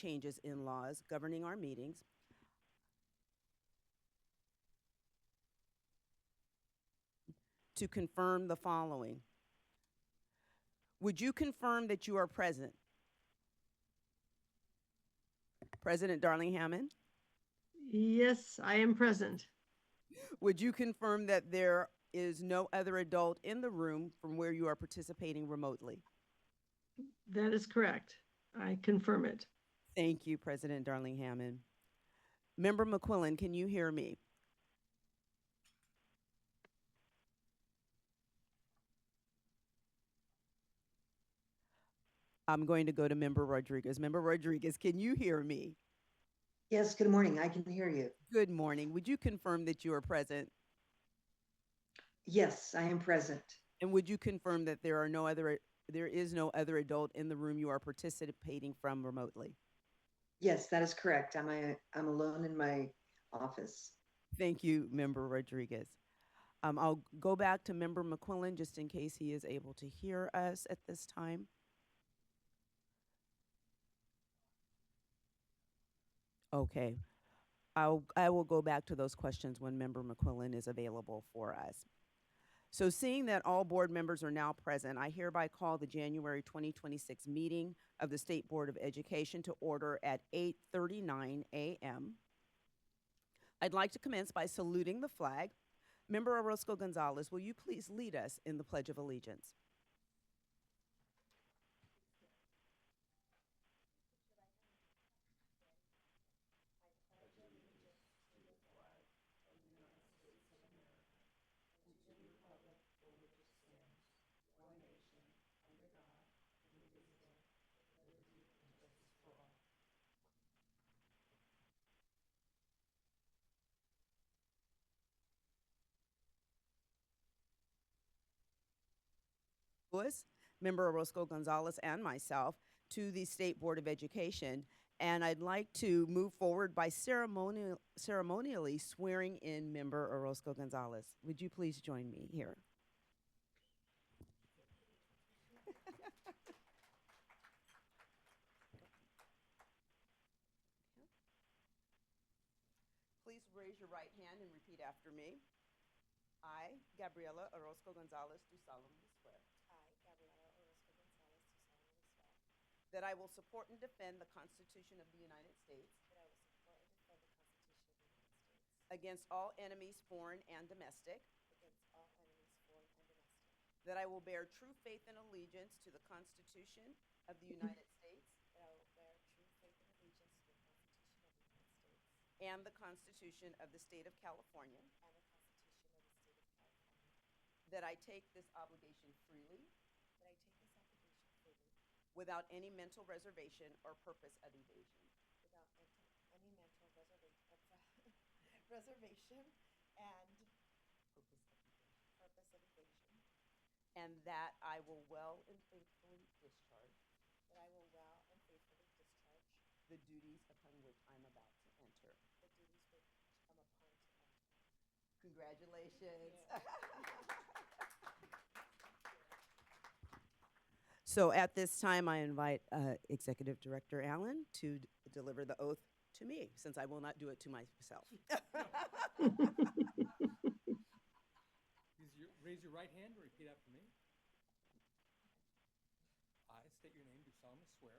changes in laws governing our meetings. To confirm the following. Would you confirm that you are present? President Darling Hammond? Yes, I am present. Would you confirm that there is no other adult in the room from where you are participating remotely? That is correct. I confirm it. Thank you, President Darling Hammond. Member McQuillan, can you hear me? I'm going to go to Member Rodriguez. Member Rodriguez, can you hear me? Yes, good morning. I can hear you. Good morning. Would you confirm that you are present? Yes, I am present. And would you confirm that there is no other adult in the room you are participating from remotely? Yes, that is correct. I'm alone in my office. Thank you, Member Rodriguez. I'll go back to Member McQuillan just in case he is able to hear us at this time. Okay. I will go back to those questions when Member McQuillan is available for us. So seeing that all board members are now present, I hereby call the January 2026 meeting of the State Board of Education to order at 8:39 a.m. I'd like to commence by saluting the flag. Member Orozco Gonzalez, will you please lead us in the Pledge of Allegiance? Lewis, Member Orozco Gonzalez, and myself to the State Board of Education. And I'd like to move forward by ceremonially swearing in Member Orozco Gonzalez. Would you please join me here? Please raise your right hand and repeat after me. I, Gabriela Orozco Gonzalez, do solemnly swear that I will support and defend the Constitution of the United States against all enemies, foreign and domestic, that I will bear true faith and allegiance to the Constitution of the United States and the Constitution of the State of California, that I take this obligation freely without any mental reservation or purpose of evasion, and that I will well and faithfully discharge the duties upon which I'm about to enter. Congratulations. So at this time, I invite Executive Director Allen to deliver the oath to me, since I will not do it to myself. Raise your right hand and repeat after me. I state your name, do solemnly swear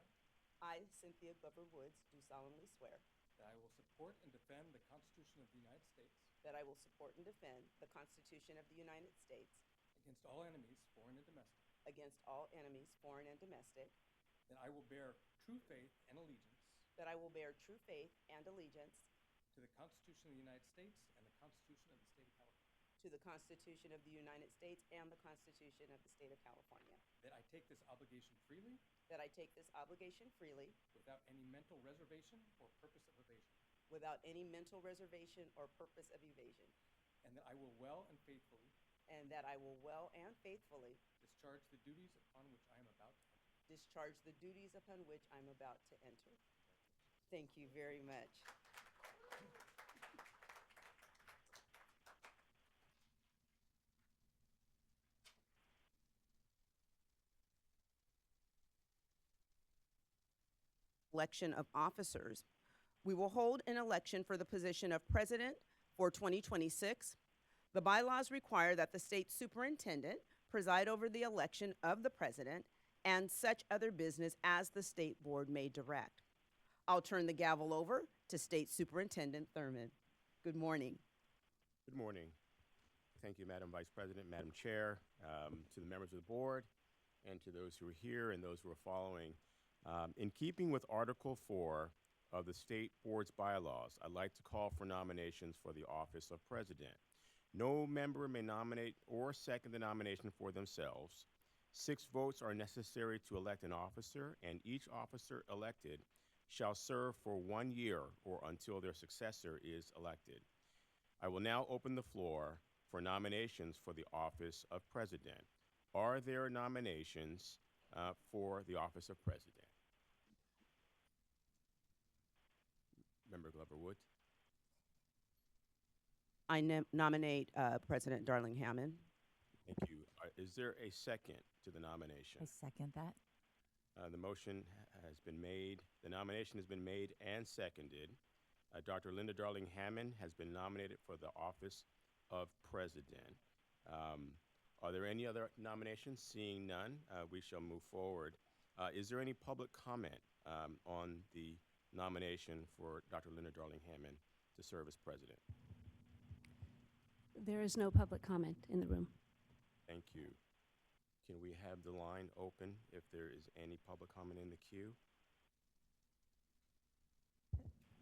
I, Cynthia Glover Woods, do solemnly swear that I will support and defend the Constitution of the United States that I will support and defend the Constitution of the United States against all enemies, foreign and domestic, against all enemies, foreign and domestic, that I will bear true faith and allegiance that I will bear true faith and allegiance to the Constitution of the United States and the Constitution of the State of California, to the Constitution of the United States and the Constitution of the State of California, that I take this obligation freely that I take this obligation freely without any mental reservation or purpose of evasion, without any mental reservation or purpose of evasion, and that I will well and faithfully and that I will well and faithfully discharge the duties upon which I am about to enter. discharge the duties upon which I'm about to enter. Thank you very much. election of officers. We will hold an election for the position of president for 2026. The bylaws require that the state superintendent preside over the election of the president and such other business as the state board may direct. I'll turn the gavel over to State Superintendent Thurman. Good morning. Good morning. Thank you, Madam Vice President, Madam Chair, to the members of the board, and to those who are here and those who are following. In keeping with Article 4 of the State Board's bylaws, I'd like to call for nominations for the office of president. No member may nominate or second the nomination for themselves. 6 votes are necessary to elect an officer, and each officer elected shall serve for 1 year or until their successor is elected. I will now open the floor for nominations for the office of president. Are there nominations for the office of president? Member Glover Woods. I nominate President Darling Hammond. Thank you. Is there a second to the nomination? I second that. The motion has been made. The nomination has been made and seconded. Dr. Linda Darling Hammond has been nominated for the office of president. Are there any other nominations? Seeing none, we shall move forward. Is there any public comment on the nomination for Dr. Linda Darling Hammond to serve as president? There is no public comment in the room. Thank you. Can we have the line open if there is any public comment in the queue?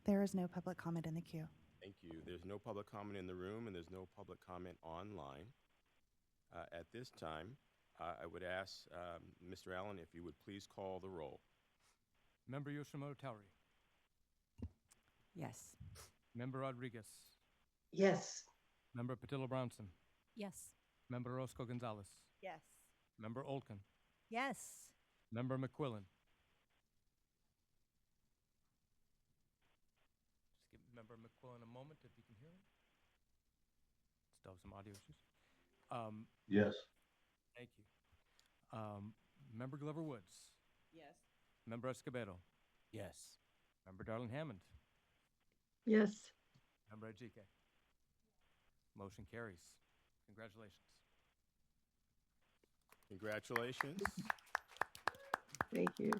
There is no public comment in the queue. Thank you. There's no public comment in the room, and there's no public comment online. At this time, I would ask Mr. Allen if you would please call the roll. Member Yoshimoto Tauri. Yes. Member Rodriguez. Yes. Member Patillo Brownson. Yes. Member Roscoe Gonzalez. Yes. Member Olken. Yes. Member McQuillan. Just give Member McQuillan a moment if you can hear me. Still have some audio issues. Yes. Thank you. Member Glover Woods. Yes. Member Escobedo. Yes. Member Darling Hammond. Yes. Member Ajike. Motion carries. Congratulations. Congratulations. Thank you.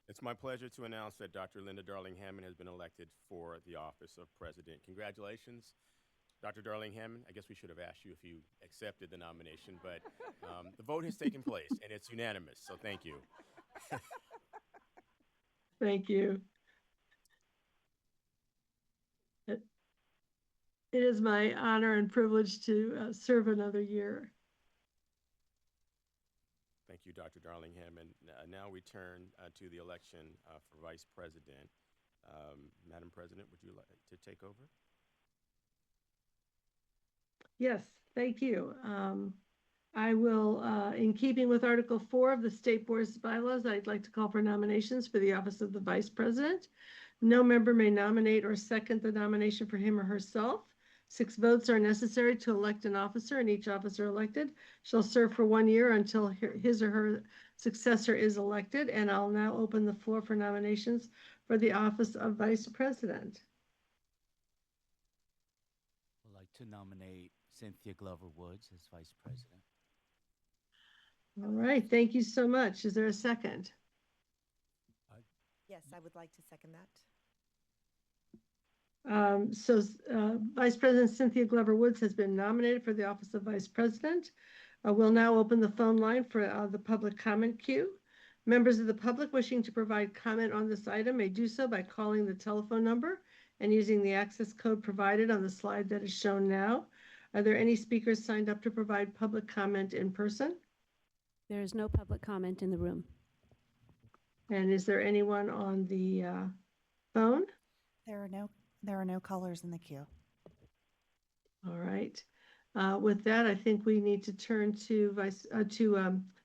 It's my pleasure to announce that Dr. Linda Darling Hammond has been elected for the office of president. Congratulations, Dr. Darling Hammond. I guess we should have asked you if you accepted the nomination, but the vote has taken place, and it's unanimous, so thank you. Thank you. It is my honor and privilege to serve another year. Thank you, Dr. Darling Hammond. Now we turn to the election for vice president. Madam President, would you like to take over? Yes, thank you. I will, in keeping with Article 4 of the State Board's bylaws, I'd like to call for nominations for the office of the Vice President. No member may nominate or second the nomination for him or herself. 6 votes are necessary to elect an officer, and each officer elected shall serve for 1 year until his or her successor is elected. And I'll now open the floor for nominations for the office of Vice President. I'd like to nominate Cynthia Glover Woods as Vice President. All right, thank you so much. Is there a second? Yes, I would like to second that. Vice President Cynthia Glover Woods has been nominated for the office of Vice President. We'll now open the phone line for the public comment queue. Members of the public wishing to provide comment on this item may do so by calling the telephone number and using the access code provided on the slide that is shown now. Are there any speakers signed up to provide public comment in person? There is no public comment in the room. And is there anyone on the phone? There are no callers in the queue. All right. With that, I think we need to turn to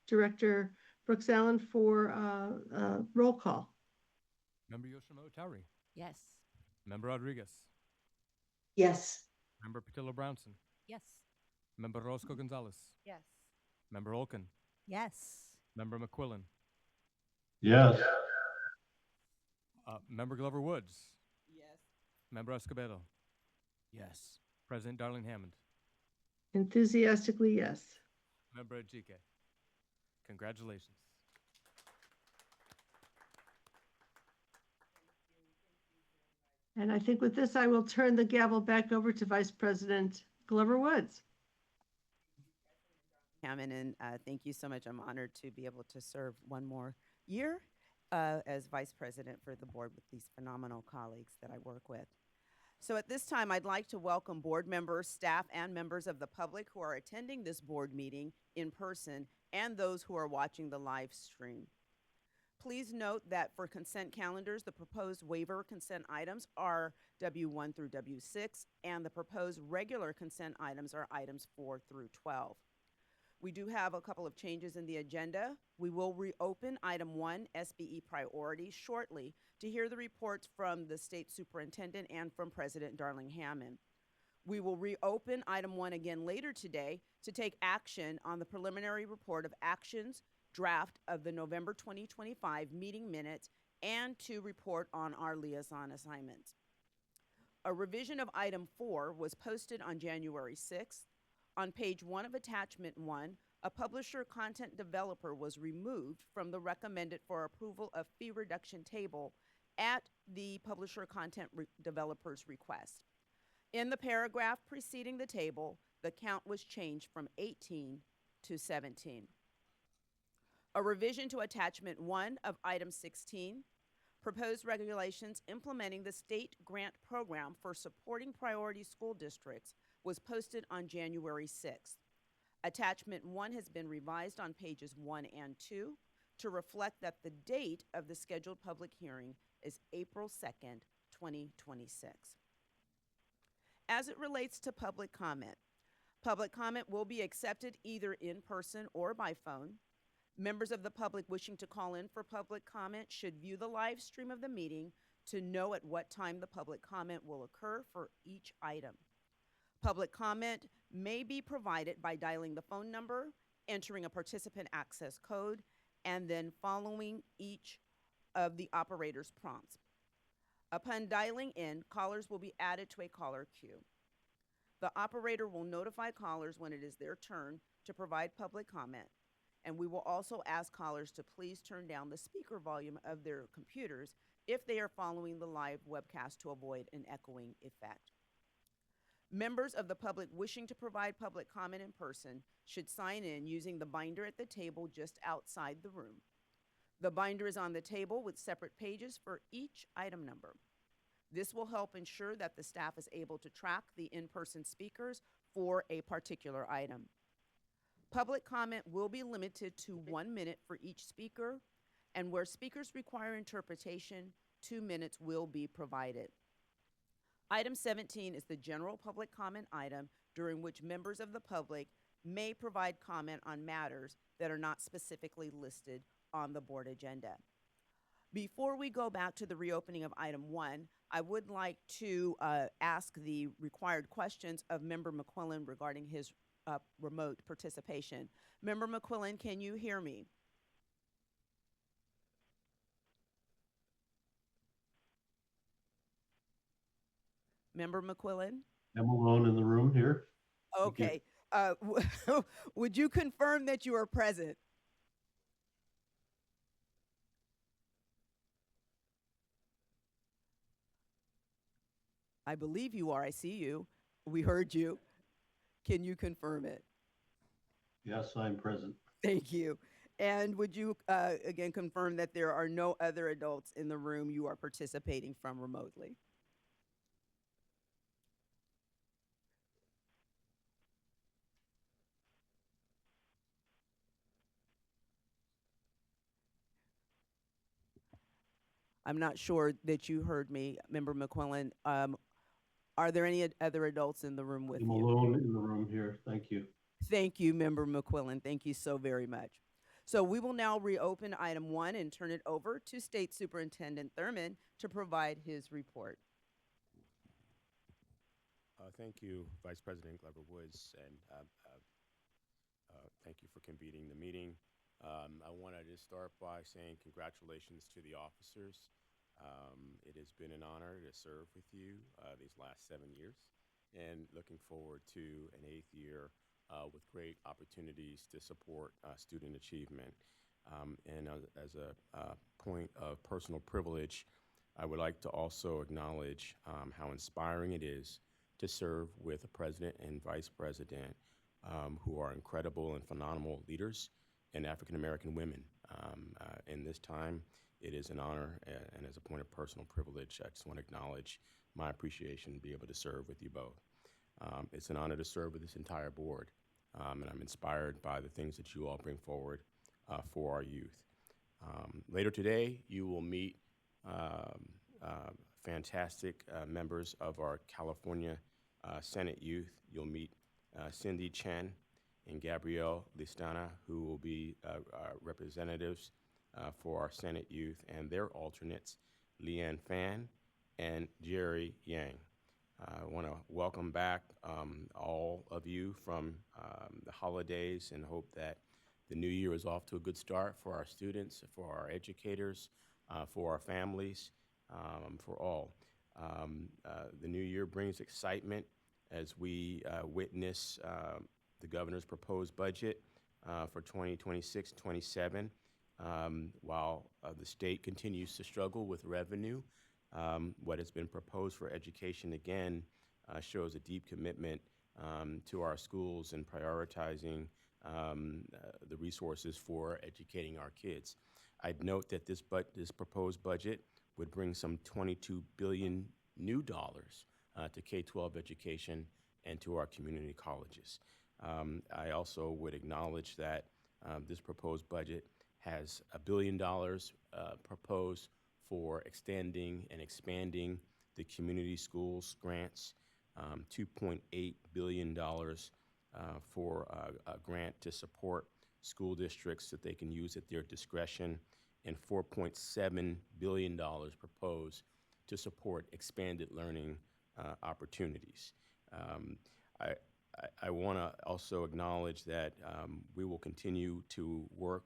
Director Brooks Allen for roll call. Member Yoshimoto Tauri. Yes. Member Rodriguez. Yes. Member Patillo Brownson. Yes. Member Roscoe Gonzalez. Yes. Member Olken. Yes. Member McQuillan. Yes. Member Glover Woods. Yes. Member Escobedo. Yes. President Darling Hammond. Enthusiastically, yes. Member Ajike. Congratulations. And I think with this, I will turn the gavel back over to Vice President Glover Woods. Hammond, and thank you so much. I'm honored to be able to serve one more year as vice president for the board with these phenomenal colleagues that I work with. So at this time, I'd like to welcome board members, staff, and members of the public who are attending this board meeting in person and those who are watching the live stream. Please note that for consent calendars, the proposed waiver consent items are W1 through W6, and the proposed regular consent items are items 4 through 12. We do have a couple of changes in the agenda. We will reopen item 1, SBE priorities, shortly to hear the reports from the state superintendent and from President Darling Hammond. We will reopen item 1 again later today to take action on the preliminary report of actions draft of the November 2025 meeting minutes and to report on our liaison assignments. A revision of item 4 was posted on January 6th. On page 1 of attachment 1, a publisher content developer was removed from the recommended for approval of fee reduction table at the publisher content developer's request. In the paragraph preceding the table, the count was changed from 18 to 17. A revision to attachment 1 of item 16, proposed regulations implementing the state grant program for supporting priority school districts, was posted on January 6th. Attachment 1 has been revised on pages 1 and 2 to reflect that the date of the scheduled public hearing is April 2nd, 2026. As it relates to public comment will be accepted either in person or by phone. Members of the public wishing to call in for public comment should view the live stream of the meeting to know at what time the public comment will occur for each item. Public comment may be provided by dialing the phone number, entering a participant access code, and then following each of the operator's prompts. Upon dialing in, callers will be added to a caller queue. The operator will notify callers when it is their turn to provide public comment, and we will also ask callers to please turn down the speaker volume of their computers if they are following the live webcast to avoid an echoing effect. Members of the public wishing to provide public comment in person should sign in using the binder at the table just outside the room. The binder is on the table with separate pages for each item number. This will help ensure that the staff is able to track the in-person speakers for a particular item. Public comment will be limited to 1 minute for each speaker, and where speakers require interpretation, 2 minutes will be provided. Item 17 is the general public comment item during which members of the public may provide comment on matters that are not specifically listed on the board agenda. Before we go back to the reopening of item 1, I would like to ask the required questions of Member McQuillan regarding his remote participation. Member McQuillan, can you hear me? Member McQuillan? I'm alone in the room here. Okay. Would you confirm that you are present? I believe you are. I see you. We heard you. Can you confirm it? Yes, I'm present. Thank you. And would you again confirm that there are no other adults in the room you are participating from remotely? I'm not sure that you heard me, Member McQuillan. Are there any other adults in the room with I'm you? alone in the room here. Thank you. Thank you, Member McQuillan. Thank you so very much. So we will now reopen item 1 and turn it over to State Superintendent Thurman to provide his report. Thank you, Vice President Glover Woods, and thank you for convening the meeting. I want to just start by saying congratulations to the officers It has been an honor to serve with you these last 7 years, and looking forward to an 8th year with great opportunities to support student achievement. And as a point of personal privilege, I would like to also acknowledge how inspiring it is to serve with a president and vice president who are incredible and phenomenal leaders and African American women. In this time, it is an honor, and as a point of personal privilege, I just want to acknowledge my appreciation to be able to serve with you both. It's an honor to serve with this entire board, and I'm inspired by the things that you all bring forward for our youth. Later today, you will meet fantastic members of our California Senate Youth. You'll meet Cindy Chen and Gabrielle Listana, who will be representatives for our Senate Youth, and their alternates, Leanne Fan and Jerry Yang. I want to welcome back all of you from the holidays and hope that the new year is off to a good start for our students, for our educators, for our families, for all. The new year brings excitement as we witness the governor's proposed budget for 2026-27. While the state continues to struggle with revenue, what has been proposed for education again shows a deep commitment to our schools and prioritizing the resources for educating our kids. I'd note that this proposed budget would bring some $22 billion new dollars to K-12 education and to our community colleges. I also would acknowledge that this proposed budget has $1 billion proposed for extending and expanding the community schools grants, $2.8 billion for a grant to support school districts that they can use at their discretion, and $4.7 billion proposed to support expanded learning opportunities. I want to also acknowledge that we will continue to work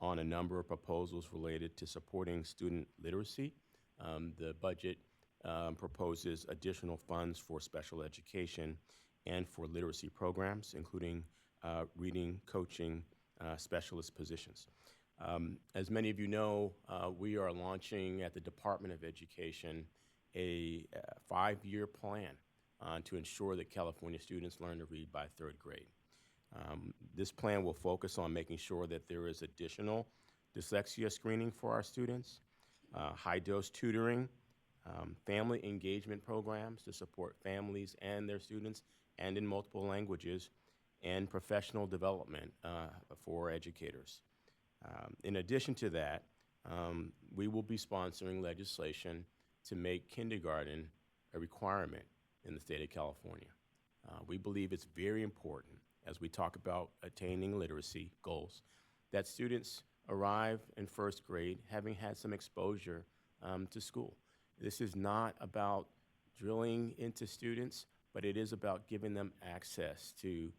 on a number of proposals related to supporting student literacy. The budget proposes additional funds for special education and for literacy programs, including reading, coaching, specialist positions. As many of you know, we are launching at the Department of Education a 5-year plan to ensure that California students learn to read by 3rd grade. This plan will focus on making sure that there is additional dyslexia screening for our students, high-dose tutoring, family engagement programs to support families and their students and in multiple languages, and professional development for educators. In addition to that, we will be sponsoring legislation to make kindergarten a requirement in the state of California. We believe it's very important, as we talk about attaining literacy goals, that students arrive in 1st grade having had some exposure to school. This is not about drilling into students, but it is about giving them access to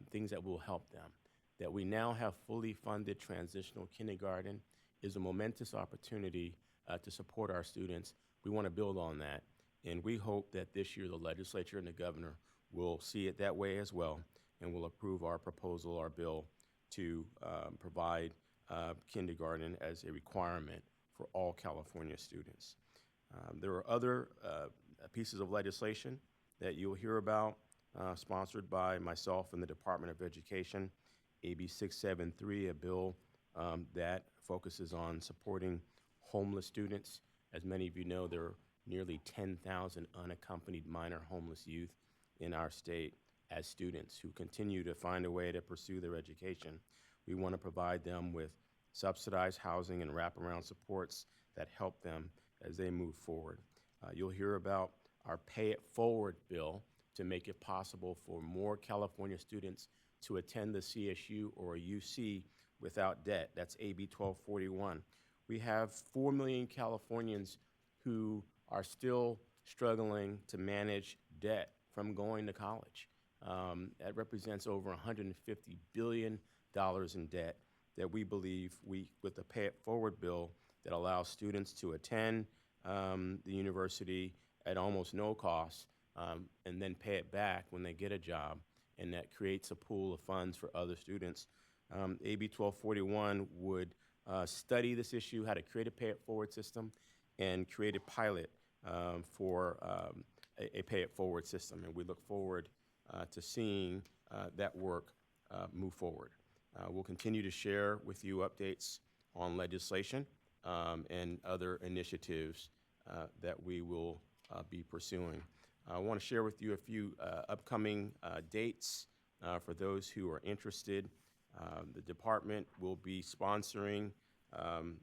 things that will help them. That we now have fully funded transitional kindergarten is a momentous opportunity to support our students. We want to build on that, and we hope that this year the legislature and the governor will see it that way as well and will approve our proposal, our bill, to provide kindergarten as a requirement for all California students. There are other pieces of legislation that you'll hear about, sponsored by myself and the Department of Education. AB 673, a bill that focuses on supporting homeless students. As many of you know, there are nearly 10,000 unaccompanied minor homeless youth in our state as students who continue to find a way to pursue their education. We want to provide them with subsidized housing and wraparound supports that help them as they move forward. You'll hear about our Pay It Forward bill to make it possible for more California students to attend the CSU or a UC without debt. That's AB 1241. We have 4 million Californians who are still struggling to manage debt from going to college. That represents over $150 billion in debt that we believe with the Pay It Forward bill that allows students to attend the university at almost no cost and then pay it back when they get a job, and that creates a pool of funds for other students. AB 1241 would study this issue, how to create a pay-it-forward system, and create a pilot for a pay-it-forward system. And we look forward to seeing that work move forward. We'll continue to share with you updates on legislation and other initiatives that we will be pursuing. I want to share with you a few upcoming dates for those who are interested. The department will be sponsoring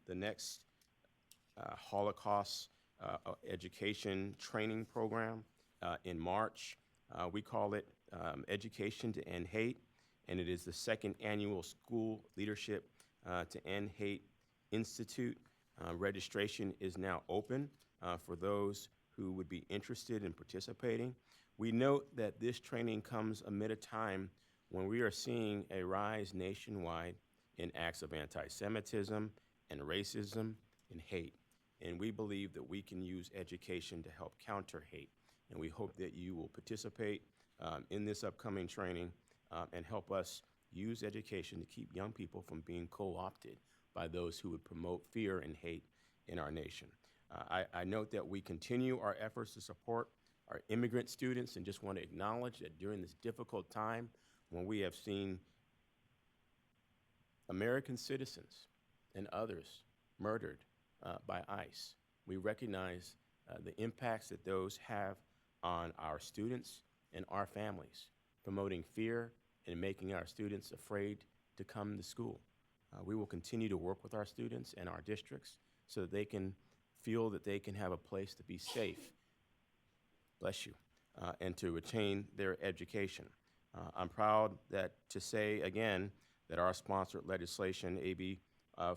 the next Holocaust education training program in March. We call it Education to End Hate, and it is the second annual School Leadership to End Hate Institute. Registration is now open for those who would be interested in participating. We note that this training comes amid a time when we are seeing a rise nationwide in acts of anti-Semitism and racism and hate. And we believe that we can use education to help counter hate. And we hope that you will participate in this upcoming training and help us use education to keep young people from being co-opted by those who would promote fear and hate in our nation. I note that we continue our efforts to support our immigrant students, and just want to acknowledge that during this difficult time when we have seen American citizens and others murdered by ICE, we recognize the impacts that those have on our students and our families, promoting fear and making our students afraid to come to school. We will continue to work with our students and our districts so that they can feel that they can have a place to be safe, bless you, and to retain their education. I'm proud to say again that our sponsored legislation, AB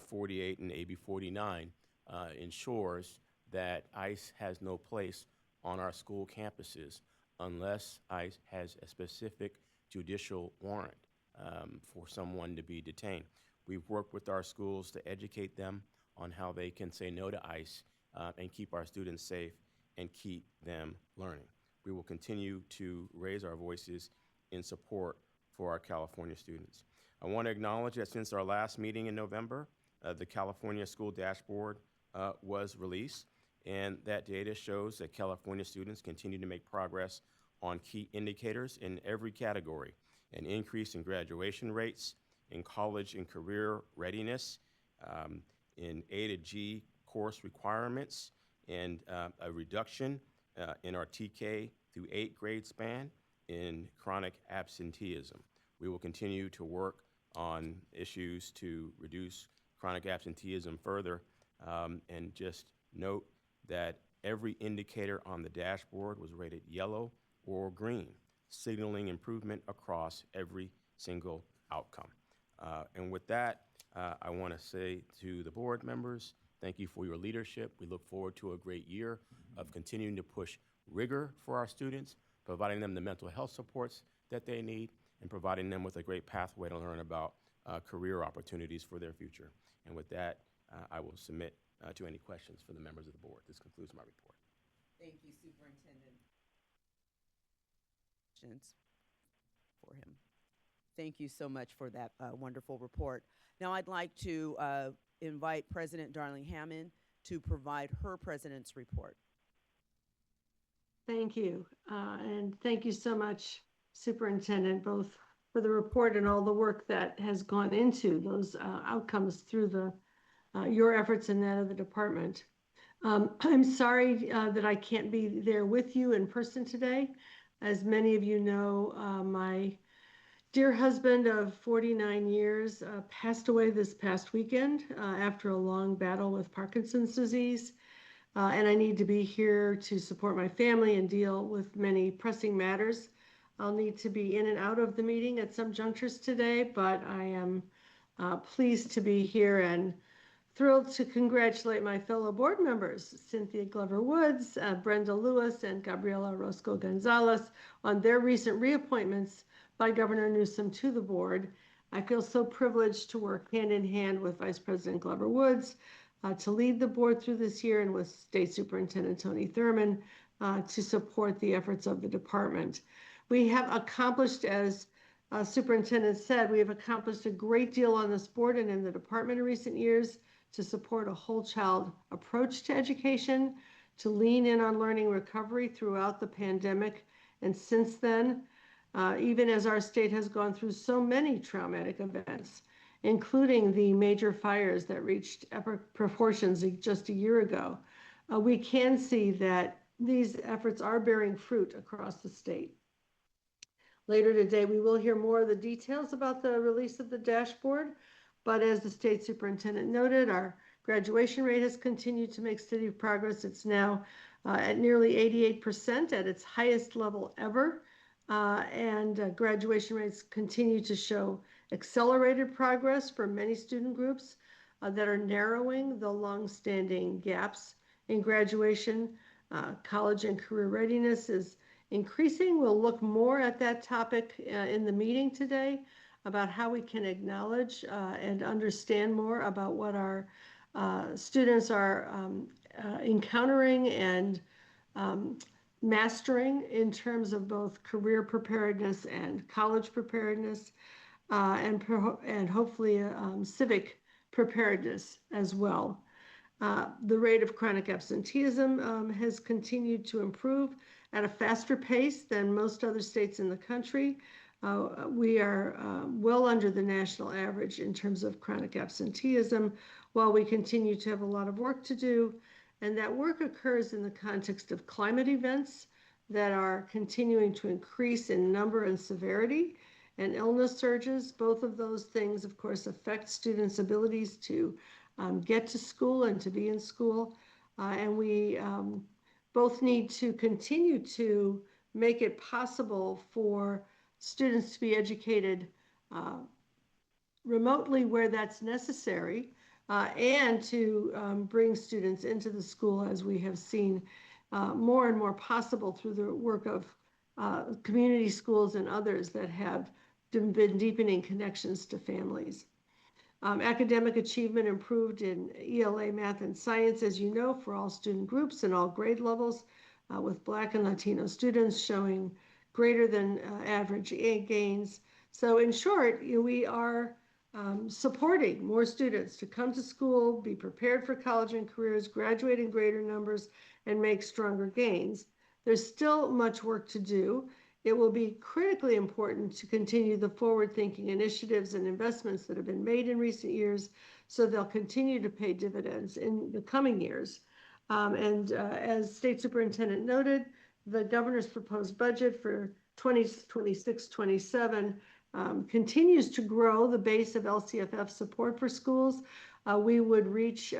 48 and AB 49, ensures that ICE has no place on our school campuses unless ICE has a specific judicial warrant for someone to be detained. We've worked with our schools to educate them on how they can say no to ICE and keep our students safe and keep them learning. We will continue to raise our voices in support for our California students. I want to acknowledge that since our last meeting in November, the California School Dashboard was released, and that data shows that California students continue to make progress on key indicators in every category: an increase in graduation rates, in college and career readiness, in A to G course requirements, and a reduction in our TK through 8th grade span in chronic absenteeism. We will continue to work on issues to reduce chronic absenteeism further, and just note that every indicator on the dashboard was rated yellow or green, signaling improvement across every single outcome. And with that, I want to say to the board members, thank you for your leadership. We look forward to a great year of continuing to push rigor for our students, providing them the mental health supports that they need, and providing them with a great pathway to learn about career opportunities for their future. And with that, I will submit to any questions for the members of the board. This concludes my report. Thank you, Superintendent. Questions for him. Thank you so much for that wonderful report. Now I'd like to invite President Darling Hammond to provide her president's report. Thank you. And thank you so much, Superintendent, both for the report and all the work that has gone into those outcomes through your efforts and that of the department. I'm sorry that I can't be there with you in person today. As many of you know, my dear husband of 49 years passed away this past weekend after a long battle with Parkinson's disease. And I need to be here to support my family and deal with many pressing matters. I'll need to be in and out of the meeting at some junctures today, but I am pleased to be here and thrilled to congratulate my fellow board members, Cynthia Glover Woods, Brenda Lewis, and Gabriela Roscoe Gonzalez, on their recent reappointments by Governor Newsom to the board. I feel so privileged to work hand in hand with Vice President Glover Woods, to lead the board through this year, and with State Superintendent Tony Thurman to support the efforts of the department. We have accomplished, as Superintendent said, we have accomplished a great deal on this board and in the department in recent years to support a whole child approach to education, to lean in on learning recovery throughout the pandemic and since then, even as our state has gone through so many traumatic events, including the major fires that reached epic proportions just a year ago. We can see that these efforts are bearing fruit across the state. Later today, we will hear more of the details about the release of the dashboard, but as the state superintendent noted, our graduation rate has continued to make steady progress. It's now at nearly 88% at its highest level ever, and graduation rates continue to show accelerated progress for many student groups that are narrowing the long-standing gaps in graduation. College and career readiness is increasing. We'll look more at that topic in the meeting today about how we can acknowledge and understand more about what our students are encountering and mastering in terms of both career preparedness and college preparedness, and hopefully civic preparedness as well. The rate of chronic absenteeism has continued to improve at a faster pace than most other states in the country. We are well under the national average in terms of chronic absenteeism, while we continue to have a lot of work to do. And that work occurs in the context of climate events that are continuing to increase in number and severity, and illness surges. Both of those things, of course, affect students' abilities to get to school and to be in school. And we both need to continue to make it possible for students to be educated remotely where that's necessary, and to bring students into the school, as we have seen more and more possible through the work of community schools and others that have been deepening connections to families. Academic achievement improved in ELA, math, and science, as you know, for all student groups and all grade levels, with Black and Latino students showing greater than average gains. So in short, we are supporting more students to come to school, be prepared for college and careers, graduate in greater numbers, and make stronger gains. There's still much work to do. It will be critically important to continue the forward-thinking initiatives and investments that have been made in recent years, so they'll continue to pay dividends in the coming years. As State Superintendent noted, the governor's proposed budget for 2026-27 continues to grow the base of LCFF support for schools. We would reach,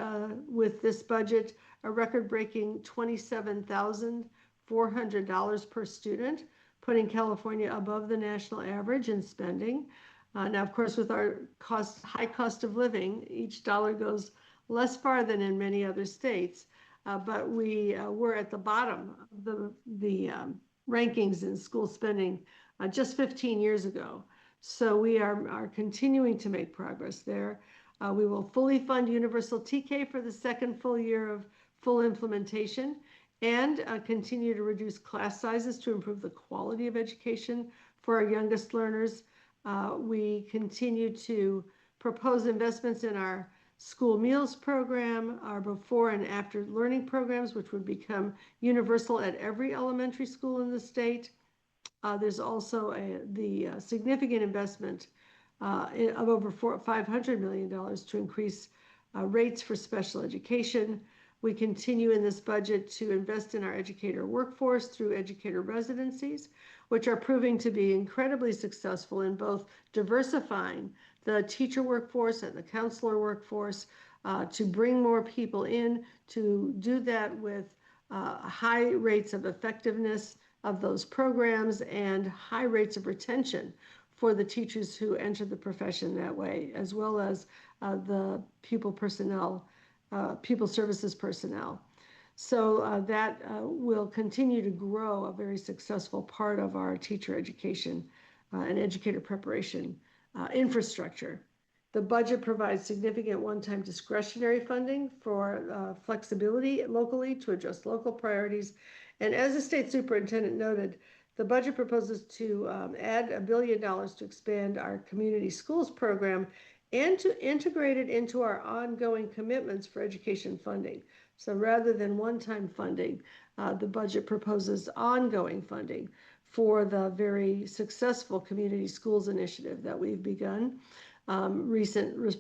with this budget, a record-breaking $27,400 per student, putting California above the national average in spending. Now, of course, with our high cost of living, each dollar goes less far than in many other states, but we were at the bottom of the rankings in school spending just 15 years ago. So we are continuing to make progress there. We will fully fund universal TK for the second full year of full implementation, and continue to reduce class sizes to improve the quality of education for our youngest learners. We continue to propose investments in our school meals program, our before and after learning programs, which would become universal at every elementary school in the state. There's also the significant investment of over $500 million to increase rates for special education. We continue in this budget to invest in our educator workforce through educator residencies, which are proving to be incredibly successful in both diversifying the teacher workforce and the counselor workforce, to bring more people in, to do that with high rates of effectiveness of those programs and high rates of retention for the teachers who enter the profession that way, as well as the pupil services personnel. So that will continue to grow, a very successful part of our teacher education and educator preparation infrastructure. The budget provides significant one-time discretionary funding for flexibility locally to adjust local priorities. And as the state superintendent noted, the budget proposes to add $1 billion to expand our community schools program and to integrate it into our ongoing commitments for education funding. So rather than one-time funding, the budget proposes ongoing funding for the very successful community schools initiative that we've begun. Recent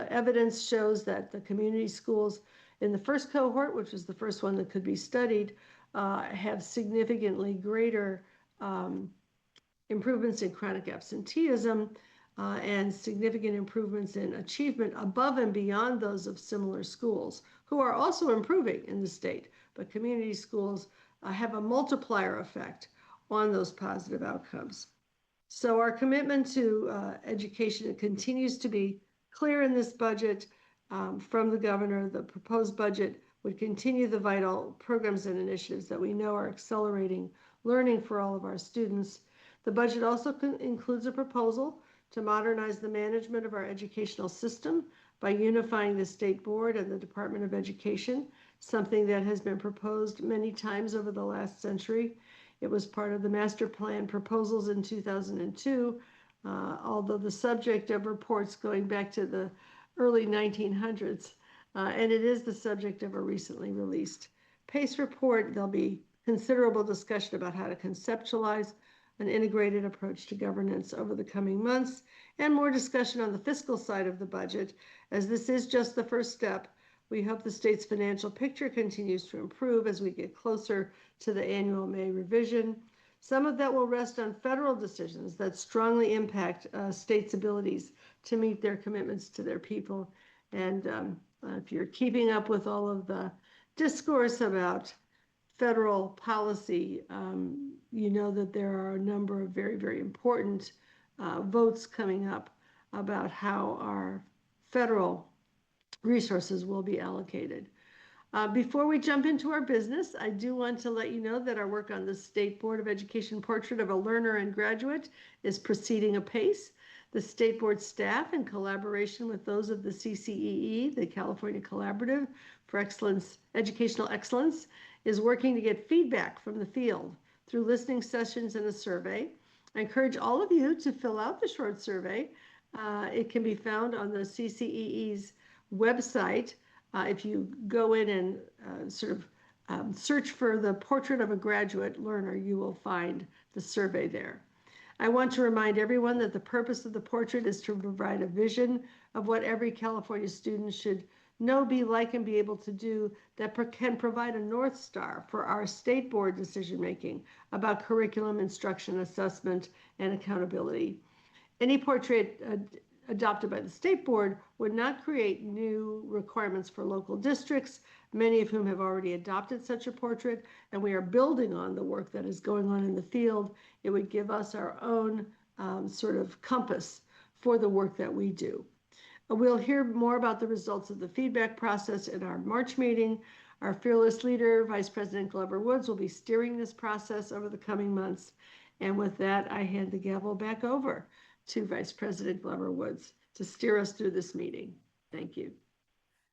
evidence shows that the community schools in the first cohort, which was the first one that could be studied, have significantly greater improvements in chronic absenteeism and significant improvements in achievement above and beyond those of similar schools, who are also improving in the state. But community schools have a multiplier effect on those positive outcomes. So our commitment to education continues to be clear in this budget from the governor. The proposed budget would continue the vital programs and initiatives that we know are accelerating learning for all of our students. The budget also includes a proposal to modernize the management of our educational system by unifying the state board and the Department of Education, something that has been proposed many times over the last century. It was part of the master plan proposals in 2002, although the subject of reports going back to the early 1900s, and it is the subject of a recently released PACE report. There'll be considerable discussion about how to conceptualize an integrated approach to governance over the coming months, and more discussion on the fiscal side of the budget, as this is just the first step. We hope the state's financial picture continues to improve as we get closer to the annual May revision. Some of that will rest on federal decisions that strongly impact states' abilities to meet their commitments to their people. And if you're keeping up with all of the discourse about federal policy, you know that there are a number of very, very important votes coming up about how our federal resources will be allocated. Before we jump into our business, I do want to let you know that our work on the State Board of Education Portrait of a Learner and Graduate is proceeding apace. The State Board staff, in collaboration with those of the CCEE, the California Collaborative for Educational Excellence, is working to get feedback from the field through listening sessions and a survey. I encourage all of you to fill out the short survey. It can be found on the CCEE's website. If you go in and search for the Portrait of a Graduate Learner, you will find the survey there. I want to remind everyone that the purpose of the portrait is to provide a vision of what every California student should know, be like, and be able to do that can provide a North Star for our state board decision-making about curriculum, instruction, assessment, and accountability. Any portrait adopted by the state board would not create new requirements for local districts, many of whom have already adopted such a portrait, and we are building on the work that is going on in the field. It would give us our own sort of compass for the work that we do. We'll hear more about the results of the feedback process in our March meeting. Our fearless leader, Vice President Glover Woods, will be steering this process over the coming months. And with that, I hand the gavel back over to Vice President Glover Woods to steer us through this meeting. Thank you.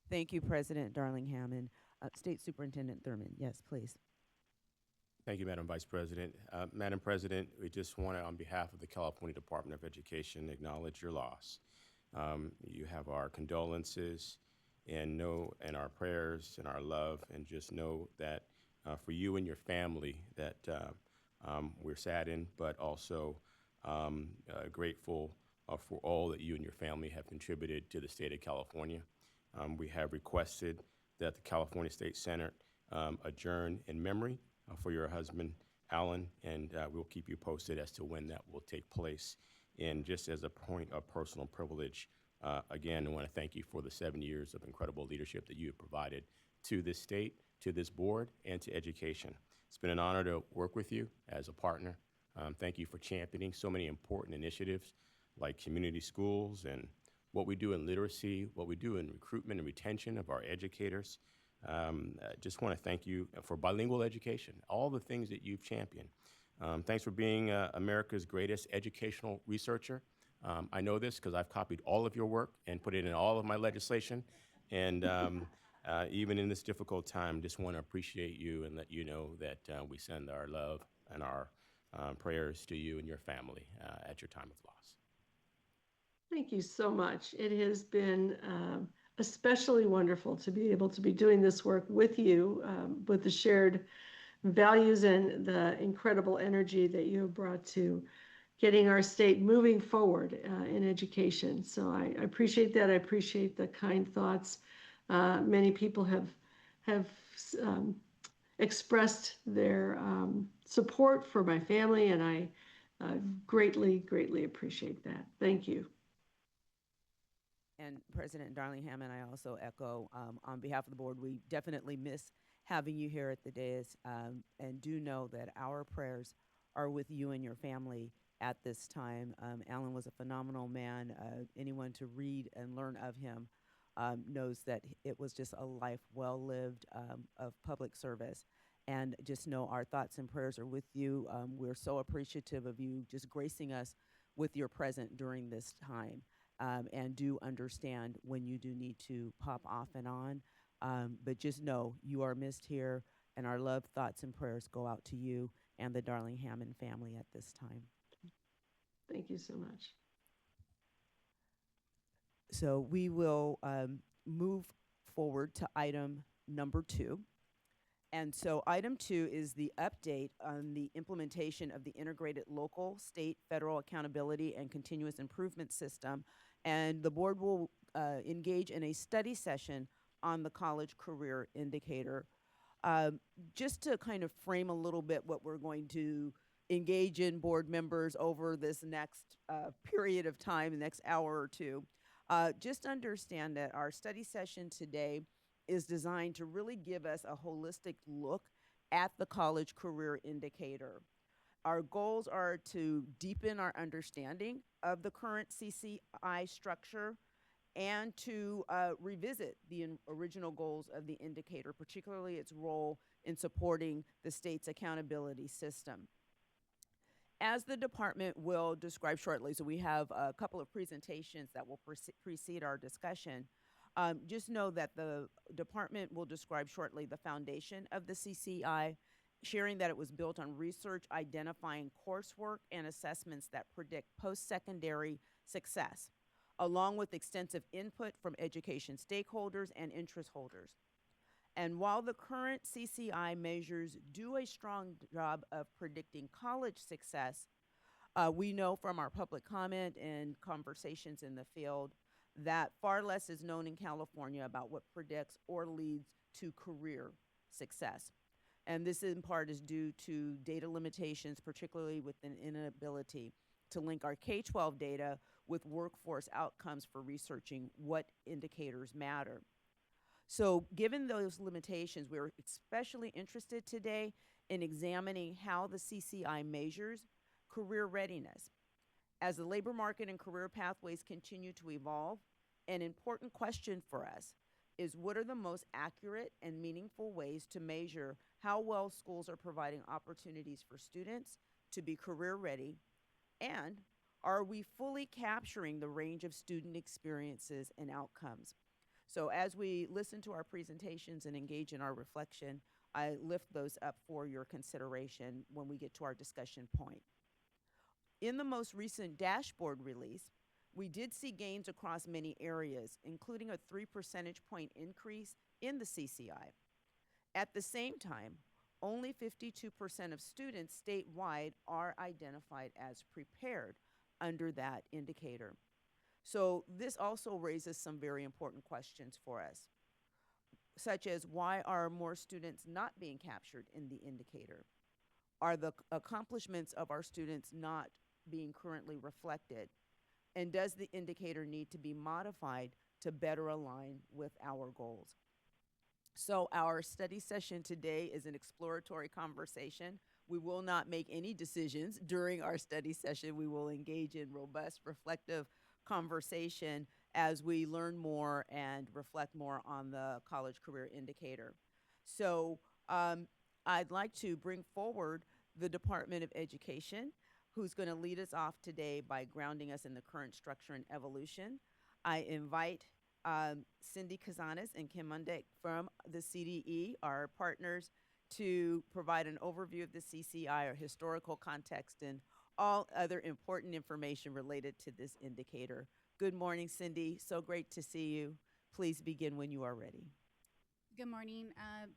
Thank you, President Darling-Hammond. State Superintendent Thurman, yes, please. Thank you, Madam Vice President. Madam President, we just want to, on behalf of the California Department of Education, acknowledge your loss. You have our condolences and our prayers and our love, and just know that for you and your family that we're saddened, but also grateful for all that you and your family have contributed to the state of California. We have requested that the California State Senate adjourn in memory for your husband, Alan, and we'll keep you posted as to when that will take place. And just as a point of personal privilege, again, I want to thank you for the 7 years of incredible leadership that you have provided to this state, to this board, and to education. It's been an honor to work with you as a partner. Thank you for championing so many important initiatives like community schools and what we do in literacy, what we do in recruitment and retention of our educators. I just want to thank you for bilingual education, all the things that you've championed. Thanks for being America's greatest educational researcher. I know this because I've copied all of your work and put it in all of my legislation. And even in this difficult time, just want to appreciate you and let you know that we send our love and our prayers to you and your family at your time of loss. Thank you so much. It has been especially wonderful to be able to be doing this work with you, with the shared values and the incredible energy that you have brought to getting our state moving forward in education. So I appreciate that. I appreciate the kind thoughts. Many people have expressed their support for my family, and I greatly, greatly appreciate that. Thank you. And President Darling Hammond, I also echo on behalf of the board, we definitely miss having you here at the dais, and do know that our prayers are with you and your family at this time. Alan was a phenomenal man. Anyone to read and learn of him knows that it was just a life well lived of public service. And just know our thoughts and prayers are with you. We're so appreciative of you just gracing us with your presence during this time. And do understand when you do need to pop off and on. But just know you are missed here, and our love, thoughts, and prayers go out to you and the Darling Hammond family at this time. Thank you so much. So we will move forward to item number 2. And so item 2 is the update on the implementation of the integrated local, state, federal accountability and continuous improvement system. And the board will engage in a study session on the college career indicator. Just to kind of frame a little bit what we're going to engage in, board members, over this next period of time, the next hour or two, just understand that our study session today is designed to really give us a holistic look at the college career indicator. Our goals are to deepen our understanding of the current CCI structure and to revisit the original goals of the indicator, particularly its role in supporting the state's accountability system. As the department will describe shortly, so we have a couple of presentations that will precede our discussion. Just know that the department will describe shortly the foundation of the CCI, sharing that it was built on research identifying coursework and assessments that predict post-secondary success, along with extensive input from education stakeholders and interest holders. And while the current CCI measures do a strong job of predicting college success, we know from our public comment and conversations in the field that far less is known in California about what predicts or leads to career success. And this in part is due to data limitations, particularly with an inability to link our K-12 data with workforce outcomes for researching what indicators matter. So given those limitations, we're especially interested today in examining how the CCI measures career readiness. As the labor market and career pathways continue to evolve, an important question for us is what are the most accurate and meaningful ways to measure how well schools are providing opportunities for students to be career ready, and are we fully capturing the range of student experiences and outcomes? So as we listen to our presentations and engage in our reflection, I lift those up for your consideration when we get to our discussion point. In the most recent dashboard release, we did see gains across many areas, including a 3 percentage point increase in the CCI. At the same time, only 52% of students statewide are identified as prepared under that indicator. So this also raises some very important questions for us, such as why are more students not being captured in the indicator? Are the accomplishments of our students not being currently reflected? And does the indicator need to be modified to better align with our goals? So our study session today is an exploratory conversation. We will not make any decisions during our study session. We will engage in robust, reflective conversation as we learn more and reflect more on the college career indicator. So I'd like to bring forward the Department of Education, who's going to lead us off today by grounding us in the current structure and evolution. I invite Cindy Kazanis and Kim Mundek from the CDE, our partners, to provide an overview of the CCI, or historical context, and all other important information related to this indicator. Good morning, Cindy. So great to see you. Please begin when you are ready. Good morning,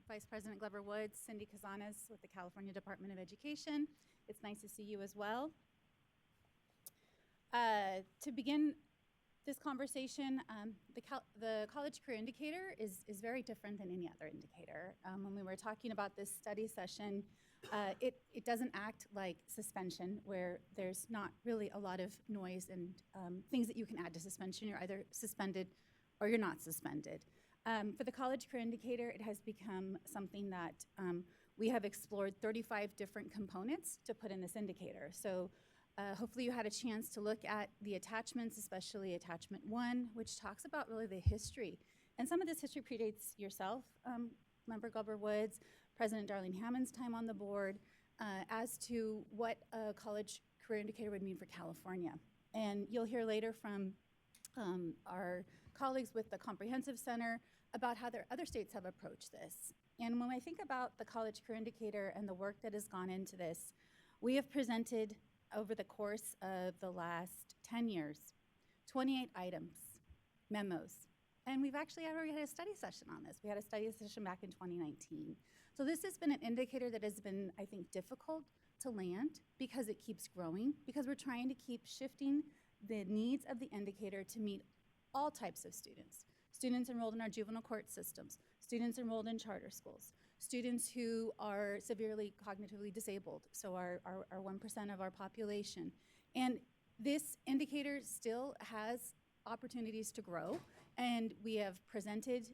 Vice President Glover Woods, Cindy Kazanis with the California Department of Education. It's nice to see you as well. To begin this conversation, the College Career Indicator is very different than any other indicator. When we were talking about this study session, it doesn't act like suspension, where there's not really a lot of noise and things that you can add to suspension. You're either suspended or you're not suspended. For the College Career Indicator, it has become something that we have explored 35 different components to put in this indicator. So hopefully you had a chance to look at the attachments, especially attachment 1, which talks about really the history. And some of this history predates yourself, Member Glover Woods, President Darlene Hammond's time on the board, as to what a College Career Indicator would mean for California. And you'll hear later from our colleagues with the Comprehensive Center about how their other states have approached this. And when I think about the College Career Indicator and the work that has gone into this, we have presented over the course of the last 10 years, 28 items, memos, and we've actually already had a study session on this. We had a study session back in 2019. So this has been an indicator that has been, I think, difficult to land because it keeps growing, because we're trying to keep shifting the needs of the indicator to meet all types of students. Students enrolled in our juvenile court systems, students enrolled in charter schools, students who are severely cognitively disabled, so our 1% of our population. And this indicator still has opportunities to grow, and we have presented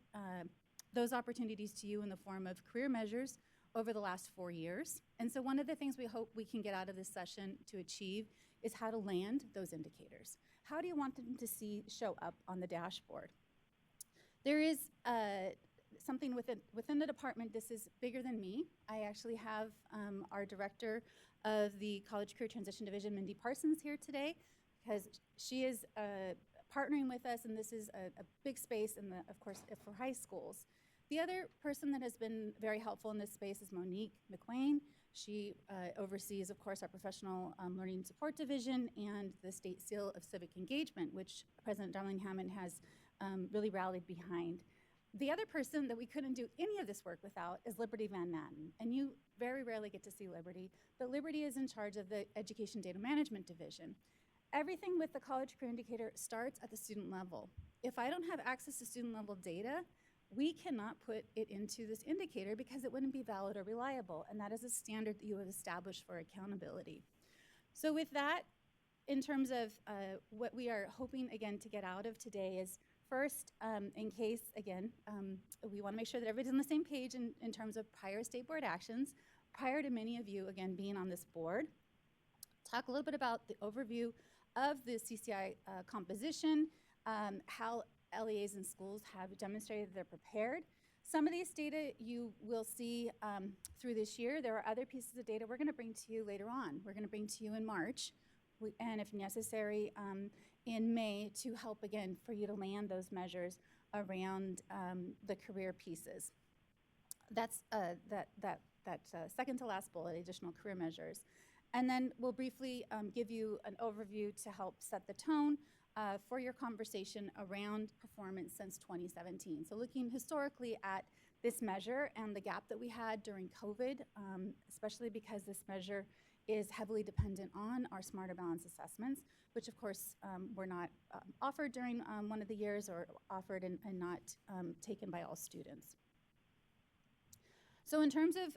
those opportunities to you in the form of career measures over the last 4 years. And so one of the things we hope we can get out of this session to achieve is how to land those indicators. How do you want them to show up on the dashboard? There is something within the department. This is bigger than me. I actually have our director of the College Career Transition Division, Mindy Parsons, here today, because she is partnering with us, and this is a big space, of course, for high schools. The other person that has been very helpful in this space is Monique McWayne. She oversees, of course, our Professional Learning Support Division and the State Seal of Civic Engagement, which President Darlene Hammond has really rallied behind. The other person that we couldn't do any of this work without is Liberty Van Natten. And you very rarely get to see Liberty, but Liberty is in charge of the Education Data Management Division. Everything with the College Career Indicator starts at the student level. If I don't have access to student level data, we cannot put it into this indicator because it wouldn't be valid or reliable, and that is a standard that you have established for accountability. So with that, in terms of what we are hoping, again, to get out of today is, first, in case, again, we want to make sure that everybody's on the same page in terms of prior state board actions, prior to many of you, again, being on this board. Talk a little bit about the overview of the CCI composition, how LEAs and schools have demonstrated they're prepared. Some of these data you will see through this year. There are other pieces of data we're going to bring to you later on. We're going to bring to you in March, and if necessary, in May, to help, again, for you to land those measures around the career pieces. That's that second to last bullet, additional career measures. And then we'll briefly give you an overview to help set the tone for your conversation around performance since 2017. So looking historically at this measure and the gap that we had during COVID, especially because this measure is heavily dependent on our Smarter Balance assessments, which of course were not offered during one of the years, or offered and not taken by all students. So in terms of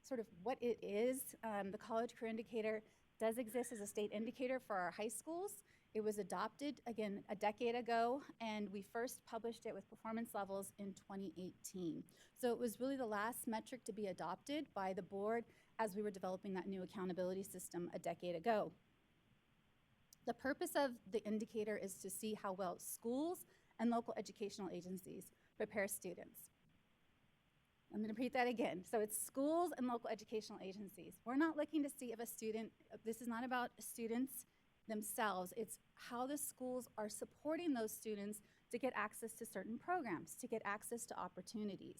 sort of what it is, the College Career Indicator does exist as a state indicator for our high schools. It was adopted, again, a decade ago, and we first published it with performance levels in 2018. So it was really the last metric to be adopted by the board as we were developing that new accountability system a decade ago. The purpose of the indicator is to see how well schools and local educational agencies prepare students. I'm going to repeat that again. So it's schools and local educational agencies. We're not looking to see if a student, this is not about students themselves, it's how the schools are supporting those students to get access to certain programs, to get access to opportunities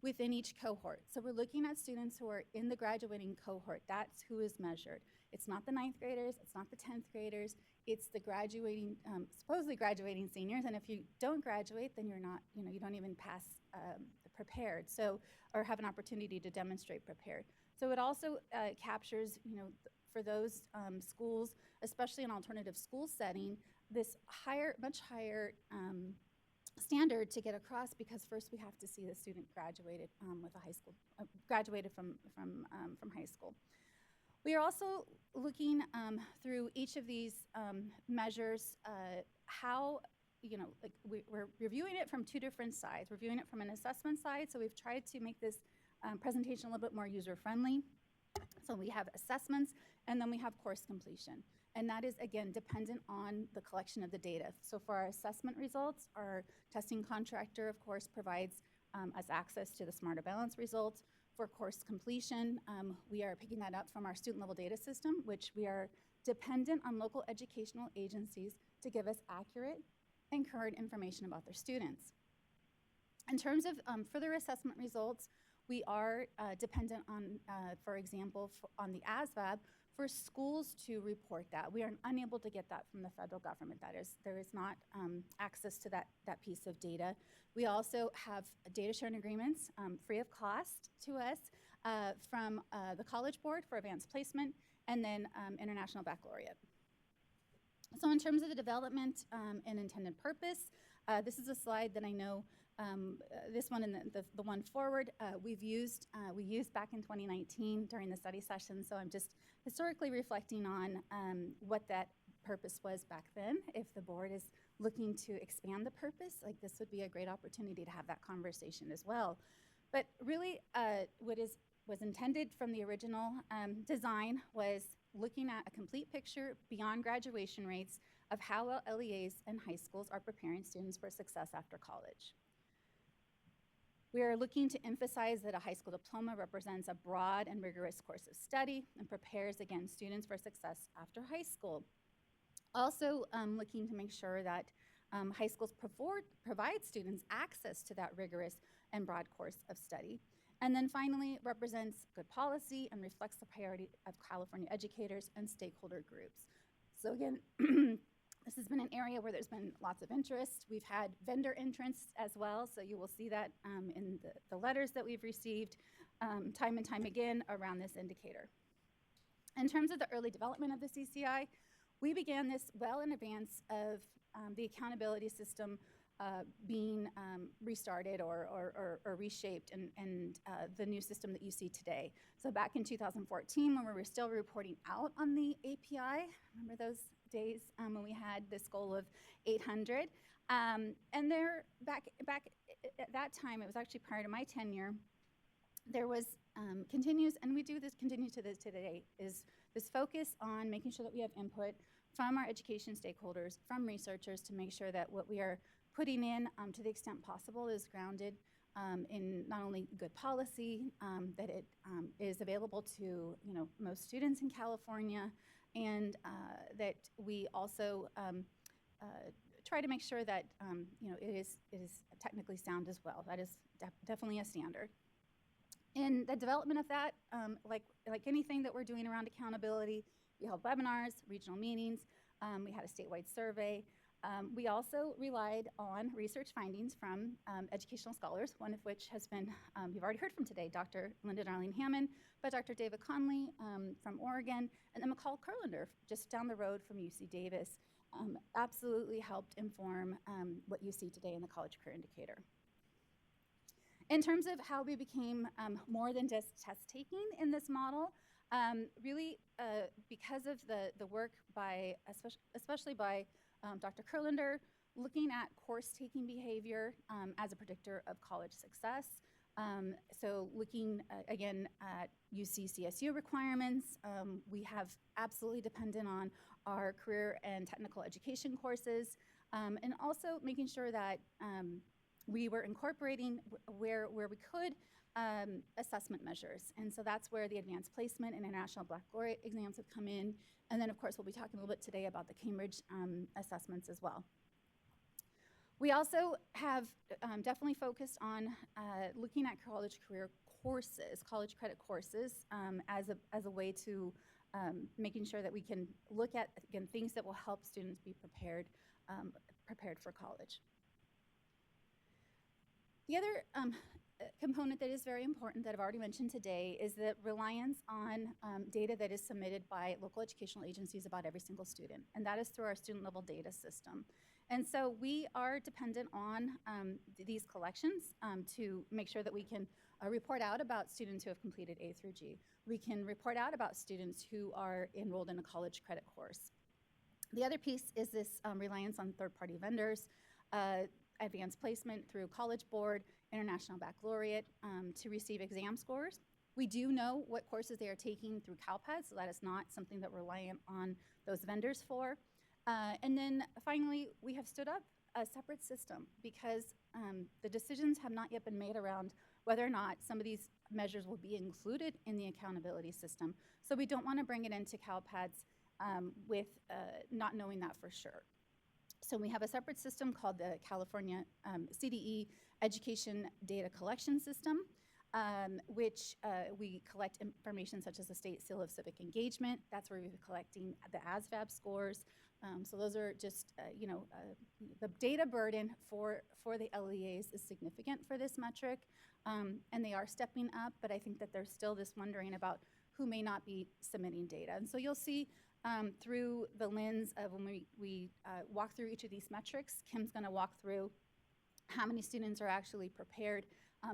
within each cohort. So we're looking at students who are in the graduating cohort. That's who is measured. It's not the 9th graders, it's not the 10th graders, it's the graduating, supposedly graduating seniors. And if you don't graduate, then you're not, you don't even pass prepared, so, or have an opportunity to demonstrate prepared. So it also captures, for those schools, especially an alternative school setting, this much higher standard to get across, because first we have to see the student graduated with a high school, graduated from high school. We are also looking through each of these measures how, we're reviewing it from two different sides. We're viewing it from an assessment side, so we've tried to make this presentation a little bit more user-friendly. So we have assessments, and then we have course completion. And that is, again, dependent on the collection of the data. So for our assessment results, our testing contractor, of course, provides us access to the Smarter Balance results. For course completion, we are picking that up from our student level data system, which we are dependent on local educational agencies to give us accurate and current information about their students. In terms of further assessment results, we are dependent on, for example, on the ASVAB for schools to report that. We are unable to get that from the federal government. There is not access to that piece of data. We also have data sharing agreements free of cost to us from the College Board for advanced placement, and then International Baccalaureate. So in terms of the development and intended purpose, this is a slide that I know this one and the one forward we used back in 2019 during the study session. So I'm just historically reflecting on what that purpose was back then. If the board is looking to expand the purpose, like, this would be a great opportunity to have that conversation as well. But really, what was intended from the original design was looking at a complete picture beyond graduation rates of how well LEAs and high schools are preparing students for success after college. We are looking to emphasize that a high school diploma represents a broad and rigorous course of study and prepares, again, students for success after high school. Also looking to make sure that high schools provide students access to that rigorous and broad course of study. And then finally, represents good policy and reflects the priority of California educators and stakeholder groups. So again, this has been an area where there's been lots of interest. We've had vendor entrance as well, so you will see that in the letters that we've received time and time again around this indicator. In terms of the early development of the CCI, we began this well in advance of the accountability system being restarted or reshaped and the new system that you see today. So back in 2014, when we were still reporting out on the API, remember those days when we had this goal of 800? And there, back at that time, it was actually prior to my tenure, there was and we do this, continue to this today, is this focus on making sure that we have input from our education stakeholders, from researchers, to make sure that what we are putting in to the extent possible is grounded in not only good policy, that it is available to most students in California, and that we also try to make sure that it is technically sound as well. That is definitely a standard. In the development of that, like anything that we're doing around accountability, we held webinars, regional meetings, we had a statewide survey. We also relied on research findings from educational scholars, one of which has been, you've already heard from today, Dr. Linda Darling Hammond, but Dr. David Conley from Oregon, and then McCall Kurlander, just down the road from UC Davis, absolutely helped inform what you see today in the College Career Indicator. In terms of how we became more than just test taking in this model, really because of the work by, especially by Dr. Kurlander, looking at course-taking behavior as a predictor of college success. So looking, again, at UC CSU requirements, we have absolutely dependent on our career and technical education courses, and also making sure that we were incorporating where we could assessment measures. And so that's where the advanced placement and international baccalaureate exams have come in. And then, of course, we'll be talking a little bit today about the Cambridge assessments as well. We also have definitely focused on looking at college career courses, college credit courses, as a way to making sure that we can look at, again, things that will help students be prepared for college. The other component that is very important that I've already mentioned today is the reliance on data that is submitted by local educational agencies about every single student, and that is through our student level data system. And so we are dependent on these collections to make sure that we can report out about students who have completed A through G. We can report out about students who are enrolled in a college credit course. The other piece is this reliance on third-party vendors, advanced placement through College Board, International Baccalaureate to receive exam scores. We do know what courses they are taking through CalPAD, so that is not something that we're reliant on those vendors for. And then finally, we have stood up a separate system because the decisions have not yet been made around whether or not some of these measures will be included in the accountability system. So we don't want to bring it into CalPADS with not knowing that for sure. So we have a separate system called the California CDE Education Data Collection System, which we collect information such as the State Seal of Civic Engagement. That's where we're collecting the ASVAB scores. So those are just, the data burden for the LEAs is significant for this metric, and they are stepping up, but I think that there's still this wondering about who may not be submitting data. And so you'll see through the lens of when we walk through each of these metrics, Kim's gonna walk through how many students are actually prepared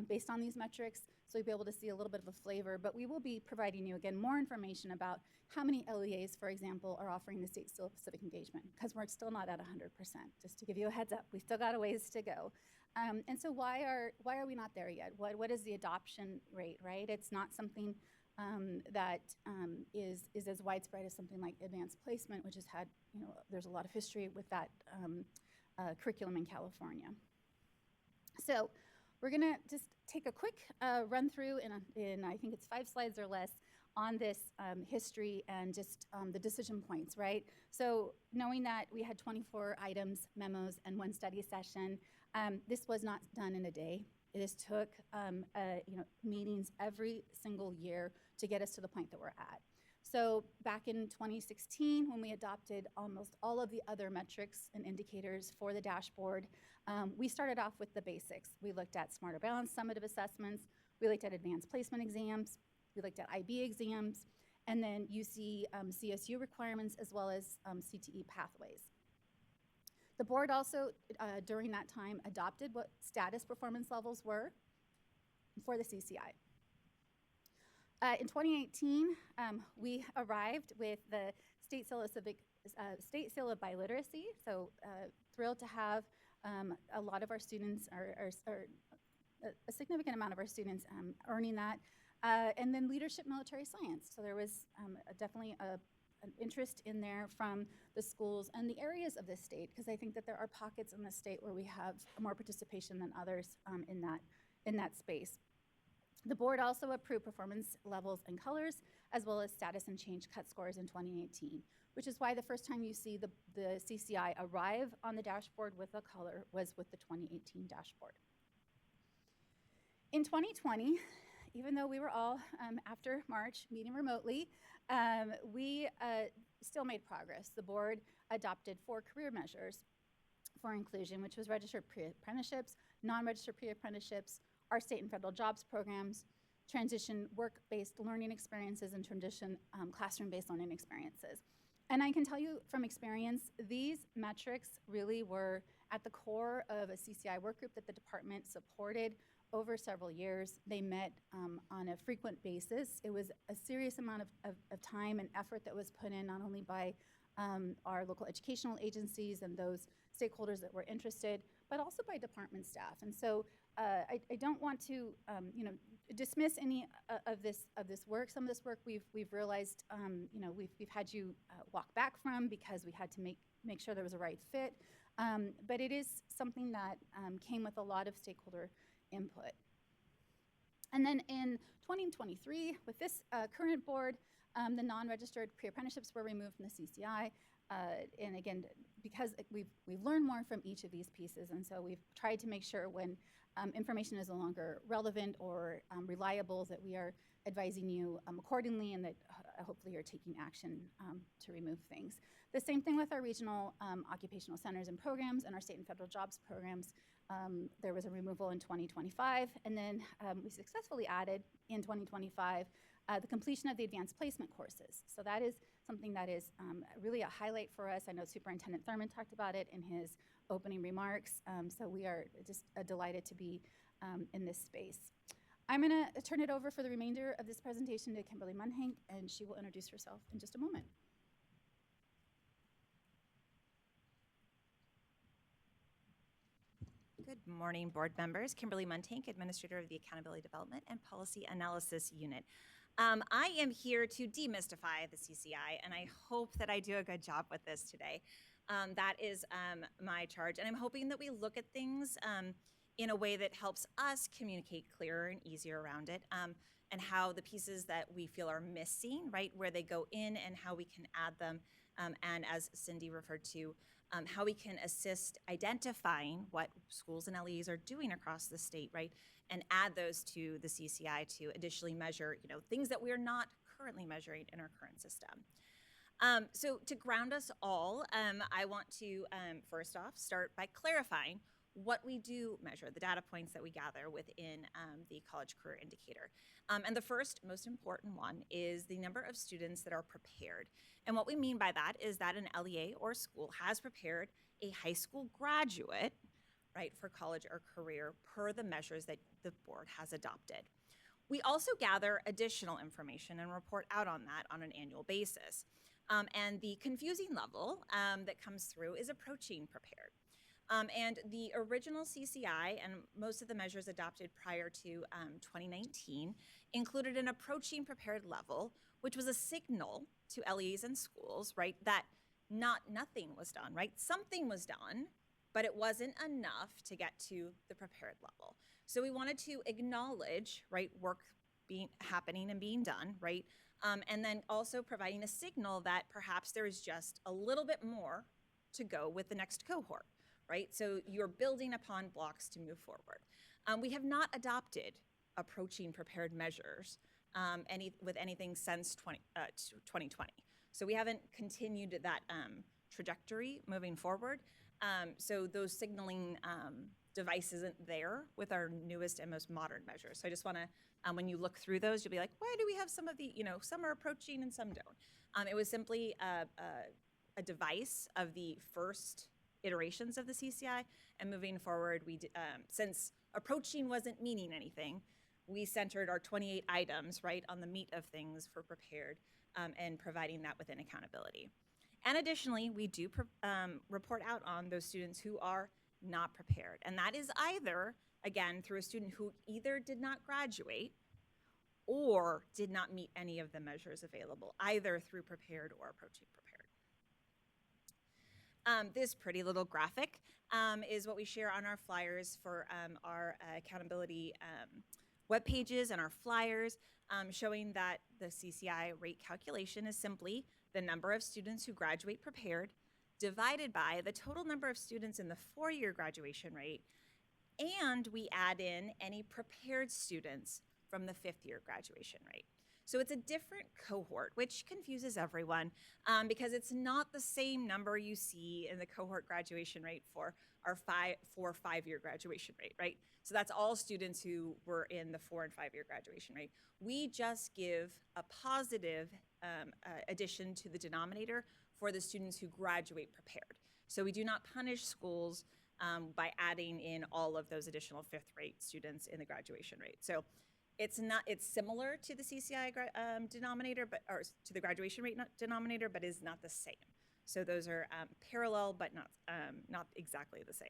based on these metrics, so you'll be able to see a little bit of a flavor, but we will be providing you, again, more information about how many LEAs, for example, are offering the State Seal of Civic Engagement, because we're still not at 100%, just to give you a heads up. We still got a ways to go. And so why are we not there yet? What is the adoption rate, right? It's not something that is as widespread as something like advanced placement, which has had, there's a lot of history with that curriculum in California. So we're gonna just take a quick run through in I think it's 5 slides or less on this history and just the decision points, right? So knowing that we had 24 items, memos, and 1 study session, this was not done in a day. It just took meetings every single year to get us to the point that we're at. So back in 2016, when we adopted almost all of the other metrics and indicators for the dashboard, we started off with the basics. We looked at Smarter Balanced summative assessments, we looked at advanced placement exams, we looked at IB exams, and then UC CSU requirements as well as CTE pathways. The board also, during that time, adopted what status performance levels were for the CCI. In 2018, we arrived with the State Seal of State Seal of Biliteracy. So thrilled to have a lot of our students, or a significant amount of our students earning that. And then leadership military science. So there was definitely an interest in there from the schools and the areas of the state, because I think that there are pockets in the state where we have more participation than others in that space. The board also approved performance levels and colors, as well as status and change cut scores in 2018, which is why the first time you see the CCI arrive on the dashboard with a color was with the 2018 dashboard. In 2020, even though we were all, after March, meeting remotely, we still made progress. The board adopted 4 career measures for inclusion, which was registered pre-apprenticeships, non-registered pre-apprenticeships, our state and federal jobs programs, transition work-based learning experiences, and transition classroom-based learning experiences. And I can tell you from experience, these metrics really were at the core of a CCI work group that the department supported over several years. They met on a frequent basis. It was a serious amount of time and effort that was put in, not only by our local educational agencies and those stakeholders that were interested, but also by department staff. And so I don't want to dismiss any of this work. Some of this work we've realized we've had you walk back from because we had to make sure there was a right fit. But it is something that came with a lot of stakeholder input. And then in 2023, with this current board, the non-registered pre-apprenticeships were removed from the CCI. And again, because we've learned more from each of these pieces, and so we've tried to make sure when information is no longer relevant or reliable that we are advising you accordingly, and that hopefully you're taking action to remove things. The same thing with our regional occupational centers and programs and our state and federal jobs programs. There was a removal in 2025, and then we successfully added in 2025 the completion of the advanced placement courses. So that is something that is really a highlight for us. I know Superintendent Thurman talked about it in his opening remarks, so we are just delighted to be in this space. I'm going to turn it over for the remainder of this presentation to Kimberly Munhank, and she will introduce herself in just a moment. Good morning, board members. Kimberly Muntank, Administrator of the Accountability Development and Policy Analysis Unit. I am here to demystify the CCI, and I hope that I do a good job with this today. That is my charge, and I'm hoping that we look at things in a way that helps us communicate clearer and easier around it, and how the pieces that we feel are missing, right, where they go in and how we can add them, and as Cindy referred to, how we can assist identifying what schools and LEAs are doing across the state, right, and add those to the CCI to additionally measure, things that we are not currently measuring in our current system. So to ground us all, I want to first off start by clarifying what we do measure, the data points that we gather within the College Career Indicator. And the first, most important one is the number of students that are prepared. And what we mean by that is that an LEA or school has prepared a high school graduate, right, for college or career per the measures that the board has adopted. We also gather additional information and report out on that on an annual basis. And the confusing level that comes through is approaching prepared. And the original CCI and most of the measures adopted prior to 2019 included an approaching prepared level, which was a signal to LEAs and schools, right, that nothing was done, right? Something was done, but it wasn't enough to get to the prepared level. So we wanted to acknowledge, right, work happening and being done, right? And then also providing a signal that perhaps there is just a little bit more to go with the next cohort, right? So you're building upon blocks to move forward. We have not adopted approaching prepared measures with anything since 2020. So we haven't continued that trajectory moving forward. So those signaling device isn't there with our newest and most modern measures. So I just want to, when you look through those, you'll be like, why do we have some of the, some are approaching and some don't? It was simply a device of the first iterations of the CCI, and moving forward, we since approaching wasn't meaning anything, we centered our 28 items, right, on the meat of things for prepared and providing that within accountability. And additionally, we do report out on those students who are not prepared. And that is either, again, through a student who either did not graduate or did not meet any of the measures available, either through prepared or approaching prepared. This pretty little graphic is what we share on our flyers for our accountability web pages and our flyers, showing that the CCI rate calculation is simply the number of students who graduate prepared divided by the total number of students in the four-year graduation rate, and we add in any prepared students from the fifth-year graduation rate. So it's a different cohort, which confuses everyone because it's not the same number you see in the cohort graduation rate for our five-year graduation rate, right? So that's all students who were in the 4- and 5-year graduation rate. We just give a positive addition to the denominator for the students who graduate prepared. So we do not punish schools by adding in all of those additional fifth-rate students in the graduation rate. So it's similar to the CCI denominator, or to the graduation rate denominator, but is not the same. So those are parallel, but not exactly the same.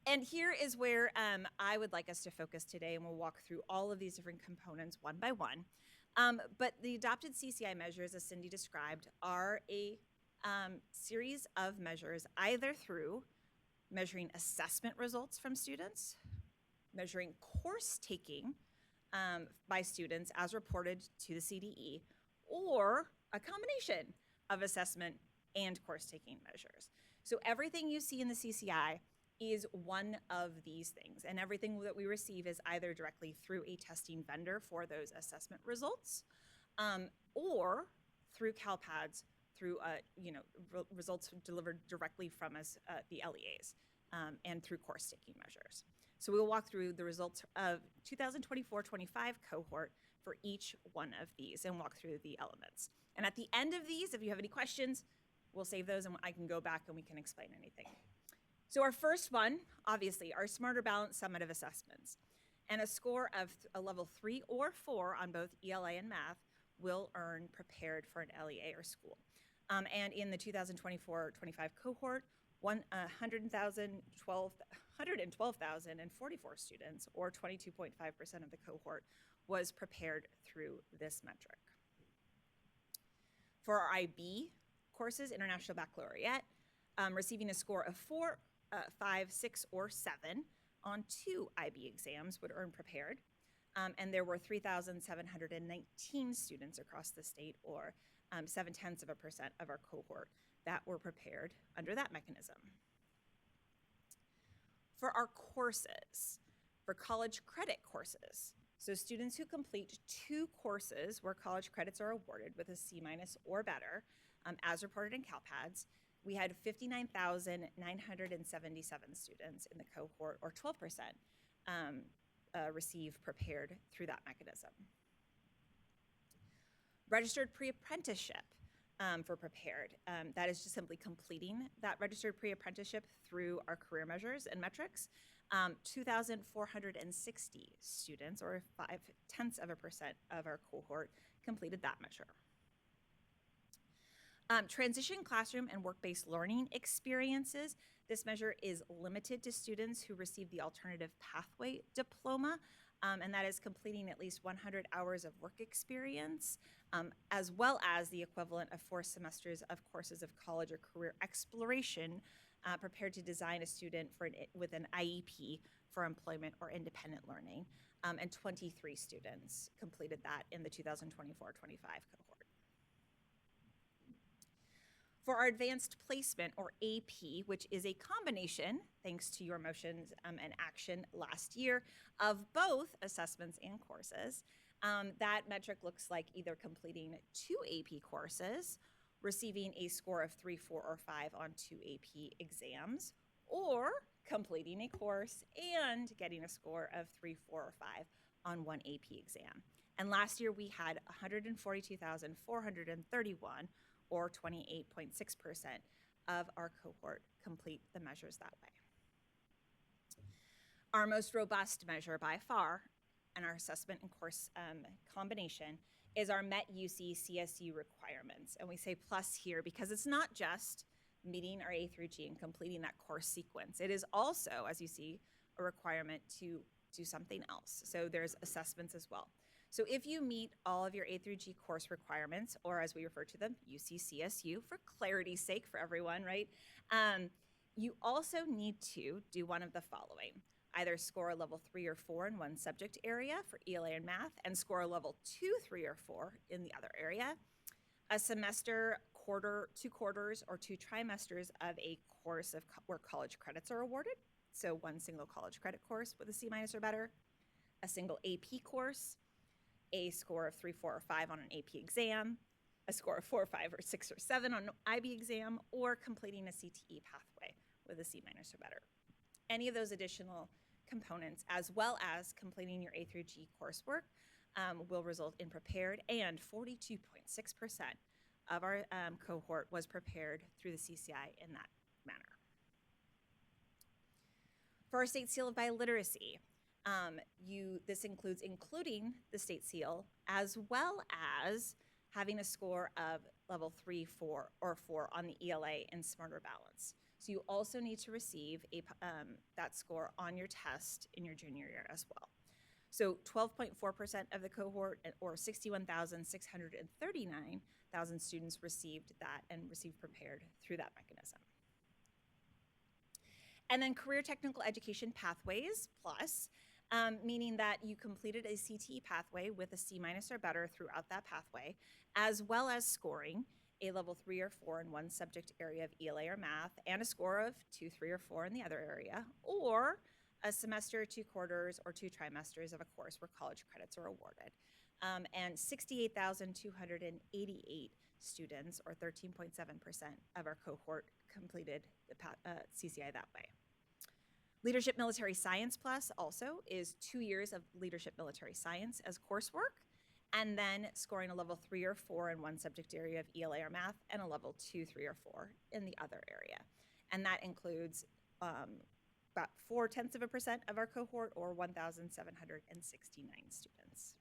And here is where I would like us to focus today, and we'll walk through all of these different components one by one. But the adopted CCI measures, as Cindy described, are a series of measures, either through measuring assessment results from students, measuring course taking by students as reported to the CDE, or a combination of assessment and course taking measures. So everything you see in the CCI is one of these things, and everything that we receive is either directly through a testing vendor for those assessment results, or through CalPADS, through results delivered directly from us, the LEAs, and through course taking measures. So we'll walk through the results of 2024-25 cohort for each one of these and walk through the elements. And at the end of these, if you have any questions, we'll save those and I can go back and we can explain anything. So our first one, obviously, our Smarter Balanced Summative Assessments. And a score of a level 3 or 4 on both ELA and math will earn prepared for an LEA or school. And in the 2024-25 cohort, 112,044 students, or 22.5% of the cohort, was prepared through this metric. For our IB courses, International Baccalaureate, receiving a score of 4, 5, 6, or 7 on 2 IB exams would earn prepared. And there were 3,719 students across the state, or 0.7% of our cohort, that were prepared under that mechanism. For our courses, for college credit courses, so students who complete 2 courses where college credits are awarded with a C- or better, as reported in CalPADS, we had 59,977 students in the cohort, or 12%, receive prepared through that mechanism. Registered pre-apprenticeship for prepared. That is just simply completing that registered pre-apprenticeship through our career measures and metrics. 2,460 students, or 0.5% of our cohort, completed that measure. Transition classroom and work-based learning experiences. This measure is limited to students who receive the alternative pathway diploma, and that is completing at least 100 hours of work experience, as well as the equivalent of 4 semesters of courses of college or career exploration, prepared to design a student with an IEP for employment or independent learning, and 23 students completed that in the 2024-25 cohort. For our advanced placement, or AP, which is a combination, thanks to your motions and action last year, of both assessments and courses, that metric looks like either completing 2 AP courses, receiving a score of 3, 4, or 5 on 2 AP exams, or completing a course and getting a score of 3, 4, or 5 on 1 AP exam. And last year we had 142,431, or 28.6% of our cohort complete the measures that way. Our most robust measure by far, and our assessment and course combination, is our MET UC CSU requirements. And we say plus here because it's not just meeting our A through G and completing that course sequence. It is also, as you see, a requirement to do something else. So there's assessments as well. So if you meet all of your A through G course requirements, or as we refer to them, UC-CSU, for clarity's sake for everyone, right? You also need to do one of the following. Either score a level 3 or 4 in one subject area for ELA and math, and score a level 2, 3, or 4 in the other area. A semester, quarter, 2 quarters, or 2 trimesters of a course of where college credits are awarded. So one single college credit course with a C- or better. A single AP course. A score of 3, 4, or 5 on an AP exam, a score of 4, 5, or 6, or 7 on an IB exam, or completing a CTE pathway with a C- or better. Any of those additional components, as well as completing your A through G coursework, will result in prepared, and 42.6% of our cohort was prepared through the CCI in that manner. For our state seal of biliteracy, this includes including the state seal, as well as having a score of level 3, 4, or 4 on the ELA and Smarter Balance. So you also need to receive that score on your test in your junior year as well. So 12.4% of the cohort, or 61,639,000 students received that and received prepared through that mechanism. And then career technical education pathways plus, meaning that you completed a CTE pathway with a C- or better throughout that pathway, as well as scoring a level 3 or 4 in one subject area of ELA or math, and a score of 2, 3, or 4 in the other area, or a semester, 2 quarters, or 2 trimesters of a course where college credits are awarded. And 68,288 students, or 13.7% of our cohort, completed the CCI that way. Leadership Military Science Plus also is 2 years of Leadership Military Science as coursework, and then scoring a level 3 or 4 in one subject area of ELA or math, and a level 2, 3, or 4 in the other area. And that includes about 0.4% of our cohort, or 1,769 students.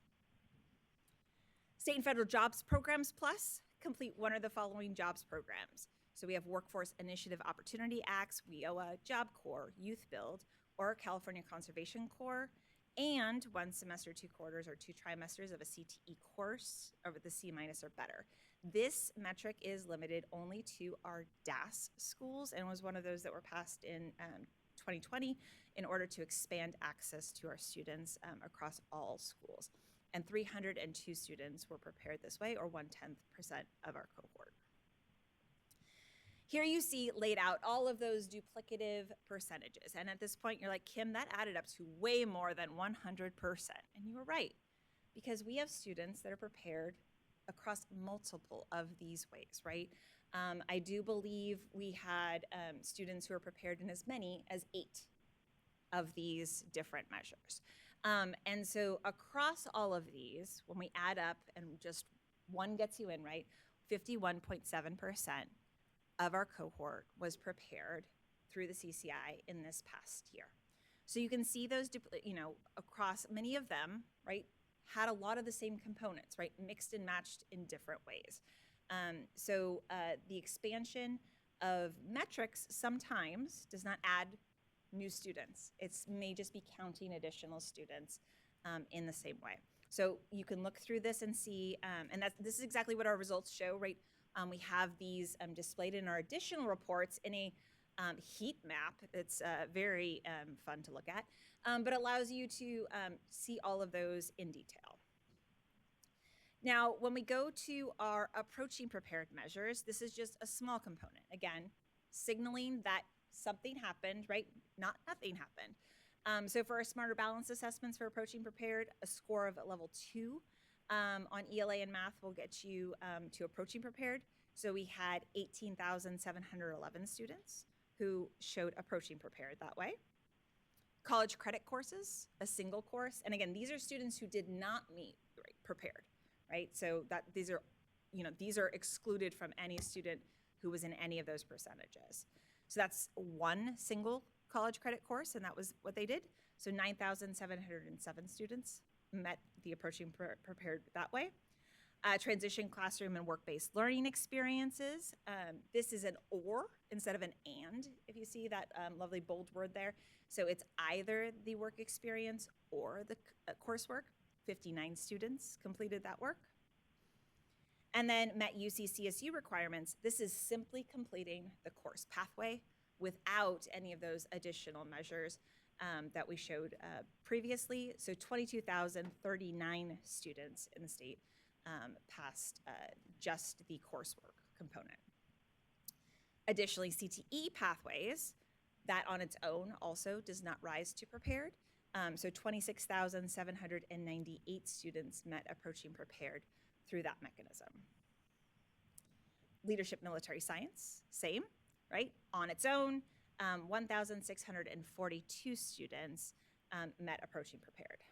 State and federal jobs programs plus complete one of the following jobs programs. So we have Workforce Initiative Opportunity Acts, WIOA, Job Corps, Youth Build, or California Conservation Corps, and 1 semester, 2 quarters, or 2 trimesters of a CTE course over the C- or better. This metric is limited only to our DAS schools, and was one of those that were passed in 2020 in order to expand access to our students across all schools. And 302 students were prepared this way, or 0.1% of our cohort. Here you see laid out all of those duplicative percentages. And at this point, you're like, Kim, that added up to way more than 100%. And you were right, because we have students that are prepared across multiple of these ways, right? I do believe we had students who were prepared in as many as 8 of these different measures. And so across all of these, when we add up and just one gets you in, right, 51.7% of our cohort was prepared through the CCI in this past year. So you can see those, across many of them, right, had a lot of the same components, right, mixed and matched in different ways. So the expansion of metrics sometimes does not add new students. It may just be counting additional students in the same way. So you can look through this and see, and this is exactly what our results show, right? We have these displayed in our additional reports in a heat map. It's very fun to look at, but allows you to see all of those in detail. Now, when we go to our approaching prepared measures, this is just a small component. Again, signaling that something happened, right? Not nothing happened. So for our Smarter Balance assessments for approaching prepared, a score of level 2 on ELA and math will get you to approaching prepared. So we had 18,711 students who showed approaching prepared that way. College credit courses, a single course. And again, these are students who did not meet prepared, right? So that these are excluded from any student who was in any of those percentages. So that's one single college credit course, and that was what they did. So 9,707 students met the approaching prepared that way. Transition classroom and work-based learning experiences. This is an or instead of an and, if you see that lovely bold word there. So it's either the work experience or the coursework. 59 students completed that work. And then met UC CSU requirements. This is simply completing the course pathway without any of those additional measures that we showed previously. So 22,039 students in the state passed just the coursework component. Additionally, CTE pathways, that on its own also does not rise to prepared. So 26,798 students met approaching prepared through that mechanism. Leadership Military Science, same, right? On its own, 1,642 students met approaching prepared.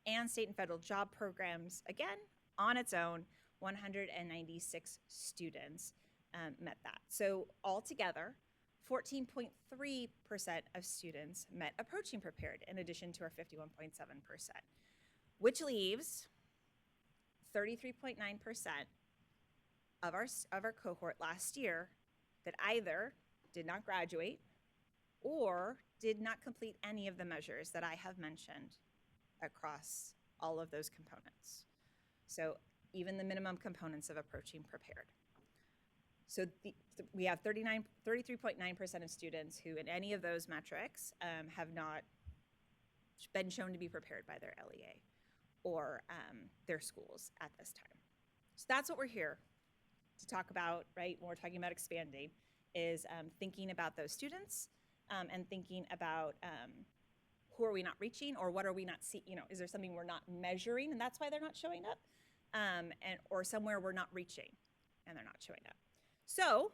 And state and federal job programs, again, on its own, 196 students met that. So altogether, 14.3% of students met approaching prepared in addition to our 51.7%, which leaves 33.9% of our cohort last year that either did not graduate or did not complete any of the measures that I have mentioned across all of those components. So even the minimum components of approaching prepared. So we have 33.9% of students who in any of those metrics have not been shown to be prepared by their LEA or their schools at this time. So that's what we're here to talk about, right? When we're talking about expanding, is thinking about those students and thinking about who are we not reaching, or what are we not seeing? Is there something we're not measuring and that's why they're not showing up, or somewhere we're not reaching and they're not showing up. So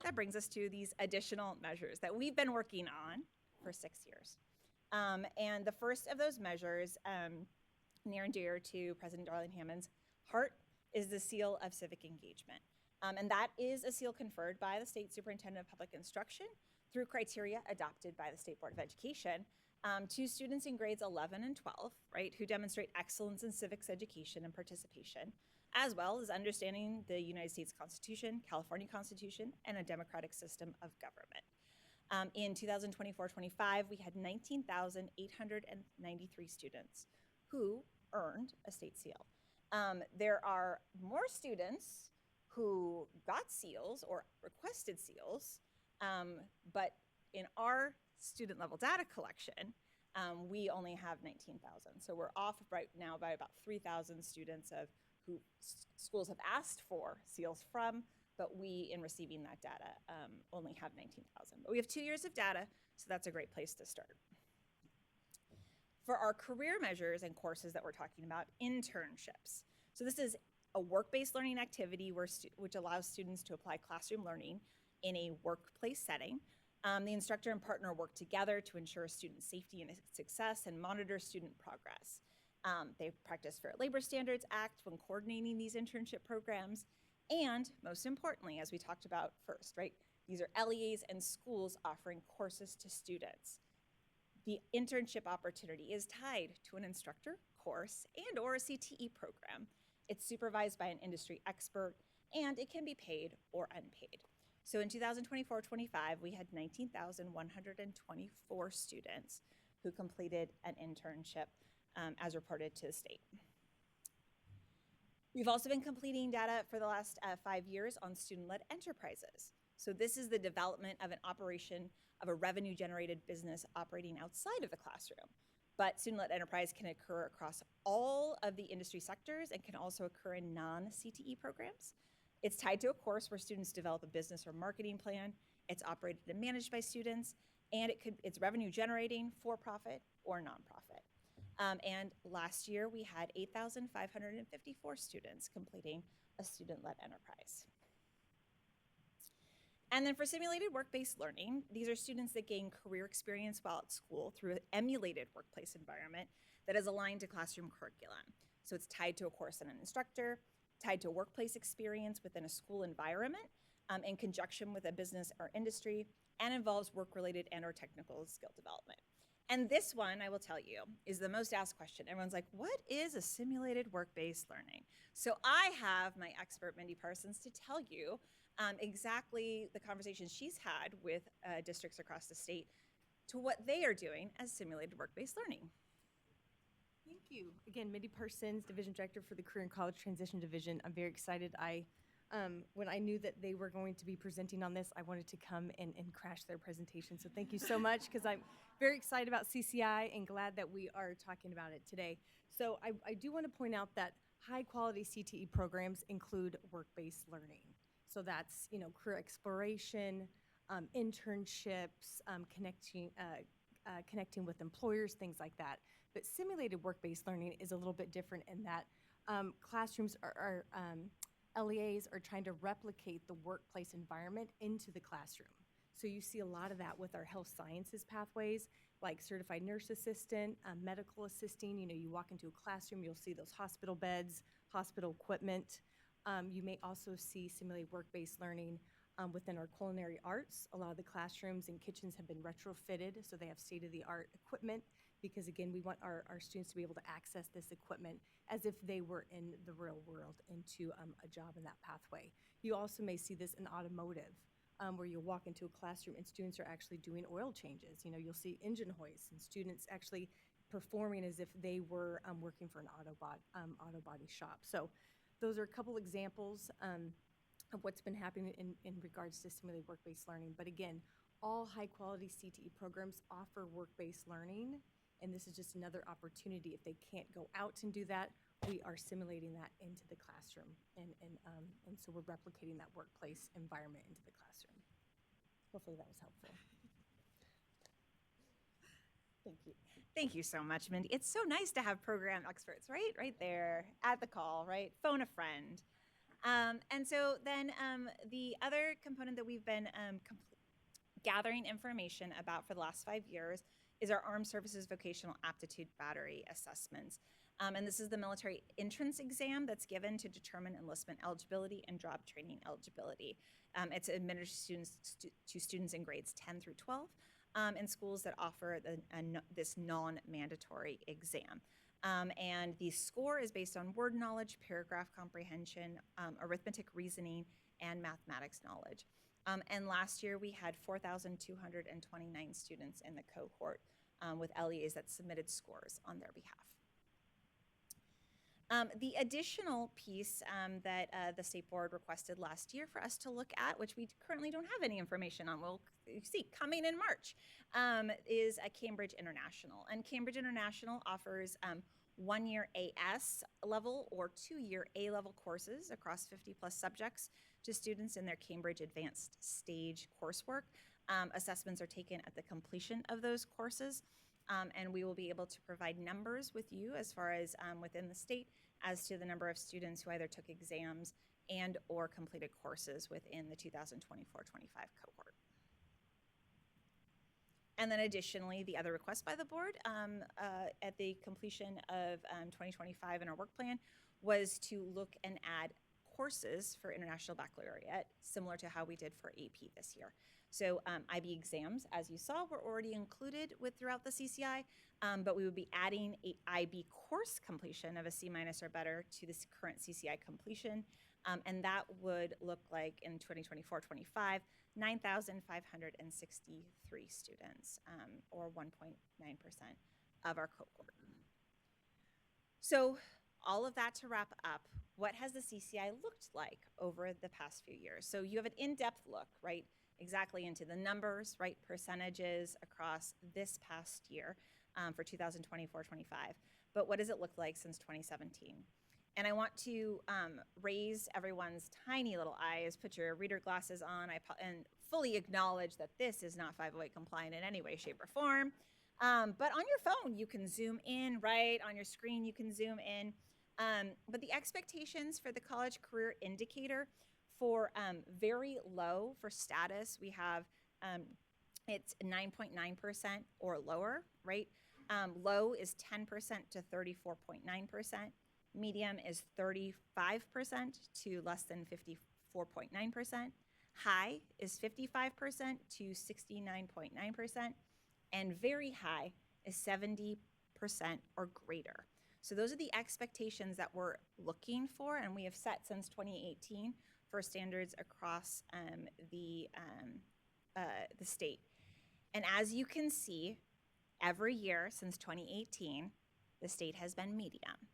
that brings us to these additional measures that we've been working on for 6 years. And the first of those measures, near and dear to President Darling Hammond's heart, is the seal of civic engagement. And that is a seal conferred by the State Superintendent of Public Instruction through criteria adopted by the State Board of Education to students in grades 11 and 12, right, who demonstrate excellence in civics education and participation, as well as understanding the United States Constitution, California Constitution, and a democratic system of government. In 2024-25, we had 19,893 students who earned a state seal. There are more students who got seals or requested seals, but in our student level data collection, we only have 19,000. So we're off right now by about 3,000 students of who schools have asked for seals from, but we, in receiving that data, only have 19,000. But we have 2 years of data, so that's a great place to start. For our career measures and courses that we're talking about, internships. So this is a work-based learning activity which allows students to apply classroom learning in a workplace setting. The instructor and partner work together to ensure student safety and success and monitor student progress. They practice Fair Labor Standards Act when coordinating these internship programs. And most importantly, as we talked about first, right, these are LEAs and schools offering courses to students. The internship opportunity is tied to an instructor, course, and or a CTE program. It's supervised by an industry expert, and it can be paid or unpaid. So in 2024-25, we had 19,124 students who completed an internship as reported to the state. We've also been completing data for the last 5 years on student-led enterprises. So this is the development of an operation of a revenue-generated business operating outside of the classroom. But student-led enterprise can occur across all of the industry sectors and can also occur in non-CTE programs. It's tied to a course where students develop a business or marketing plan. It's operated and managed by students, and it's revenue generating, for-profit or nonprofit. And last year we had 8,554 students completing a student-led enterprise. And then for simulated work-based learning, these are students that gain career experience while at school through an emulated workplace environment that is aligned to classroom curriculum. So it's tied to a course and an instructor, tied to workplace experience within a school environment in conjunction with a business or industry, and involves work-related and or technical skill development. And this one, I will tell you, is the most asked question. Everyone's like, what is a simulated work-based learning? So I have my expert, Mindy Parsons, to tell you exactly the conversations she's had with districts across the state to what they are doing as simulated work-based learning. Thank you. Again, Mindy Parsons, Division Director for the Career and College Transition Division. I'm very excited. When I knew that they were going to be presenting on this, I wanted to come and crash their presentation. So thank you so much, because I'm very excited about CCI and glad that we are talking about it today. So I do want to point out that high-quality CTE programs include work-based learning. So that's, career exploration, internships, connecting with employers, things like that. But simulated work-based learning is a little bit different in that classrooms LEAs are trying to replicate the workplace environment into the classroom. So you see a lot of that with our health sciences pathways, like certified nurse assistant, medical assisting. You walk into a classroom, you'll see those hospital beds, hospital equipment. You may also see simulated work-based learning within our culinary arts. A lot of the classrooms and kitchens have been retrofitted, so they have state-of-the-art equipment, because again, we want our students to be able to access this equipment as if they were in the real world into a job in that pathway. You also may see this in automotive, where you'll walk into a classroom and students are actually doing oil changes. You'll see engine hoists and students actually performing as if they were working for an auto body shop. So those are a couple examples of what's been happening in regards to simulated work-based learning. But again, all high-quality CTE programs offer work-based learning, and this is just another opportunity. If they can't go out and do that, we are simulating that into the classroom, and so we're replicating that workplace environment into the classroom. Hopefully that was helpful. Thank you. Thank you so much, Mindy. It's so nice to have program experts right there at the call, right? Phone a friend. And so then the other component that we've been gathering information about for the last 5 years is our Armed Services Vocational Aptitude Battery Assessments. And this is the military entrance exam that's given to determine enlistment eligibility and job training eligibility. It's administered to students in grades 10 through 12 in schools that offer this non-mandatory exam. And the score is based on word knowledge, paragraph comprehension, arithmetic reasoning, and mathematics knowledge. And last year we had 4,229 students in the cohort with LEAs that submitted scores on their behalf. The additional piece that the State Board requested last year for us to look at, which we currently don't have any information on, we'll see coming in March, is a Cambridge International. And Cambridge International offers 1-year AS level or 2-year A-level courses across 50+ subjects to students in their Cambridge Advanced Stage coursework. Assessments are taken at the completion of those courses. And we will be able to provide numbers with you as far as within the state as to the number of students who either took exams and or completed courses within the 2024-25 cohort. And then additionally, the other request by the board at the completion of 2025 in our work plan was to look and add courses for International Baccalaureate, similar to how we did for AP this year. So IB exams, as you saw, were already included throughout the CCI, but we would be adding a IB course completion of a C- or better to this current CCI completion, and that would look like in 2024-25, 9,563 students, or 1.9% of our cohort. So all of that to wrap up, what has the CCI looked like over the past few years? So you have an in-depth look, right? Exactly into the numbers, right, percentages across this past year for 2024-25. But what does it look like since 2017? And I want to raise everyone's tiny little eyes, put your reader glasses on, and fully acknowledge that this is not 508 compliant in any way, shape, or form. But on your phone, you can zoom in, right? On your screen, you can zoom in. But the expectations for the College Career Indicator for very low for status, we have it's 9.9% or lower, right? Low is 10% to 34.9%. Medium is 35% to less than 54.9%. High is 55% to 69.9%. And very high is 70% or greater. So those are the expectations that we're looking for, and we have set since 2018 for standards across the state. And as you can see, every year since 2018, the state has been medium.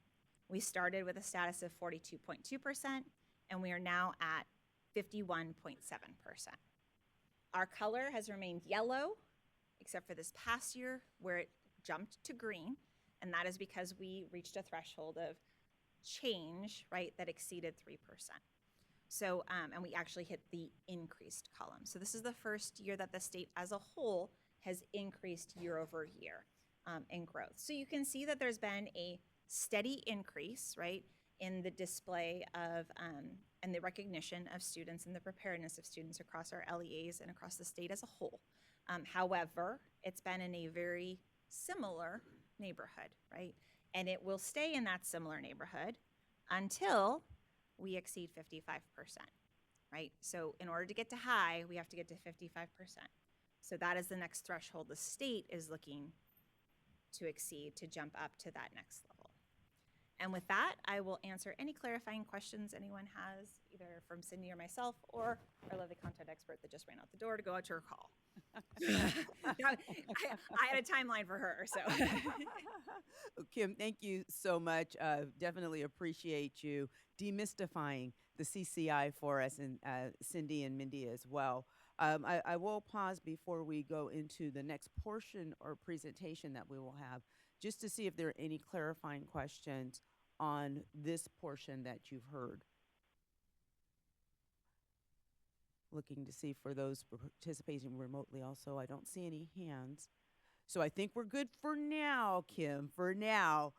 We started with a status of 42.2%, and we are now at 51.7%. Our color has remained yellow, except for this past year where it jumped to green, and that is because we reached a threshold of change, right, that exceeded 3%. So, and we actually hit the increased column. So this is the first year that the state as a whole has increased year over year in growth. So you can see that there's been a steady increase, right, in the display of and the recognition of students and the preparedness of students across our LEAs and across the state as a whole. However, it's been in a very similar neighborhood, right? And it will stay in that similar neighborhood until we exceed 55%, right? So in order to get to high, we have to get to 55%. So that is the next threshold the state is looking to exceed to jump up to that next level. And with that, I will answer any clarifying questions anyone has, either from Cindy or myself, or our lovely content expert that just ran out the door to go out to her call. I had a timeline for her, so. Kim, thank you so much. Definitely appreciate you demystifying the CCI for us, and Cindy and Mindy as well. I will pause before we go into the next portion or presentation that we will have, just to see if there are any clarifying questions on this portion that you've heard. Looking to see for those participating remotely also. I don't see any hands. So I think we're good for now, Kim, for now.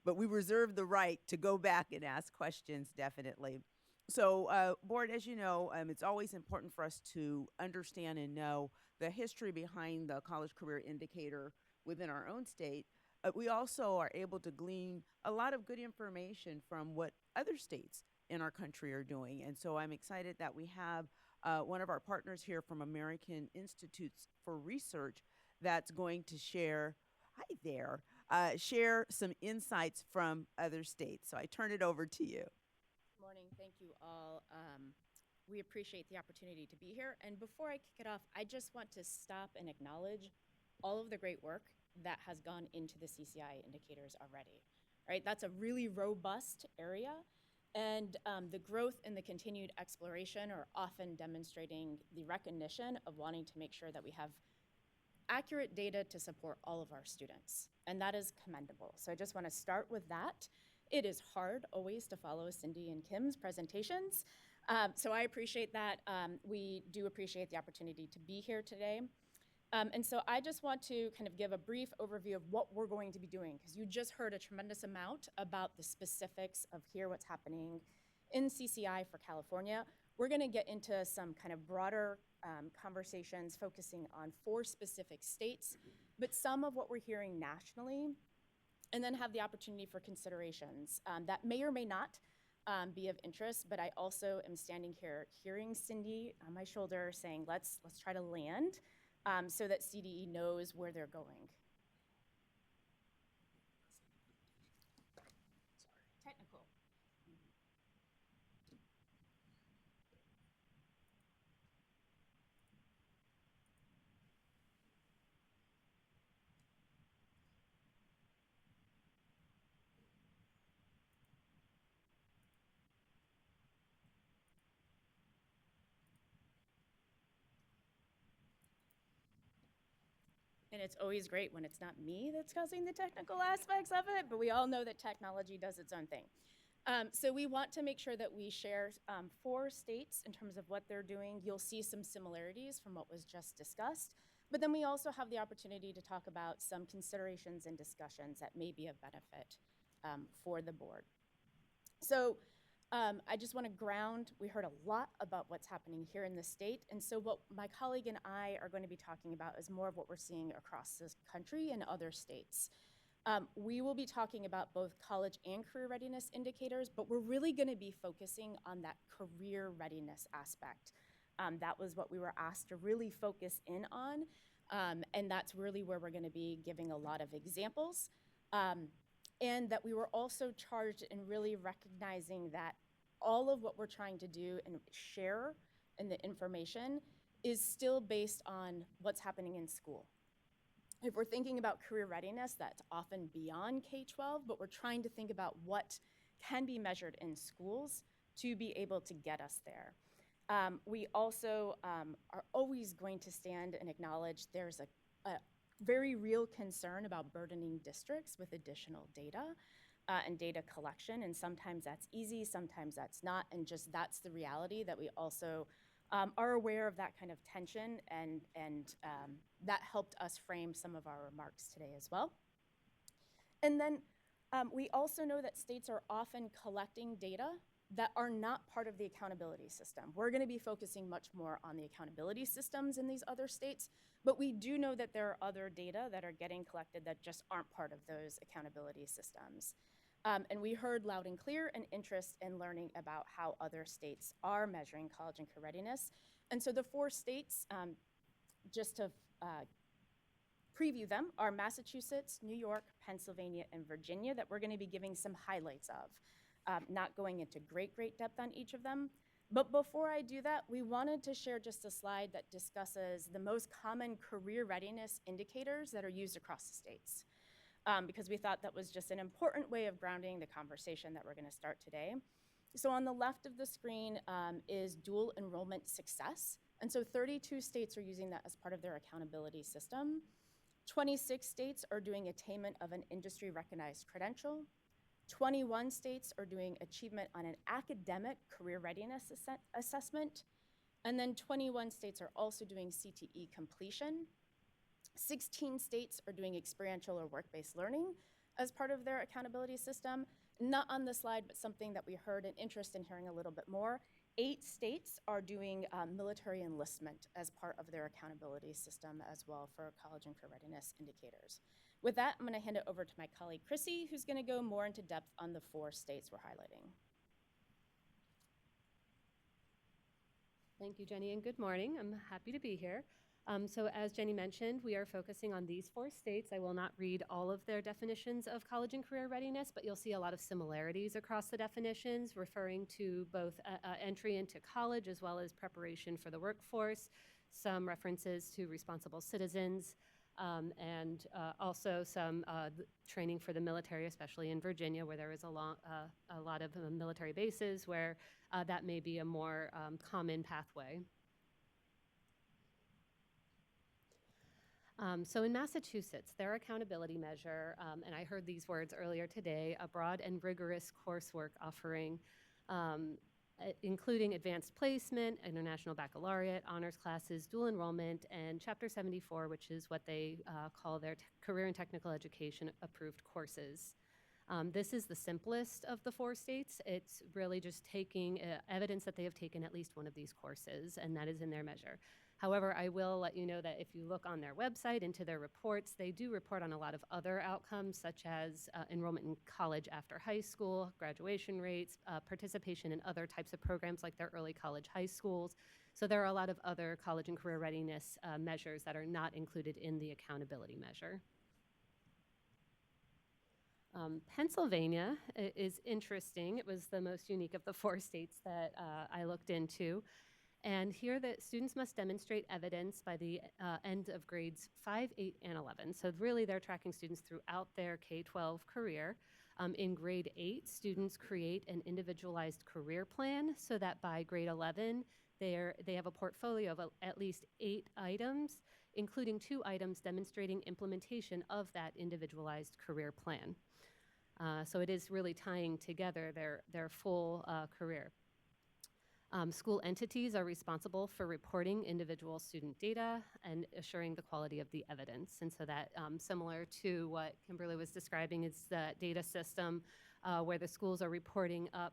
But we reserve the right to go back and ask questions, definitely. So, board, as you know, it's always important for us to understand and know the history behind the college career indicator within our own state. We also are able to glean a lot of good information from what other states in our country are doing. And so I'm excited that we have one of our partners here from American Institutes for Research that's going to share, hi there, share some insights from other states. So I turn it over to you. Good morning. Thank you all. We appreciate the opportunity to be here. And before I kick it off, I just want to stop and acknowledge all of the great work that has gone into the CCI indicators already, right? That's a really robust area. And the growth and the continued exploration are often demonstrating the recognition of wanting to make sure that we have accurate data to support all of our students. And that is commendable. So I just want to start with that. It is hard always to follow Cindy and Kim's presentations. So I appreciate that. We do appreciate the opportunity to be here today. And so I just want to kind of give a brief overview of what we're going to be doing, because you just heard a tremendous amount about the specifics of here, what's happening in CCI for California. We're going to get into some kind of broader conversations focusing on 4 specific states, but some of what we're hearing nationally, and then have the opportunity for considerations that may or may not be of interest. But I also am standing here hearing Cindy on my shoulder saying, let's try to land so that CDE knows where they're going. Technical. And it's always great when it's not me that's causing the technical aspects of it, but we all know that technology does its own thing. So we want to make sure that we share 4 states in terms of what they're doing. You'll see some similarities from what was just discussed, but then we also have the opportunity to talk about some considerations and discussions that may be of benefit for the board. So I just want to ground, we heard a lot about what's happening here in the state, and so what my colleague and I are going to be talking about is more of what we're seeing across this country and other states. We will be talking about both college and career readiness indicators, but we're really going to be focusing on that career readiness aspect. That was what we were asked to really focus in on, and that's really where we're going to be giving a lot of examples. And that we were also charged in really recognizing that all of what we're trying to do and share in the information is still based on what's happening in school. If we're thinking about career readiness, that's often beyond K-12, but we're trying to think about what can be measured in schools to be able to get us there. We also are always going to stand and acknowledge there's a very real concern about burdening districts with additional data and data collection, and sometimes that's easy, sometimes that's not, and just that's the reality that we also are aware of that kind of tension, and that helped us frame some of our remarks today as well. And then we also know that states are often collecting data that are not part of the accountability system. We're going to be focusing much more on the accountability systems in these other states, but we do know that there are other data that are getting collected that just aren't part of those accountability systems. And we heard loud and clear an interest in learning about how other states are measuring college and career readiness. And so the 4 states, just to preview them, are Massachusetts, New York, Pennsylvania, and Virginia, that we're going to be giving some highlights of. Not going into great depth on each of them, But before I do that, we wanted to share just a slide that discusses the most common career readiness indicators that are used across the states, because we thought that was just an important way of grounding the conversation that we're going to start today. So on the left of the screen is dual enrollment success. And so 32 states are using that as part of their accountability system. 26 states are doing attainment of an industry recognized credential. 21 states are doing achievement on an academic career readiness assessment. And then 21 states are also doing CTE completion. 16 states are doing experiential or work-based learning as part of their accountability system. Not on the slide, but something that we heard an interest in hearing a little bit more. 8 states are doing military enlistment as part of their accountability system as well for college and career readiness indicators. With that, I'm going to hand it over to my colleague Chrissy, who's going to go more into depth on the 4 states we're highlighting. Thank you, Jenny, and good morning. I'm happy to be here. So as Jenny mentioned, we are focusing on these 4 states. I will not read all of their definitions of college and career readiness, but you'll see a lot of similarities across the definitions, referring to both entry into college as well as preparation for the workforce, some references to responsible citizens, and also some training for the military, especially in Virginia, where there is a lot of military bases where that may be a more common pathway. So in Massachusetts, their accountability measure, and I heard these words earlier today, a broad and rigorous coursework offering, including advanced placement, international baccalaureate, honors classes, dual enrollment, and Chapter 74, which is what they call their career and technical education approved courses. This is the simplest of the 4 states. It's really just taking evidence that they have taken at least one of these courses, and that is in their measure. However, I will let you know that if you look on their website into their reports, they do report on a lot of other outcomes, such as enrollment in college after high school, graduation rates, participation in other types of programs like their early college high schools. So there are a lot of other college and career readiness measures that are not included in the accountability measure. Pennsylvania is interesting. It was the most unique of the 4 states that I looked into. And here the students must demonstrate evidence by the end of grades 5, 8, and 11. So really they're tracking students throughout their K-12 career. In grade 8, students create an individualized career plan so that by grade 11, they have a portfolio of at least 8 items, including 2 items demonstrating implementation of that individualized career plan. So it is really tying together their full career. School entities are responsible for reporting individual student data and assuring the quality of the evidence. And so that, similar to what Kimberly was describing, is that data system where the schools are reporting up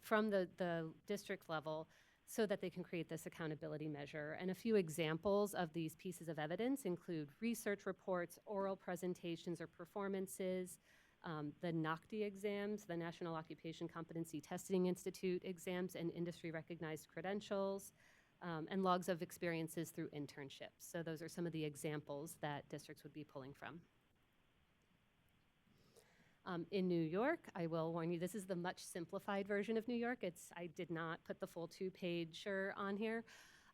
from the district level so that they can create this accountability measure. And a few examples of these pieces of evidence include research reports, oral presentations or performances, the NOCTI exams, the National Occupation Competency Testing Institute exams and industry recognized credentials, and logs of experiences through internships. So those are some of the examples that districts would be pulling from. In New York, I will warn you, this is the much simplified version of New York. I did not put the full 2-pager on here.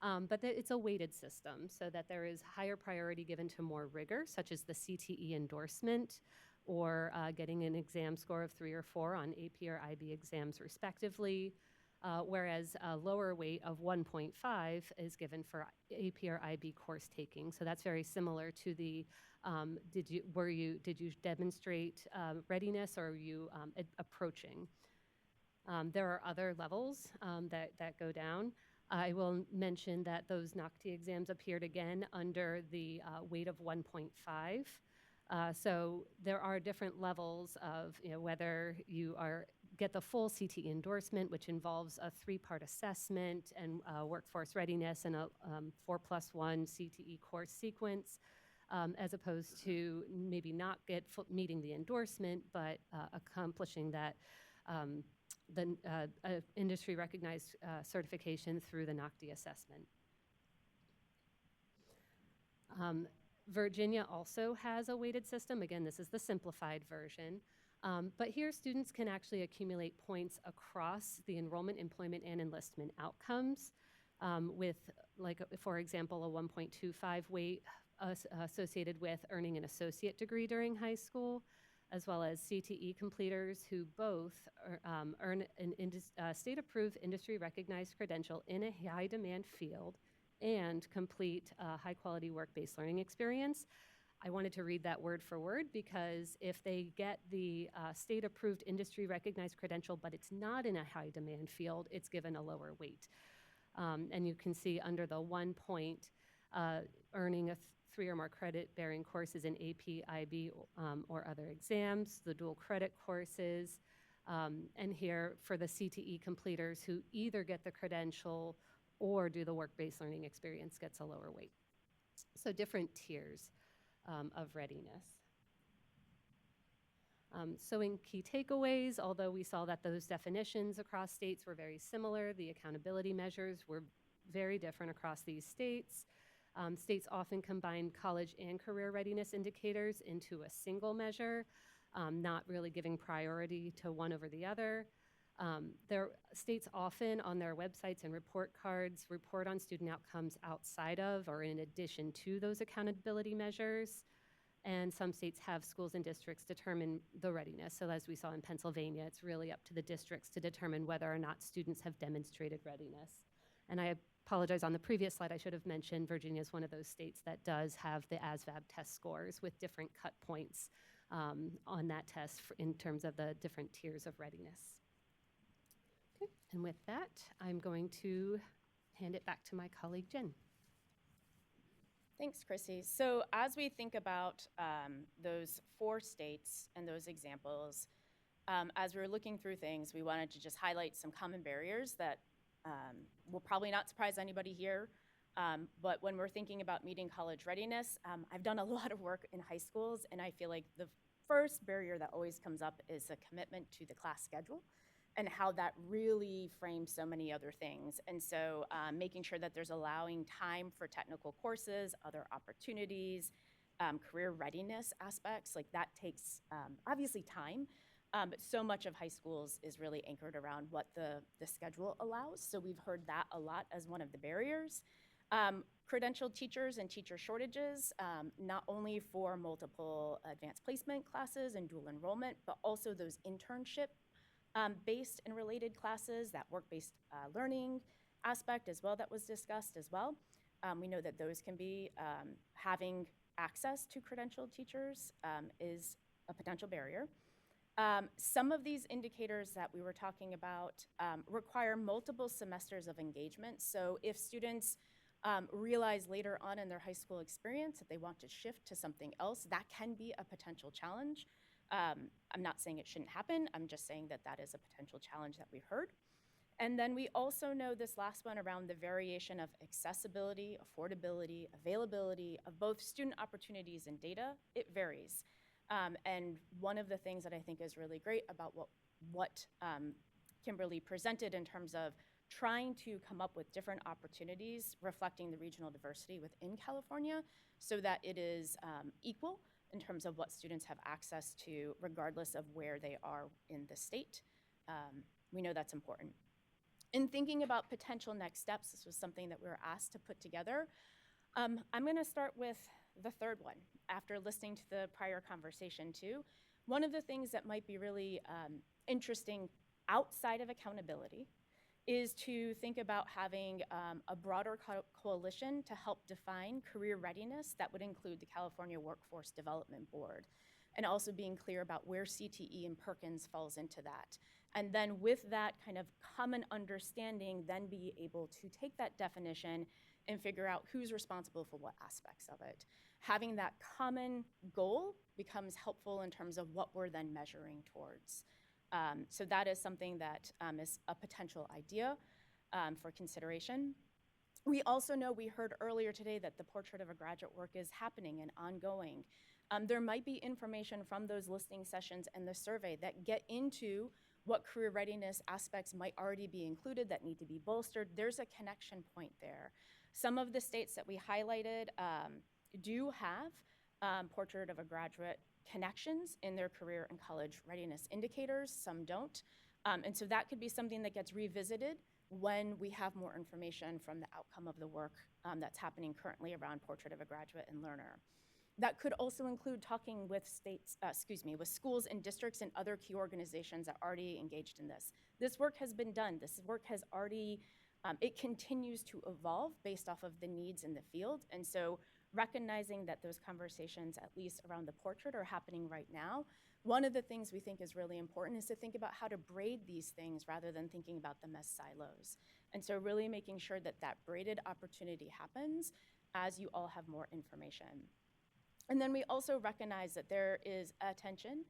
But it's a weighted system so that there is higher priority given to more rigor, such as the CTE endorsement, or getting an exam score of 3 or 4 on AP or IB exams respectively, whereas a lower weight of 1.5 is given for AP or IB course taking. So that's very similar to the did you demonstrate readiness, or are you approaching? There are other levels that go down. I will mention that those NOCTI exams appeared again under the weight of 1.5. So there are different levels of whether you get the full CTE endorsement, which involves a 3-part assessment and workforce readiness and a 4+1 CTE course sequence, as opposed to maybe not meeting the endorsement, but accomplishing that the industry recognized certification through the NOCTI assessment. Virginia also has a weighted system. Again, this is the simplified version. But here, students can actually accumulate points across the enrollment, employment, and enlistment outcomes with, like, for example, a 1.25 weight associated with earning an associate degree during high school, as well as CTE completers who both earn an state-approved, industry-recognized credential in a high-demand field and complete high-quality work-based learning experience. I wanted to read that word for word because if they get the state-approved, industry-recognized credential, but it's not in a high-demand field, it's given a lower weight. And you can see under the 1 point, earning a 3 or more credit-bearing courses in AP, IB, or other exams, the dual credit courses, and here for the CTE completers who either get the credential or do the work-based learning experience gets a lower weight. So different tiers of readiness. So in key takeaways, although we saw that those definitions across states were very similar, the accountability measures were very different across these states. States often combine college and career readiness indicators into a single measure, not really giving priority to one over the other. States often on their websites and report cards report on student outcomes outside of or in addition to those accountability measures. And some states have schools and districts determine the readiness. So as we saw in Pennsylvania, it's really up to the districts to determine whether or not students have demonstrated readiness. And I apologize, on the previous slide, I should have mentioned Virginia is one of those states that does have the ASVAB test scores with different cut points on that test in terms of the different tiers of readiness. Okay, and with that, I'm going to hand it back to my colleague, Jen. Thanks, Chrissy. So as we think about those 4 states and those examples, as we were looking through things, we wanted to just highlight some common barriers that will probably not surprise anybody here. But when we're thinking about meeting college readiness, I've done a lot of work in high schools, and I feel like the first barrier that always comes up is a commitment to the class schedule and how that really frames so many other things. And so making sure that there's allowing time for technical courses, other opportunities, career readiness aspects, like that takes obviously time, but so much of high schools is really anchored around what the schedule allows. So we've heard that a lot as one of the barriers. Credentialed teachers and teacher shortages, not only for multiple advanced placement classes and dual enrollment, but also those internship based and related classes, that work-based learning aspect as well that was discussed as well. We know that those can be, having access to credentialed teachers is a potential barrier. Some of these indicators that we were talking about require multiple semesters of engagement. So if students realize later on in their high school experience that they want to shift to something else, that can be a potential challenge. I'm not saying it shouldn't happen. I'm just saying that that is a potential challenge that we've heard. And then we also know this last one around the variation of accessibility, affordability, availability of both student opportunities and data. It varies. And one of the things that I think is really great about what Kimberly presented in terms of trying to come up with different opportunities reflecting the regional diversity within California so that it is equal in terms of what students have access to regardless of where they are in the state. We know that's important. In thinking about potential next steps, this was something that we were asked to put together. I'm gonna start with the third one. After listening to the prior conversation too, one of the things that might be really interesting outside of accountability is to think about having a broader coalition to help define career readiness that would include the California Workforce Development Board, and also being clear about where CTE and Perkins falls into that. And then with that kind of common understanding, then be able to take that definition and figure out who's responsible for what aspects of it. Having that common goal becomes helpful in terms of what we're then measuring towards. So that is something that is a potential idea for consideration. We also know, we heard earlier today that the portrait of a graduate work is happening and ongoing. There might be information from those listening sessions and the survey that get into what career readiness aspects might already be included that need to be bolstered. There's a connection point there. Some of the states that we highlighted do have portrait of a graduate connections in their career and college readiness indicators, some don't. And so that could be something that gets revisited when we have more information from the outcome of the work that's happening currently around portrait of a graduate and learner. That could also include talking with with schools and districts and other key organizations that are already engaged in this. This work has been done. This work has already, it continues to evolve based off of the needs in the field. And so recognizing that those conversations, at least around the portrait, are happening right now. One of the things we think is really important is to think about how to braid these things rather than thinking about them as silos. And so really making sure that that braided opportunity happens as you all have more information. And then we also recognize that there is a tension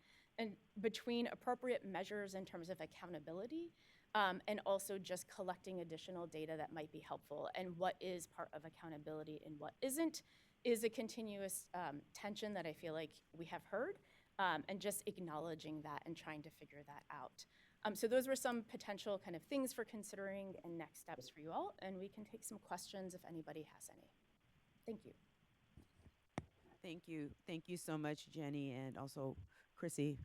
between appropriate measures in terms of accountability and also just collecting additional data that might be helpful. And what is part of accountability and what isn't is a continuous tension that I feel like we have heard, and just acknowledging that and trying to figure that out. So those were some potential kind of things for considering and next steps for you all, and we can take some questions if anybody has any. Thank you. Thank you. Thank you so much, Jenny, and also Chrissy,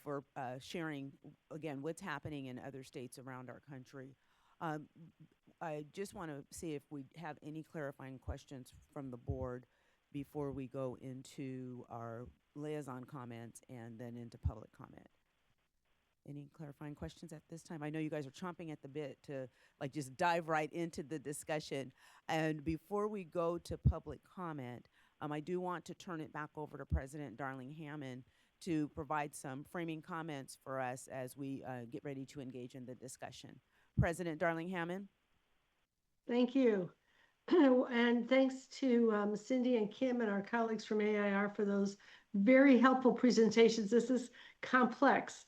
for sharing, again, what's happening in other states around our country. I just want to see if we have any clarifying questions from the board before we go into our liaison comments and then into public comment. Any clarifying questions at this time? I know you guys are chomping at the bit to just dive right into the discussion. And before we go to public comment, I do want to turn it back over to President Darling Hammond to provide some framing comments for us as we get ready to engage in the discussion. President Darling Hammond. Thank you. And thanks to Cindy and Kim and our colleagues from AIR for those very helpful presentations. This is complex,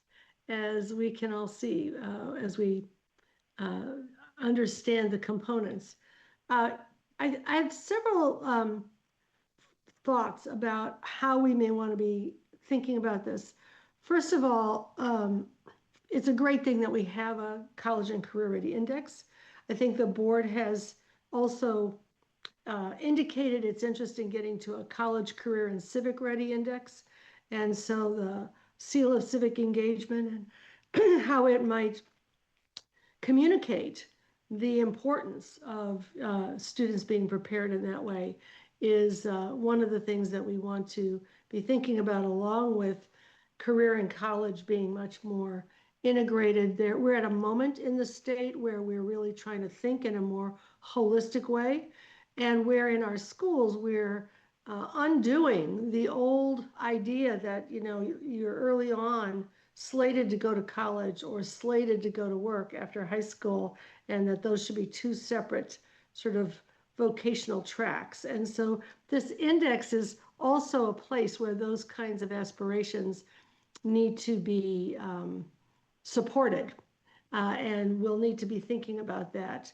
as we can all see, as we understand the components. I have several thoughts about how we may want to be thinking about this. First of all, it's a great thing that we have a college and career ready index. I think the board has also indicated its interest in getting to a college career and civic ready index. And so the seal of civic engagement and how it might communicate the importance of students being prepared in that way is one of the things that we want to be thinking about, along with career and college being much more integrated there. We're at a moment in the state where we're really trying to think in a more holistic way, and where in our schools we're undoing the old idea that you're early on slated to go to college or slated to go to work after high school, and that those should be two separate sort of vocational tracks. And so this index is also a place where those kinds of aspirations need to be supported, and we'll need to be thinking about that.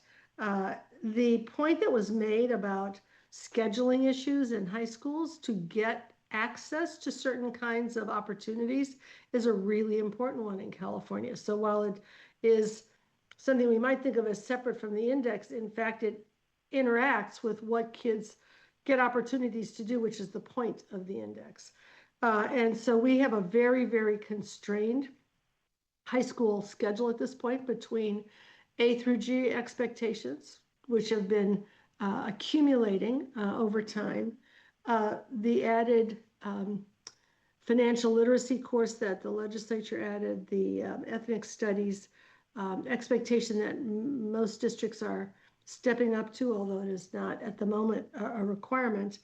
The point that was made about scheduling issues in high schools to get access to certain kinds of opportunities is a really important one in California. So while it is something we might think of as separate from the index, in fact, it interacts with what kids get opportunities to do, which is the point of the index. And so we have a very, very constrained high school schedule at this point between A through G expectations, which have been accumulating over time. The added financial literacy course that the legislature added, the ethnic studies expectation that most districts are stepping up to, although it is not at the moment a requirement,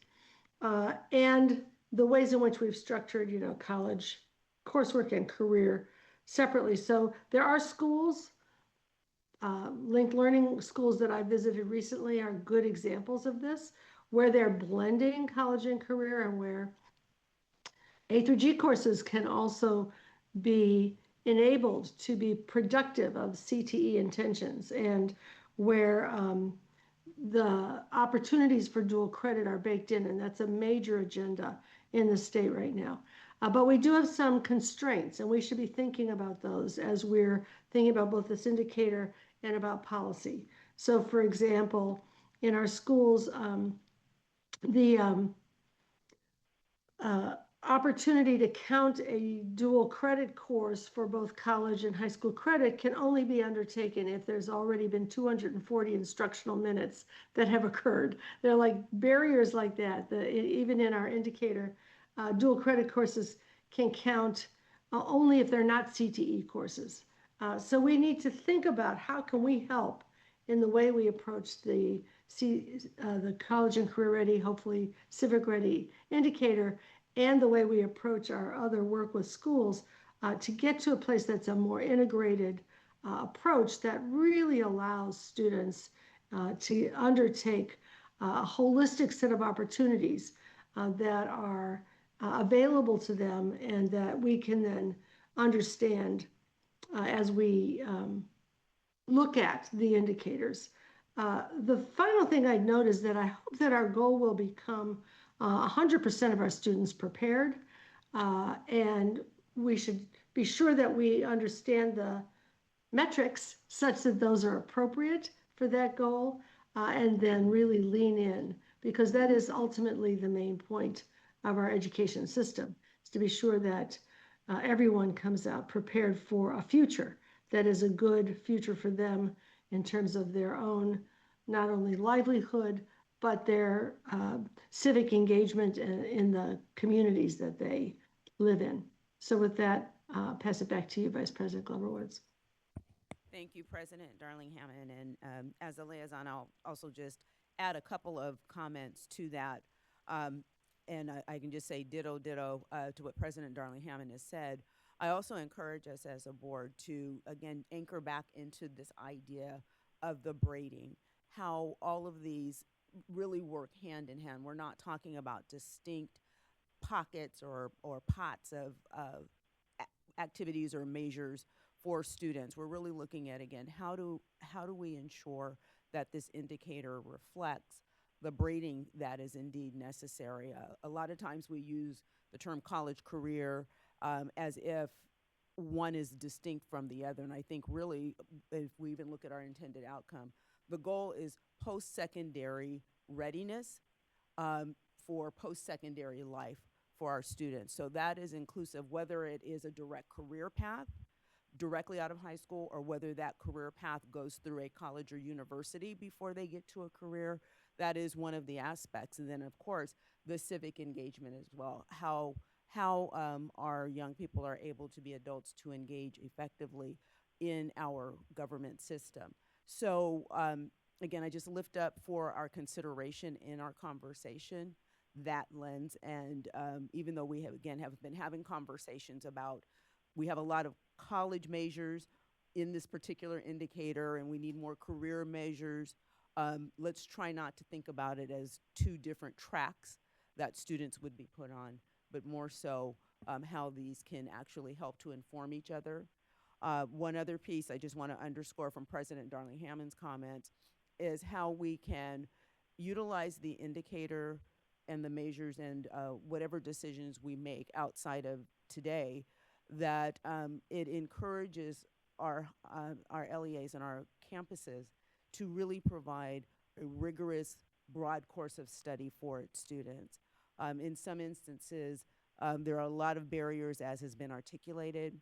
and the ways in which we've structured, college coursework and career separately. So there are schools, linked learning schools that I visited recently are good examples of this, where they're blending college and career, and where A through G courses can also be enabled to be productive of CTE intentions, and where the opportunities for dual credit are baked in, and that's a major agenda in the state right now. But we do have some constraints, and we should be thinking about those as we're thinking about both this indicator and about policy. So for example, in our schools, the opportunity to count a dual credit course for both college and high school credit can only be undertaken if there's already been 240 instructional minutes that have occurred. There are like barriers like that, even in our indicator, dual credit courses can count only if they're not CTE courses. So we need to think about how can we help in the way we approach the college and career ready, hopefully civic ready indicator, and the way we approach our other work with schools to get to a place that's a more integrated approach that really allows students to undertake a holistic set of opportunities that are available to them and that we can then understand as we look at the indicators. The final thing I'd note is that I hope that our goal will become 100% of our students prepared, and we should be sure that we understand the metrics such that those are appropriate for that goal, and then really lean in, because that is ultimately the main point of our education system, is to be sure that everyone comes out prepared for a future that is a good future for them in terms of their own, not only livelihood, but their civic engagement in the communities that they live in. So with that, pass it back to you, Vice President Glover Woods. Thank you, President Darling Hammond. And as a liaison, I'll also just add a couple of comments to that. And I can just say ditto to what President Darling Hammond has said. I also encourage us as a board to, again, anchor back into this idea of the braiding, how all of these really work hand in hand. We're not talking about distinct pockets or pots of activities or measures for students. We're really looking at, again, how do we ensure that this indicator reflects the braiding that is indeed necessary. A lot of times we use the term college career as if one is distinct from the other. And I think really, if we even look at our intended outcome, the goal is post-secondary readiness for post-secondary life for our students. So that is inclusive, whether it is a direct career path directly out of high school, or whether that career path goes through a college or university before they get to a career. That is one of the aspects. And then, of course, the civic engagement as well, how our young people are able to be adults to engage effectively in our government system. So again, I just lift up for our consideration in our conversation that lens. And even though we have been having conversations about, we have a lot of college measures in this particular indicator and we need more career measures, let's try not to think about it as two different tracks that students would be put on, but more so how these can actually help to inform each other. One other piece I just want to underscore from President Darling Hammond's comments is how we can utilize the indicator and the measures and whatever decisions we make outside of today, that it encourages our LEAs and our campuses to really provide a rigorous, broad course of study for its students. In some instances, there are a lot of barriers, as has been articulated.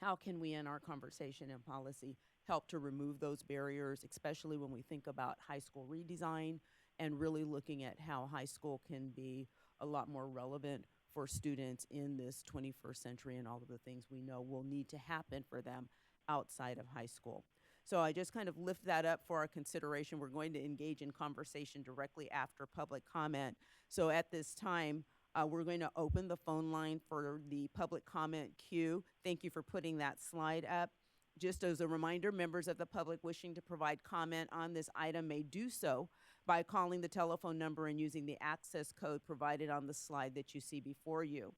How can we, in our conversation and policy, help to remove those barriers, especially when we think about high school redesign and really looking at how high school can be a lot more relevant for students in this 21st century and all of the things we know will need to happen for them outside of high school. So I just kind of lift that up for our consideration. We're going to engage in conversation directly after public comment. So at this time, we're going to open the phone line for the public comment queue. Thank you for putting that slide up. Just as a reminder, members of the public wishing to provide comment on this item may do so by calling the telephone number and using the access code provided on the slide that you see before you.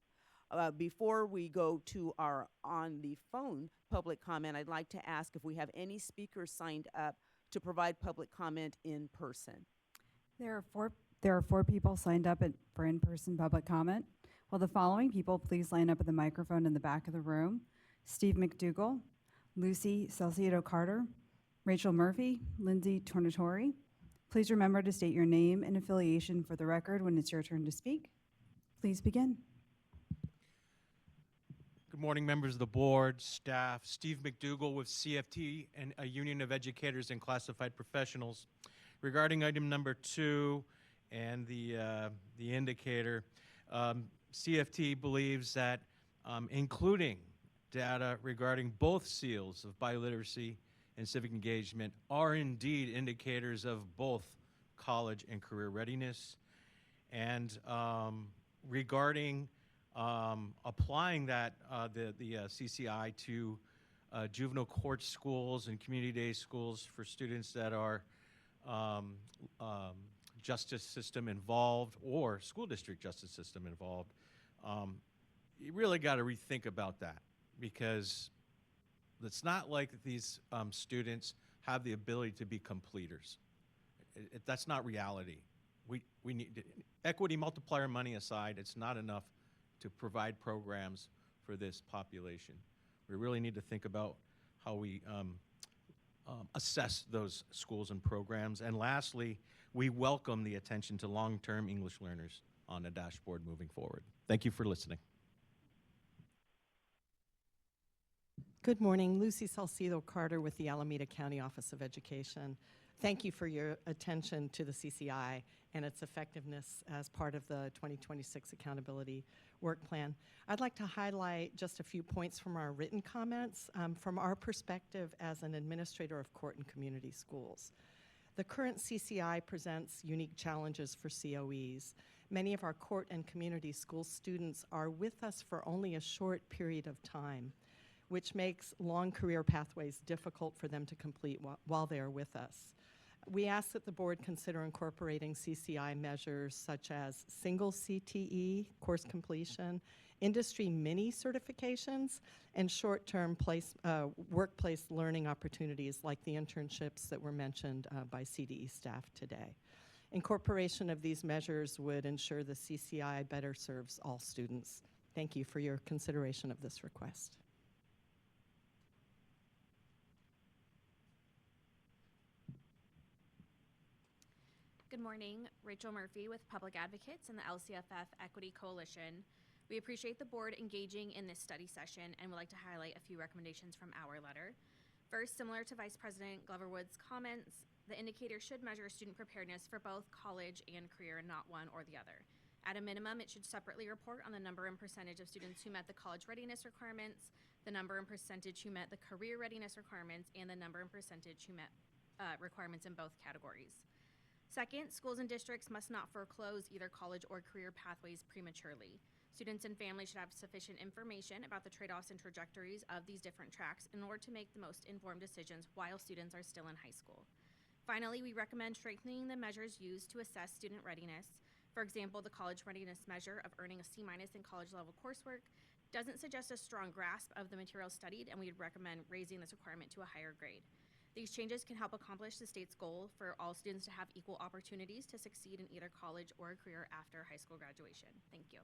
Before we go to our on the phone public comment, I'd like to ask if we have any speakers signed up to provide public comment in person. There are four people signed up for in-person public comment. Will the following people please line up at the microphone in the back of the room? Steve McDougall, Lucy Salcedo-Carter, Rachel Murphy, Lindsay Tornatori. Please remember to state your name and affiliation for the record when it's your turn to speak. Please begin. Good morning, members of the board, staff. Steve McDougall with CFT and a Union of Educators and Classified Professionals. Regarding item number 2 and the indicator, CFT believes that including data regarding both seals of biliteracy and civic engagement are indeed indicators of both college and career readiness. And regarding applying that, the CCI to juvenile court schools and community day schools for students that are justice system involved or school district justice system involved, you really got to rethink about that, because it's not like these students have the ability to be completers. That's not reality. We need equity multiplier money aside. It's not enough to provide programs for this population. We really need to think about how we assess those schools and programs. And lastly, we welcome the attention to long-term English learners on the dashboard moving forward. Thank you for listening. Good morning, Lucy Salcido Carter with the Alameda County Office of Education. Thank you for your attention to the CCI and its effectiveness as part of the 2026 Accountability Work Plan. I'd like to highlight just a few points from our written comments from our perspective as an administrator of court and community schools. The current CCI presents unique challenges for COEs. Many of our court and community school students are with us for only a short period of time, which makes long career pathways difficult for them to complete while they are with us. We ask that the board consider incorporating CCI measures such as single CTE, course completion, industry mini certifications, and short-term workplace learning opportunities like the internships that were mentioned by CDE staff today. Incorporation of these measures would ensure the CCI better serves all students. Thank you for your consideration of this request. Good morning, Rachel Murphy with Public Advocates and the LCFF Equity Coalition. We appreciate the board engaging in this study session and would like to highlight a few recommendations from our letter. First, similar to Vice President Glover-Wood's comments, the indicator should measure student preparedness for both college and career and not one or the other. At a minimum, it should separately report on the number and percentage of students who met the college readiness requirements, the number and percentage who met the career readiness requirements, and the number and percentage who met requirements in both categories. Second, schools and districts must not foreclose either college or career pathways prematurely. Students and families should have sufficient information about the trade-offs and trajectories of these different tracks in order to make the most informed decisions while students are still in high school. Finally, we recommend strengthening the measures used to assess student readiness. For example, the college readiness measure of earning a C- in college-level coursework doesn't suggest a strong grasp of the material studied, and we'd recommend raising this requirement to a higher grade. These changes can help accomplish the state's goal for all students to have equal opportunities to succeed in either college or a career after high school graduation. Thank you.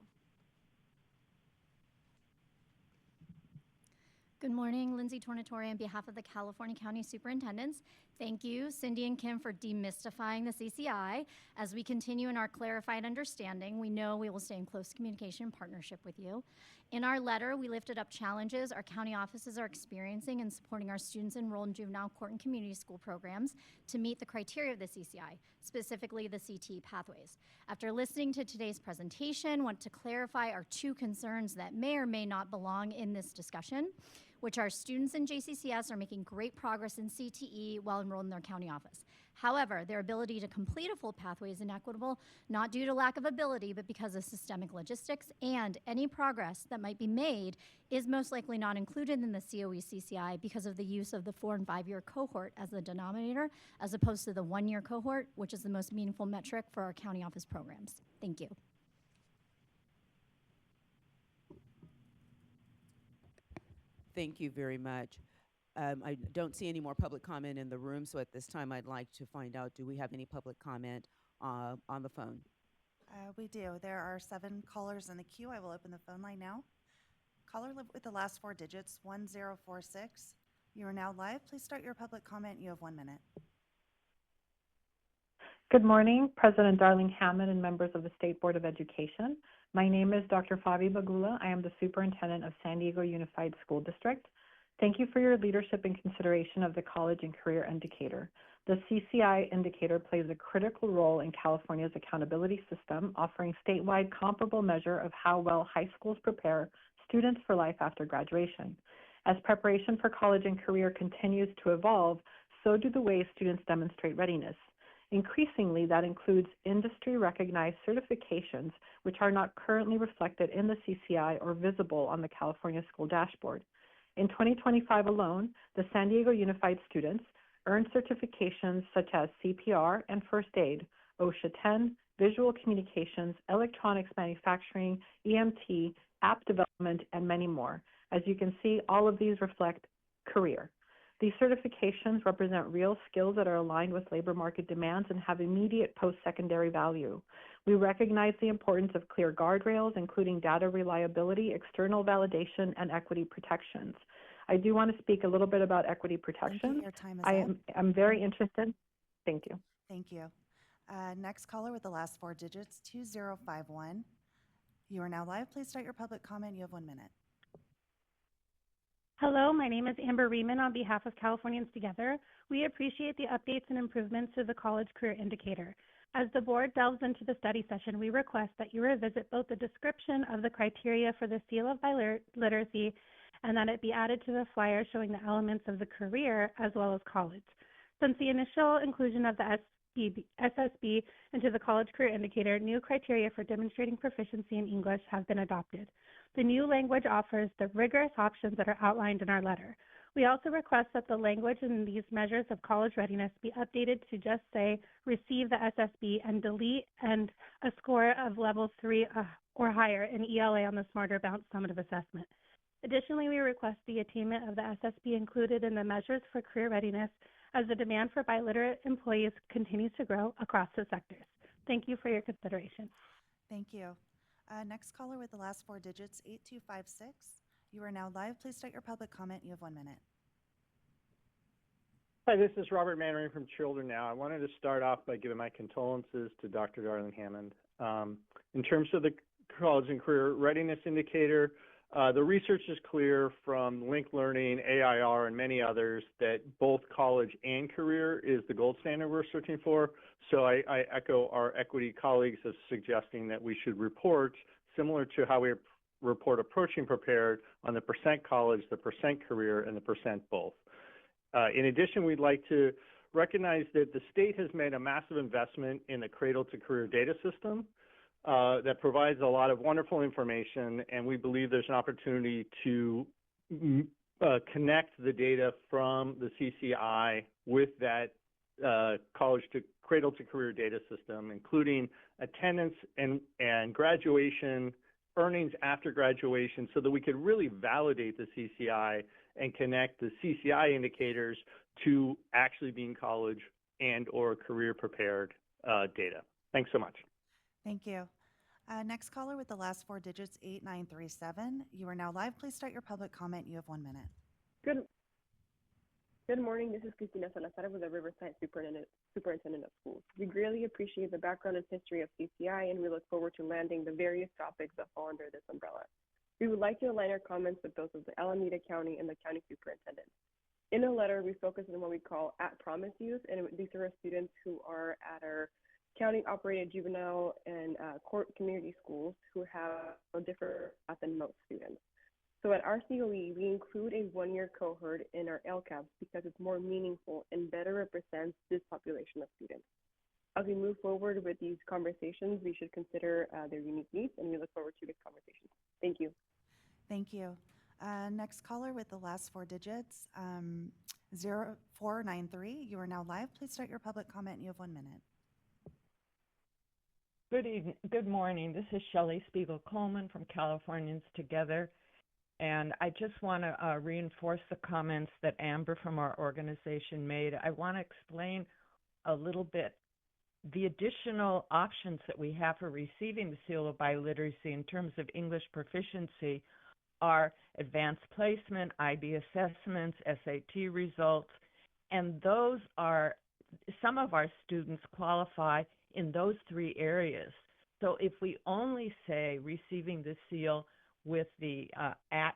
Good morning, Lindsay Tornatore on behalf of the California County Superintendents. Thank you, Cindy and Kim, for demystifying the CCI. As we continue in our clarified understanding, we know we will stay in close communication and partnership with you. In our letter, we lifted up challenges our county offices are experiencing in supporting our students enrolled in juvenile court and community school programs to meet the criteria of the CCI, specifically the CTE pathways. After listening to today's presentation, I want to clarify our two concerns that may or may not belong in this discussion, which our students in JCCS are making great progress in CTE while enrolled in their county office. However, their ability to complete a full pathway is inequitable, not due to lack of ability, but because of systemic logistics, and any progress that might be made is most likely not included in the COE CCI because of the use of the 4- and 5-year cohort as the denominator, as opposed to the 1-year cohort, which is the most meaningful metric for our county office programs. Thank you. Thank you very much. I don't see any more public comment in the room, so at this time I'd like to find out, do we have any public comment on the phone? We do. There are 7 callers in the queue. I will open the phone line now. Caller with the last 4 digits, 1046. You are now live. Please start your public comment. You have 1 minute. Good morning, President Darling Hammond and members of the State Board of Education. My name is Dr. Fabi Bagula. I am the Superintendent of San Diego Unified School District. Thank you for your leadership and consideration of the College and Career Indicator. The CCI indicator plays a critical role in California's accountability system, offering statewide comparable measure of how well high schools prepare students for life after graduation. As preparation for college and career continues to evolve, so do the ways students demonstrate readiness. Increasingly, that includes industry-recognized certifications, which are not currently reflected in the CCI or visible on the California School Dashboard. In 2025 alone, the San Diego Unified students earned certifications such as CPR and First Aid, OSHA 10, Visual Communications, Electronics Manufacturing, EMT, App Development, and many more. As you can see, all of these reflect career. These certifications represent real skills that are aligned with labor market demands and have immediate post-secondary value. We recognize the importance of clear guardrails, including data reliability, external validation, and equity protections. I do want to speak a little bit about equity protections. Your time is I'm very interested. Thank you. Thank you. Next caller with the last four digits, 2051. You are now live. Please start your public comment. You have 1 minute. Hello, my name is Amber Riemann on behalf of Californians Together. We appreciate the updates and improvements to the College Career Indicator. As the board delves into the study session, we request that you revisit both the description of the criteria for the seal of biliteracy and that it be added to the flyer showing the elements of the career as well as college. Since the initial inclusion of the SSB into the College Career Indicator, new criteria for demonstrating proficiency in English have been adopted. The new language offers the rigorous options that are outlined in our letter. We also request that the language in these measures of college readiness be updated to just say, receive the SSB and delete and a score of level 3 or higher in ELA on the Smarter Bounce summative assessment. Additionally, we request the attainment of the SSB included in the measures for career readiness as the demand for biliterate employees continues to grow across the sectors. Thank you for your consideration. Thank you. Next caller with the last four digits, 8256. You are now live. Please start your public comment. You have 1 minute. Hi, this is Robert Mannering from Children Now. I wanted to start off by giving my condolences to Dr. Darlene Hammond. In terms of the College and Career Readiness Indicator, the research is clear from Linked Learning, AIR, and many others that both college and career is the gold standard we're searching for. So I echo our equity colleagues as suggesting that we should report, similar to how we report approaching prepared, on the percent college, the percent career, and the percent both. In addition, we'd like to recognize that the state has made a massive investment in the Cradle to Career data system that provides a lot of wonderful information, and we believe there's an opportunity to connect the data from the CCI with that college to Cradle to Career data system, including attendance and graduation, earnings after graduation, so that we could really validate the CCI and connect the CCI indicators to actually being college and or career prepared data. Thanks so much. Thank you. Next caller with the last four digits, 8937. You are now live. Please start your public comment. You have 1 minute. Good morning. This is Cristina Salazar with the Riverside Superintendent of Schools. We greatly appreciate the background and history of CCI, and we look forward to landing the various topics that fall under this umbrella. We would like to align our comments with those of the Alameda County and the County Superintendent. In a letter, we focus on what we call at-promise youth, and these are our students who are at our county-operated juvenile and court community schools who have a different path than most students. So at our COE, we include a one-year cohort in our LCAPs because it's more meaningful and better represents this population of students. As we move forward with these conversations, we should consider their unique needs, and we look forward to this conversation. Thank you. Thank you. Next caller with the last four digits, 0493. You are now live. Please start your public comment. You have 1 minute. Good evening. Good morning. This is Shelley Spiegel-Coleman from Californians Together. And I just want to reinforce the comments that Amber from our organization made. I want to explain a little bit the additional options that we have for receiving the seal of biliteracy in terms of English proficiency are advanced placement, IB assessments, SAT results, and those are, some of our students qualify in those three areas. So if we only say receiving the seal with the at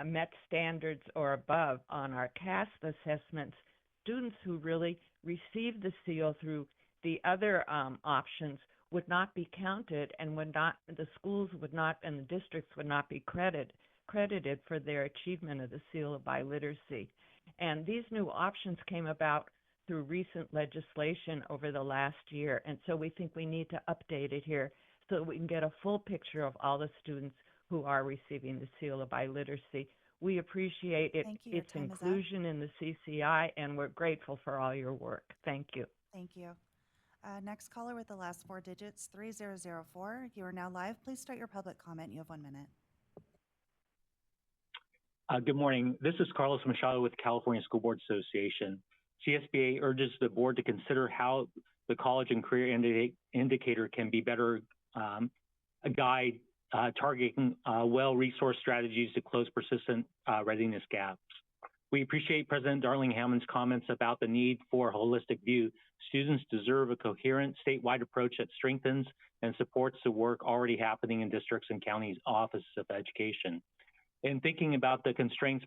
met standards or above on our CASP assessments, students who really receive the seal through the other options would not be counted, and the schools would not, and the districts would not be credited for their achievement of the seal of biliteracy. And these new options came about through recent legislation over the last year, and so we think we need to update it here so that we can get a full picture of all the students who are receiving the seal of biliteracy. We appreciate Thank you. Your its time is up. inclusion in the CCI, and we're grateful for all your work. Thank you. Thank you. Next caller with the last four digits, 3004. You are now live. Please start your public comment. You have 1 minute. Good morning. This is Carlos Machado with California School Board Association. CSBA urges the board to consider how the college and career indicator can be better a guide targeting well-resourced strategies to close persistent readiness gaps. We appreciate President Darling Hammond's comments about the need for a holistic view. Students deserve a coherent statewide approach that strengthens and supports the work already happening in districts and counties' offices of education. In thinking about the constraints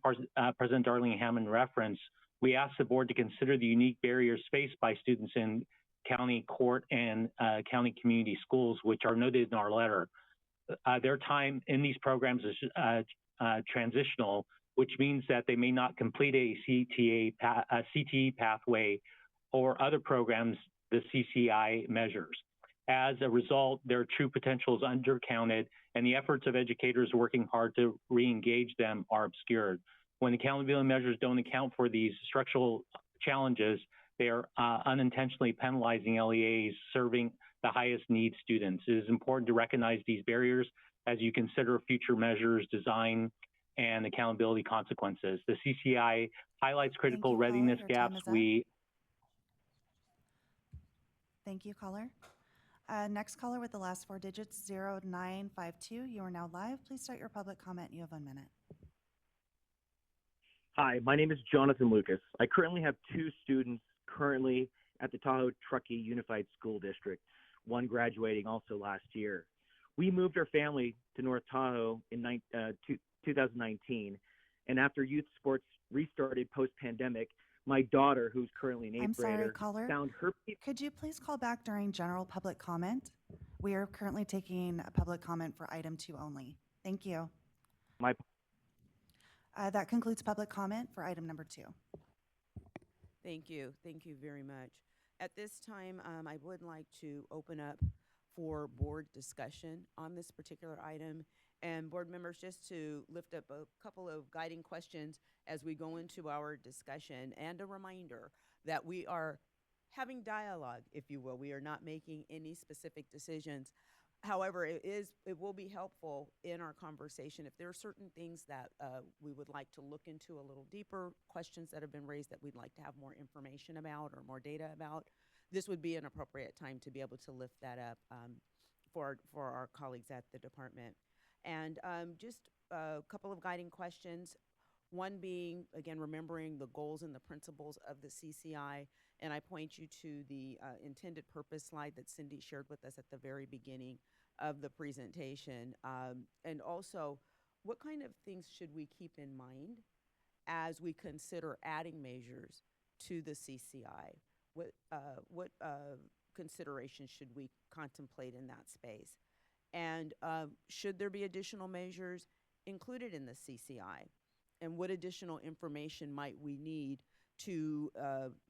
President Darling Hammond referenced, we ask the board to consider the unique barriers faced by students in county court and county community schools, which are noted in our letter. Their time in these programs is transitional, which means that they may not complete a CTE pathway or other programs the CCI measures. As a result, their true potential is undercounted, and the efforts of educators working hard to re-engage them are obscured. When accountability measures don't account for these structural challenges, they are unintentionally penalizing LEAs serving the highest need students. It is important to recognize these barriers as you consider future measures, design, and accountability consequences. The CCI highlights critical readiness gaps. Thank you, caller. Next caller with the last four digits, 0952. You are now live. Please start your public comment. You have 1 minute. Hi, my name is Jonathan Lucas. I currently have two students currently at the Tahoe Truckee Unified School District, one graduating also last year. We moved our family to North Tahoe in 2019, and after youth sports restarted post-pandemic, my daughter, who's currently an eighth grader, found her... Could you please call back during general public comment? We are currently taking a public comment for item 2 only. Thank you. That concludes public comment for item number 2. Thank you. Thank you very much. At this time, I would like to open up for board discussion on this particular item. And board members, just to lift up a couple of guiding questions as we go into our discussion, and a reminder that we are having dialogue, if you will. We are not making any specific decisions. However, it will be helpful in our conversation if there are certain things that we would like to look into a little deeper, questions that have been raised that we'd like to have more information about or more data about. This would be an appropriate time to be able to lift that up for our colleagues at the department. And just a couple of guiding questions. One being, again, remembering the goals and the principles of the CCI. And I point you to the intended purpose slide that Cindy shared with us at the very beginning of the presentation. And also, what kind of things should we keep in mind as we consider adding measures to the CCI? What considerations should we contemplate in that space? And should there be additional measures included in the CCI? And what additional information might we need to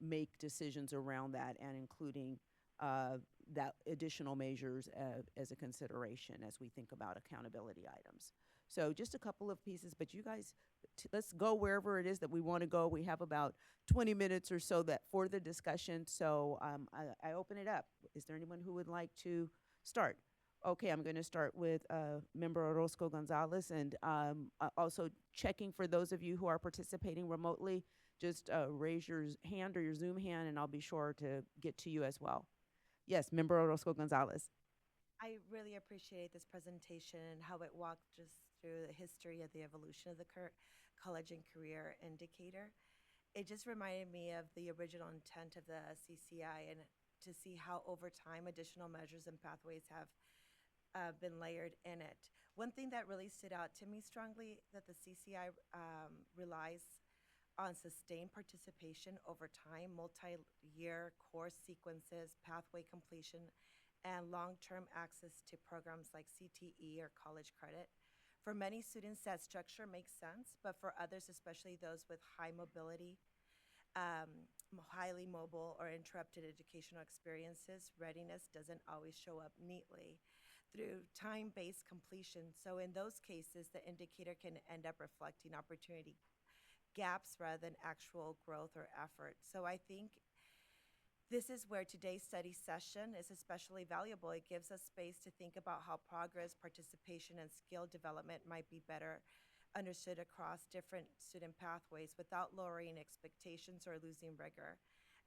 make decisions around that, and including that additional measures as a consideration as we think about accountability items? So just a couple of pieces, but you guys, let's go wherever it is that we want to go. We have about 20 minutes or so for the discussion, so I open it up. Is there anyone who would like to start? Okay, I'm going to start with Member Orozco Gonzalez, and also checking for those of you who are participating remotely, just raise your hand or your Zoom hand, and I'll be sure to get to you as well. Yes, Member Orozco Gonzalez. I really appreciate this presentation and how it walked us through the history of the evolution of the college and career indicator. It just reminded me of the original intent of the CCI, and to see how over time additional measures and pathways have been layered in it. One thing that really stood out to me strongly that the CCI relies on sustained participation over time, multi-year course sequences, pathway completion, and long-term access to programs like CTE or college credit. For many students, that structure makes sense, but for others, especially those with high mobility, highly mobile, or interrupted educational experiences, readiness doesn't always show up neatly through time-based completion. So in those cases, the indicator can end up reflecting opportunity gaps rather than actual growth or effort. So I think this is where today's study session is especially valuable. It gives us space to think about how progress, participation, and skill development might be better understood across different student pathways without lowering expectations or losing rigor.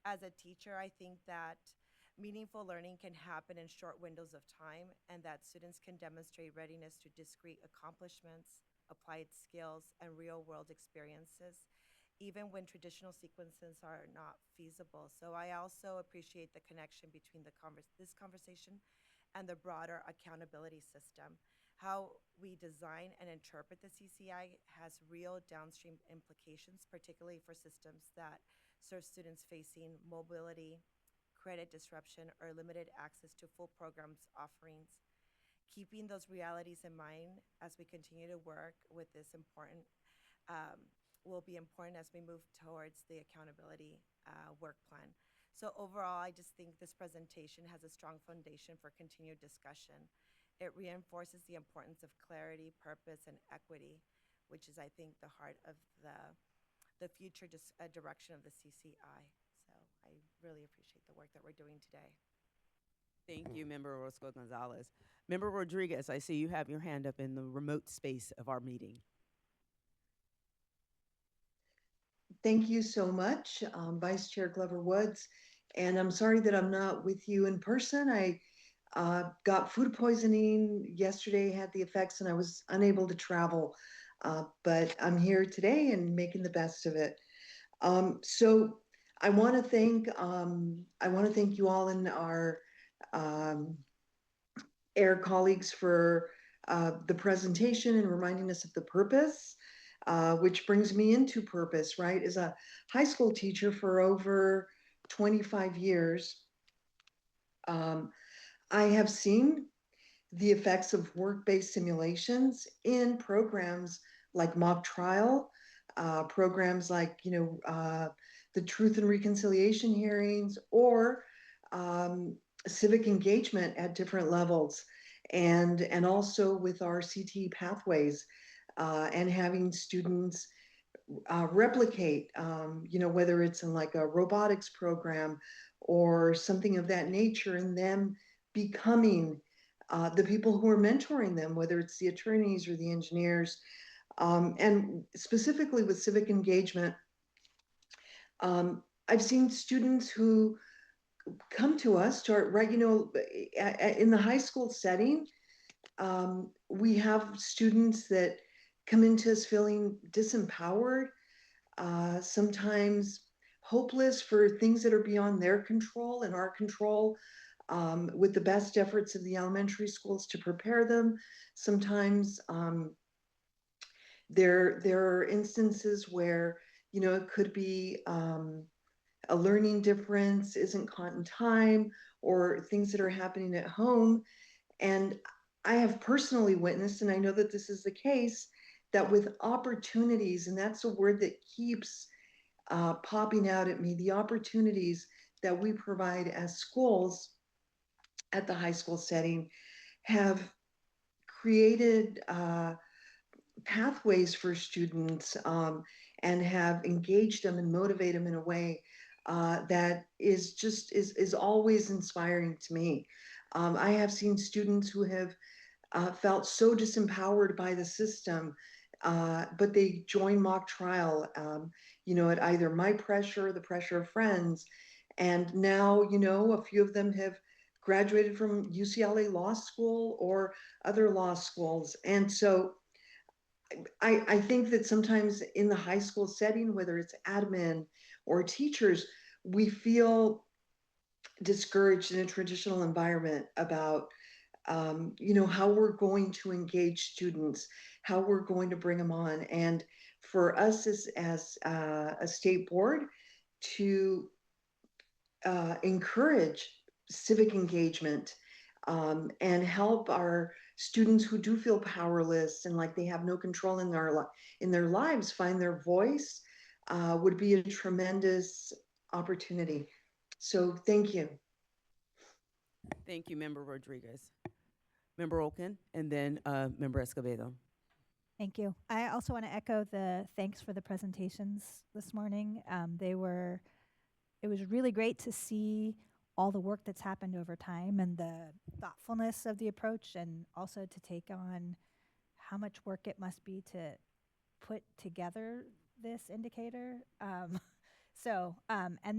As a teacher, I think that meaningful learning can happen in short windows of time, and that students can demonstrate readiness through discrete accomplishments, applied skills, and real-world experiences, even when traditional sequences are not feasible. So I also appreciate the connection between this conversation and the broader accountability system. How we design and interpret the CCI has real downstream implications, particularly for systems that serve students facing mobility, credit disruption, or limited access to full programs offerings. Keeping those realities in mind as we continue to work with this important will be important as we move towards the accountability work plan. So overall, I just think this presentation has a strong foundation for continued discussion. It reinforces the importance of clarity, purpose, and equity, which is, I think, the heart of the future direction of the CCI. So I really appreciate the work that we're doing today. Thank you, Member Orozco Gonzalez. Member Rodriguez, I see you have your hand up in the remote space of our meeting. Thank you so much, Vice Chair Glover Woods. And I'm sorry that I'm not with you in person. I got food poisoning yesterday, had the effects, and I was unable to travel. But I'm here today and making the best of it. So I want to thank you all in our AIR colleagues for the presentation and reminding us of the purpose, which brings me into purpose, right? As a high school teacher for over 25 years, I have seen the effects of work-based simulations in programs like mock trial, programs like, the Truth and Reconciliation hearings, or civic engagement at different levels, and also with our CTE pathways, and having students replicate, whether it's in like a robotics program or something of that nature, and them becoming the people who are mentoring them, whether it's the attorneys or the engineers. And specifically with civic engagement, I've seen students who come to us, in the high school setting, we have students that come into us feeling disempowered, sometimes hopeless for things that are beyond their control and our control, with the best efforts of the elementary schools to prepare them. Sometimes there are instances where, it could be a learning difference isn't caught in time, or things that are happening at home. And I have personally witnessed, and I know that this is the case, that with opportunities, and that's a word that keeps popping out at me, the opportunities that we provide as schools at the high school setting have created pathways for students, and have engaged them and motivated them in a way that is always inspiring to me. I have seen students who have felt so disempowered by the system, but they join mock trial, at either my pressure or the pressure of friends. And now, a few of them have graduated from UCLA Law School or other law schools. And so I think that sometimes in the high school setting, whether it's admin or teachers, we feel discouraged in a traditional environment about how we're going to engage students, how we're going to bring them on. And for us as a state board to encourage civic engagement and help our students who do feel powerless and like they have no control in their lives find their voice would be a tremendous opportunity. So thank you. Thank you, Member Rodriguez. Member Olken, and then Member Escobedo. Thank you. I also want to echo the thanks for the presentations this morning. It was really great to see all the work that's happened over time and the thoughtfulness of the approach, and also to take on how much work it must be to put together this indicator. And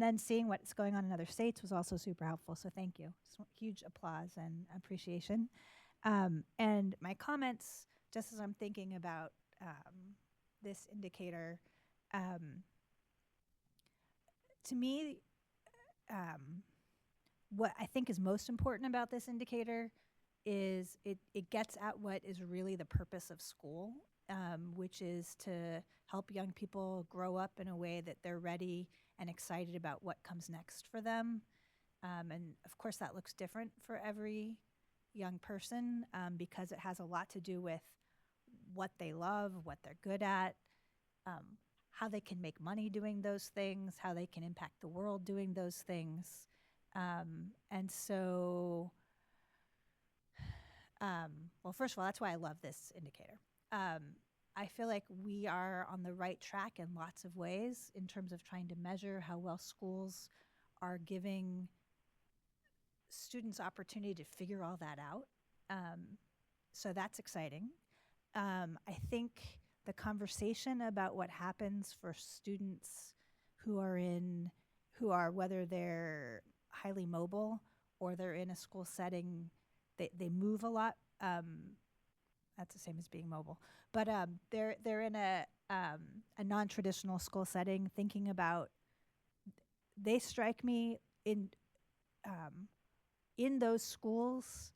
then seeing what's going on in other states was also super helpful. So thank you. So huge applause and appreciation. And my comments, just as I'm thinking about this indicator, to me, what I think is most important about this indicator is it gets at what is really the purpose of school, which is to help young people grow up in a way that they're ready and excited about what comes next for them. And of course, that looks different for every young person because it has a lot to do with what they love, what they're good at, how they can make money doing those things, how they can impact the world doing those things. And so, well, first of all, that's why I love this indicator. I feel like we are on the right track in lots of ways in terms of trying to measure how well schools are giving students opportunity to figure all that out. So that's exciting. I think the conversation about what happens for students who are, whether they're highly mobile or they're in a school setting, they move a lot. That's the same as being mobile, but they're in a non-traditional school setting. Thinking about, they strike me in those schools,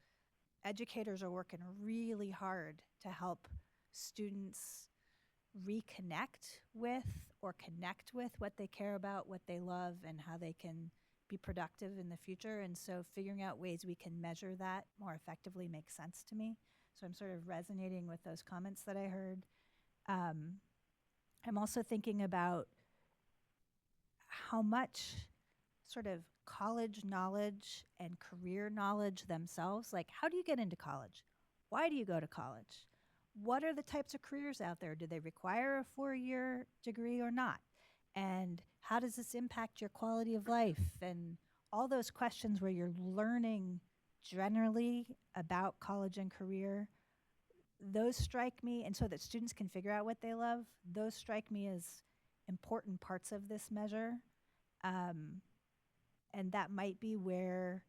educators are working really hard to help students reconnect with or connect with what they care about, what they love, and how they can be productive in the future. And so figuring out ways we can measure that more effectively makes sense to me. So I'm sort of resonating with those comments that I heard. I'm also thinking about how much sort of college knowledge and career knowledge themselves, like how do you get into college? Why do you go to college? What are the types of careers out there? Do they require a 4-year degree or not? And how does this impact your quality of life? And all those questions where you're learning generally about college and career, those strike me, and so that students can figure out what they love, those strike me as important parts of this measure. And that might be where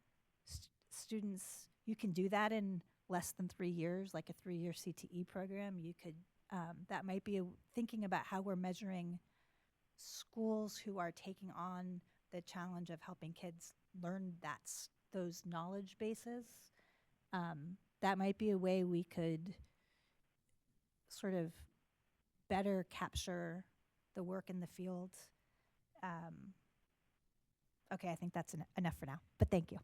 students, you can do that in less than 3 years, like a 3-year CTE program. You could, that might be thinking about how we're measuring schools who are taking on the challenge of helping kids learn those knowledge bases. That might be a way we could sort of better capture the work in the field. Okay, I think that's enough for now, but thank you.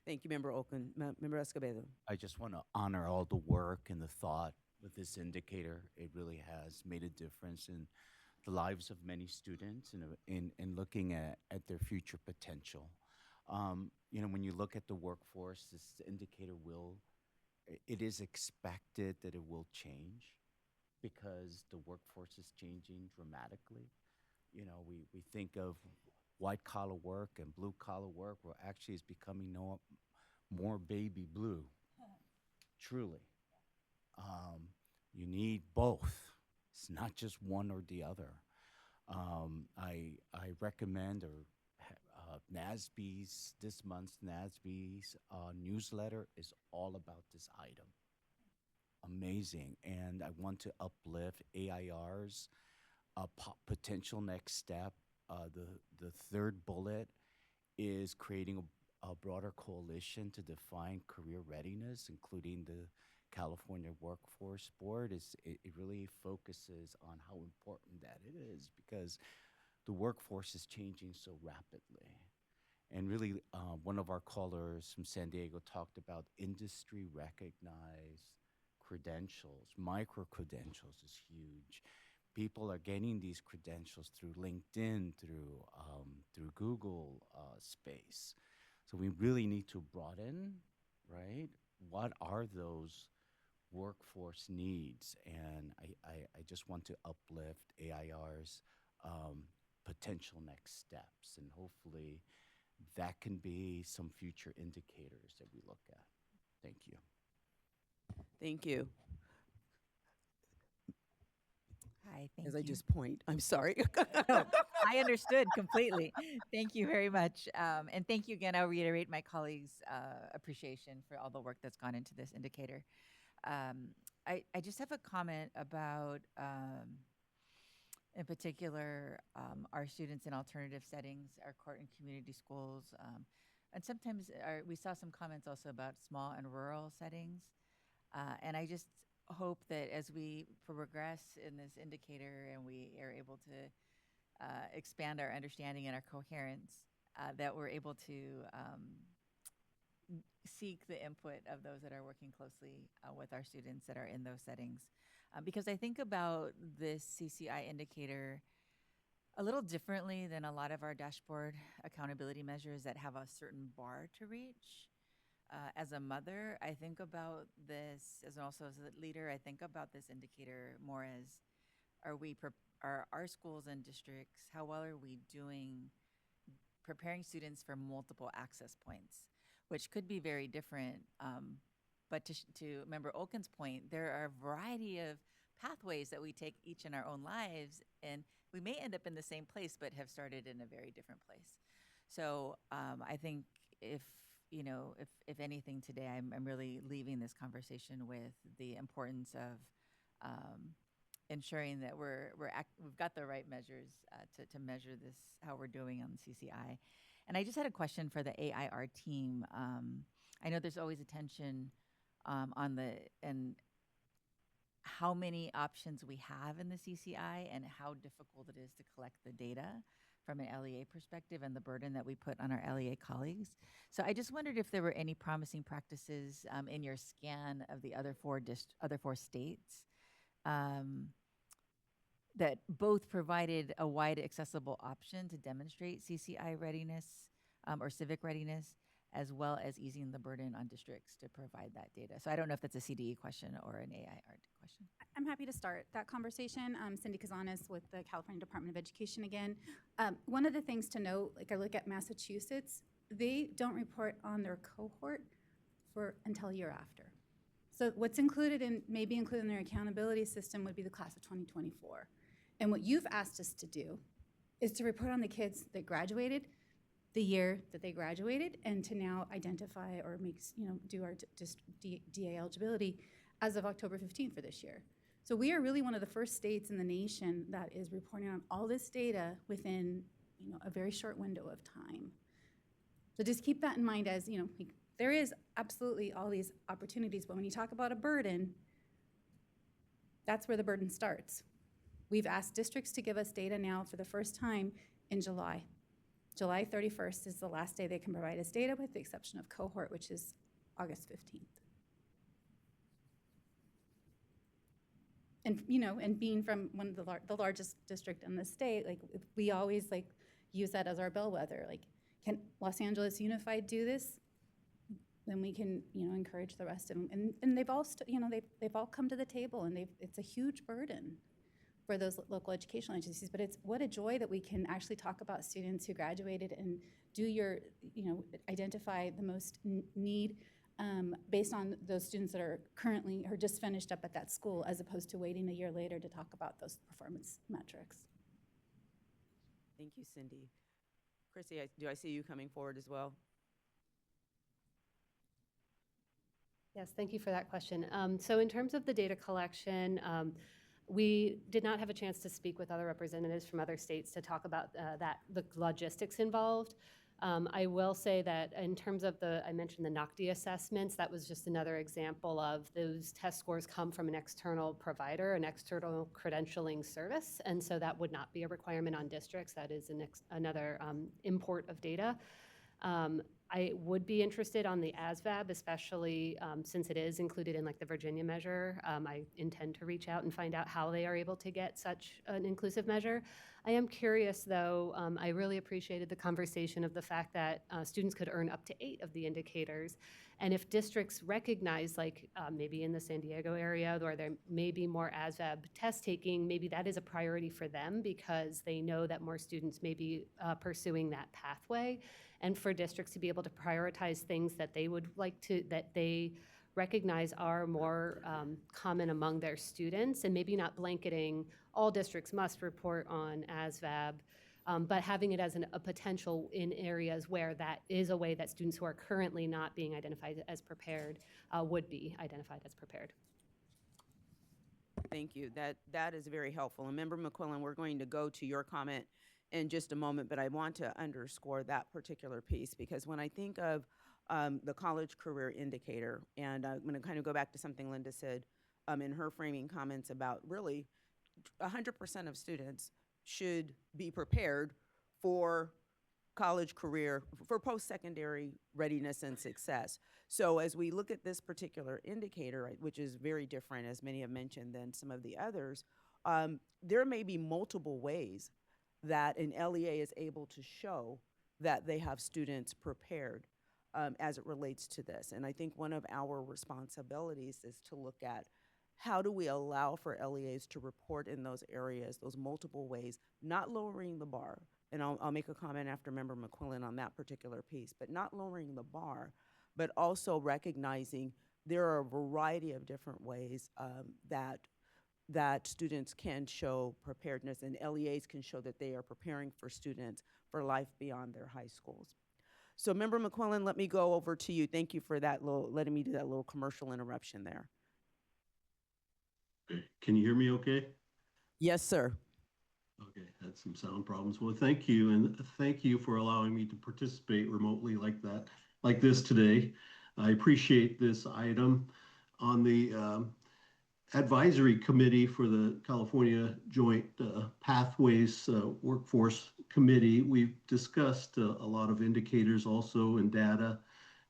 Thank you, Member Olken. Member Escobedo. I just want to honor all the work and the thought with this indicator. It really has made a difference in the lives of many students and in looking at their future potential. When you look at the workforce, this indicator it is expected that it will change because the workforce is changing dramatically. We think of white collar work and blue collar work, well, actually it's becoming more baby blue, truly. You need both. It's not just one or the other. I recommend NASB's, this month's NASB's newsletter is all about this item. Amazing. And I want to uplift AIR's potential next step. The third bullet is creating a broader coalition to define career readiness, including the California Workforce Board. It really focuses on how important that it is because the workforce is changing so rapidly. And really, one of our callers from San Diego talked about industry recognized credentials. Micro credentials is huge. People are getting these credentials through LinkedIn, through Google Space. So we really need to broaden, right? What are those workforce needs? And I just want to uplift AIR's potential next steps, and hopefully that can be some future indicators that we look at. Thank you. Thank you. Hi, thank As you. I just point, I'm sorry. No, I understood completely. Thank you very much. And thank you again. I'll reiterate my colleagues' appreciation for all the work that's gone into this indicator. I just have a comment about, in particular, our students in alternative settings, our court and community schools. And sometimes we saw some comments also about small and rural settings. And I just hope that as we progress in this indicator and we are able to expand our understanding and our coherence, that we're able to seek the input of those that are working closely with our students that are in those settings. Because I think about this CCI indicator a little differently than a lot of our dashboard accountability measures that have a certain bar to reach. As a mother, I think about this, as also as a leader, I think about this indicator more as, are our schools and districts, how well are we doing preparing students for multiple access points, which could be very different. But to Member Olkin's point, there are a variety of pathways that we take each in our own lives, and we may end up in the same place, but have started in a very different place. So I think if anything today, I'm really leaving this conversation with the importance of ensuring that we've got the right measures to measure this, how we're doing on the CCI. And I just had a question for the AIR team. I know there's always attention and how many options we have in the CCI and how difficult it is to collect the data from an LEA perspective and the burden that we put on our LEA colleagues. So I just wondered if there were any promising practices in your scan of the other four states that both provided a wide accessible option to demonstrate CCI readiness or civic readiness, as well as easing the burden on districts to provide that data. So I don't know if that's a CDE question or an AIR question. I'm happy to start that conversation. Cindy Kazanis with the California Department of Education again. One of the things to note, like I look at Massachusetts, they don't report on their cohort until a year after. So what's included in, maybe included in their accountability system would be the class of 2024. And what you've asked us to do is to report on the kids that graduated the year that they graduated, and to now identify or do our DA eligibility as of October 15th for this year. So we are really one of the first states in the nation that is reporting on all this data within a very short window of time. So just keep that in mind as, there is absolutely all these opportunities, but when you talk about a burden, that's where the burden starts. We've asked districts to give us data now for the first time in July. July 31st is the last day they can provide us data, with the exception of cohort, which is August 15th. And and being from one of the largest district in the state, we always use that as our bellwether. Can Los Angeles Unified do this? Then we can encourage the rest of them. And they've all they've all come to the table, and it's a huge burden for those local educational agencies, but it's what a joy that we can actually talk about students who graduated and do identify the most need based on those students that are currently or just finished up at that school, as opposed to waiting a year later to talk about those performance metrics. Thank you, Cindy. Chrissy, do I see you coming forward as well? Yes, thank you for that question. So in terms of the data collection, we did not have a chance to speak with other representatives from other states to talk about the logistics involved. I will say that in terms of I mentioned the NOCTI assessments, that was just another example of those test scores come from an external provider, an external credentialing service, and so that would not be a requirement on districts. That is another import of data. I would be interested on the ASVAB, especially since it is included in like the Virginia measure. I intend to reach out and find out how they are able to get such an inclusive measure. I am curious though, I really appreciated the conversation of the fact that students could earn up to 8 of the indicators. And if districts recognize, like maybe in the San Diego area, where there may be more ASVAB test taking, maybe that is a priority for them because they know that more students may be pursuing that pathway. And for districts to be able to prioritize things that they would like to, that they recognize are more common among their students, and maybe not blanketing all districts must report on ASVAB, but having it as a potential in areas where that is a way that students who are currently not being identified as prepared would be identified as prepared. Thank you. That is very helpful. And Member McQuillan, we're going to go to your comment in just a moment, but I want to underscore that particular piece because when I think of the college career indicator, and I'm going to kind of go back to something Linda said in her framing comments about really 100% of students should be prepared for college career, for post-secondary readiness and success. So as we look at this particular indicator, right, which is very different, as many have mentioned, than some of the others, there may be multiple ways that an LEA is able to show that they have students prepared as it relates to this. And I think one of our responsibilities is to look at how do we allow for LEAs to report in those areas, those multiple ways, not lowering the bar. And I'll make a comment after Member McQuillan on that particular piece, but not lowering the bar, but also recognizing there are a variety of different ways that students can show preparedness, and LEAs can show that they are preparing for students for life beyond their high schools. So Member McQuillan, let me go over to you. Thank you for that letting me do that little commercial interruption there. Okay. Can you hear me okay? Yes, sir. Okay, had some sound problems. Well, thank you, and thank you for allowing me to participate remotely like this today. I appreciate this item on the advisory committee for the California Joint Pathways Workforce Committee. We've discussed a lot of indicators also and data,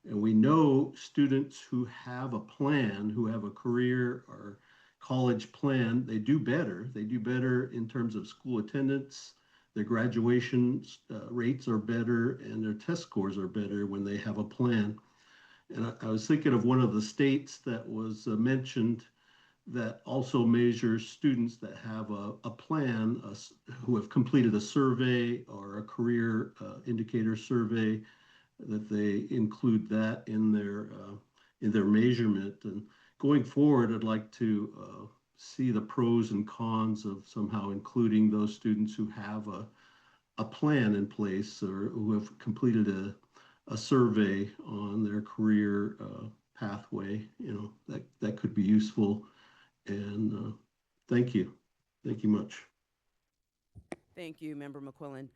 and we know students who have a plan, who have a career or college plan, they do better. They do better in terms of school attendance. Their graduation rates are better, and their test scores are better when they have a plan. And I was thinking of one of the states that was mentioned that also measures students that have a plan, who have completed a survey or a career indicator survey, that they include that in their measurement. And going forward, I'd like to see the pros and cons of somehow including those students who have a plan in place or who have completed a survey on their career pathway. You know, that could be useful. And thank you. Thank you much. Thank you, Member McQuillan.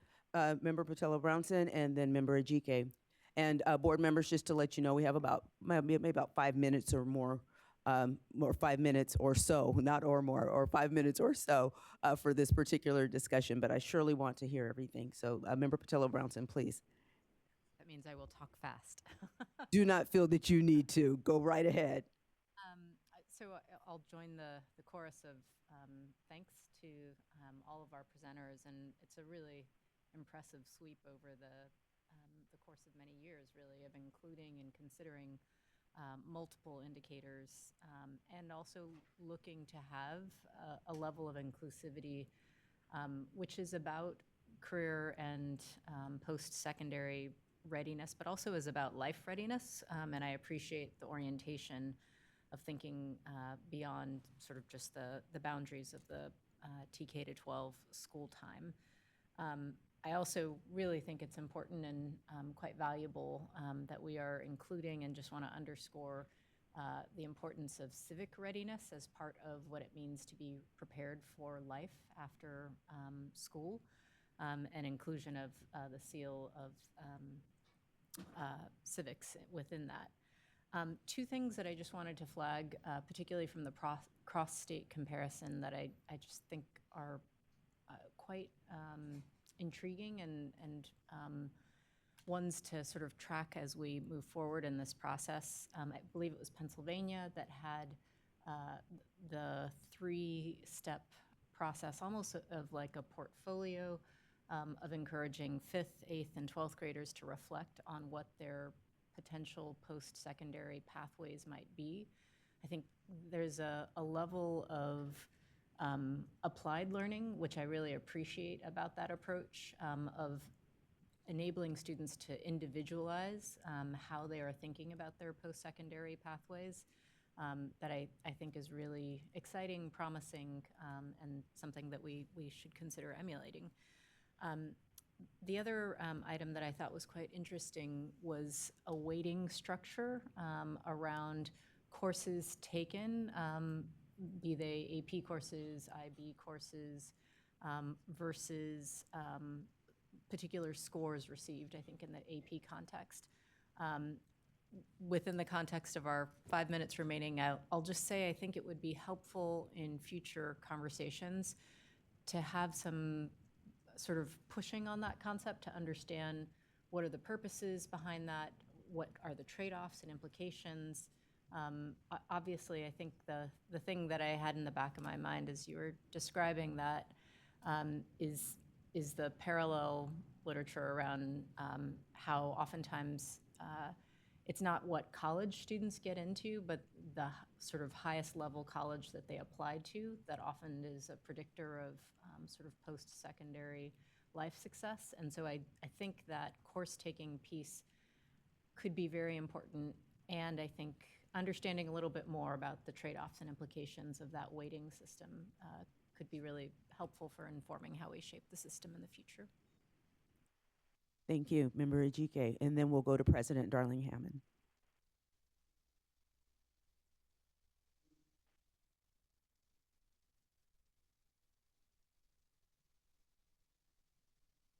Member Patella-Brownson, and then Member Ajike. And board members, just to let you know, we have maybe about 5 minutes or more, or 5 minutes or so, not or more, or 5 minutes or so for this particular discussion, but I surely want to hear everything. So Member Patella-Brownson, please. That means I will talk fast. Do not feel that you need to. Go right ahead. So I'll join the chorus of thanks to all of our presenters, and it's a really impressive sweep over the course of many years, really, of including and considering multiple indicators, and also looking to have a level of inclusivity, which is about career and post-secondary readiness, but also is about life readiness, and I appreciate the orientation of thinking beyond sort of just the boundaries of the TK to 12 school time. I also really think it's important and quite valuable that we are including, and just want to underscore the importance of civic readiness as part of what it means to be prepared for life after school. and inclusion of the seal of civics within that. Two things that I just wanted to flag, particularly from the cross-state comparison, that I just think are quite intriguing and ones to sort of track as we move forward in this process. I believe it was Pennsylvania that had the three-step process, almost of like a portfolio of encouraging 5th, 8th, and 12th graders to reflect on what their potential post-secondary pathways might be. I think there's a level of applied learning, which I really appreciate about that approach, of enabling students to individualize how they are thinking about their post-secondary pathways, that I think is really exciting, promising, and something that we should consider emulating. The other item that I thought was quite interesting was a weighting structure around courses taken, be they AP courses, IB courses, versus particular scores received, I think, in the AP context. Within the context of our 5 minutes remaining, I'll just say I think it would be helpful in future conversations to have some sort of pushing on that concept to understand what are the purposes behind that, what are the trade-offs and implications. Obviously, I think the thing that I had in the back of my mind as you were describing that is the parallel literature around how oftentimes it's not what college students get into, but the sort of highest level college that they applied to that often is a predictor of sort of post-secondary life success. And so I think that course-taking piece could be very important, and I think understanding a little bit more about the trade-offs and implications of that weighting system could be really helpful for informing how we shape the system in the future. Thank you, Member Ejike. And then we'll go to President Darling Hammond.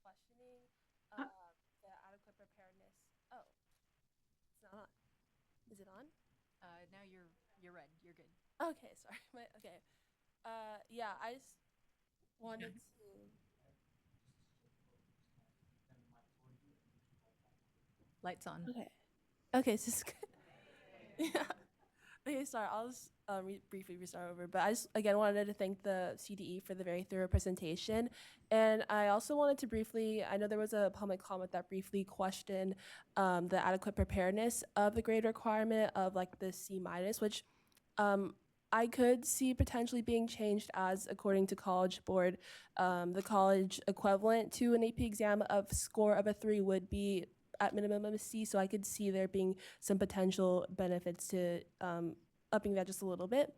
Questioning the adequate preparedness. Oh, it's not on. Is it on? Now you're red. You're good. Okay, sorry. Okay. Yeah, I just wanted to. Lights on. Okay. Okay, so it's good. Yeah. Okay, sorry. I'll just briefly restart over. But I just, again, wanted to thank the CDE for the very thorough presentation. And I also wanted to briefly, I know there was a public comment that briefly questioned the adequate preparedness of the grade requirement of like the C-, which I could see potentially being changed as, according to College Board, the college equivalent to an AP exam of score of a 3 would be at minimum of a C, so I could see there being some potential benefits to upping that just a little bit.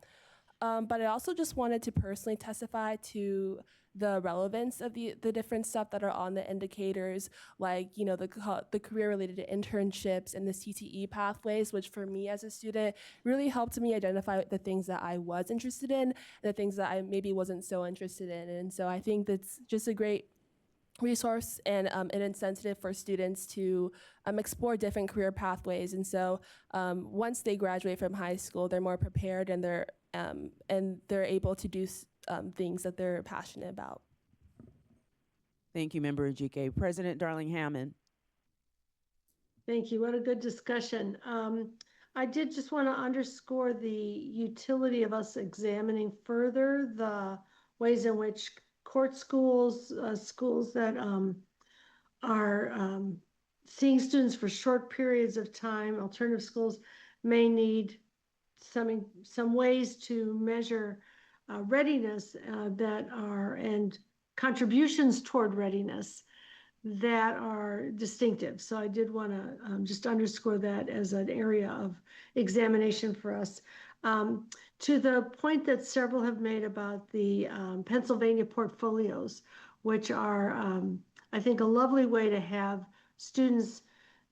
But I also just wanted to personally testify to the relevance of the different stuff that are on the indicators, like, you know, the career-related internships and the CTE pathways, which for me as a student really helped me identify the things that I was interested in and the things that I maybe wasn't so interested in. And so I think that's just a great resource and an incentive for students to explore different career pathways. And so once they graduate from high school, they're more prepared and they're able to do things that they're passionate about. Thank you, Member Ejike. President Darling Hammond. Thank you. What a good discussion. I did just want to underscore the utility of us examining further the ways in which court schools, schools that are seeing students for short periods of time, alternative schools may need some ways to measure readiness and contributions toward readiness that are distinctive. So I did want to just underscore that as an area of examination for us. To the point that several have made about the Pennsylvania portfolios, which are, I think, a lovely way to have students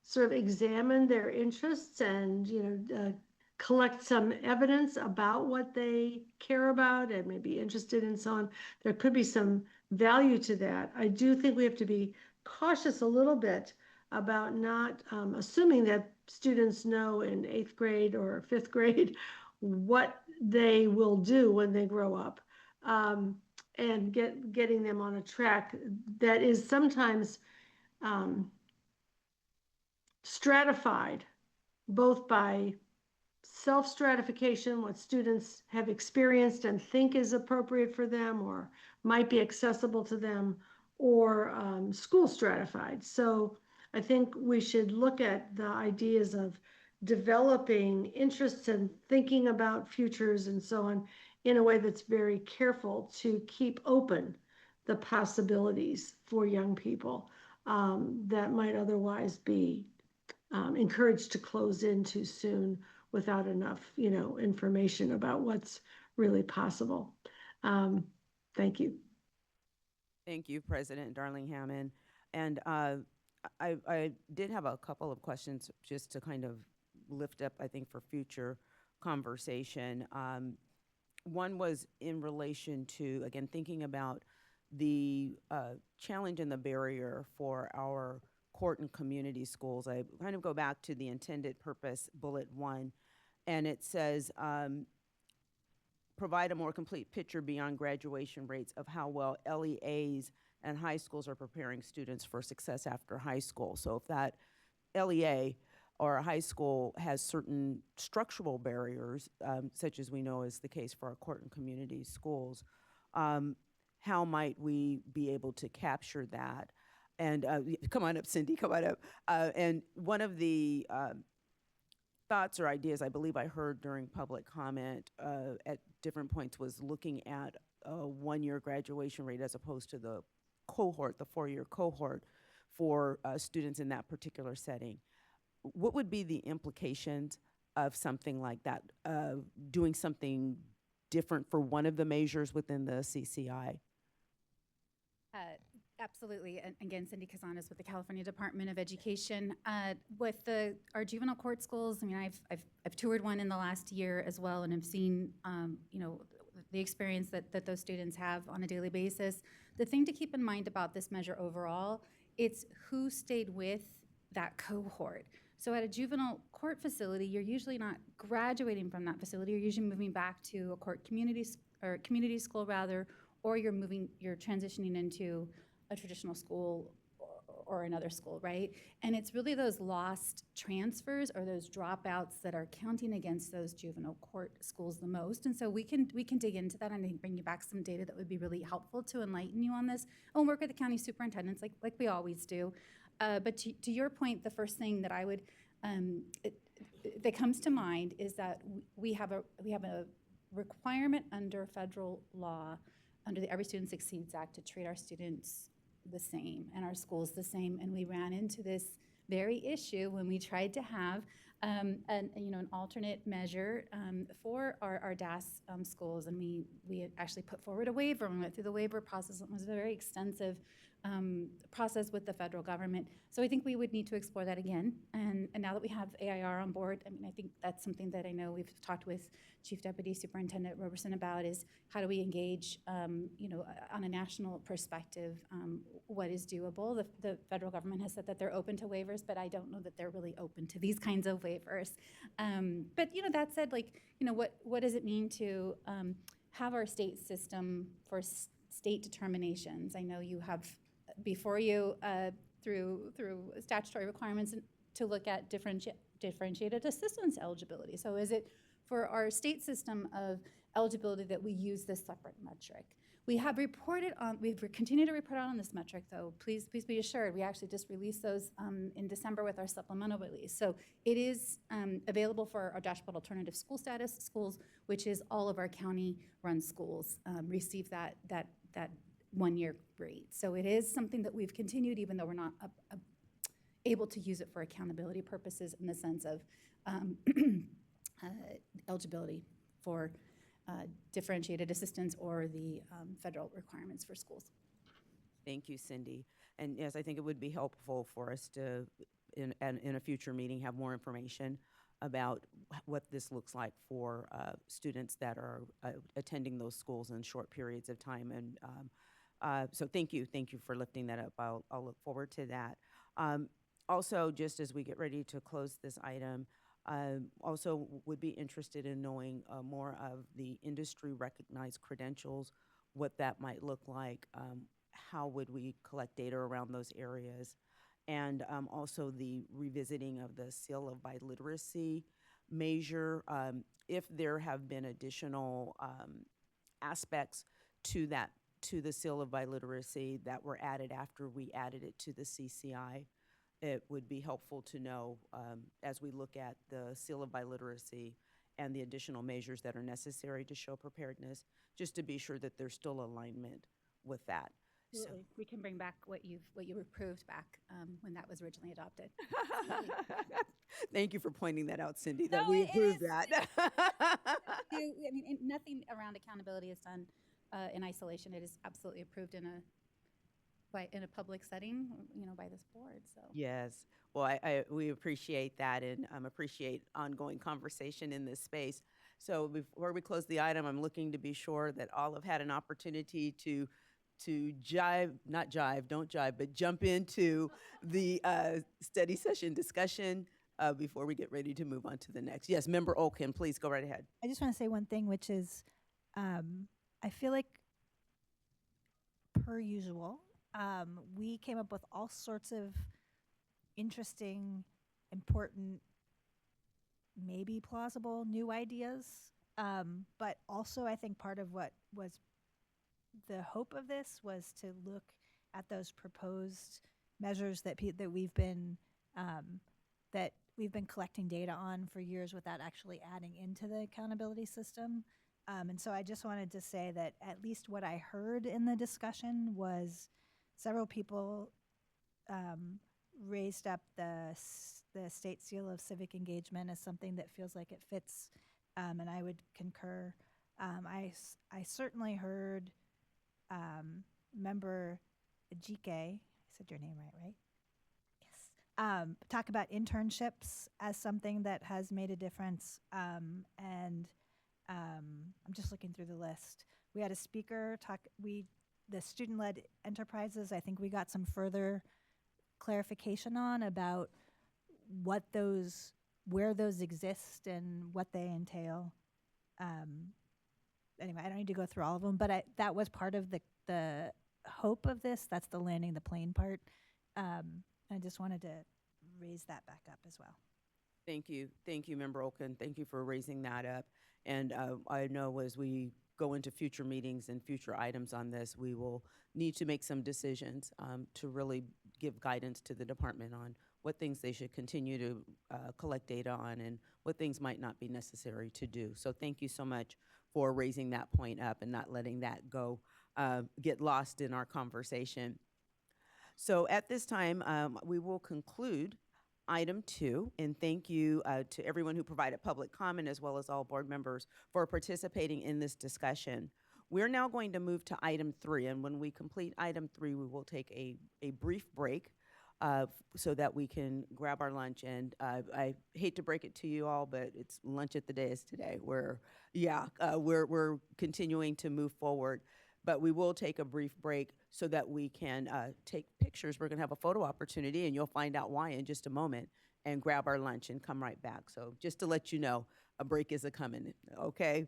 sort of examine their interests and, you know, collect some evidence about what they care about and may be interested in, so on. There could be some value to that. I do think we have to be cautious a little bit about not assuming that students know in 8th grade or 5th grade what they will do when they grow up, and getting them on a track that is sometimes stratified both by self-stratification, what students have experienced and think is appropriate for them or might be accessible to them, or school stratified. So I think we should look at the ideas of developing interests and thinking about futures and so on in a way that's very careful to keep open the possibilities for young people that might otherwise be encouraged to close in too soon without enough, information about what's really possible. Thank you. Thank you, President Darling Hammond. And I did have a couple of questions just to kind of lift up, I think, for future conversation. One was in relation to, again, thinking about the challenge and the barrier for our court and community schools. I kind of go back to the intended purpose, bullet 1, and it says, provide a more complete picture beyond graduation rates of how well LEAs and high schools are preparing students for success after high school. So if that LEA or a high school has certain structural barriers, such as we know is the case for our court and community schools, how might we be able to capture that? And come on up, Cindy, come on up. And one of the thoughts or ideas I believe I heard during public comment at different points was looking at a 1-year graduation rate as opposed to the cohort, the 4-year cohort for students in that particular setting. What would be the implications of something like that, doing something different for one of the measures within the CCI? Absolutely. And again, Cindy Cazanas with the California Department of Education. With our juvenile court schools, I mean, I've toured one in the last year as well, and I've seen, the experience that those students have on a daily basis. The thing to keep in mind about this measure overall, it's who stayed with that cohort. So at a juvenile court facility, you're usually not graduating from that facility. You're usually moving back to a court community school rather, or you're transitioning into a traditional school or another school, right? And it's really those lost transfers or those dropouts that are counting against those juvenile court schools the most. And so we can dig into that and I think bring you back some data that would be really helpful to enlighten you on this. And work with the county superintendents like we always do. But to your point, the first thing that I would that comes to mind is that we have a requirement under federal law, under the Every Student Succeeds Act, to treat our students the same and our schools the same. And we ran into this very issue when we tried to have an alternate measure for our DAS schools, and we had actually put forward a waiver and went through the waiver process. It was a very extensive process with the federal government. So I think we would need to explore that again. And now that we have AIR on board, I mean, I think that's something that I know we've talked with Chief Deputy Superintendent Roberson about, is how do we engage, on a national perspective, what is doable. The federal government has said that they're open to waivers, but I don't know that they're really open to these kinds of waivers. But that said, what does it mean to have our state system for state determinations? I know you have before you through statutory requirements to look at differentiated assistance eligibility. So is it for our state system of eligibility that we use this separate metric? We have reported on, we've continued to report on this metric, though. Please be assured, we actually just released those in December with our supplemental release. So it is available for our dashboard alternative school status schools, which is all of our county-run schools receive that 1-year rate. So it is something that we've continued, even though we're not able to use it for accountability purposes in the sense of eligibility for differentiated assistance or the federal requirements for schools. Thank you, Cindy. And yes, I think it would be helpful for us to, in a future meeting, have more information about what this looks like for students that are attending those schools in short periods of time. And So thank you for lifting that up. I'll look forward to that. Also, just as we get ready to close this item, also would be interested in knowing more of the industry recognized credentials, what that might look like, how would we collect data around those areas, and also the revisiting of the seal of biliteracy measure, if there have been additional aspects to that, to the seal of biliteracy that were added after we added it to the CCI. It would be helpful to know as we look at the seal of biliteracy and the additional measures that are necessary to show preparedness, just to be sure that there's still alignment with that. Absolutely. We can bring back what you approved back when that was originally adopted. Thank you for pointing that out, Cindy, No, that we it approved is- that. I mean, nothing around accountability is done in isolation. It is absolutely approved in a public setting, by this board. So Yes. Well, we appreciate that and appreciate ongoing conversation in this space. So before we close the item, I'm looking to be sure that all have had an opportunity to but jump into the study session discussion before we get ready to move on to the next. Yes, Member Olkin, please go right ahead. I just want to say one thing, which is I feel like, per usual, we came up with all sorts of interesting, important, maybe plausible new ideas. But also, I think part of what was the hope of this was to look at those proposed measures that we've been collecting data on for years without actually adding into the accountability system. And so I just wanted to say that at least what I heard in the discussion was several people raised up the state seal of civic engagement as something that feels like it fits, and I would concur. I certainly heard Member Ajike, I said your name right? Yes. Talk about internships as something that has made a difference, and I'm just looking through the list. We had a speaker the student-led enterprises. I think we got some further clarification on about where those exist and what they entail. Anyway, I don't need to go through all of them, but that was part of the hope of this. That's the landing the plane part. I just wanted to raise that back up as well. Thank you, Member Olkin. Thank you for raising that up. And I know as we go into future meetings and future items on this, we will need to make some decisions to really give guidance to the department on what things they should continue to collect data on and what things might not be necessary to do. So thank you so much for raising that point up and not letting that go get lost in our conversation. So at this time, we will conclude item 2, and thank you to everyone who provided public comment as well as all board members for participating in this discussion. We're now going to move to item 3, and when we complete item 3, we will take a brief break so that we can grab our lunch. And I hate to break it to you all, but it's lunch at the dais today. We're continuing to move forward, but we will take a brief break so that we can take pictures. We're gonna have a photo opportunity, and you'll find out why in just a moment, and grab our lunch and come right back. So just to let you know, a break is a-coming, okay?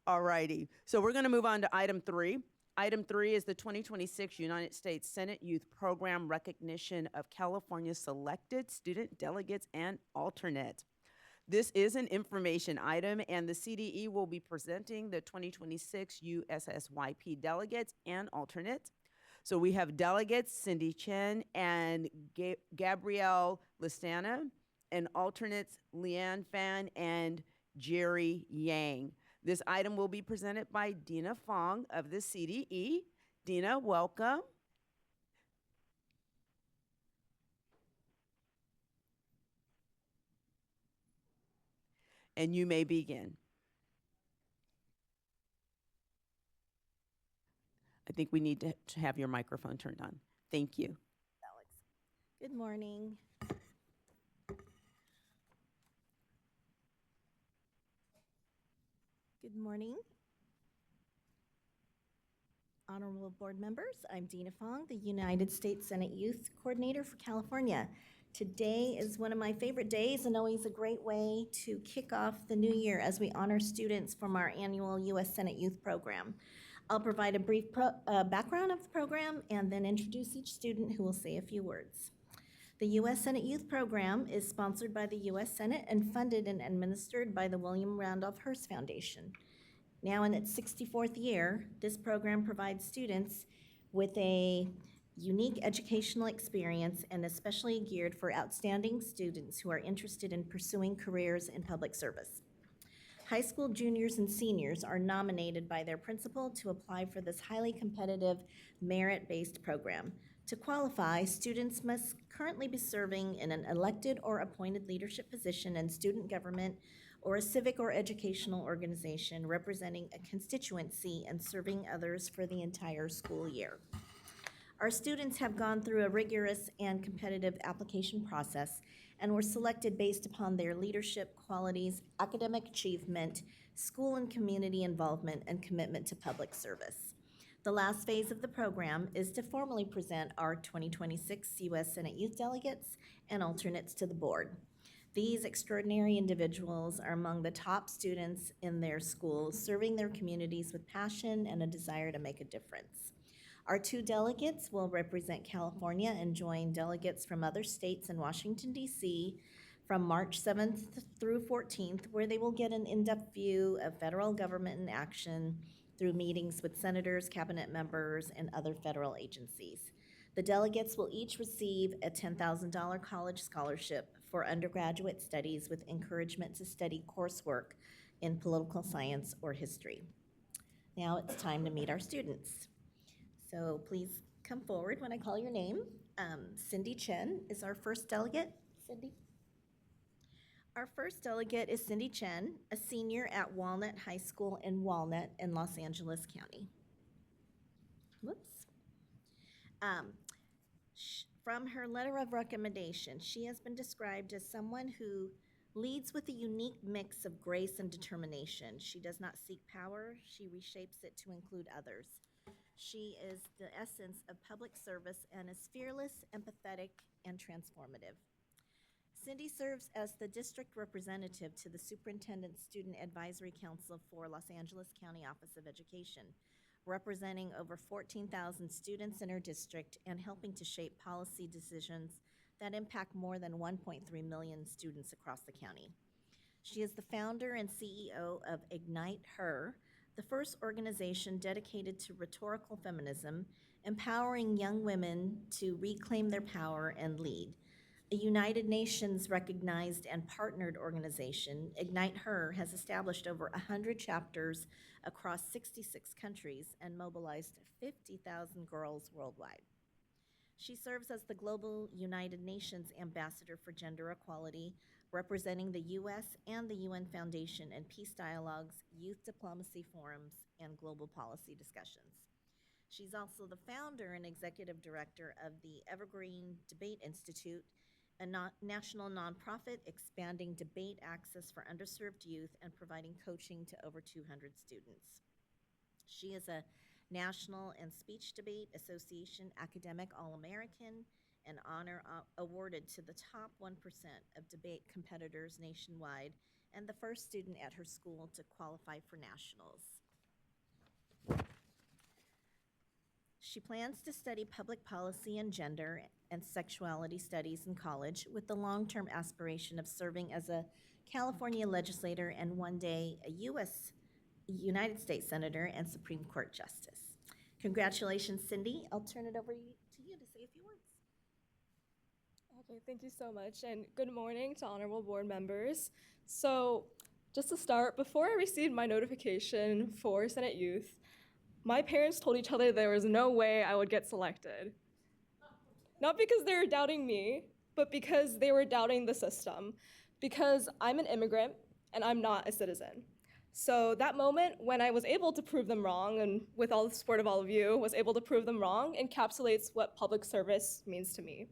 All righty, so we're gonna move on to item 3. Item 3 is the 2026 United States Senate Youth Program Recognition of California Selected Student Delegates and Alternates. This is an information item, and the CDE will be presenting the 2026 USSYP delegates and alternates. So we have delegates Cindy Chen and Gabrielle Listana, and alternates Leanne Fan and Jerry Yang. This item will be presented by Dina Fong of the CDE. Dina, welcome. And you may begin. I think we need to have your microphone turned on. Thank you. Alex. Good morning. Good morning. honorable board members. I'm Dina Fong, the United States Senate Youth Coordinator for California. Today is one of my favorite days and always a great way to kick off the new year as we honor students from our annual U.S. Senate Youth Program. I'll provide a brief background of the program and then introduce each student who will say a few words. The U.S. Senate Youth Program is sponsored by the U.S. Senate and funded and administered by the William Randolph Hearst Foundation. Now in its 64th year, this program provides students with a unique educational experience and especially geared for outstanding students who are interested in pursuing careers in public service. High school juniors and seniors are nominated by their principal to apply for this highly competitive merit-based program. To qualify, students must currently be serving in an elected or appointed leadership position in student government or a civic or educational organization representing a constituency and serving others for the entire school year. Our students have gone through a rigorous and competitive application process and were selected based upon their leadership qualities, academic achievement, school and community involvement, and commitment to public service. The last phase of the program is to formally present our 2026 U.S. Senate Youth Delegates and alternates to the board. These extraordinary individuals are among the top students in their schools, serving their communities with passion and a desire to make a difference. Our two delegates will represent California and join delegates from other states in Washington, D.C. from March 7th through 14th, where they will get an in-depth view of federal government in action through meetings with senators, cabinet members, and other federal agencies. The delegates will each receive a $10,000 college scholarship for undergraduate studies with encouragement to study coursework in political science or history. Now it's time to meet our students. So please come forward when I call your name. Cindy Chen is our first delegate. Cindy? Our first delegate is Cindy Chen, a senior at Walnut High School in Walnut in Los Angeles County. Whoops. From her letter of recommendation, she has been described as someone who leads with a unique mix of grace and determination. She does not seek power, she reshapes it to include others. She is the essence of public service and is fearless, empathetic, and transformative. Cindy serves as the district representative to the Superintendent Student Advisory Council for Los Angeles County Office of Education, representing over 14,000 students in her district and helping to shape policy decisions that impact more than 1.3 million students across the county. She is the founder and CEO of Ignite Her, the first organization dedicated to rhetorical feminism, empowering young women to reclaim their power and lead. A United Nations recognized and partnered organization, Ignite Her has established over 100 chapters across 66 countries and mobilized 50,000 girls worldwide. She serves as the Global United Nations Ambassador for Gender Equality, representing the U.S. and the UN Foundation in peace dialogues, youth diplomacy forums, and global policy discussions. She's also the founder and executive director of the Evergreen Debate Institute, a national nonprofit expanding debate access for underserved youth and providing coaching to over 200 students. She is a National and Speech Debate Association Academic All-American, an honor awarded to the top 1% of debate competitors nationwide, and the first student at her school to qualify for nationals. She plans to study public policy and gender and sexuality studies in college with the long-term aspiration of serving as a California legislator and one day a United States Senator and Supreme Court Justice. Congratulations, Cindy. I'll turn it over to you to say a few words. Okay, thank you so much, and good morning to honorable board members. So, just to start, before I received my notification for Senate Youth, my parents told each other there was no way I would get selected. Not because they were doubting me, but because they were doubting the system. Because I'm an immigrant and I'm not a citizen. So that moment when I was able to prove them wrong, and with all the support of all of you, was able to prove them wrong, encapsulates what public service means to me.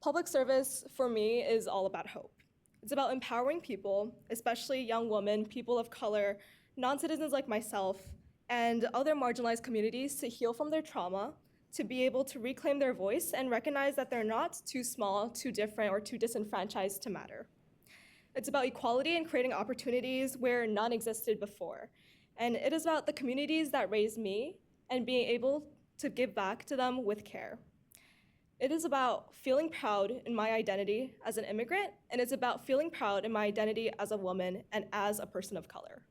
Public service, for me, is all about hope. It's about empowering people, especially young women, people of color, non-citizens like myself, and other marginalized communities to heal from their trauma, to be able to reclaim their voice and recognize that they're not too small, too different, or too disenfranchised to matter. It's about equality and creating opportunities where none existed before. And it is about the communities that raised me and being able to give back to them with care. It is about feeling proud in my identity as an immigrant, and it's about feeling proud in my identity as a woman and as a person of color.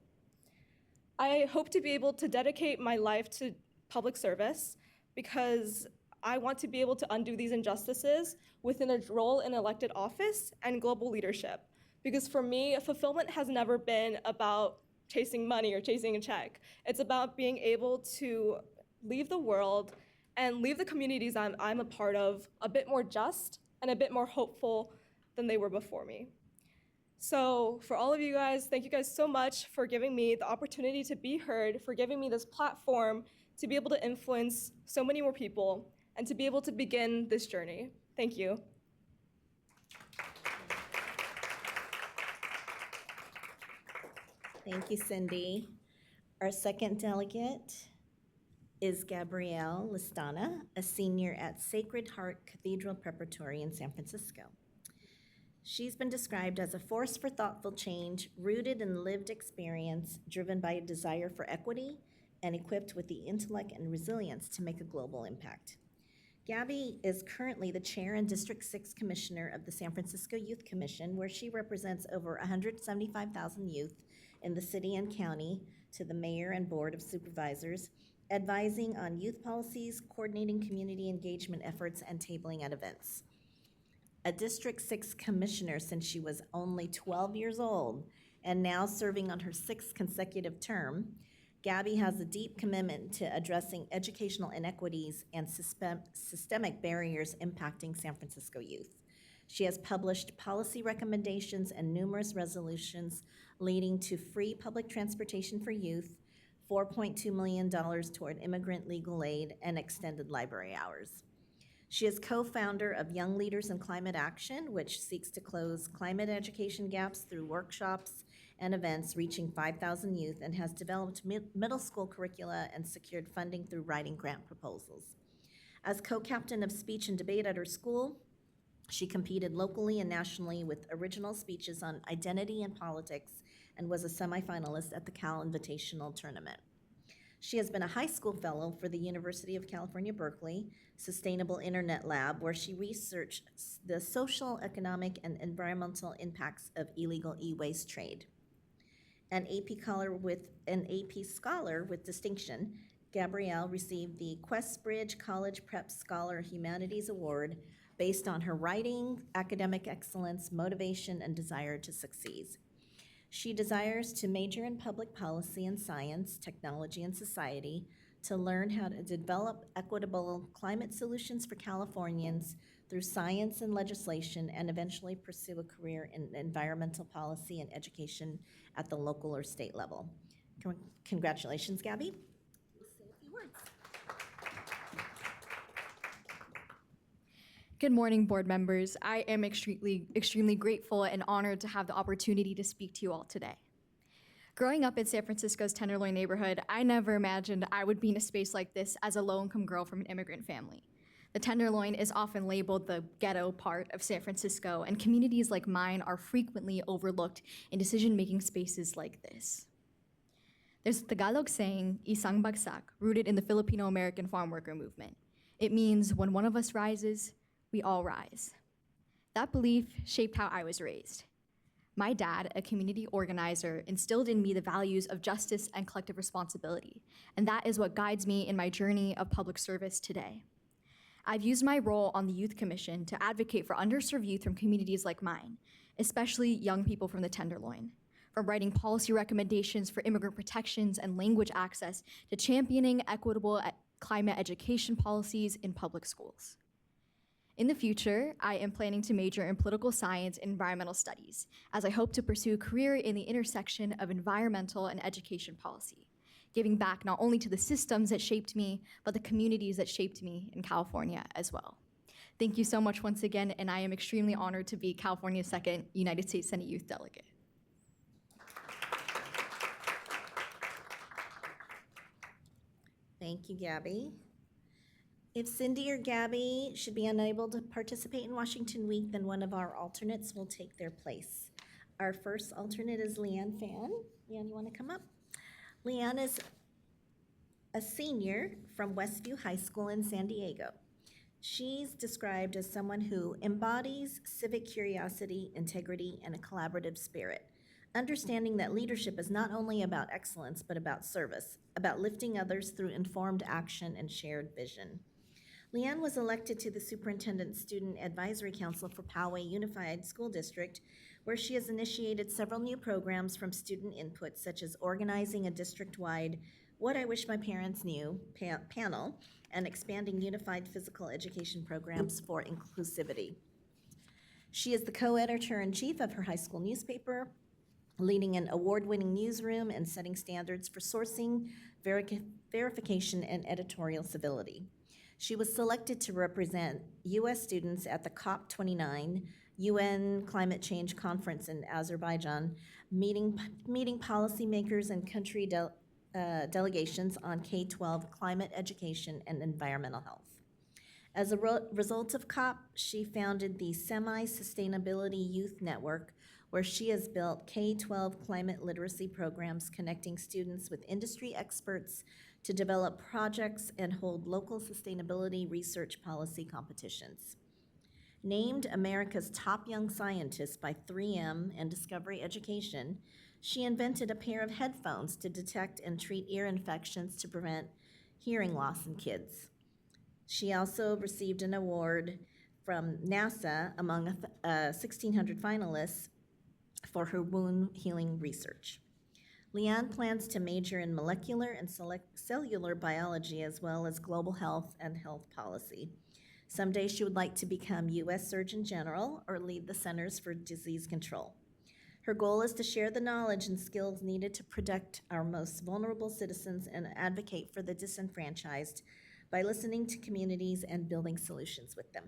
I hope to be able to dedicate my life to public service because I want to be able to undo these injustices within a role in elected office and global leadership. Because for me, fulfillment has never been about chasing money or chasing a check. It's about being able to leave the world and leave the communities I'm a part of a bit more just and a bit more hopeful than they were before me. So for all of you guys, thank you guys so much for giving me the opportunity to be heard, for giving me this platform to be able to influence so many more people and to be able to begin this journey. Thank you. Thank you, Cindy. Our second delegate is Gabrielle Listana, a senior at Sacred Heart Cathedral Preparatory in San Francisco. She's been described as a force for thoughtful change, rooted in lived experience, driven by a desire for equity, and equipped with the intellect and resilience to make a global impact. Gabby is currently the chair and District 6 Commissioner of the San Francisco Youth Commission, where she represents over 175,000 youth in the city and county to the mayor and board of supervisors, advising on youth policies, coordinating community engagement efforts, and tabling at events. A District 6 commissioner since she was only 12 years old and now serving on her 6th consecutive term, Gabby has a deep commitment to addressing educational inequities and systemic barriers impacting San Francisco youth. She has published policy recommendations and numerous resolutions leading to free public transportation for youth, $4.2 million toward immigrant legal aid, and extended library hours. She is co-founder of Young Leaders in Climate Action, which seeks to close climate education gaps through workshops and events reaching 5,000 youth, and has developed middle school curricula and secured funding through writing grant proposals. As co-captain of speech and debate at her school, she competed locally and nationally with original speeches on identity and politics and was a semifinalist at the Cal Invitational Tournament. She has been a high school fellow for the University of California, Berkeley Sustainable Internet Lab, where she researched the social, economic, and environmental impacts of illegal e-waste trade. An AP Scholar with distinction, Gabrielle received the Questbridge College Prep Scholar Humanities Award based on her writing, academic excellence, motivation, and desire to succeed. She desires to major in public policy and science, technology, and society, to learn how to develop equitable climate solutions for Californians through science and legislation, and eventually pursue a career in environmental policy and education at the local or state level. Congratulations, Gabby. Say a few words. Good morning, board members. I am extremely grateful and honored to have the opportunity to speak to you all today. Growing up in San Francisco's Tenderloin neighborhood, I never imagined I would be in a space like this as a low-income girl from an immigrant family. The Tenderloin is often labeled the ghetto part of San Francisco, and communities like mine are frequently overlooked in decision-making spaces like this. There's a Tagalog saying, isang bagsak, rooted in the Filipino-American farm worker movement. It means when one of us rises, we all rise. That belief shaped how I was raised. My dad, a community organizer, instilled in me the values of justice and collective responsibility, and that is what guides me in my journey of public service today. I've used my role on the Youth Commission to advocate for underserved youth from communities like mine, especially young people from the Tenderloin, from writing policy recommendations for immigrant protections and language access to championing equitable climate education policies in public schools. In the future, I am planning to major in political science and environmental studies, as I hope to pursue a career in the intersection of environmental and education policy, giving back not only to the systems that shaped me, but the communities that shaped me in California as well. Thank you so much once again, and I am extremely honored to be California's second United States Senate Youth Delegate. Thank you, Gabby. If Cindy or Gabby should be unable to participate in Washington Week, then one of our alternates will take their place. Our first alternate is Leanne Fan. Leanne, you want to come up? Leanne is a senior from Westview High School in San Diego. She's described as someone who embodies civic curiosity, integrity, and a collaborative spirit, understanding that leadership is not only about excellence, but about service, about lifting others through informed action and shared vision. Leanne was elected to the Superintendent Student Advisory Council for Poway Unified School District, where she has initiated several new programs from student input, such as organizing a district-wide What I Wish My Parents Knew panel and expanding unified physical education programs for inclusivity. She is the co-editor-in-chief of her high school newspaper, leading an award-winning newsroom and setting standards for sourcing, verification, and editorial civility. She was selected to represent U.S. students at the COP29 UN Climate Change Conference in Azerbaijan, meeting policymakers and country delegations on K-12 climate education and environmental health. As a result of COP, she founded the Semi-Sustainability Youth Network, where she has built K-12 climate literacy programs connecting students with industry experts to develop projects and hold local sustainability research policy competitions. Named America's top young scientist by 3M and Discovery Education, she invented a pair of headphones to detect and treat ear infections to prevent hearing loss in kids. She also received an award from NASA among 1,600 finalists for her wound healing research. Leanne plans to major in molecular and cellular biology as well as global health and health policy. Someday she would like to become U.S. Surgeon General or lead the Centers for Disease Control. Her goal is to share the knowledge and skills needed to protect our most vulnerable citizens and advocate for the disenfranchised by listening to communities and building solutions with them.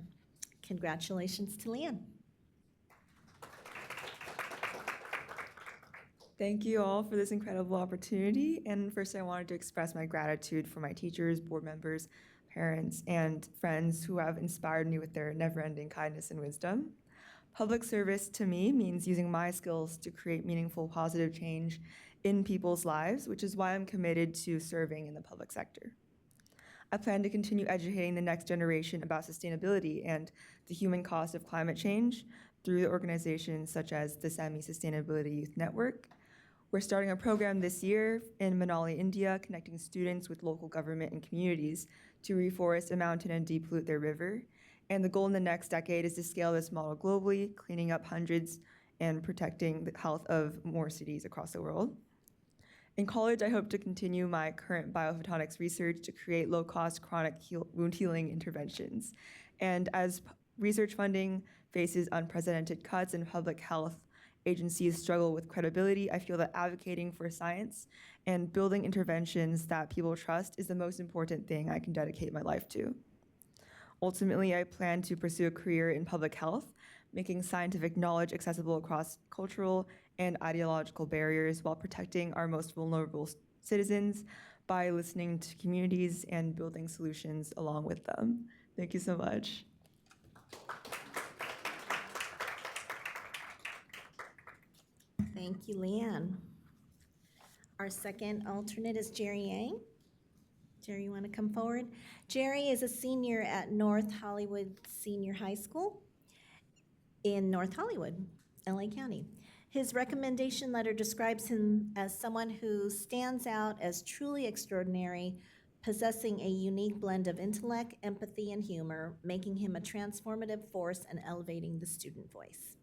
Congratulations to Leanne. Thank you all for this incredible opportunity. And first, I wanted to express my gratitude for my teachers, board members, parents, and friends who have inspired me with their never-ending kindness and wisdom. Public service to me means using my skills to create meaningful, positive change in people's lives, which is why I'm committed to serving in the public sector. I plan to continue educating the next generation about sustainability and the human cost of climate change through organizations such as the Semi-Sustainability Youth Network. We're starting a program this year in Manali, India, connecting students with local government and communities to reforest a mountain and depollute their river. And the goal in the next decade is to scale this model globally, cleaning up hundreds and protecting the health of more cities across the world. In college, I hope to continue my current biophotonics research to create low-cost chronic wound healing interventions. And as research funding faces unprecedented cuts and public health agencies struggle with credibility, I feel that advocating for science and building interventions that people trust is the most important thing I can dedicate my life to. Ultimately, I plan to pursue a career in public health, making scientific knowledge accessible across cultural and ideological barriers while protecting our most vulnerable citizens by listening to communities and building solutions along with them. Thank you so much. Thank you, Leanne. Our second alternate is Jerry Yang. Jerry, you want to come forward? Jerry is a senior at North Hollywood Senior High School in North Hollywood, LA County. His recommendation letter describes him as someone who stands out as truly extraordinary, possessing a unique blend of intellect, empathy, and humor, making him a transformative force and elevating the student voice.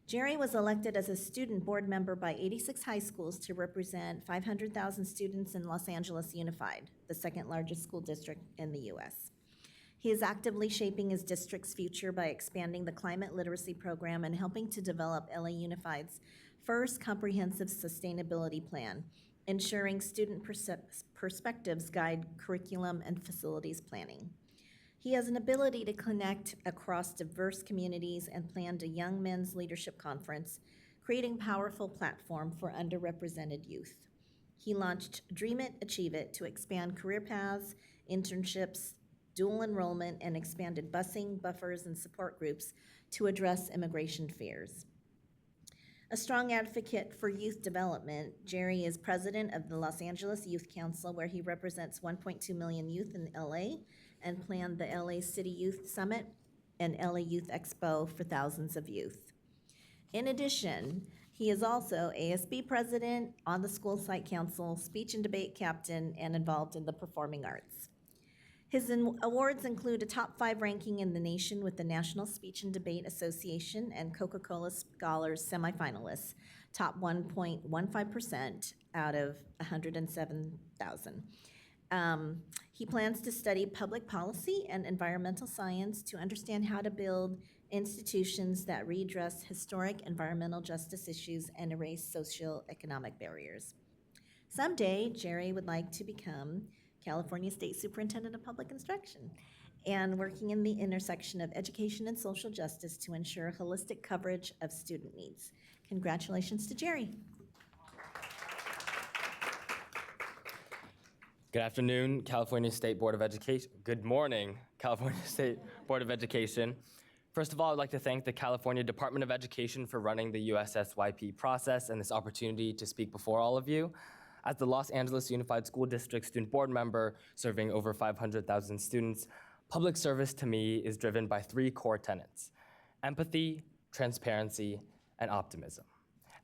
Jerry was elected as a student board member by 86 high schools to represent 500,000 students in Los Angeles Unified, the second largest school district in the U.S. He is actively shaping his district's future by expanding the climate literacy program and helping to develop LA Unified's first comprehensive sustainability plan, ensuring student perspectives guide curriculum and facilities planning. He has an ability to connect across diverse communities and planned a Young Men's Leadership Conference, creating a powerful platform for underrepresented youth. He launched Dream It, Achieve It to expand career paths, internships, dual enrollment, and expanded busing, buffers, and support groups to address immigration fears. A strong advocate for youth development, Jerry is president of the Los Angeles Youth Council, where he represents 1.2 million youth in LA and planned the LA City Youth Summit and LA Youth Expo for thousands of youth. In addition, he is also ASB president, on the school site council, speech and debate captain, and involved in the performing arts. His awards include a top 5 ranking in the nation with the National Speech and Debate Association and Coca-Cola Scholars semifinalists, top 1.15% out of 107,000. He plans to study public policy and environmental science to understand how to build institutions that redress historic environmental justice issues and erase socioeconomic barriers. Someday, Jerry would like to become California State Superintendent of Public Instruction and working in the intersection of education and social justice to ensure holistic coverage of student needs. Congratulations to Jerry. Good afternoon, California State Board of Education. Good morning, California State Board of Education. First of all, I'd like to thank the California Department of Education for running the USSYP process and this opportunity to speak before all of you. As the Los Angeles Unified School District Student Board member serving over 500,000 students, public service to me is driven by 3 core tenets: empathy, transparency, and optimism.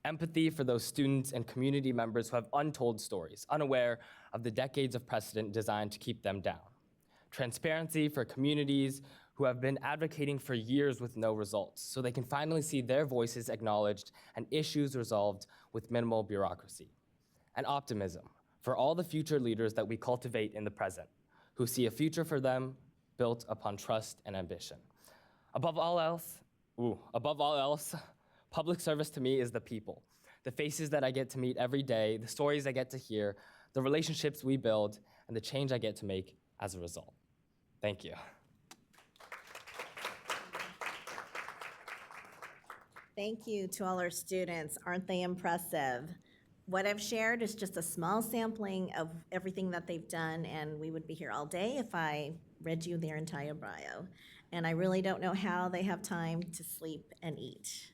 Empathy for those students and community members who have untold stories, unaware of the decades of precedent designed to keep them down. Transparency for communities who have been advocating for years with no results, so they can finally see their voices acknowledged and issues resolved with minimal bureaucracy. And optimism for all the future leaders that we cultivate in the present, who see a future for them built upon trust and ambition. Above all else, public service to me is the people, the faces that I get to meet every day, the stories I get to hear, the relationships we build, and the change I get to make as a result. Thank you. Thank you to all our students. Aren't they impressive? What I've shared is just a small sampling of everything that they've done, and we would be here all day if I read you their entire bio. And I really don't know how they have time to sleep and eat.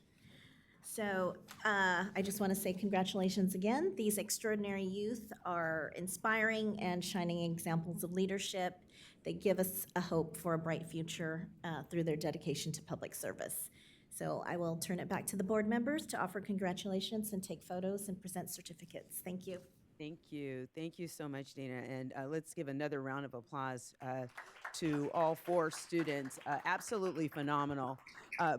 So I just want to say congratulations again. These extraordinary youth are inspiring and shining examples of leadership. They give us a hope for a bright future through their dedication to public service. So I will turn it back to the board members to offer congratulations and take photos and present certificates. Thank you. Thank you. Thank you so much, Dana. And let's give another round of applause to all 4 students. Absolutely phenomenal.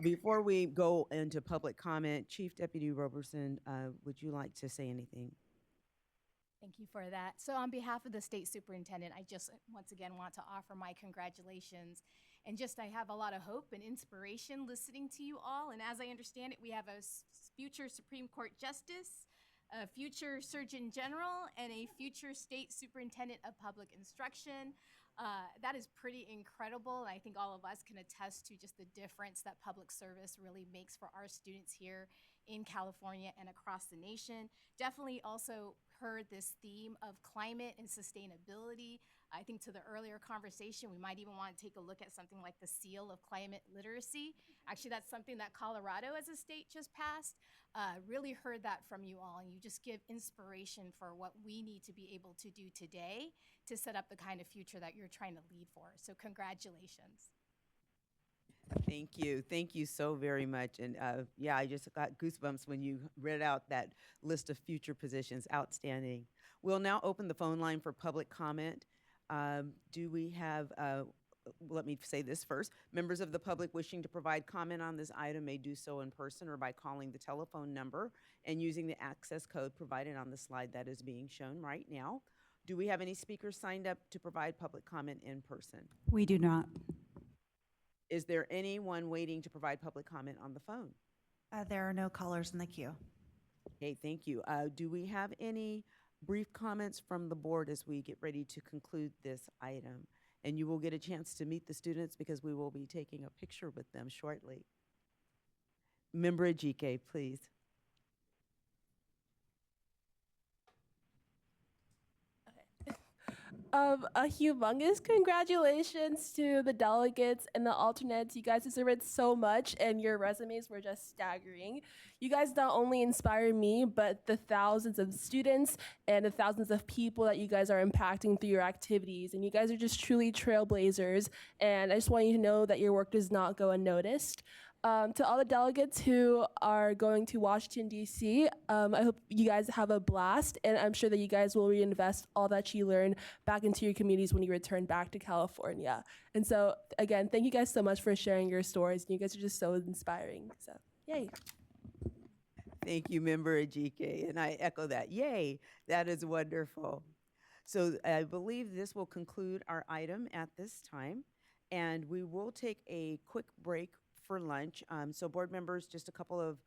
Before we go into public comment, Chief Deputy Roberson, would you like to say anything? Thank you for that. So on behalf of the state superintendent, I just once again want to offer my congratulations. And I have a lot of hope and inspiration listening to you all. And as I understand it, we have a future Supreme Court Justice, a future Surgeon General, and a future State Superintendent of Public Instruction. That is pretty incredible. I think all of us can attest to just the difference that public service really makes for our students here in California and across the nation. Definitely also heard this theme of climate and sustainability. I think to the earlier conversation, we might even want to take a look at something like the seal of climate literacy. Actually, that's something that Colorado as a state just passed. Really heard that from you all, and you just give inspiration for what we need to be able to do today to set up the kind of future that you're trying to lead for. So congratulations. Thank you. Thank you so very much. And yeah, I just got goosebumps when you read out that list of future positions. Outstanding. We'll now open the phone line for public comment. Do we have, let me say this first, members of the public wishing to provide comment on this item may do so in person or by calling the telephone number and using the access code provided on the slide that is being shown right now. Do we have any speakers signed up to provide public comment in person? We do not. Is there anyone waiting to provide public comment on the phone? There are no callers in the queue. Okay, thank you. Do we have any brief comments from the board as we get ready to conclude this item? And you will get a chance to meet the students because we will be taking a picture with them shortly. Member Ajike, please. A humongous congratulations to the delegates and the alternates. You guys deserve it so much, and your resumes were just staggering. You guys not only inspire me, but the thousands of students and the thousands of people that you guys are impacting through your activities. And you guys are just truly trailblazers. And I just want you to know that your work does not go unnoticed. To all the delegates who are going to Washington, D.C., I hope you guys have a blast, and I'm sure that you guys will reinvest all that you learn back into your communities when you return back to California. And so, again, thank you guys so much for sharing your stories. You guys are just so inspiring. So, yay. Thank you, Member Ajike, and I echo that. Yay, that is wonderful. So I believe this will conclude our item at this time, and we will take a quick break for lunch. So board members, just a couple of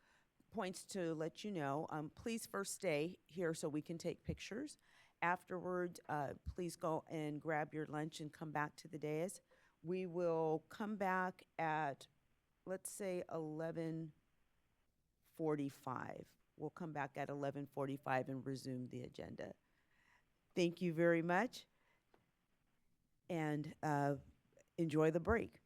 points to let you know. Please first stay here so we can take pictures. Afterward, please go and grab your lunch and come back to the dais. We will come back at, let's say, 11:45. We'll come back at 11:45 and resume the agenda. Thank you very much, and enjoy the break.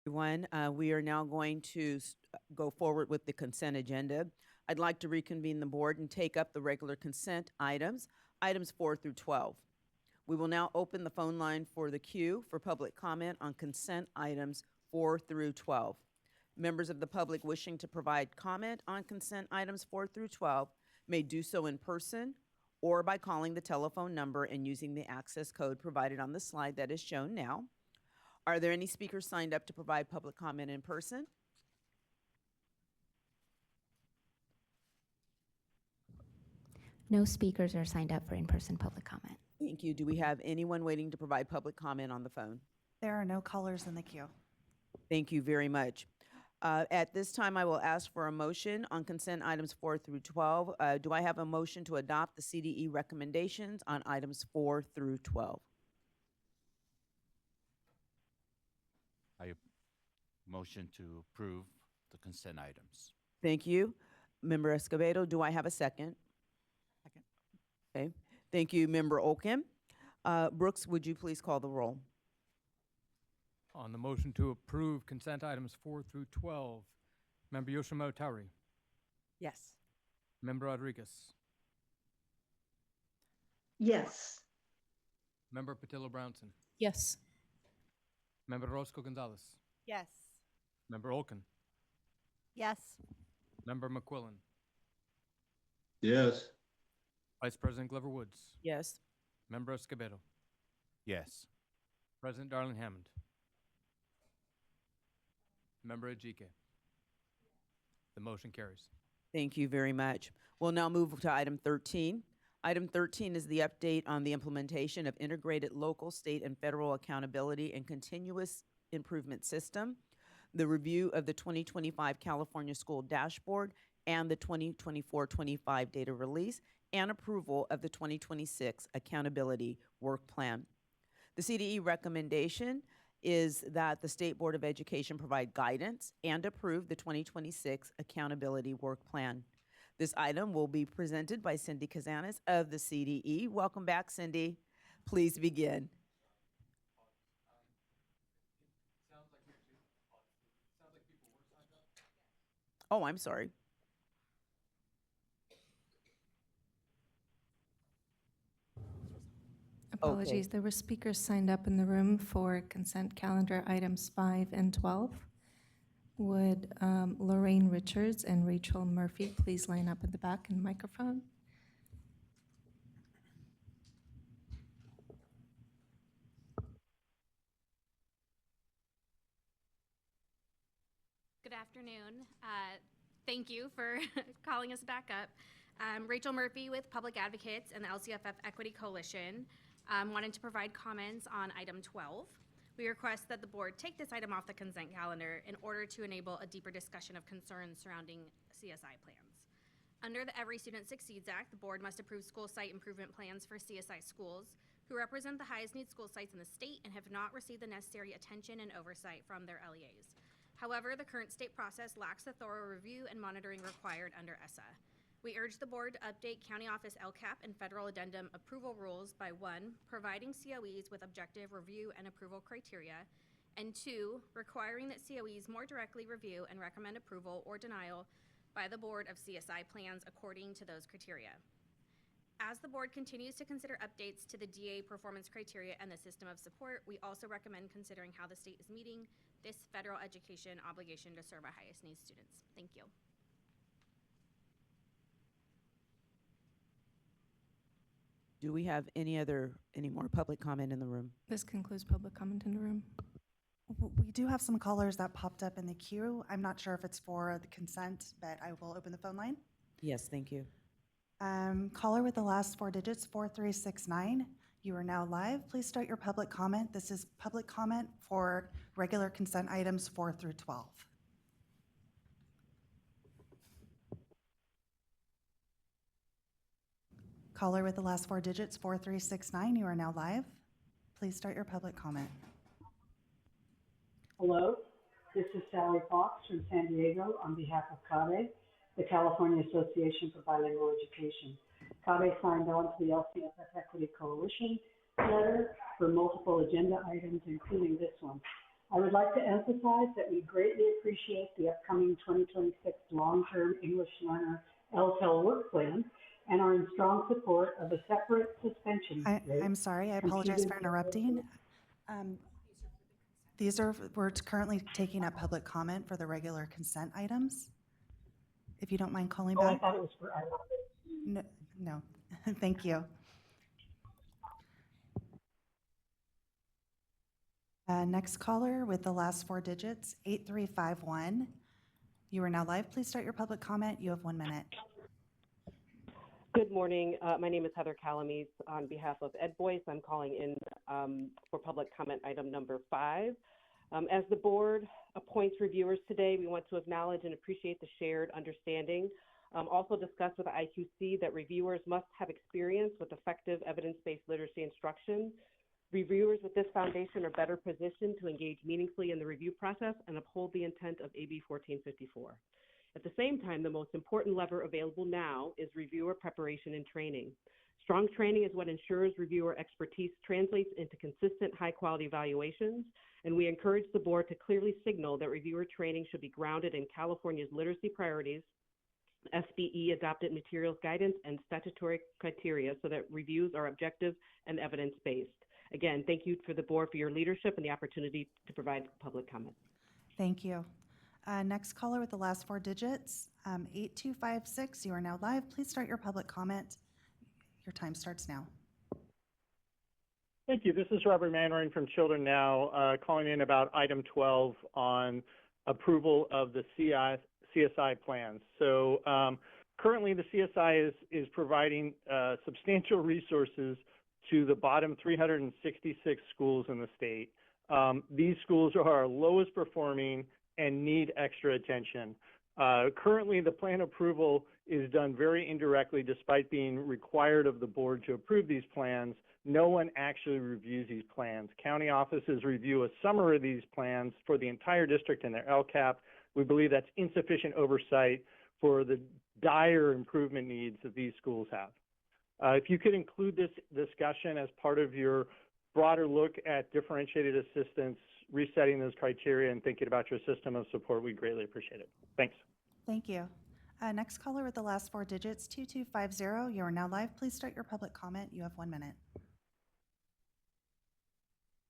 Everyone, we are now going to go forward with the consent agenda. I'd like to reconvene the board and take up the regular consent items, items 4 through 12. We will now open the phone line for the queue for public comment on consent items 4 through 12. Members of the public wishing to provide comment on consent items 4 through 12 may do so in person or by calling the telephone number and using the access code provided on the slide that is shown now. Are there any speakers signed up to provide public comment in person? No speakers are signed up for in-person public comment. Thank you. Do we have anyone waiting to provide public comment on the phone? There are no callers in the queue. Thank you very much. At this time, I will ask for a motion on consent items 4 through 12. Do I have a motion to adopt the CDE recommendations on items 4 through 12? I motion to approve the consent items. Thank you. Member Escobedo, do I have a second? Second. Okay. Thank you, Member Olkin. Brooks, would you please call the roll? On the motion to approve consent items 4 through 12, Member Yoshimo Tauri, Yes. Member Rodriguez, Yes. Member Patillo Brownson, Yes. Member Roscoe Gonzalez, Yes. Member Olkin, Yes. Member McQuillan, Yes. Vice President Glover Woods, Yes. Member Escobedo, Yes. President Darling Hammond, Member Ajike. The motion carries. Thank you very much. We'll now move to item 13. Item 13 is the update on the implementation of integrated local, state, and federal accountability and continuous improvement system, the review of the 2025 California School Dashboard and the 2024-25 data release, and approval of the 2026 Accountability Work Plan. The CDE recommendation is that the State Board of Education provide guidance and approve the 2026 Accountability Work Plan. This item will be presented by Cindy Kazanis of the CDE. Welcome back, Cindy. Please begin. Oh, I'm sorry. Apologies, there were speakers signed up in the room for consent calendar items 5 and 12. Would Lorraine Richards and Rachel Murphy please line up at the back and microphone? Good afternoon. Thank you for calling us back up. Rachel Murphy with Public Advocates and the LCFF Equity Coalition wanted to provide comments on item 12. We request that the board take this item off the consent calendar in order to enable a deeper discussion of concerns surrounding CSI plans. Under the Every Student Succeeds Act, the board must approve school site improvement plans for CSI schools who represent the highest need school sites in the state and have not received the necessary attention and oversight from their LEAs. However, the current state process lacks the thorough review and monitoring required under ESSA. We urge the board to update County Office LCAP and federal addendum approval rules by 1, providing COEs with objective review and approval criteria, and 2, requiring that COEs more directly review and recommend approval or denial by the board of CSI plans according to those criteria. As the board continues to consider updates to the DA performance criteria and the system of support, we also recommend considering how the state is meeting this federal education obligation to serve our highest needs students. Thank you. Do we have any more public comment in the room? This concludes public comment in the room. We do have some callers that popped up in the queue. I'm not sure if it's for the consent, but I will open the phone line. Yes, thank you. Caller with the last 4 digits, 4369. You are now live. Please start your public comment. This is public comment for regular consent items 4 through 12. Caller with the last 4 digits, 4369. You are now live. Please start your public comment. Hello, this is Sally Fox from San Diego on behalf of CADE, the California Association for Bilingual Education. CADE signed on to the LCFF Equity Coalition letter for multiple agenda items, including this one. I would like to emphasize that we greatly appreciate the upcoming 2026 long-term English learner LTEL work plan and are in strong support of a separate suspension rate. I'm sorry, I apologize for interrupting. Um, we're currently taking up public comment for the regular consent items. If you don't mind calling Oh, I back. thought it was for, No, no. Thank you. Next caller with the last four digits, 8351. You are now live. Please start your public comment. You have 1 minute. Good morning. My name is Heather Calamise. On behalf of EdVoice, I'm calling in for public comment item number 5. As the board appoints reviewers today, we want to acknowledge and appreciate the shared understanding. Also discuss with the IQC that reviewers must have experience with effective evidence-based literacy instruction. Reviewers with this foundation are better positioned to engage meaningfully in the review process and uphold the intent of AB 1454. At the same time, the most important lever available now is reviewer preparation and training. Strong training is what ensures reviewer expertise translates into consistent, high-quality evaluations, and we encourage the board to clearly signal that reviewer training should be grounded in California's literacy priorities, SBE adopted materials guidance, and statutory criteria so that reviews are objective and evidence-based. Again, thank you for the board for your leadership and the opportunity to provide public comment. Thank you. Next caller with the last four digits, 8256. You are now live. Please start your public comment. Your time starts now. Thank you. This is Robert Mannering from Children Now, calling in about item 12 on approval of the CSI plans. So currently the CSI is providing substantial resources to the bottom 366 schools in the state. These schools are our lowest performing and need extra attention. Currently, the plan approval is done very indirectly despite being required of the board to approve these plans. No one actually reviews these plans. County offices review a summary of these plans for the entire district and their LCAP. We believe that's insufficient oversight for the dire improvement needs that these schools have. If you could include this discussion as part of your broader look at differentiated assistance, resetting those criteria and thinking about your system of support, we greatly appreciate it. Thanks. Thank you. Next caller with the last four digits, 2250. You are now live. Please start your public comment. You have 1 minute.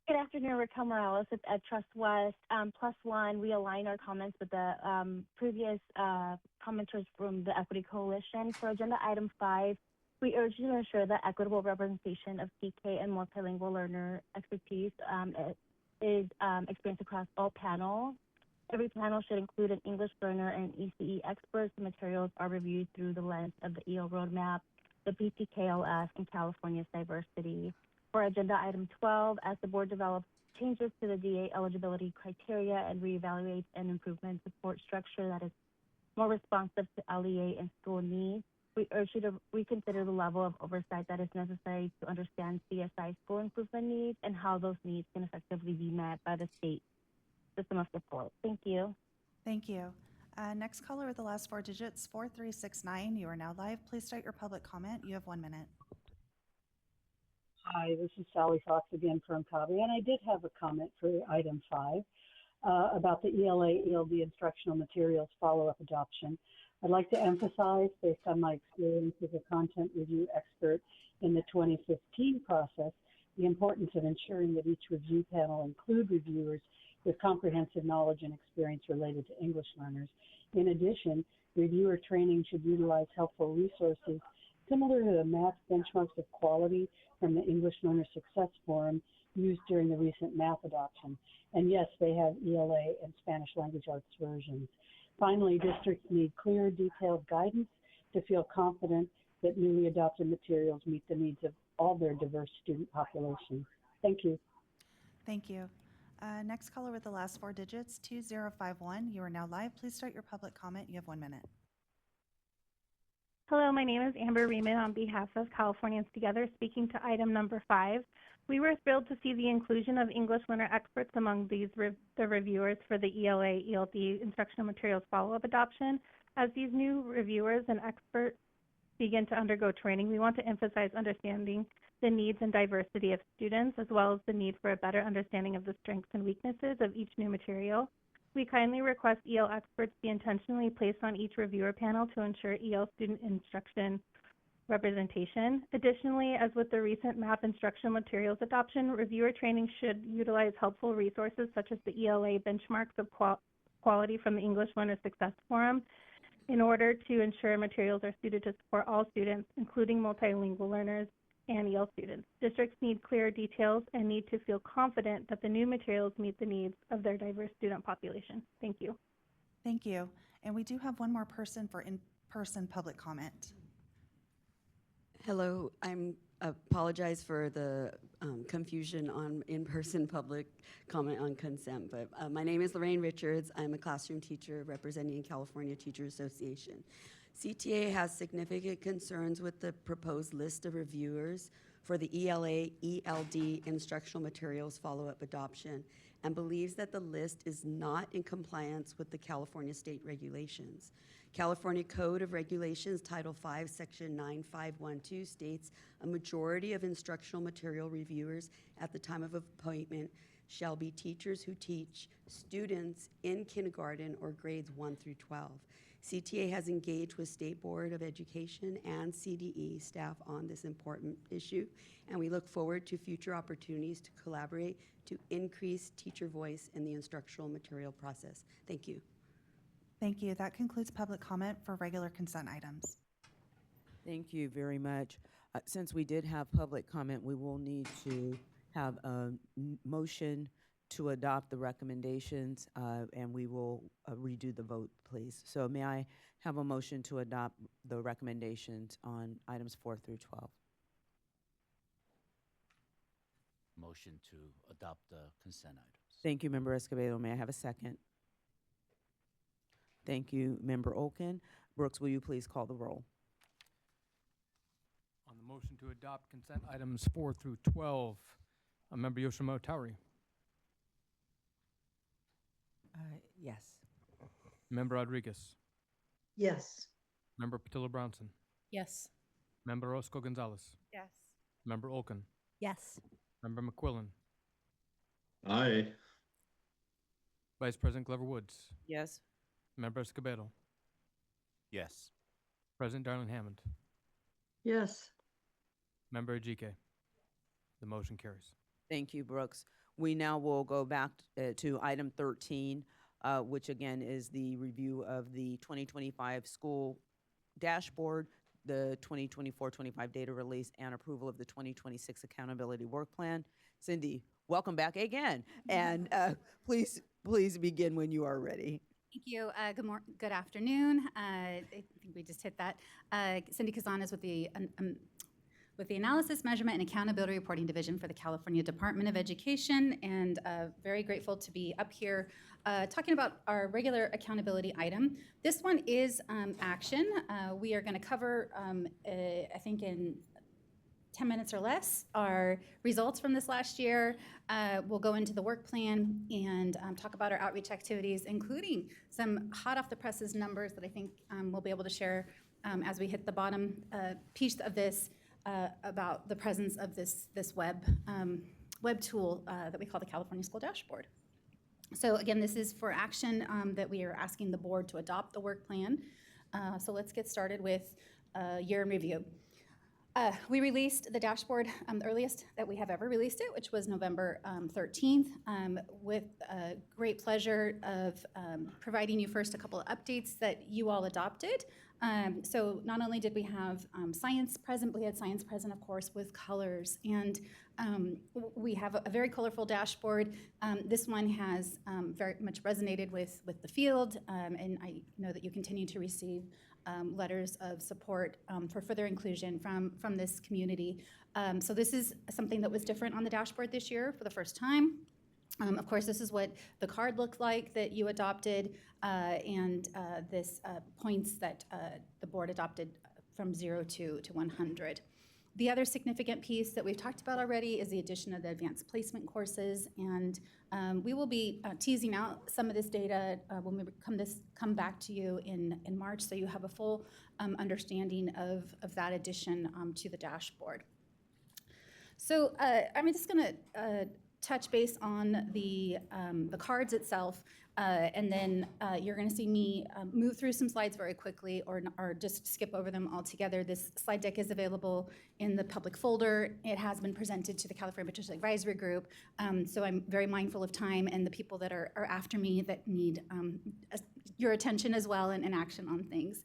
Good afternoon, Raquel Morales with Ed Trust West. +1, we align our comments with the previous commenters from the Equity Coalition. For agenda item 5, we urge you to ensure that equitable representation of CK and multilingual learner expertise is experienced across all panels. Every panel should include an English learner and ECE expert. The materials are reviewed through the lens of the EO roadmap, the PTKLS, and California's diversity. For agenda item 12, as the board develops changes to the DA eligibility criteria and reevaluates an improvement support structure that is more responsive to LEA and school needs, we urge you to reconsider the level of oversight that is necessary to understand CSI school improvement needs and how those needs can effectively be met by the state system of support. Thank you. Thank you. Next caller with the last four digits, 4369. You are now live. Please start your public comment. You have 1 minute. Hi, this is Sally Fox again from CABE, and I did have a comment for item 5 about the ELD instructional materials follow-up adoption. I'd like to emphasize, based on my experience as a content review expert in the 2015 process, the importance of ensuring that each review panel include reviewers with comprehensive knowledge and experience related to English learners. In addition, reviewer training should utilize helpful resources similar to the math benchmarks of quality from the English Learner Success Forum used during the recent math adoption. And yes, they have ELA and Spanish language arts versions. Finally, districts need clear, detailed guidance to feel confident that newly adopted materials meet the needs of all their diverse student populations. Thank you. Thank you. Next caller with the last four digits, 2051. You are now live. Please start your public comment. You have 1 minute. Hello, my name is Amber Riemann on behalf of Californians Together, speaking to item number 5. We were thrilled to see the inclusion of English learner experts among the reviewers for the ELA, ELD instructional materials follow-up adoption. As these new reviewers and experts begin to undergo training, we want to emphasize understanding the needs and diversity of students, as well as the need for a better understanding of the strengths and weaknesses of each new material. We kindly request EL experts be intentionally placed on each reviewer panel to ensure EL student instruction representation. Additionally, as with the recent math instructional materials adoption, reviewer training should utilize helpful resources such as the ELA benchmarks of quality from the English Learner Success Forum in order to ensure materials are suited to support all students, including multilingual learners and EL students. Districts need clear details and need to feel confident that the new materials meet the needs of their diverse student population. Thank you. Thank you. And we do have one more person for in-person public comment. Hello, apologize for the confusion on in-person public comment on consent, but my name is Lorraine Richards. I'm a classroom teacher representing California Teachers Association. CTA has significant concerns with the proposed list of reviewers for the ELA, ELD instructional materials follow-up adoption and believes that the list is not in compliance with the California state regulations. California Code of Regulations, Title V, Section 9512 states a majority of instructional material reviewers at the time of appointment shall be teachers who teach students in kindergarten or grades 1 through 12. CTA has engaged with State Board of Education and CDE staff on this important issue, and we look forward to future opportunities to collaborate to increase teacher voice in the instructional material process. Thank you. Thank you. That concludes public comment for regular consent items. Thank you very much. Since we did have public comment, we will need to have a motion to adopt the recommendations, and we will redo the vote, please. So may I have a motion to adopt the recommendations on items 4 through 12? Motion to adopt the consent items. Thank you, Member Escobedo. May I have a second? Thank you, Member Olken. Brooks, will you please call the roll? On the motion to adopt consent items 4 through 12, Member Yoshimoto Tauri. Yes. Member Rodriguez. Yes. Member Patillo Brownson. Yes. Member Orozco Gonzalez. Yes. Member Olken. Yes. Member McQuillan. Aye. Vice President Glover Woods. Yes. Member Escobedo. Yes. President Darlene Hammond. Yes. Member Ajike. The motion carries. Thank you, Brooks. We now will go back to item 13, which again is the review of the 2025 school dashboard, the 2024-25 data release, and approval of the 2026 accountability work plan. Cindy, welcome back again. And please begin when you are ready. Thank you. Good afternoon. I think we just hit that. Cindy Kazan is with the Analysis, Measurement, and Accountability Reporting Division for the California Department of Education, and very grateful to be up here talking about our regular accountability item. This one is action. We are going to cover, I think in 10 minutes or less, our results from this last year. We'll go into the work plan and talk about our outreach activities, including some hot off the presses numbers that I think we'll be able to share as we hit the bottom piece of this about the presence of this web tool that we call the California School Dashboard. So again, this is for action that we are asking the board to adopt the work plan. So let's get started with year in review. We released the dashboard the earliest that we have ever released it, which was November 13th, with great pleasure of providing you first a couple of updates that you all adopted. So not only did we have science present, but we had science present, of course, with colors. And we have a very colorful dashboard. This one has very much resonated with the field, and I know that you continue to receive letters of support for further inclusion from this community. So this is something that was different on the dashboard this year for the first time. Of course, this is what the card looked like that you adopted, and this points that the board adopted from 0 to 100. The other significant piece that we've talked about already is the addition of the advanced placement courses, and we will be teasing out some of this data when we come back to you in March, so you have a full understanding of that addition to the dashboard. So I'm just going to touch base on the cards itself, and then you're going to see me move through some slides very quickly, or just skip over them altogether. This slide deck is available in the public folder. It has been presented to the California Patrician Advisory Group, so I'm very mindful of time and the people that are after me that need your attention as well and action on things.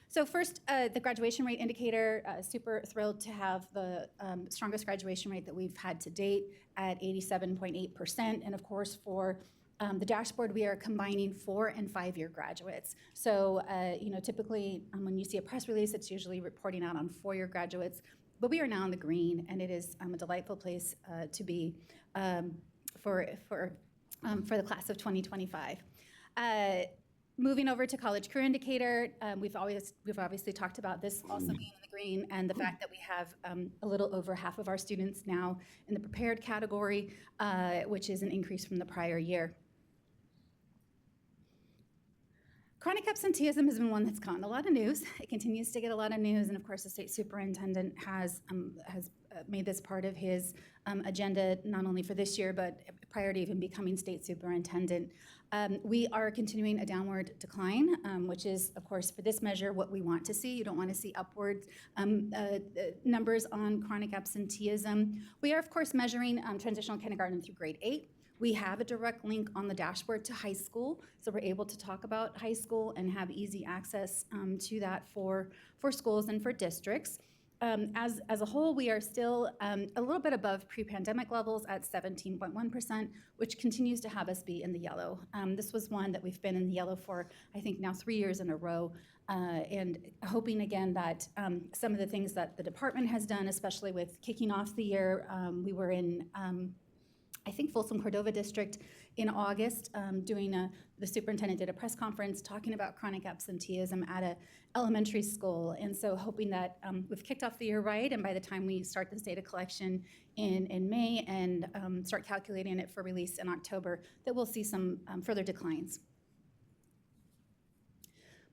So first, the graduation rate indicator, super thrilled to have the strongest graduation rate that we've had to date at 87.8%. And of course, for the dashboard, we are combining 4- and 5-year graduates. So, typically when you see a press release, it's usually reporting out on 4-year graduates, but we are now in the green, and it is a delightful place to be for the class of 2025. Moving over to college career indicator, we've obviously talked about this also being in the green, and the fact that we have a little over half of our students now in the prepared category, which is an increase from the prior year. Chronic absenteeism has been one that's gotten a lot of news. It continues to get a lot of news, and of course the state superintendent has made this part of his agenda not only for this year, but prior to even becoming state superintendent. We are continuing a downward decline, which is, of course, for this measure, what we want to see. You don't want to see upward numbers on chronic absenteeism. We are, of course, measuring transitional kindergarten through grade 8. We have a direct link on the dashboard to high school, so we're able to talk about high school and have easy access to that for schools and for districts. As a whole, we are still a little bit above pre-pandemic levels at 17.1%, which continues to have us be in the yellow. This was one that we've been in the yellow for, I think, now 3 years in a row, and hoping again that some of the things that the department has done, especially with kicking off the year, we were in I think Folsom Cordova District in August, the superintendent did a press conference talking about chronic absenteeism at an elementary school. And so hoping that we've kicked off the year right, and by the time we start this data collection in May and start calculating it for release in October, that we'll see some further declines.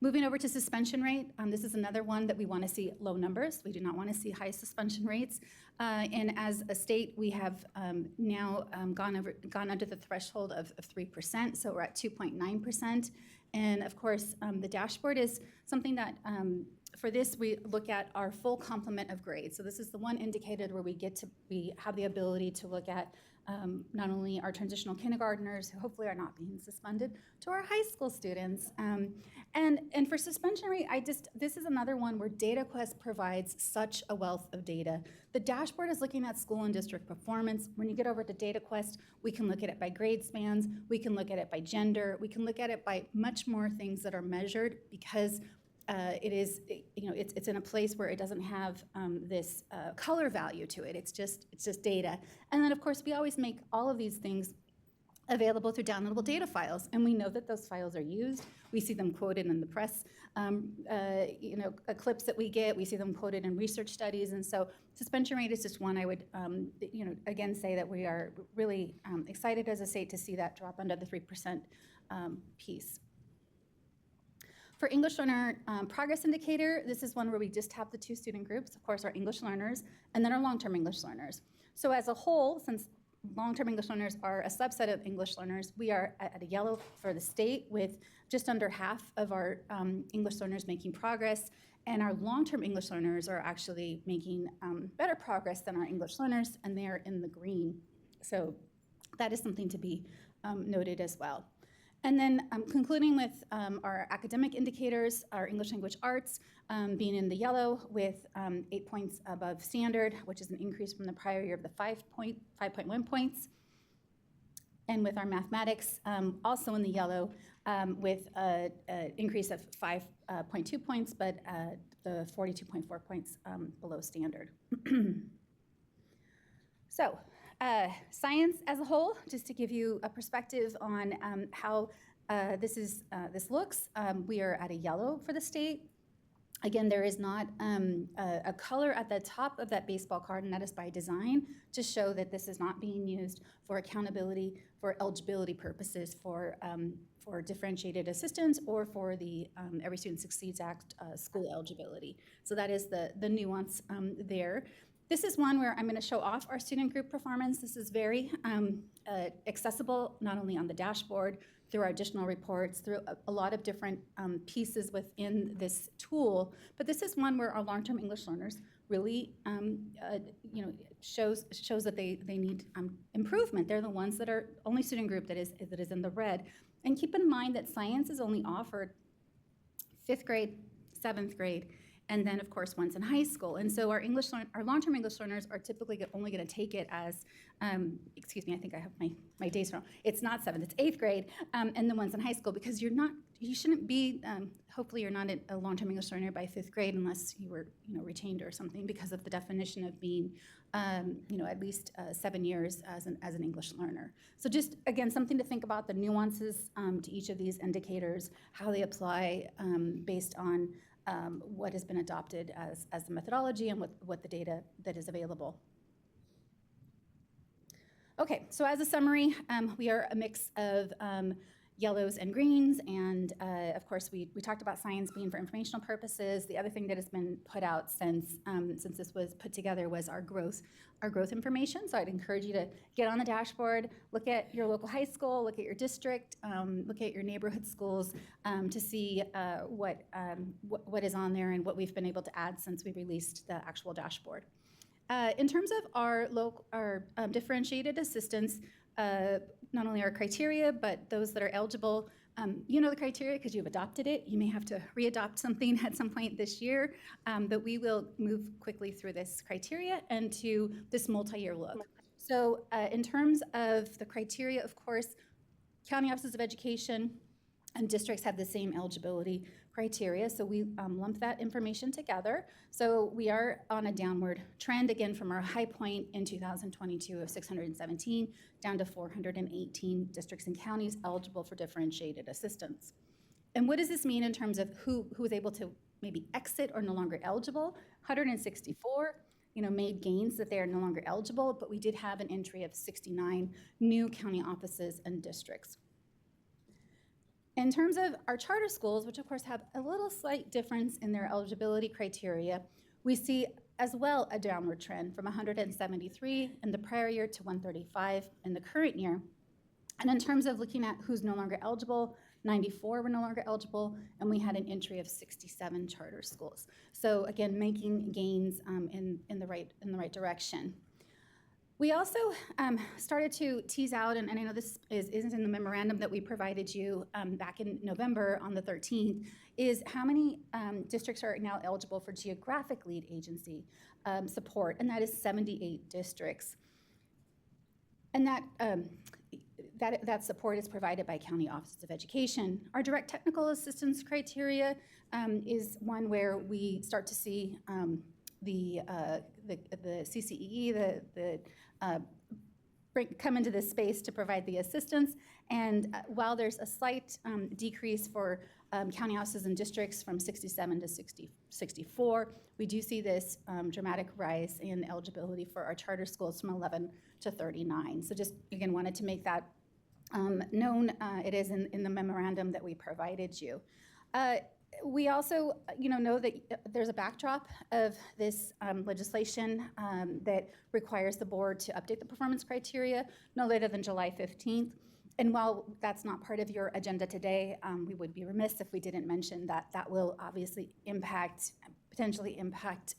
Moving over to suspension rate, this is another one that we want to see low numbers. We do not want to see high suspension rates. And as a state, we have now gone under the threshold of 3%, so we're at 2.9%. And of course, the dashboard is something that, for this, we look at our full complement of grades. So this is the one indicator where we have the ability to look at not only our transitional kindergartners, who hopefully are not being suspended, to our high school students. And for suspension rate, this is another one where DataQuest provides such a wealth of data. The dashboard is looking at school and district performance. When you get over to DataQuest, we can look at it by grade spans, we can look at it by gender, we can look at it by much more things that are measured, because it's in a place where it doesn't have this color value to it. It's just data. And then of course we always make all of these things available through downloadable data files, and we know that those files are used. We see them quoted in the press, clips that we get. We see them quoted in research studies, and so suspension rate is just one I would, again say that we are really excited as a state to see that drop under the 3% piece. For English learner progress indicator, this is one where we just have the 2 student groups, of course, our English learners, and then our long-term English learners. So as a whole, since long-term English learners are a subset of English learners, we are at a yellow for the state, with just under half of our English learners making progress, and our long-term English learners are actually making better progress than our English learners, and they are in the green. So that is something to be noted as well. And then concluding with our academic indicators, our English language arts being in the yellow with 8 points above standard, which is an increase from the prior year of the 5.1 points. And with our mathematics also in the yellow with an increase of 5.2 points, but the 42.4 points below standard. So. Science as a whole, just to give you a perspective on how this looks, we are at a yellow for the state. Again, there is not a color at the top of that baseball card, and that is by design to show that this is not being used for accountability, for eligibility purposes, for differentiated assistance, or for the Every Student Succeeds Act school eligibility. So that is the nuance there. This is one where I'm going to show off our student group performance. This is very accessible, not only on the dashboard, through our additional reports, through a lot of different pieces within this tool. But this is one where our long-term English learners really, shows that they need improvement. They're the ones that are only student group that is in the red. And keep in mind that science is only offered 5th grade, 7th grade, and then of course once in high school. And so our long-term English learners are typically only going to take it as, excuse me, I think I have my days wrong. It's not 7th, it's 8th grade, and the ones in high school, because you shouldn't be, hopefully you're not a long-term English learner by 5th grade unless you were, retained or something, because of the definition of being, at least 7 years as an English learner. So just, again, something to think about, the nuances to each of these indicators, how they apply based on what has been adopted as the methodology and what the data that is available. Okay, so as a summary, we are a mix of yellows and greens, and of course we talked about science being for informational purposes. The other thing that has been put out since this was put together was our growth information. So I'd encourage you to get on the dashboard, look at your local high school, look at your district, look at your neighborhood schools to see what is on there and what we've been able to add since we released the actual dashboard. In terms of our differentiated assistance, not only our criteria, but those that are eligible, you know the criteria because you've adopted it. You may have to re-adopt something at some point this year, but we will move quickly through this criteria and to this multi-year look. So in terms of the criteria, of course, county offices of education and districts have the same eligibility criteria, so we lump that information together. So we are on a downward trend, again, from our high point in 2022 of 617 down to 418 districts and counties eligible for differentiated assistance. And what does this mean in terms of who is able to maybe exit or no longer eligible? 164 made gains that they are no longer eligible, but we did have an entry of 69 new county offices and districts. In terms of our charter schools, which of course have a little slight difference in their eligibility criteria, we see as well a downward trend from 173 in the prior year to 135 in the current year. And in terms of looking at who's no longer eligible, 94 were no longer eligible, and we had an entry of 67 charter schools. So again, making gains in the right direction. We also started to tease out, and I know this isn't in the memorandum that we provided you back in November on the 13th, is how many districts are now eligible for geographic lead agency support, and that is 78 districts. And that support is provided by county offices of education. Our direct technical assistance criteria is one where we start to see the CCEE, come into this space to provide the assistance. And while there's a slight decrease for county offices and districts from 67 to 64, we do see this dramatic rise in eligibility for our charter schools from 11 to 39. So just, again, wanted to make that known. It is in the memorandum that we provided you. We also, know that there's a backdrop of this legislation that requires the board to update the performance criteria no later than July 15th. And while that's not part of your agenda today, we would be remiss if we didn't mention that that will obviously potentially impact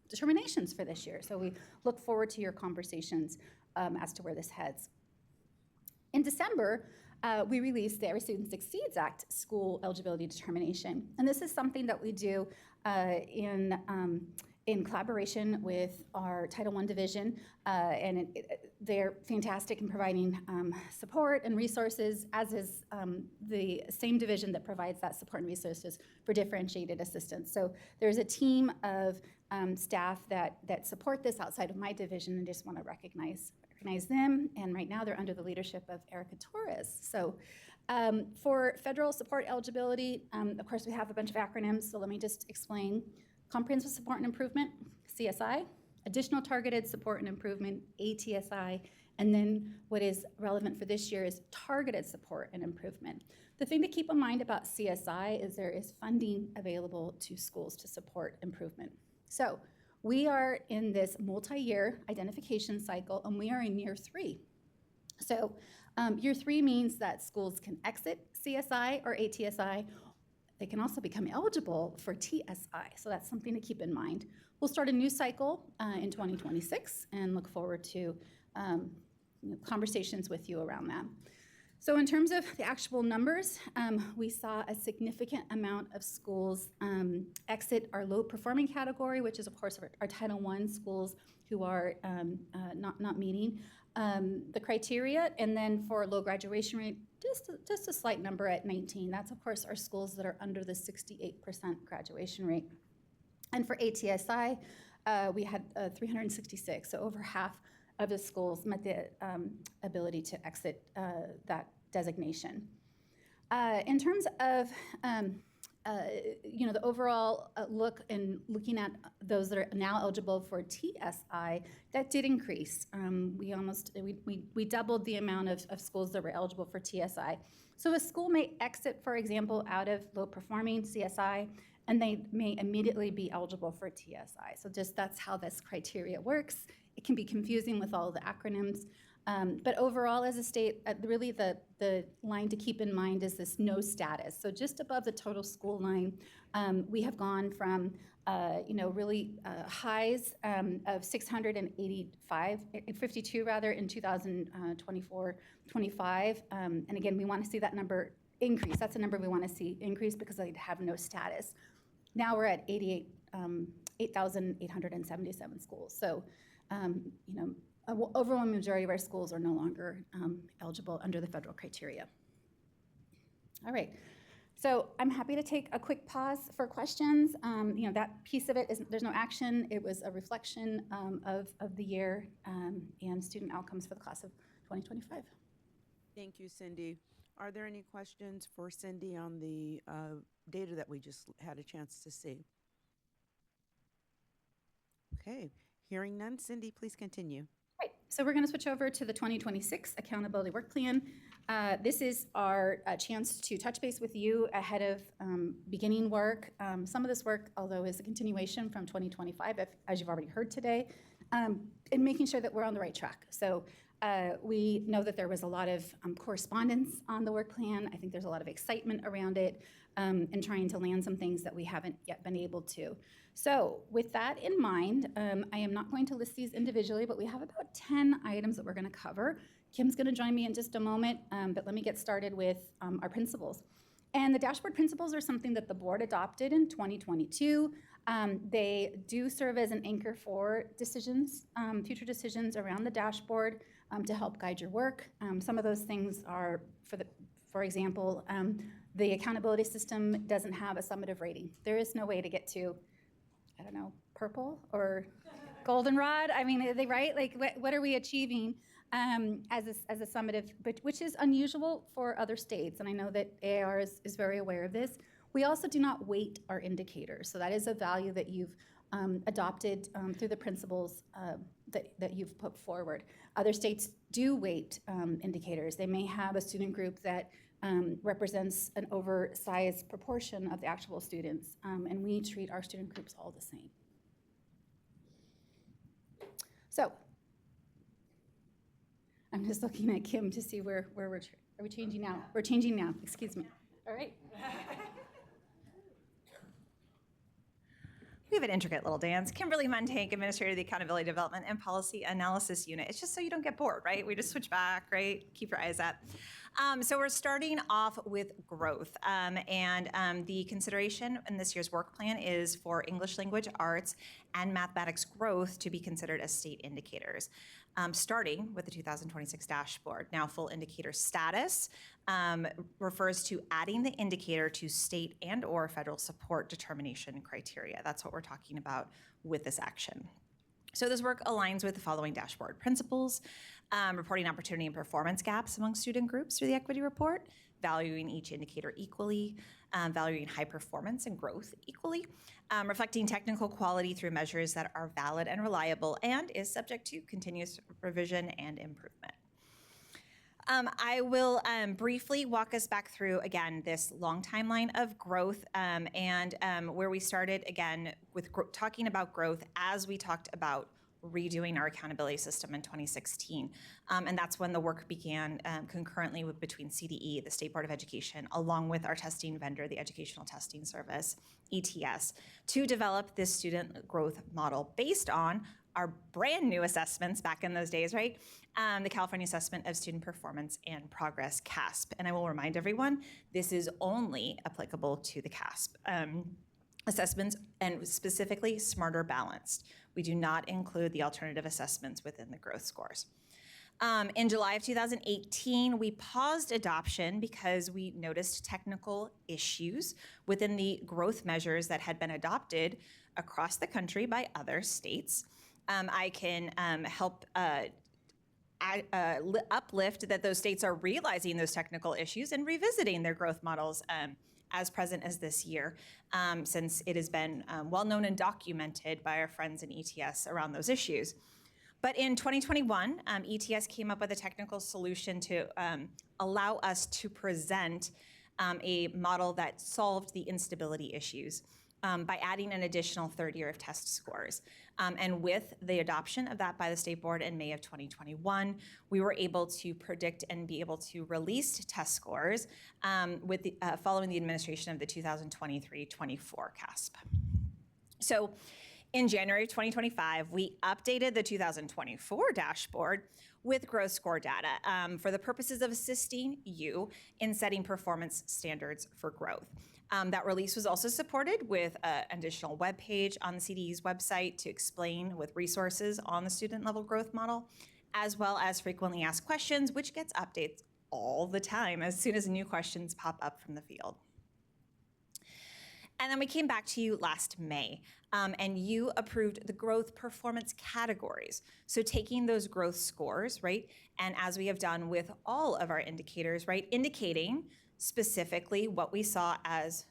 determinations for this year. So we look forward to your conversations as to where this heads. In December, we released the Every Student Succeeds Act school eligibility determination. And this is something that we do in collaboration with our Title I division, and they're fantastic in providing support and resources, as is the same division that provides that support and resources for differentiated assistance. So there's a team of staff that support this outside of my division, and just want to recognize them, and right now they're under the leadership of Erica Torres. So for federal support eligibility, of course we have a bunch of acronyms, so let me just explain. Comprehensive Support and Improvement, CSI, Additional Targeted Support and Improvement, ATSI, and then what is relevant for this year is Targeted Support and Improvement. The thing to keep in mind about CSI is there is funding available to schools to support improvement. So We are in this multi-year identification cycle, and we are in year 3. So year 3 means that schools can exit CSI or ATSI. They can also become eligible for TSI, so that's something to keep in mind. We'll start a new cycle in 2026 and look forward to conversations with you around that. So in terms of the actual numbers, we saw a significant amount of schools exit our low performing category, which is of course our Title I schools who are not meeting the criteria. And then for low graduation rate, just a slight number at 19. That's of course our schools that are under the 68% graduation rate. And for ATSI, we had 366, so over half of the schools met the ability to exit that designation. In terms of the overall look and looking at those that are now eligible for TSI, that did increase. We doubled the amount of schools that were eligible for TSI. So a school may exit, for example, out of low performing CSI, and they may immediately be eligible for TSI. So just that's how this criteria works. It can be confusing with all of the acronyms. But overall, as a state, really the line to keep in mind is this no status. So just above the total school line, we have gone from really highs of 52 rather in 2024-25. And again, we want to see that number increase. That's a number we want to see increase because they have no status. Now we're at 8,877 schools. So, overwhelming majority of our schools are no longer eligible under the federal criteria. All right, so I'm happy to take a quick pause for questions. That piece of it is there's no action. It was a reflection of the year and student outcomes for the class of 2025. Thank you, Cindy. Are there any questions for Cindy on the data that we just had a chance to see? Okay, hearing none. Cindy, please continue. Right, so we're going to switch over to the 2026 Accountability Work Plan. This is our chance to touch base with you ahead of beginning work. Some of this work, although, is a continuation from 2025, as you've already heard today, and making sure that we're on the right track. So we know that there was a lot of correspondence on the work plan. I think there's a lot of excitement around it and trying to land some things that we haven't yet been able to. So with that in mind, I am not going to list these individually, but we have about 10 items that we're going to cover. Kim's going to join me in just a moment, but let me get started with our principles. And the dashboard principles are something that the board adopted in 2022. They do serve as an anchor for decisions, future decisions around the dashboard to help guide your work. Some of those things are, for example, the accountability system doesn't have a summative rating. There is no way to get to, I don't know, purple or goldenrod. I mean, are they right? Like, what are we achieving as a summative, but which is unusual for other states, and I know that AAR is very aware of this. We also do not weight our indicators, so that is a value that you've adopted through the principles that you've put forward. Other states do weight indicators. They may have a student group that represents an oversized proportion of the actual students, and we treat our student groups all the same. So I'm just looking at Kim to see where are we changing now? We're changing now, excuse me. All right. We have an intricate little dance. Kimberly Muntank, Administrator of the Accountability Development and Policy Analysis Unit. It's just so you don't get bored, right? We just switch back, right? Keep your eyes up. So we're starting off with growth. The consideration in this year's work plan is for English language arts and mathematics growth to be considered as state indicators, starting with the 2026 dashboard. Now, full indicator status refers to adding the indicator to state and or federal support determination criteria. That's what we're talking about with this action. So this work aligns with the following dashboard principles: reporting opportunity and performance gaps among student groups through the equity report, valuing each indicator equally, valuing high performance and growth equally, reflecting technical quality through measures that are valid and reliable and is subject to continuous revision and improvement. I will briefly walk us back through, again, this long timeline of growth and where we started, again, with talking about growth as we talked about redoing our accountability system in 2016. And that's when the work began concurrently between CDE, the State Board of Education, along with our testing vendor, the Educational Testing Service, ETS, to develop this student growth model based on our brand new assessments back in those days, right? The California Assessment of Student Performance and Progress, CASP. And I will remind everyone, this is only applicable to the CASP assessments, and specifically Smarter Balanced. We do not include the alternative assessments within the growth scores. In July of 2018, we paused adoption because we noticed technical issues within the growth measures that had been adopted across the country by other states. I can help uplift that those states are realizing those technical issues and revisiting their growth models as present as this year, since it has been well known and documented by our friends in ETS around those issues. But in 2021, ETS came up with a technical solution to allow us to present a model that solved the instability issues by adding an additional third year of test scores. And with the adoption of that by the State Board in May of 2021, we were able to predict and be able to release test scores with following the administration of the 2023-24 CASP. So in January of 2025, we updated the 2024 dashboard with growth score data for the purposes of assisting you in setting performance standards for growth. That release was also supported with an additional web page on the CDE's website to explain with resources on the student level growth model, as well as frequently asked questions, which gets updates all the time as soon as new questions pop up from the field. And then we came back to you last May, and you approved the growth performance categories. So taking those growth scores, right, and as we have done with all of our indicators, right, indicating specifically what we saw as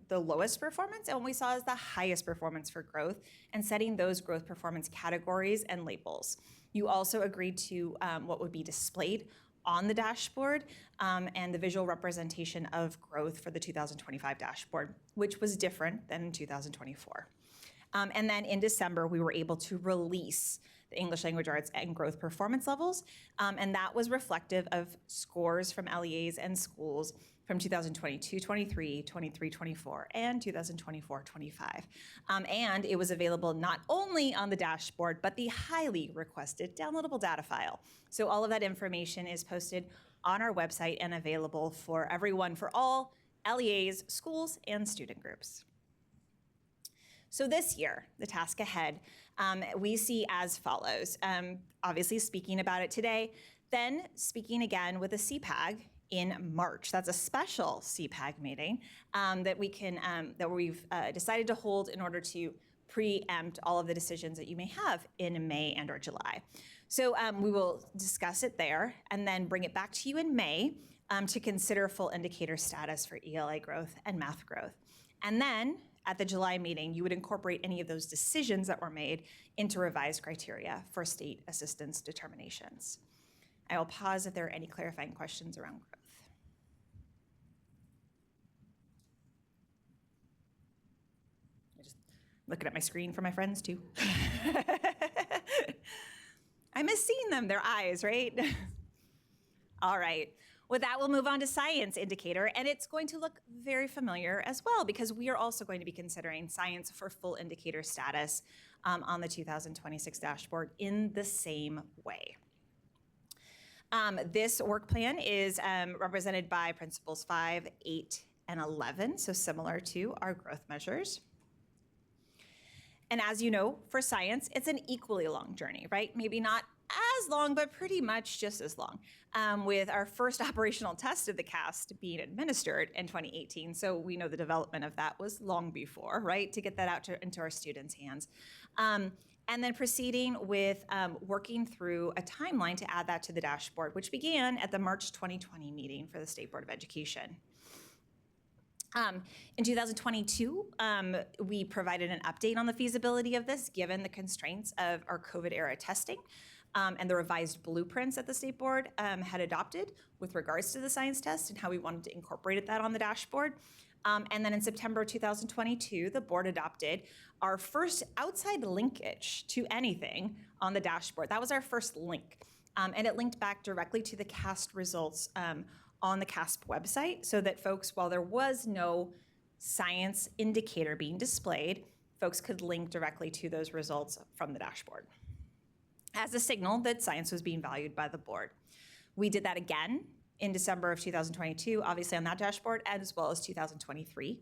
the lowest performance and what we saw as the highest performance for growth, and setting those growth performance categories and labels. You also agreed to what would be displayed on the dashboard and the visual representation of growth for the 2025 dashboard, which was different than in 2024. And then in December, we were able to release the English language arts and growth performance levels, and that was reflective of scores from LEAs and schools from 2022-23, 23-24, and 2024-25. And it was available not only on the dashboard, but the highly requested downloadable data file. So all of that information is posted on our website and available for everyone, for all LEAs, schools, and student groups. So this year, the task ahead, we see as follows. Obviously speaking about it today, then speaking again with a CPAG in March. That's a special CPAG meeting that we've decided to hold in order to preempt all of the decisions that you may have in May and or July. So we will discuss it there and then bring it back to you in May to consider full indicator status for ELA growth and math growth. And then at the July meeting, you would incorporate any of those decisions that were made into revised criteria for state assistance determinations. I will pause if there are any clarifying questions around growth. I'm just looking at my screen for my friends too. I miss seeing them, their eyes, right? All right. With that, we'll move on to science indicator, and it's going to look very familiar as well because we are also going to be considering science for full indicator status on the 2026 dashboard in the same way. This work plan is represented by principles 5, 8, and 11, so similar to our growth measures. And as you know, for science, it's an equally long journey, right? Maybe not as long, but pretty much just as long, with our first operational test of the CAST being administered in 2018. So we know the development of that was long before, right, to get that out into our students' hands. And then proceeding with working through a timeline to add that to the dashboard, which began at the March 2020 meeting for the State Board of Education. In 2022, we provided an update on the feasibility of this given the constraints of our COVID era testing. and the revised blueprints that the state board had adopted with regards to the science test and how we wanted to incorporate that on the dashboard. And then in September 2022, the board adopted our first outside linkage to anything on the dashboard. That was our first link. And it linked back directly to the CAST results on the CASP website so that folks, while there was no science indicator being displayed, folks could link directly to those results from the dashboard as a signal that science was being valued by the board. We did that again in December of 2022, obviously on that dashboard, as well as 2023.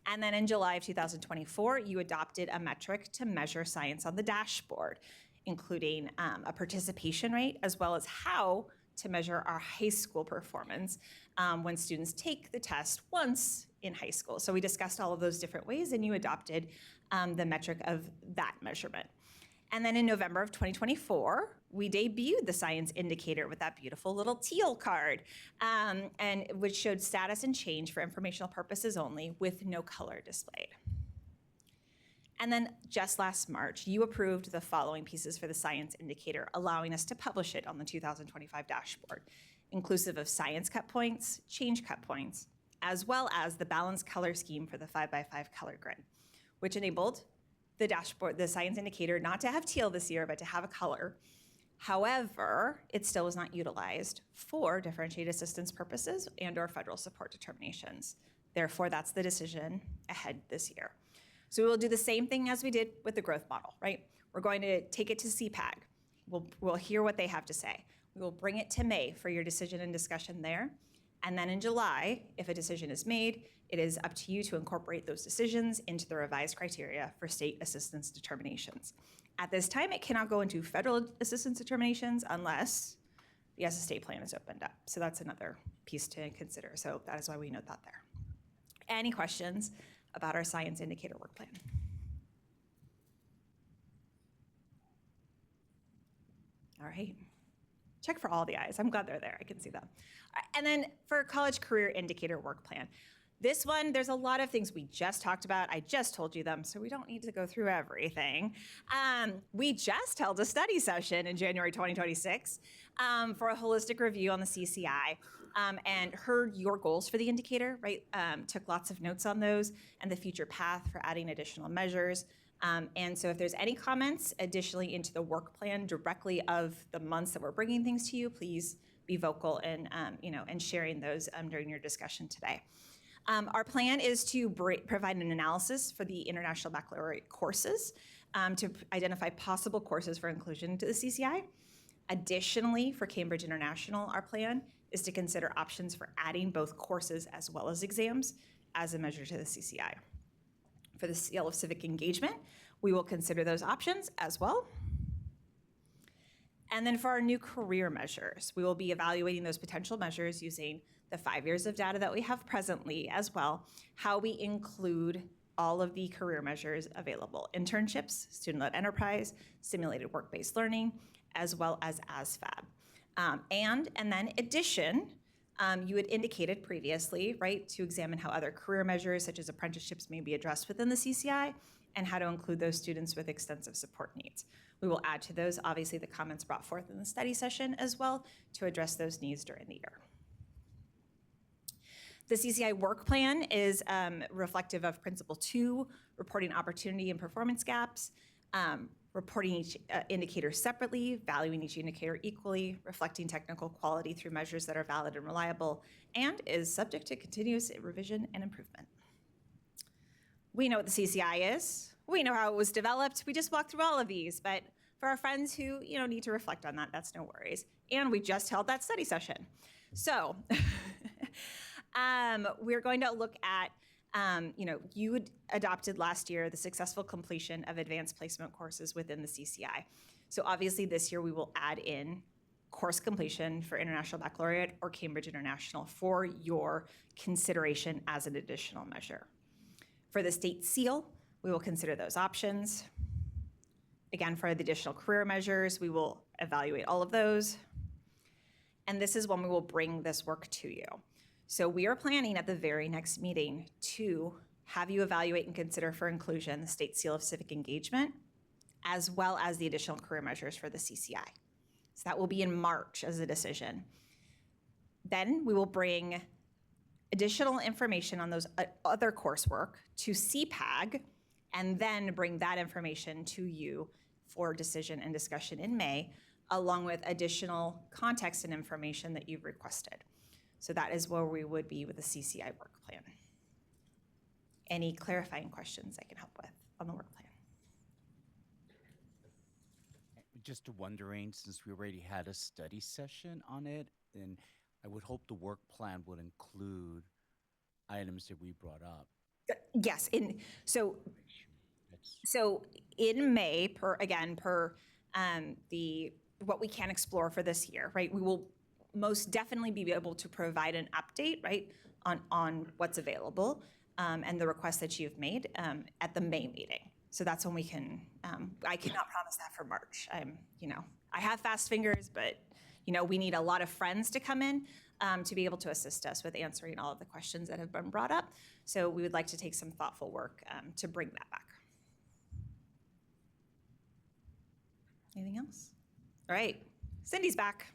And then in July of 2024, you adopted a metric to measure science on the dashboard, including a participation rate, as well as how to measure our high school performance when students take the test once in high school. So we discussed all of those different ways, and you adopted the metric of that measurement. And then in November of 2024, we debuted the science indicator with that beautiful little teal card, and which showed status and change for informational purposes only with no color displayed. And then just last March, you approved the following pieces for the science indicator, allowing us to publish it on the 2025 dashboard, inclusive of science cut points, change cut points, as well as the balanced color scheme for the 5x5 color grid, which enabled the dashboard, the science indicator, not to have teal this year, but to have a color. However, it still was not utilized for differentiated assistance purposes and/or federal support determinations. Therefore, that's the decision ahead this year. So we will do the same thing as we did with the growth model, right? We're going to take it to CPAG. We'll hear what they have to say. We will bring it to May for your decision and discussion there. And then in July, if a decision is made, it is up to you to incorporate those decisions into the revised criteria for state assistance determinations. At this time, it cannot go into federal assistance determinations unless the SSA plan is opened up. So that's another piece to consider. So that is why we note that there. Any questions about our science indicator work plan? All right. Check for all the eyes. I'm glad they're there. I can see them. And then for college career indicator work plan, this one, there's a lot of things we just talked about. I just told you them, so we don't need to go through everything. We just held a study session in January 2026 for a holistic review on the CCI and heard your goals for the indicator, right? Took lots of notes on those and the future path for adding additional measures. And so if there's any comments additionally into the work plan directly of the months that we're bringing things to you, please be vocal and sharing those during your discussion today. Our plan is to provide an analysis for the International Baccalaureate courses to identify possible courses for inclusion into the CCI. Additionally, for Cambridge International, our plan is to consider options for adding both courses as well as exams as a measure to the CCI. For the scale of civic engagement, we will consider those options as well. And then for our new career measures, we will be evaluating those potential measures using the 5 years of data that we have presently as well, how we include all of the career measures available, internships, student-led enterprise, simulated work-based learning, as well as ASFAB. And then addition, you had indicated previously, right, to examine how other career measures such as apprenticeships may be addressed within the CCI and how to include those students with extensive support needs. We will add to those, obviously, the comments brought forth in the study session as well to address those needs during the year. The CCI work plan is reflective of Principle 2, reporting opportunity and performance gaps, reporting each indicator separately, valuing each indicator equally, reflecting technical quality through measures that are valid and reliable, and is subject to continuous revision and improvement. We know what the CCI is. We know how it was developed. We just walked through all of these, but for our friends who need to reflect on that, that's no worries. And we just held that study session. So we're going to look at you had adopted last year the successful completion of advanced placement courses within the CCI. So obviously this year we will add in course completion for International Baccalaureate or Cambridge International for your consideration as an additional measure. For the state seal, we will consider those options. Again, for the additional career measures, we will evaluate all of those. And this is when we will bring this work to you. So we are planning at the very next meeting to have you evaluate and consider for inclusion the state seal of civic engagement, as well as the additional career measures for the CCI. So that will be in March as a decision. Then we will bring additional information on those other coursework to CPAG, and then bring that information to you for decision and discussion in May, along with additional context and information that you've requested. So that is where we would be with the CCI work plan. Any clarifying questions I can help with on the work plan? Just wondering, since we already had a study session on it, and I would hope the work plan would include items that we brought up. Yes, so in May, per what we can explore for this year, right? We will most definitely be able to provide an update, right, on what's available and the requests that you've made at the May meeting. So that's when we can. I cannot promise that for March. I have fast fingers, but we need a lot of friends to come in to be able to assist us with answering all of the questions that have been brought up. So we would like to take some thoughtful work to bring that back. Anything else? All right, Cindy's back.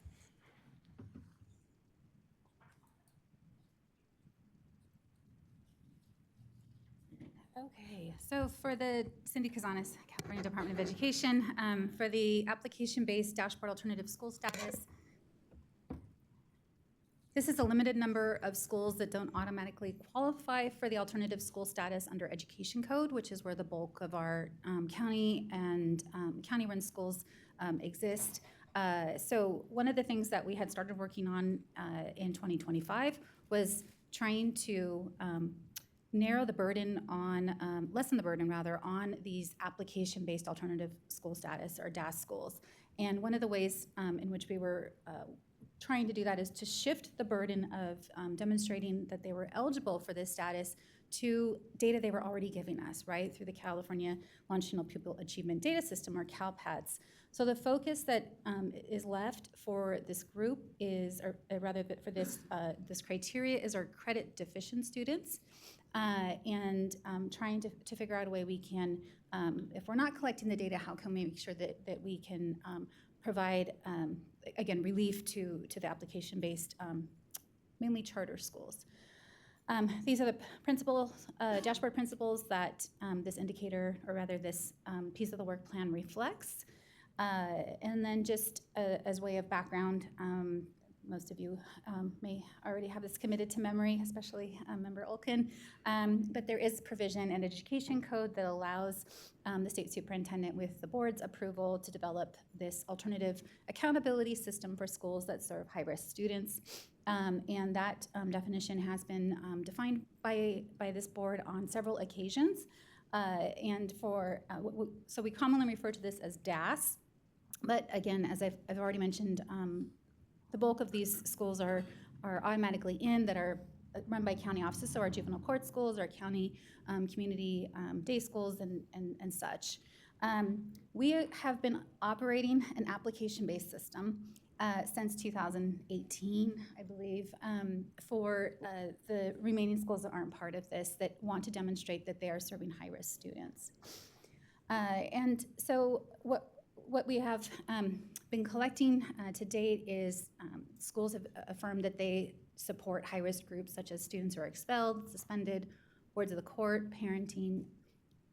Okay, so for the Cindy Kazanis, California Department of Education, for the application-based dashboard alternative school status, this is a limited number of schools that don't automatically qualify for the alternative school status under Education Code, which is where the bulk of our county and county-run schools exist. So one of the things that we had started working on in 2025 was trying to narrow the burden on, lessen the burden rather, on these application-based alternative school status or DAS schools. And one of the ways in which we were trying to do that is to shift the burden of demonstrating that they were eligible for this status to data they were already giving us, right, through the California Longitudinal Pupil Achievement Data System, or CalPADS. So the focus that is left for this group is, or rather for this criteria, is our credit deficient students, and trying to figure out a way we can, if we're not collecting the data, how can we make sure that we can provide, again, relief to the application-based, mainly charter schools. These are the principles, dashboard principles that this indicator, or rather this piece of the work plan reflects. And then just as way of background, most of you may already have this committed to memory, especially Member Olkin, but there is provision in Education Code that allows the state superintendent, with the board's approval, to develop this alternative accountability system for schools that serve high-risk students. And that definition has been defined by this board on several occasions. And so we commonly refer to this as DAS, but again, as I've already mentioned, the bulk of these schools are automatically that are run by county offices, so our juvenile court schools, our county community day schools, and such. We have been operating an application-based system since 2018, I believe, for the remaining schools that aren't part of this, that want to demonstrate that they are serving high-risk students. And so what we have been collecting to date is schools have affirmed that they support high-risk groups such as students who are expelled, suspended, wards of the court, parenting,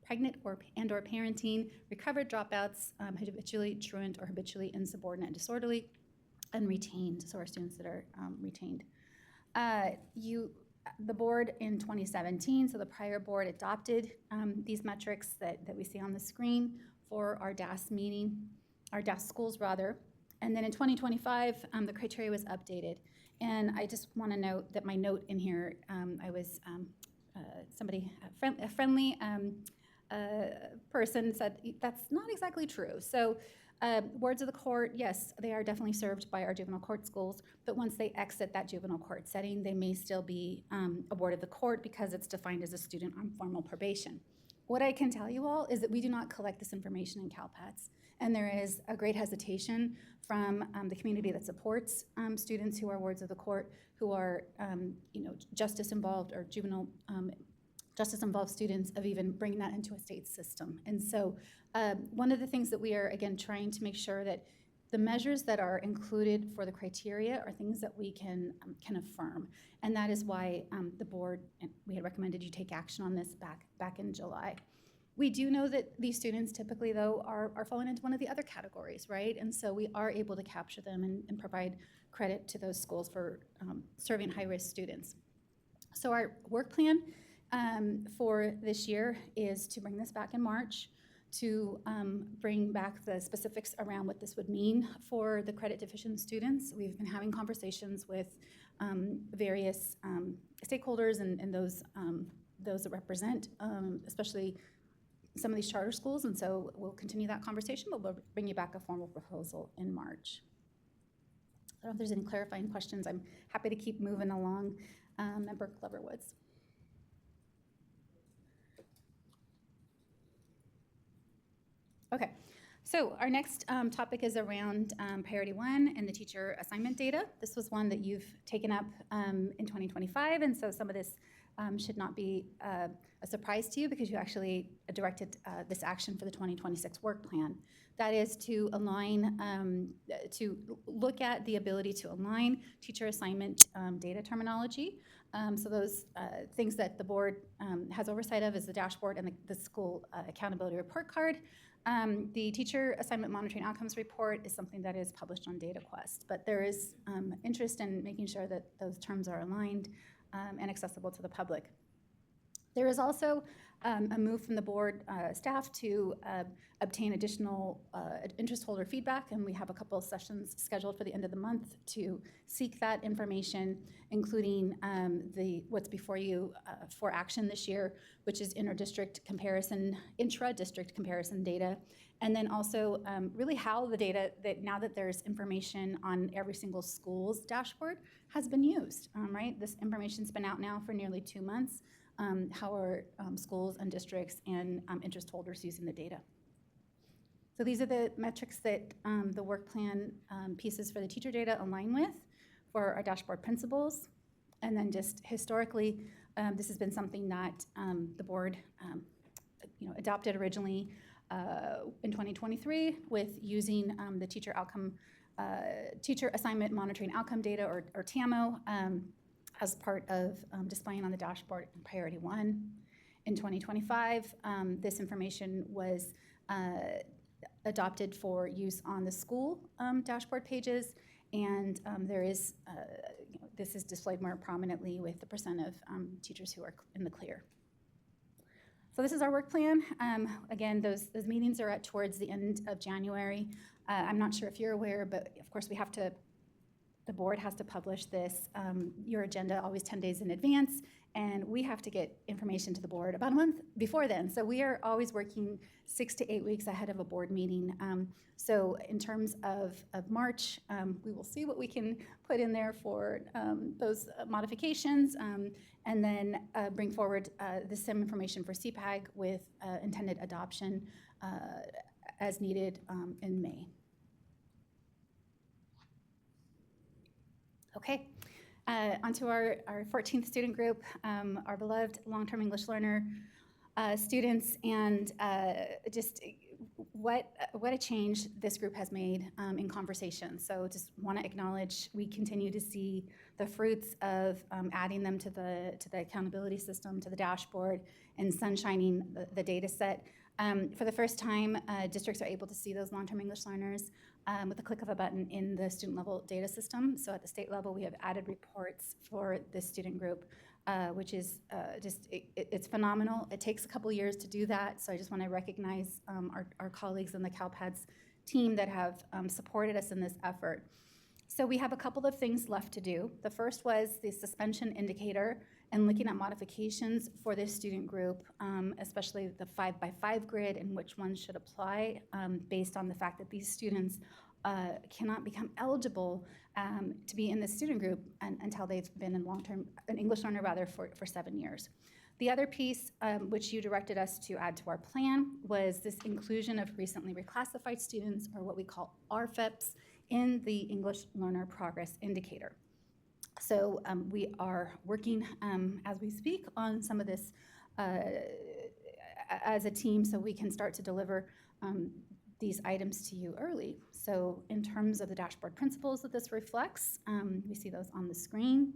pregnant and/or parenting, recovered dropouts, habitually truant or habitually insubordinate and disorderly, and retained, so our students that are retained. The board in 2017, so the prior board, adopted these metrics that we see on the screen for our DAS schools rather. And then in 2025, the criteria was updated. And I just want to note that my note in here, I was a friendly person said that's not exactly true. So wards of the court, yes, they are definitely served by our juvenile court schools, but once they exit that juvenile court setting, they may still be a ward of the court because it's defined as a student on formal probation. What I can tell you all is that we do not collect this information in CalPADS, and there is a great hesitation from the community that supports students who are wards of the court, who are justice involved or juvenile justice involved students, of even bringing that into a state system. And so one of the things that we are, again, trying to make sure that the measures that are included for the criteria are things that we can affirm. And that is why the board, we had recommended you take action on this back in July. We do know that these students typically, though, are falling into one of the other categories, right? And so we are able to capture them and provide credit to those schools for serving high-risk students. So our work plan for this year is to bring this back in March, to bring back the specifics around what this would mean for the credit deficient students. We've been having conversations with various stakeholders and those that represent, especially some of these charter schools, and so we'll continue that conversation, but we'll bring you back a formal proposal in March. I don't know if there's any clarifying questions. I'm happy to keep moving along. Member Glover-Woods. Okay, so our next topic is around priority 1 and the teacher assignment data. This was one that you've taken up in 2025, and so some of this should not be a surprise to you because you actually directed this action for the 2026 work plan. That is to align, to look at the ability to align teacher assignment data terminology. So those things that the board has oversight of is the dashboard and the school accountability report card. The teacher assignment monitoring outcomes report is something that is published on DataQuest, but there is interest in making sure that those terms are aligned and accessible to the public. There is also a move from the board staff to obtain additional interest holder feedback, and we have a couple of sessions scheduled for the end of the month to seek that information, including what's before you for action this year, which is intra-district comparison data, and then also really how the data, that now that there's information on every single school's dashboard, has been used, right? This information's been out now for nearly 2 months. How are schools and districts and interest holders using the data? So these are the metrics that the work plan pieces for the teacher data align with for our dashboard principles. And then just historically, this has been something that the board adopted originally in 2023 with using the teacher assignment monitoring outcome data, or TAMO, as part of displaying on the dashboard in priority 1. In 2025, this information was adopted for use on the school dashboard pages, and this is displayed more prominently with the percent of teachers who are in the clear. So this is our work plan. Again, those meetings are towards the end of January. I'm not sure if you're aware, but of course the board has to publish this, your agenda, always 10 days in advance, and we have to get information to the board about a month before then. So we are always working 6 to 8 weeks ahead of a board meeting. So in terms of March, we will see what we can put in there for those modifications, and then bring forward the same information for CPAG with intended adoption as needed in May. Okay, onto our 14th student group, our beloved long-term English learner students, and just what a change this group has made in conversation. So just want to acknowledge we continue to see the fruits of adding them to the accountability system, to the dashboard, and sunshining the data set. For the first time, districts are able to see those long-term English learners with the click of a button in the student level data system. So at the state level, we have added reports for this student group, which is it's phenomenal. It takes a couple years to do that. So I just want to recognize our colleagues in the CalPADS team that have supported us in this effort. So we have a couple of things left to do. The first was the suspension indicator and looking at modifications for this student group, especially the 5x5 grid and which ones should apply based on the fact that these students cannot become eligible to be in this student group until they've been an English learner rather for 7 years. The other piece, which you directed us to add to our plan, was this inclusion of recently reclassified students, or what we call RFEPs, in the English Learner Progress Indicator. So we are working as we speak on some of this as a team, so we can start to deliver these items to you early. So in terms of the dashboard principles that this reflects, we see those on the screen.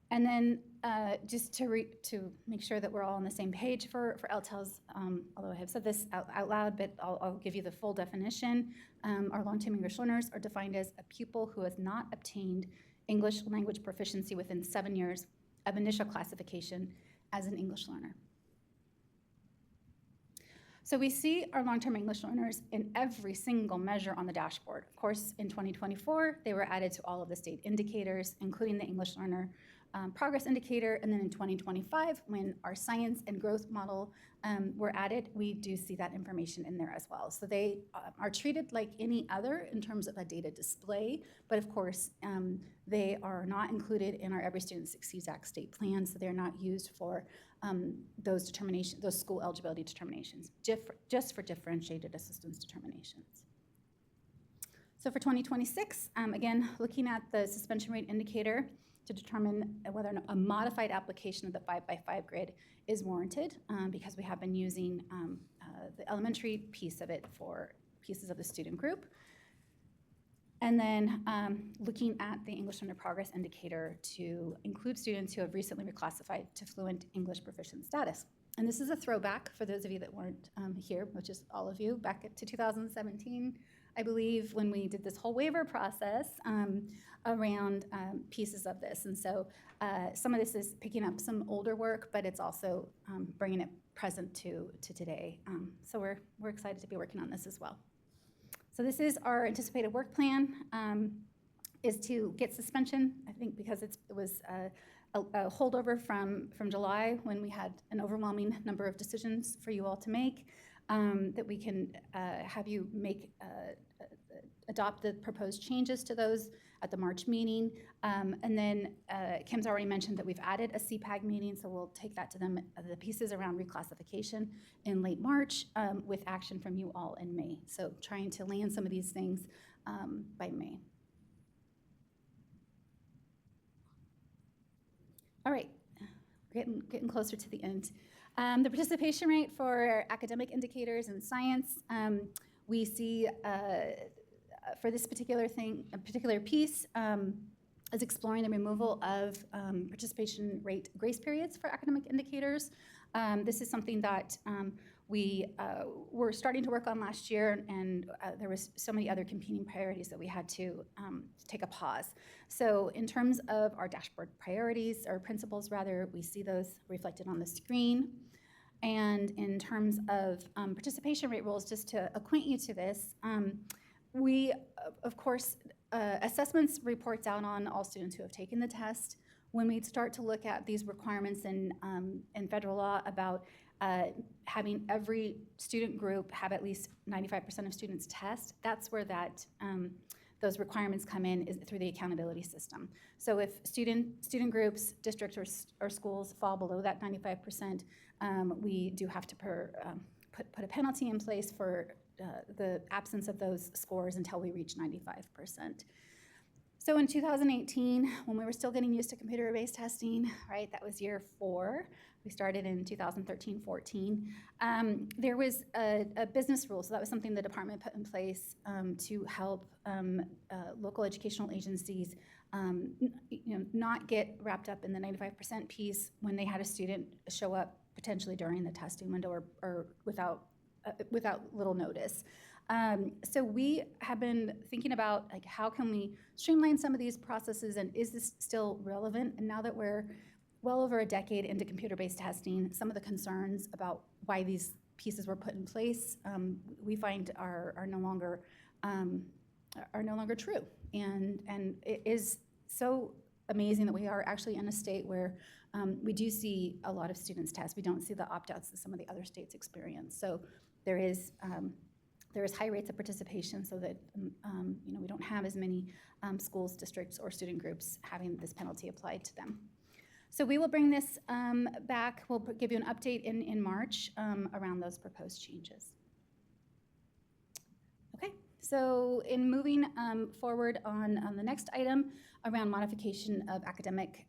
And then just to make sure that we're all on the same page for LTELs, although I have said this out loud, but I'll give you the full definition. Our long-term English learners are defined as a pupil who has not obtained English language proficiency within 7 years of initial classification as an English learner. So we see our long-term English learners in every single measure on the dashboard. Of course, in 2024, they were added to all of the state indicators, including the English learner progress indicator. And then in 2025, when our science and growth model were added, we do see that information in there as well. So they are treated like any other in terms of a data display, but of course, they are not included in our Every Student Succeeds Act state plan, so they're not used for those school eligibility determinations, just for differentiated assistance determinations. So for 2026, again, looking at the suspension rate indicator to determine whether a modified application of the 5x5 grid is warranted, because we have been using the elementary piece of it for pieces of the student group. And then looking at the English Learner Progress Indicator to include students who have recently reclassified to fluent English proficient status. And this is a throwback for those of you that weren't here, which is all of you, back to 2017, I believe, when we did this whole waiver process around pieces of this. And so some of this is picking up some older work, but it's also bringing it present to today. So we're excited to be working on this as well. So this is our anticipated work plan, is to get suspension, I think because it was a holdover from July when we had an overwhelming number of decisions for you all to make, that we can have you adopt the proposed changes to those at the March meeting. And then Kim's already mentioned that we've added a CPAG meeting, so we'll take that to them, the pieces around reclassification in late March with action from you all in May. So trying to land some of these things by May. All right, getting closer to the end. The participation rate for academic indicators in science, we see for this particular piece is exploring the removal of participation rate grace periods for academic indicators. This is something that we were starting to work on last year, and there was so many other competing priorities that we had to take a pause. So in terms of our dashboard priorities, or principles rather, we see those reflected on the screen. And in terms of participation rate rules, just to acquaint you to this, we, of course, assessments reports out on all students who have taken the test. When we start to look at these requirements in federal law about having every student group have at least 95% of students test, that's where those requirements come in, is through the accountability system. So if student groups, districts, or schools fall below that 95%, we do have to put a penalty in place for the absence of those scores until we reach 95%. So in 2018, when we were still getting used to computer-based testing, right, that was year 4. We started in 2013-14. There was a business rule, so that was something the department put in place to help local educational agencies not get wrapped up in the 95% piece when they had a student show up potentially during the testing window or without little notice. So we have been thinking about, like, how can we streamline some of these processes, and is this still relevant? And now that we're well over a decade into computer-based testing, some of the concerns about why these pieces were put in place, we find are no longer true. And it is so amazing that we are actually in a state where we do see a lot of students test. We don't see the opt-outs that some of the other states experience. So there is high rates of participation, so that we don't have as many schools, districts, or student groups having this penalty applied to them. So we will bring this back. We'll give you an update in March around those proposed changes. Okay, so in moving forward on the next item around modification of academic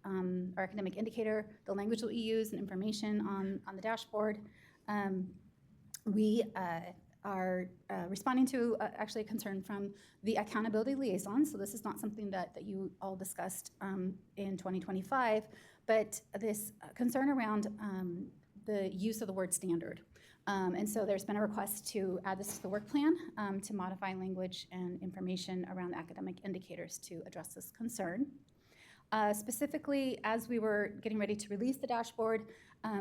indicator, the language that we use and information on the dashboard, we are responding to actually a concern from the accountability liaison. So this is not something that you all discussed in 2025, but this concern around the use of the word standard. And so there's been a request to add this to the work plan to modify language and information around academic indicators to address this concern. Specifically, as we were getting ready to release the dashboard,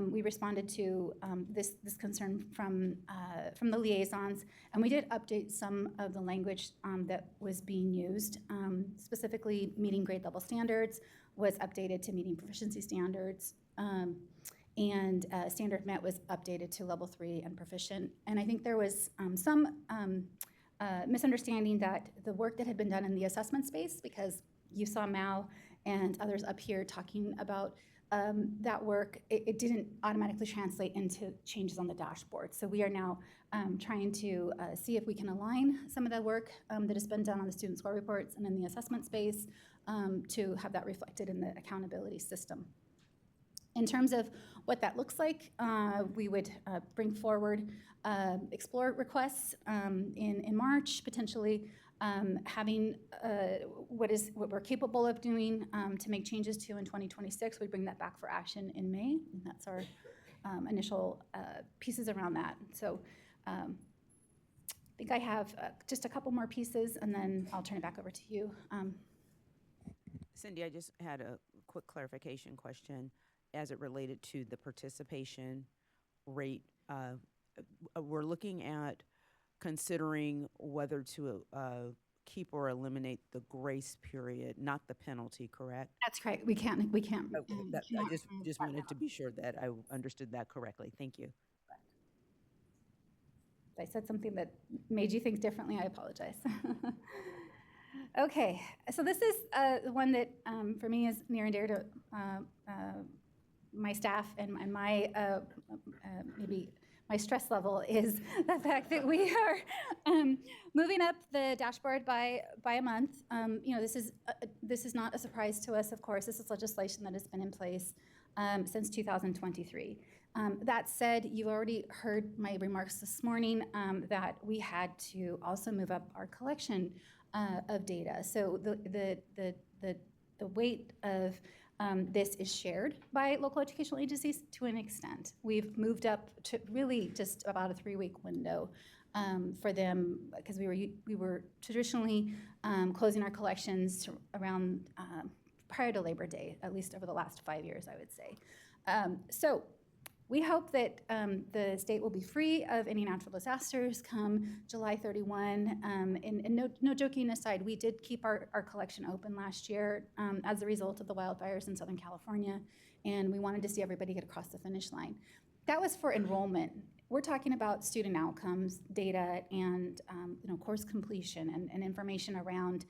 we responded to this concern from the liaisons, and we did update some of the language that was being used. Specifically, meeting grade level standards was updated to meeting proficiency standards, and standard met was updated to level 3 and proficient. And I think there was some misunderstanding that the work that had been done in the assessment space, because you saw Mao and others up here talking about that work, it didn't automatically translate into changes on the dashboard. So we are now trying to see if we can align some of the work that has been done on the student score reports and in the assessment space to have that reflected in the accountability system. In terms of what that looks like, we would bring forward explore requests in March, potentially having what we're capable of doing to make changes to in 2026. We bring that back for action in May, and that's our initial pieces around that. So I think I have just a couple more pieces, and then I'll turn it back over to you. Cindy, I just had a quick clarification question as it related to the participation rate. We're looking at considering whether to keep or eliminate the grace period, not the penalty, correct? That's correct. We can't. Okay, I just wanted to be sure that I understood that correctly. Thank you. If I said something that made you think differently, I apologize. Okay, so this is the one that for me is near and dear to my staff and my maybe my stress level is the fact that we are moving up the dashboard by a month. You know, this is not a surprise to us, of course. This is legislation that has been in place since 2023. That said, you already heard my remarks this morning that we had to also move up our collection of data. So the weight of this is shared by local educational agencies to an extent. We've moved up to really just about a 3-week window for them, because we were traditionally closing our collections to around prior to Labor Day, at least over the last 5 years, I would say. So we hope that the state will be free of any natural disasters come July 31. And no joking aside, we did keep our collection open last year as a result of the wildfires in Southern California, and we wanted to see everybody get across the finish line. That was for enrollment. We're talking about student outcomes, data, and course completion and information around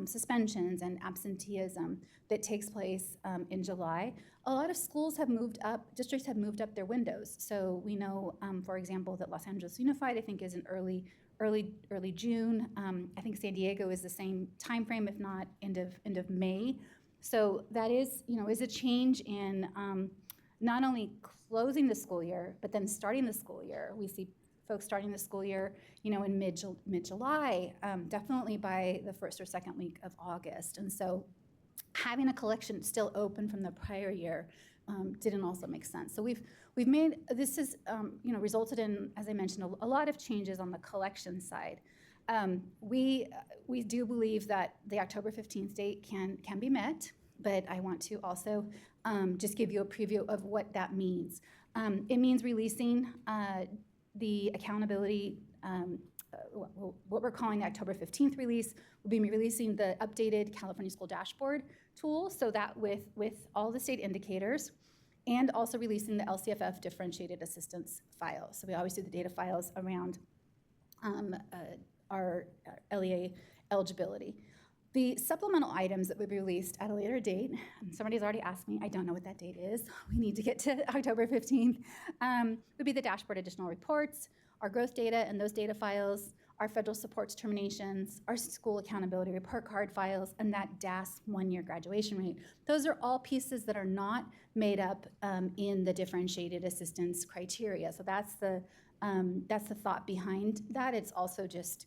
suspensions and absenteeism that takes place in July. A lot of schools have moved up, districts have moved up their windows. So we know, for example, that Los Angeles Unified, I think, is in early June. I think San Diego is the same time frame, if not end of May. So that is a change in not only closing the school year, but then starting the school year. We see folks starting the school year, in mid-July, definitely by the first or second week of August. And so having a collection still open from the prior year didn't also make sense. So we've made, this has resulted in, as I mentioned, a lot of changes on the collection side. We do believe that the October 15th date can be met, but I want to also just give you a preview of what that means. It means releasing the accountability, what we're calling the October 15th release. We'll be releasing the updated California School Dashboard tool, so that with all the state indicators, and also releasing the LCFF differentiated assistance files. So we always do the data files around our LEA eligibility. The supplemental items that will be released at a later date, and somebody's already asked me, I don't know what that date is. We need to get to October 15th, would be the dashboard additional reports, our growth data and those data files, our federal support determinations, our school accountability report card files, and that DAS 1-year graduation rate. Those are all pieces that are not made up in the differentiated assistance criteria. So that's the That's the thought behind that. It's also just,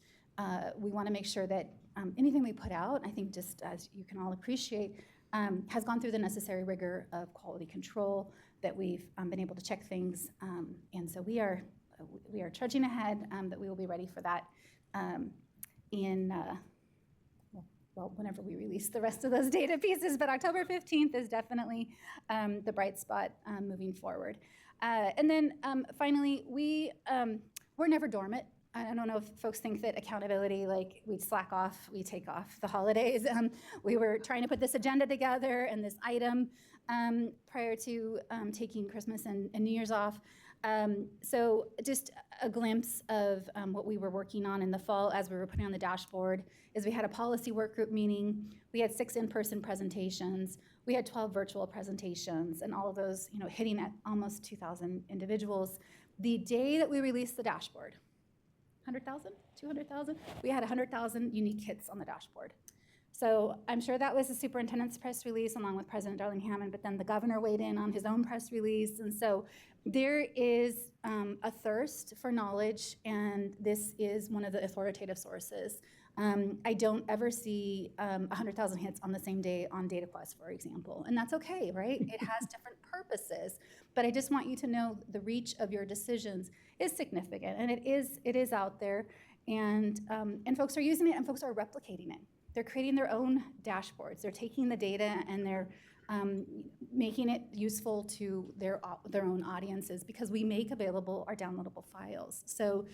we want to make sure that anything we put out, I think just as you can all appreciate, has gone through the necessary rigor of quality control, that we've been able to check things. And so we are trudging ahead, that we will be ready for that well, whenever we release the rest of those data pieces, but October 15th is definitely the bright spot moving forward. And then finally, we're never dormant. I don't know if folks think that accountability, like we slack off, we take off the holidays. We were trying to put this agenda together and this item prior to taking Christmas and New Year's off. So just a glimpse of what we were working on in the fall as we were putting on the dashboard is we had a policy work group meeting. We had 6 in-person presentations. We had 12 virtual presentations, and all of those, hitting at almost 2,000 individuals. The day that we released the dashboard, 100,000, 200,000, we had 100,000 unique hits on the dashboard. So I'm sure that was the superintendent's press release along with President Darling Hammond, but then the governor weighed in on his own press release. And so there is a thirst for knowledge, and this is one of the authoritative sources. I don't ever see 100,000 hits on the same day on DataQuest, for example, and that's okay, right? It has different purposes, but I just want you to know the reach of your decisions is significant, and it is out there, and folks are using it, and folks are replicating it. They're creating their own dashboards. They're taking the data and they're making it useful to their own audiences because we make available our downloadable files. So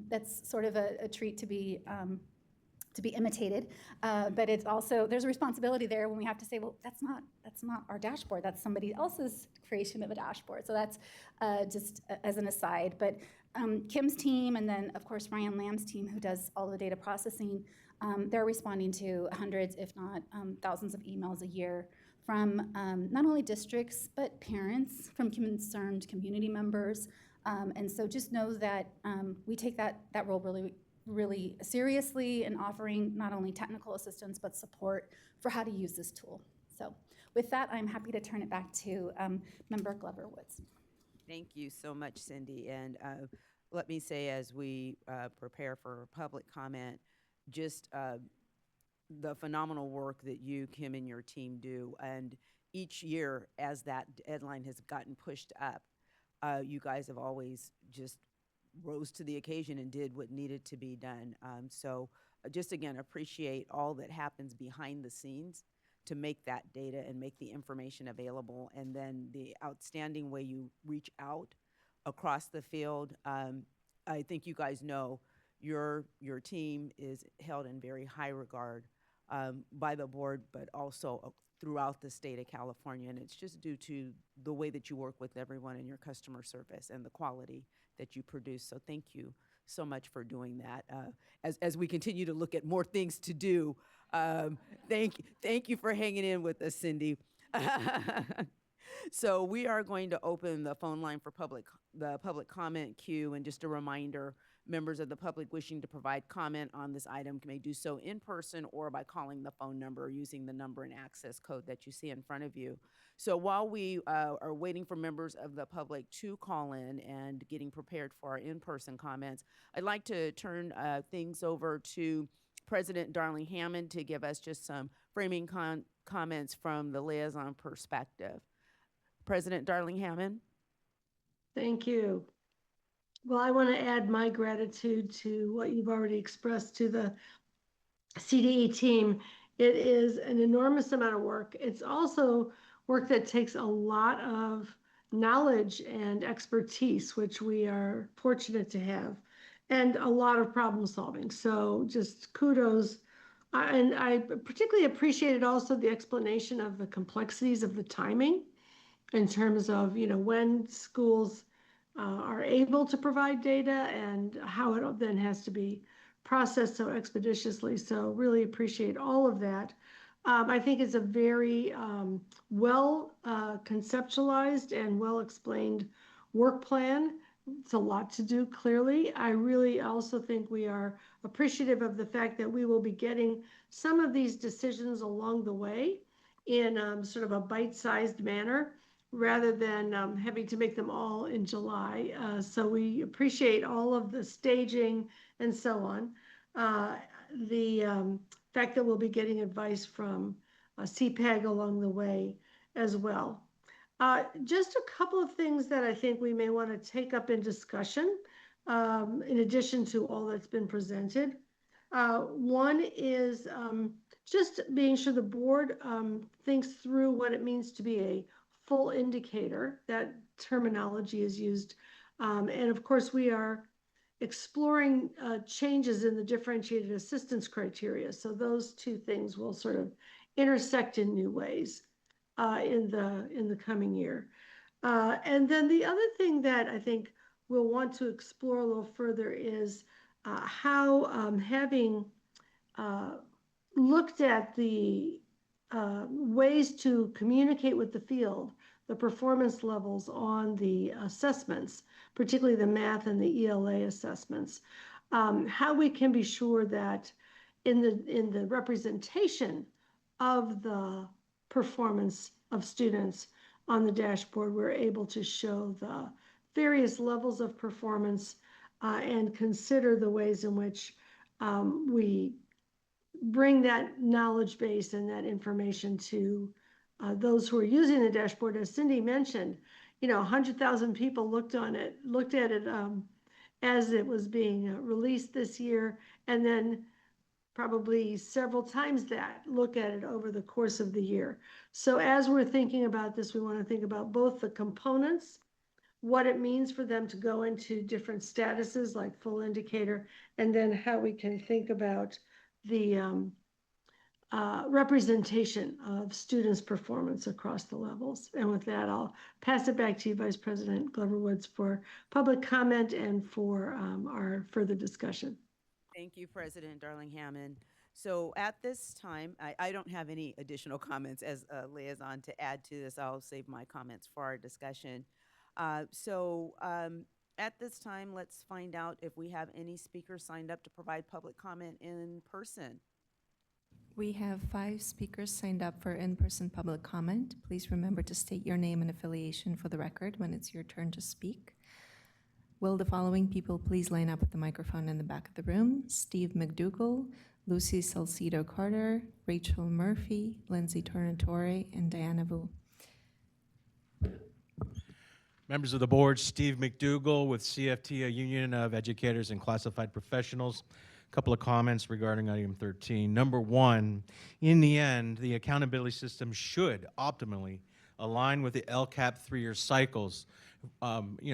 that's sort of a treat to be imitated, but it's also, there's a responsibility there when we have to say, well, that's not our dashboard. That's somebody else's creation of a dashboard. So that's just as an aside. But Kim's team, and then of course Ryan Lamb's team, who does all the data processing, they're responding to hundreds, if not thousands of emails a year from not only districts, but parents, from concerned community members. And so just know that we take that role really seriously in offering not only technical assistance, but support for how to use this tool. So with that, I'm happy to turn it back to Member Glover Woods. Thank you so much, Cindy. And let me say, as we prepare for public comment, just the phenomenal work that you, Kim, and your team do. And each year, as that deadline has gotten pushed up, you guys have always just rose to the occasion and did what needed to be done. So just again, appreciate all that happens behind the scenes to make that data and make the information available, and then the outstanding way you reach out across the field. I think you guys know your team is held in very high regard by the board, but also throughout the state of California, and it's just due to the way that you work with everyone in your customer service and the quality that you produce. So thank you so much for doing that. As we continue to look at more things to do, thank you for hanging in with us, Cindy. So we are going to open the phone line for the public comment queue, and just a reminder, members of the public wishing to provide comment on this item may do so in person or by calling the phone number or using the number and access code that you see in front of you. So while we are waiting for members of the public to call in and getting prepared for our in-person comments, I'd like to turn things over to President Darling Hammond to give us just some framing comments from the liaison perspective. President Darling Hammond. Thank you. Well, I want to add my gratitude to what you've already expressed to the CDE team. It is an enormous amount of work. It's also work that takes a lot of knowledge and expertise, which we are fortunate to have, and a lot of problem solving. So just kudos. And I particularly appreciated also the explanation of the complexities of the timing in terms of, when schools are able to provide data and how it then has to be processed so expeditiously. So really appreciate all of that. I think it's a very well conceptualized and well explained work plan. It's a lot to do, clearly. I really also think we are appreciative of the fact that we will be getting some of these decisions along the way in sort of a bite-sized manner. rather than having to make them all in July. So we appreciate all of the staging and so on. The fact that we'll be getting advice from CPAG along the way as well. Just a couple of things that I think we may want to take up in discussion, in addition to all that's been presented. One is just being sure the board thinks through what it means to be a full indicator. That terminology is used. And of course, we are exploring changes in the differentiated assistance criteria. So those two things will sort of intersect in new ways in the coming year. And then the other thing that I think we'll want to explore a little further is how having looked at the ways to communicate with the field, the performance levels on the assessments, particularly the math and the ELA assessments, how we can be sure that in the representation of the performance of students on the dashboard, we're able to show the various levels of performance and consider the ways in which we bring that knowledge base and that information to those who are using the dashboard. As Cindy mentioned, 100,000 people looked at it as it was being released this year, and then probably several times that look at it over the course of the year. So as we're thinking about this, we want to think about both the components, what it means for them to go into different statuses like full indicator, and then how we can think about the representation of students' performance across the levels. And with that, I'll pass it back to you, Vice President Glover Woods, for public comment and for our further discussion. Thank you, President Darling Hammond. So at this time, I don't have any additional comments as a liaison to add to this. I'll save my comments for our discussion. At this time, let's find out if we have any speakers signed up to provide public comment in person. We have 5 speakers signed up for in-person public comment. Please remember to state your name and affiliation for the record when it's your turn to speak. Will the following people please line up at the microphone in the back of the room? Steve McDougall, Lucy Salcido Carter, Rachel Murphy, Lindsay Tornatore, and Diana Vu. Members of the board, Steve McDougall with CFT, a union of educators and classified professionals. A couple of comments regarding item 13. Number one, in the end, the accountability system should optimally align with the LCAP 3-year cycles.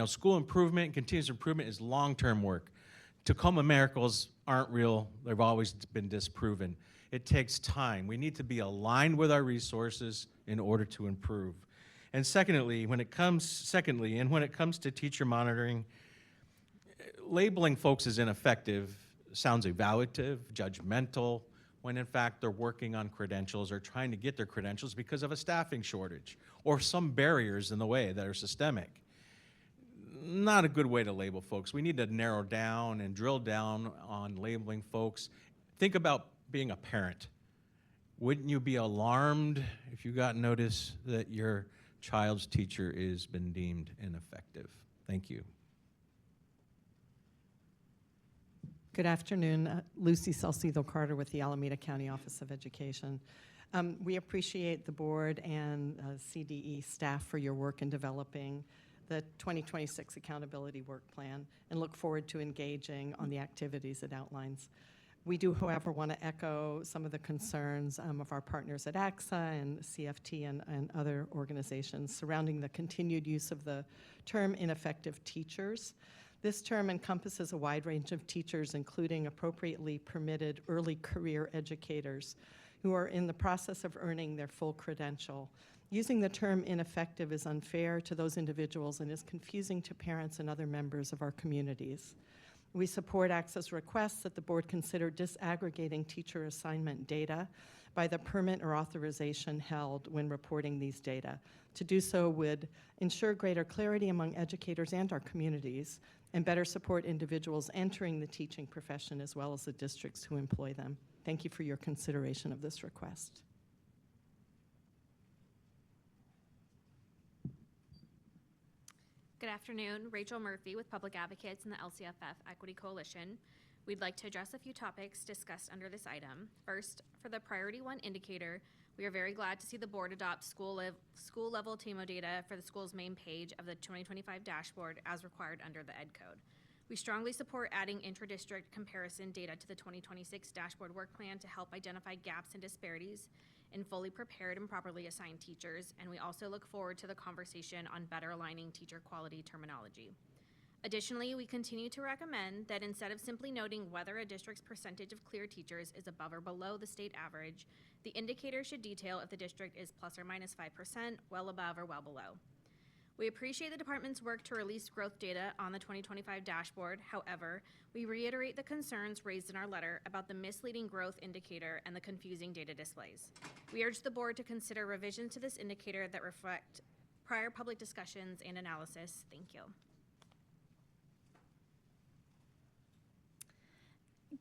School improvement and continuous improvement is long-term work. Tacoma miracles aren't real. They've always been disproven. It takes time. We need to be aligned with our resources in order to improve. And secondly, when it comes to teacher monitoring, labeling folks as ineffective sounds evaluative, judgmental, when in fact they're working on credentials or trying to get their credentials because of a staffing shortage or some barriers in the way that are systemic. Not a good way to label folks. We need to narrow down and drill down on labeling folks. Think about being a parent. Wouldn't you be alarmed if you got notice that your child's teacher is been deemed ineffective? Thank you. Good afternoon. Lucy Salcido Carter with the Alameda County Office of Education. We appreciate the board and CDE staff for your work in developing the 2026 Accountability Work Plan and look forward to engaging on the activities it outlines. We do, however, want to echo some of the concerns of our partners at AXA and CFT and other organizations surrounding the continued use of the term ineffective teachers. This term encompasses a wide range of teachers, including appropriately permitted early career educators who are in the process of earning their full credential. Using the term ineffective is unfair to those individuals and is confusing to parents and other members of our communities. We support AXA's requests that the board consider disaggregating teacher assignment data by the permit or authorization held when reporting these data. To do so would ensure greater clarity among educators and our communities and better support individuals entering the teaching profession as well as the districts who employ them. Thank you for your consideration of this request. Good afternoon. Rachel Murphy with Public Advocates and the LCFF Equity Coalition. We'd like to address a few topics discussed under this item. First, for the Priority 1 indicator, we are very glad to see the board adopt school-level TAMO data for the school's main page of the 2025 dashboard as required under the Ed Code. We strongly support adding intra-district comparison data to the 2026 dashboard work plan to help identify gaps and disparities in fully prepared and properly assigned teachers, and we also look forward to the conversation on better aligning teacher quality terminology. Additionally, we continue to recommend that instead of simply noting whether a district's percentage of clear teachers is above or below the state average, the indicator should detail if the district is plus or minus 5%, well above or well below. We appreciate the department's work to release growth data on the 2025 dashboard. However, we reiterate the concerns raised in our letter about the misleading growth indicator and the confusing data displays. We urge the board to consider revisions to this indicator that reflect prior public discussions and analysis. Thank you.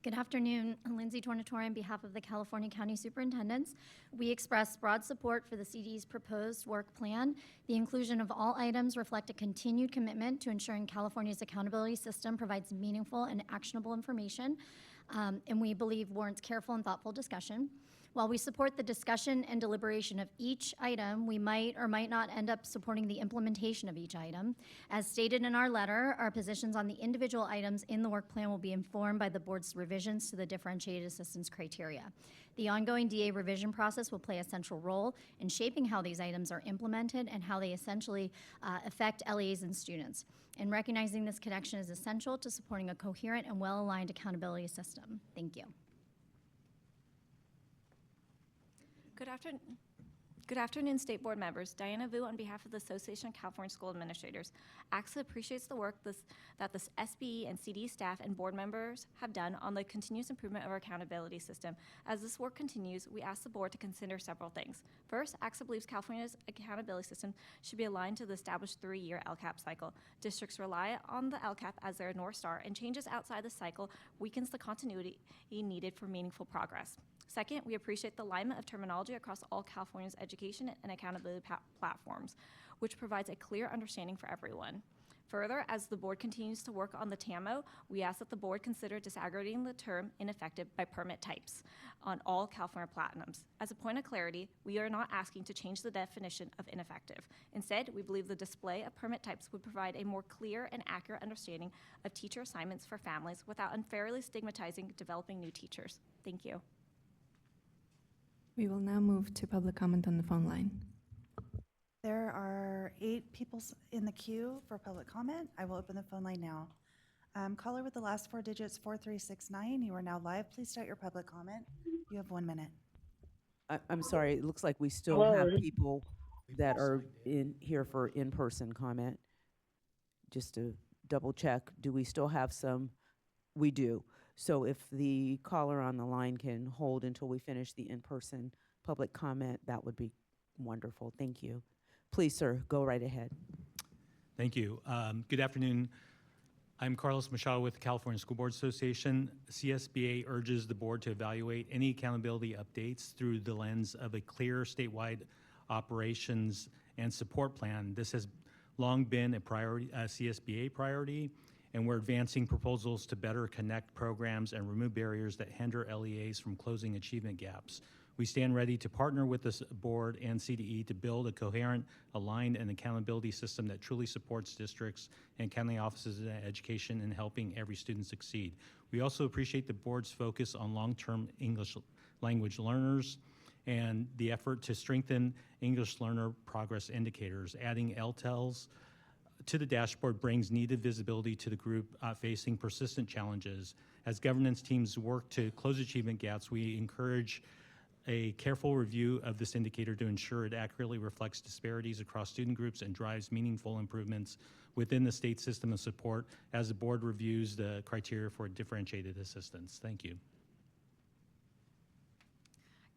Good afternoon. Lindsay Tornatore on behalf of the California County Superintendents. We express broad support for the CD's proposed work plan. The inclusion of all items reflect a continued commitment to ensuring California's accountability system provides meaningful and actionable information, and we believe warrants careful and thoughtful discussion. While we support the discussion and deliberation of each item, we might or might not end up supporting the implementation of each item. As stated in our letter, our positions on the individual items in the work plan will be informed by the board's revisions to the differentiated assistance criteria. The ongoing DA revision process will play a central role in shaping how these items are implemented and how they essentially affect LEAs and students. And recognizing this connection is essential to supporting a coherent and well-aligned accountability system. Thank you. Good afternoon, State Board members. Diana Vu on behalf of the Association of California School Administrators. ACSA appreciates the work that the SBE and CD staff and board members have done on the continuous improvement of our accountability system. As this work continues, we ask the board to consider several things. First, ACSA believes California's accountability system should be aligned to the established 3-year LCAP cycle. Districts rely on the LCAP as their North Star, and changes outside the cycle weakens the continuity needed for meaningful progress. Second, we appreciate the alignment of terminology across all California's education and accountability platforms, which provides a clear understanding for everyone. Further, as the board continues to work on the TAMO, we ask that the board consider disaggregating the term ineffective by permit types on all California platinums. As a point of clarity, we are not asking to change the definition of ineffective. Instead, we believe the display of permit types would provide a more clear and accurate understanding of teacher assignments for families without unfairly stigmatizing developing new teachers. Thank you. We will now move to public comment on the phone line. There are 8 people in the queue for public comment. I will open the phone line now. Caller with the last 4 digits, 4369. You are now live. Please start your public comment. You have 1 minute. I'm sorry, it looks like we still have people that are in here for in-person comment. Just to double check, do we still have some? We do. So if the caller on the line can hold until we finish the in-person public comment, that would be wonderful. Thank you. Please, sir, go right ahead. Thank you. Good afternoon. I'm Carlos Machado with the California School Board Association. CSBA urges the board to evaluate any accountability updates through the lens of a clear statewide operations and support plan. This has long been a priority, CSBA priority, and we're advancing proposals to better connect programs and remove barriers that hinder LEAs from closing achievement gaps. We stand ready to partner with this board and CDE to build a coherent, aligned, and accountability system that truly supports districts and county offices of education in helping every student succeed. We also appreciate the board's focus on long-term English language learners and the effort to strengthen English learner progress indicators. Adding LTELs to the dashboard brings needed visibility to the group facing persistent challenges. As governance teams work to close achievement gaps, we encourage a careful review of this indicator to ensure it accurately reflects disparities across student groups and drives meaningful improvements within the state system of support as the board reviews the criteria for differentiated assistance. Thank you.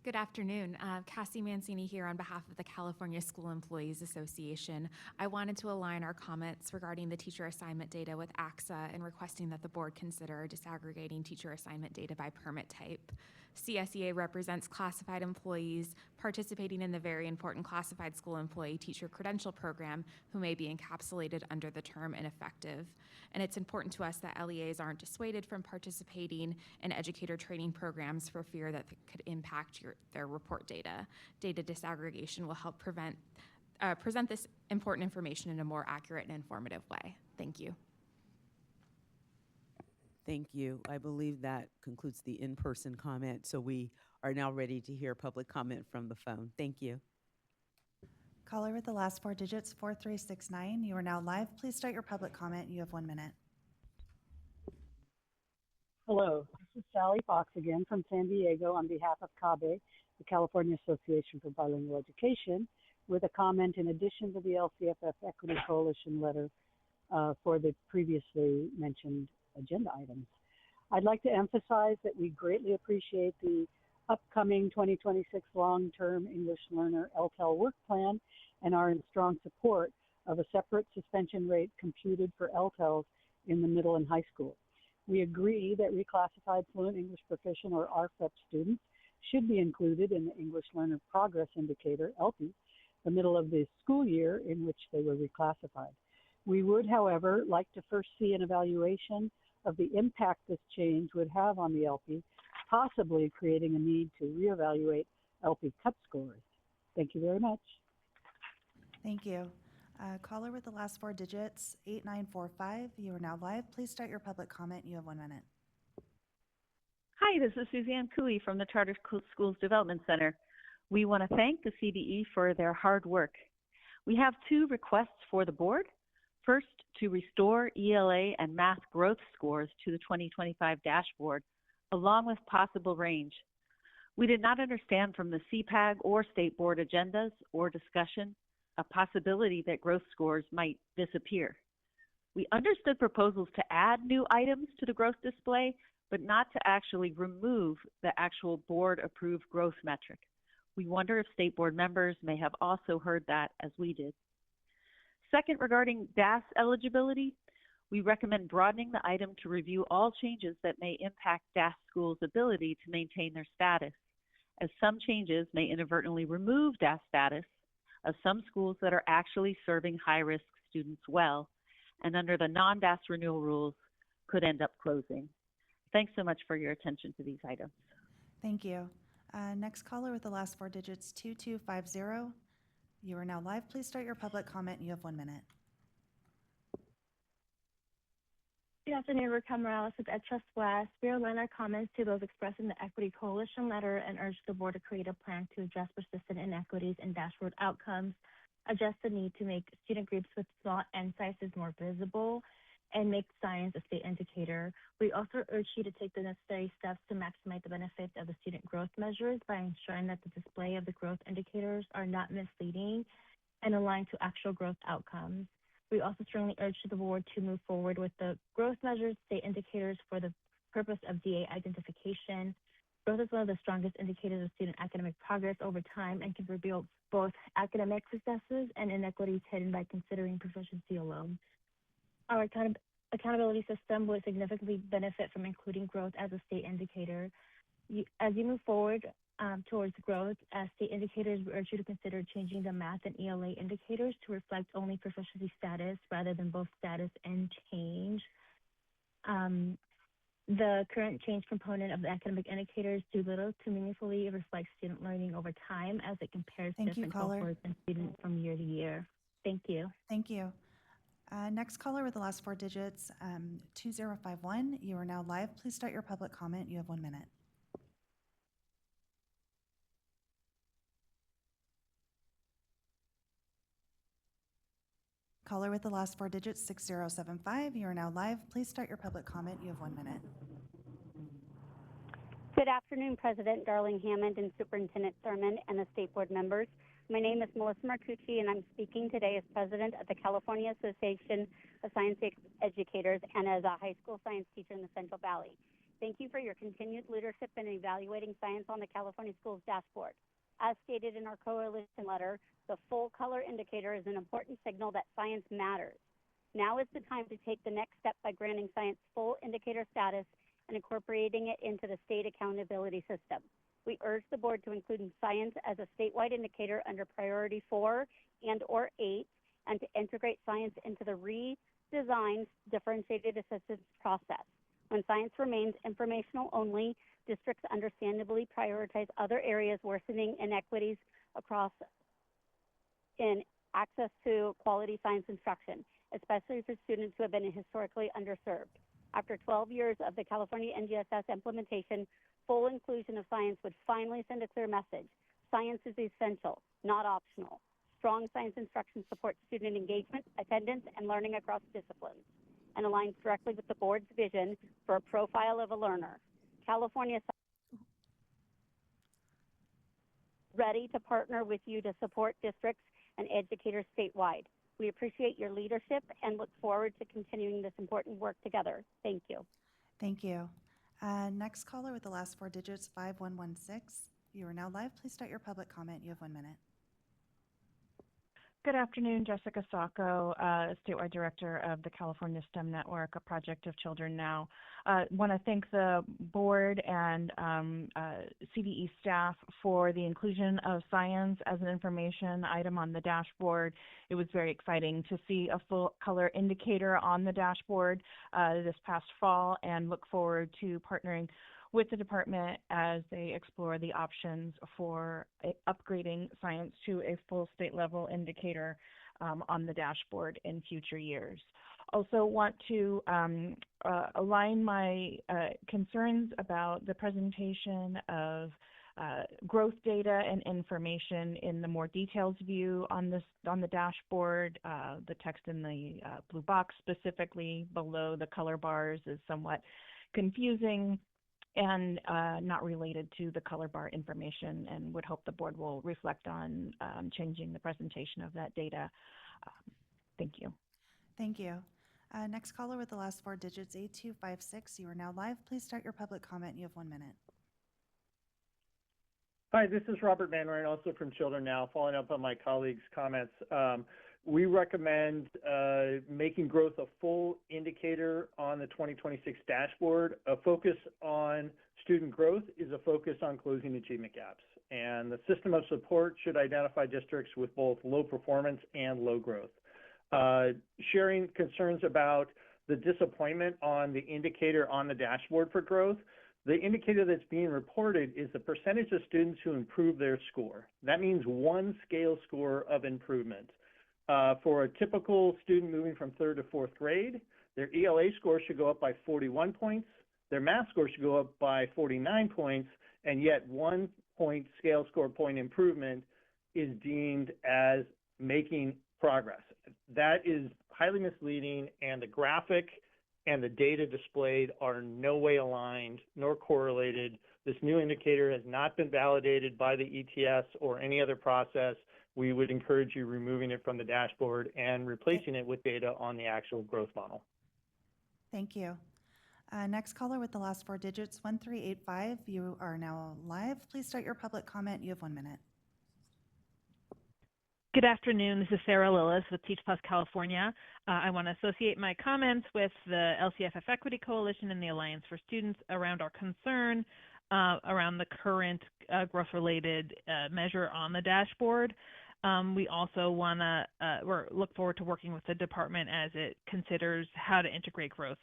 Good afternoon. Cassie Mancini here on behalf of the California School Employees Association. I wanted to align our comments regarding the teacher assignment data with ACSA and requesting that the board consider disaggregating teacher assignment data by permit type. CSEA represents classified employees participating in the very important classified school employee teacher credential program who may be encapsulated under the term ineffective. And it's important to us that LEAs aren't dissuaded from participating in educator training programs for fear that it could impact their report data. Data disaggregation will help present this important information in a more accurate and informative way. Thank you. Thank you. I believe that concludes the in-person comment, so we are now ready to hear public comment from the phone. Thank you. Caller with the last four digits, 4369. You are now live. Please start your public comment. You have 1 minute. Hello, this is Sally Fox again from San Diego on behalf of CABE, the California Association for Bilingual Education, with a comment in addition to the LCFF Equity Coalition letter for the previously mentioned agenda items. I'd like to emphasize that we greatly appreciate the upcoming 2026 long-term English learner LTEL work plan and are in strong support of a separate suspension rate computed for LTELs in the middle and high school. We agree that reclassified fluent English proficient or RFEP students should be included in the English Learner Progress Indicator, ELPI, the middle of the school year in which they were reclassified. We would, however, like to first see an evaluation of the impact this change would have on the LP, possibly creating a need to reevaluate LP cut scores. Thank you very much. Thank you. Caller with the last four digits, 8945. You are now live. Please start your public comment. You have 1 minute. Hi, this is Suzanne Cooey from the Charter Schools Development Center. We want to thank the CDE for their hard work. We have two requests for the board. First, to restore ELA and math growth scores to the 2025 dashboard, along with possible range. We did not understand from the CPAG or state board agendas or discussion a possibility that growth scores might disappear. We understood proposals to add new items to the growth display, but not to actually remove the actual board-approved growth metric. We wonder if state board members may have also heard that as we did. Second, regarding DAS eligibility, we recommend broadening the item to review all changes that may impact DAS schools' ability to maintain their status, as some changes may inadvertently remove DAS status of some schools that are actually serving high-risk students well, and under the non-DAS renewal rules could end up closing. Thanks so much for your attention to these items. Thank you. Next caller with the last four digits, 2250. You are now live. Please start your public comment. You have 1 minute. Good afternoon, Raquel Morales with Ed Trust West. We align our comments to those expressed in the Equity Coalition letter and urge the board to create a plan to address persistent inequities in dashboard outcomes, address the need to make student groups with small N sizes more visible, and make science a state indicator. We also urge you to take the necessary steps to maximize the benefits of the student growth measures by ensuring that the display of the growth indicators are not misleading and aligned to actual growth outcomes. We also strongly urge the board to move forward with the growth measures, state indicators for the purpose of DA identification. Growth is one of the strongest indicators of student academic progress over time and can reveal both academic successes and inequities hidden by considering proficiency alone. Our accountability system would significantly benefit from including growth as a state indicator. As you move forward towards growth as state indicators, we urge you to consider changing the math and ELA indicators to reflect only proficiency status rather than both status and change. The current change component of the academic indicators do little to meaningfully reflect student learning over time as it compares different cohorts and students from year to year. Thank you. Thank you. Next caller with the last four digits, 2051. You are now live. Please start your public comment. You have 1 minute. Caller with the last four digits, 6075. You are now live. Please start your public comment. You have 1 minute. Good afternoon, President Darling Hammond and Superintendent Thurman and the State Board members. My name is Melissa Marcucci, and I'm speaking today as President of the California Association of Science Educators and as a high school science teacher in the Central Valley. Thank you for your continued leadership in evaluating science on the California Schools dashboard. As stated in our coalition letter, the full color indicator is an important signal that science matters. Now is the time to take the next step by granting science full indicator status and incorporating it into the state accountability system. We urge the board to include science as a statewide indicator under priority 4 and/or 8, and to integrate science into the redesigned differentiated assistance process. When science remains informational only, districts understandably prioritize other areas worsening inequities across in access to quality science instruction, especially for students who have been historically underserved. After 12 years of the California NGSS implementation, full inclusion of science would finally send a clear message. Science is essential, not optional. Strong science instruction supports student engagement, attendance, and learning across disciplines, and aligns directly with the board's vision for a profile of a learner. California ready to partner with you to support districts and educators statewide. We appreciate your leadership and look forward to continuing this important work together. Thank you. Thank you. Next caller with the last 4 digits, 5116. You are now live. Please start your public comment. You have 1 minute. Good afternoon, Jessica Sacco, Statewide Director of the California STEM Network, a project of Children Now. Want to thank the board and CDE staff for the inclusion of science as an information item on the dashboard. It was very exciting to see a full color indicator on the dashboard this past fall, and look forward to partnering with the department as they explore the options for upgrading science to a full state level indicator on the dashboard in future years. Also want to align my concerns about the presentation of growth data and information in the more detailed view on the dashboard. The text in the blue box specifically below the color bars is somewhat confusing and not related to the color bar information, and would hope the board will reflect on changing the presentation of that data. Thank you. Thank you. Next caller with the last 4 digits, 8256. You are now live. Please start your public comment. You have 1 minute. Hi, this is Robert Van Ryn, also from Children Now, following up on my colleagues' comments. We recommend making growth a full indicator on the 2026 dashboard. A focus on student growth is a focus on closing achievement gaps. And the system of support should identify districts with both low performance and low growth. Sharing concerns about the disappointment on the indicator on the dashboard for growth. The indicator that's being reported is the percentage of students who improve their score. That means 1 scale score of improvement. For a typical student moving from 3rd to 4th grade, their ELA score should go up by 41 points, their math score should go up by 49 points, and yet 1 point scale score point improvement is deemed as making progress. That is highly misleading, and the graphic and the data displayed are in no way aligned nor correlated. This new indicator has not been validated by the ETS or any other process. We would encourage you removing it from the dashboard and replacing it with data on the actual growth model. Thank you. Next caller with the last 4 digits, 1385. You are now live. Please start your public comment. You have 1 minute. Good afternoon. This is Sarah Lillis with Teach Plus California. I want to associate my comments with the LCFF Equity Coalition and the Alliance for Students around our concern around the current growth-related measure on the dashboard. We also want to look forward to working with the department as it considers how to integrate growth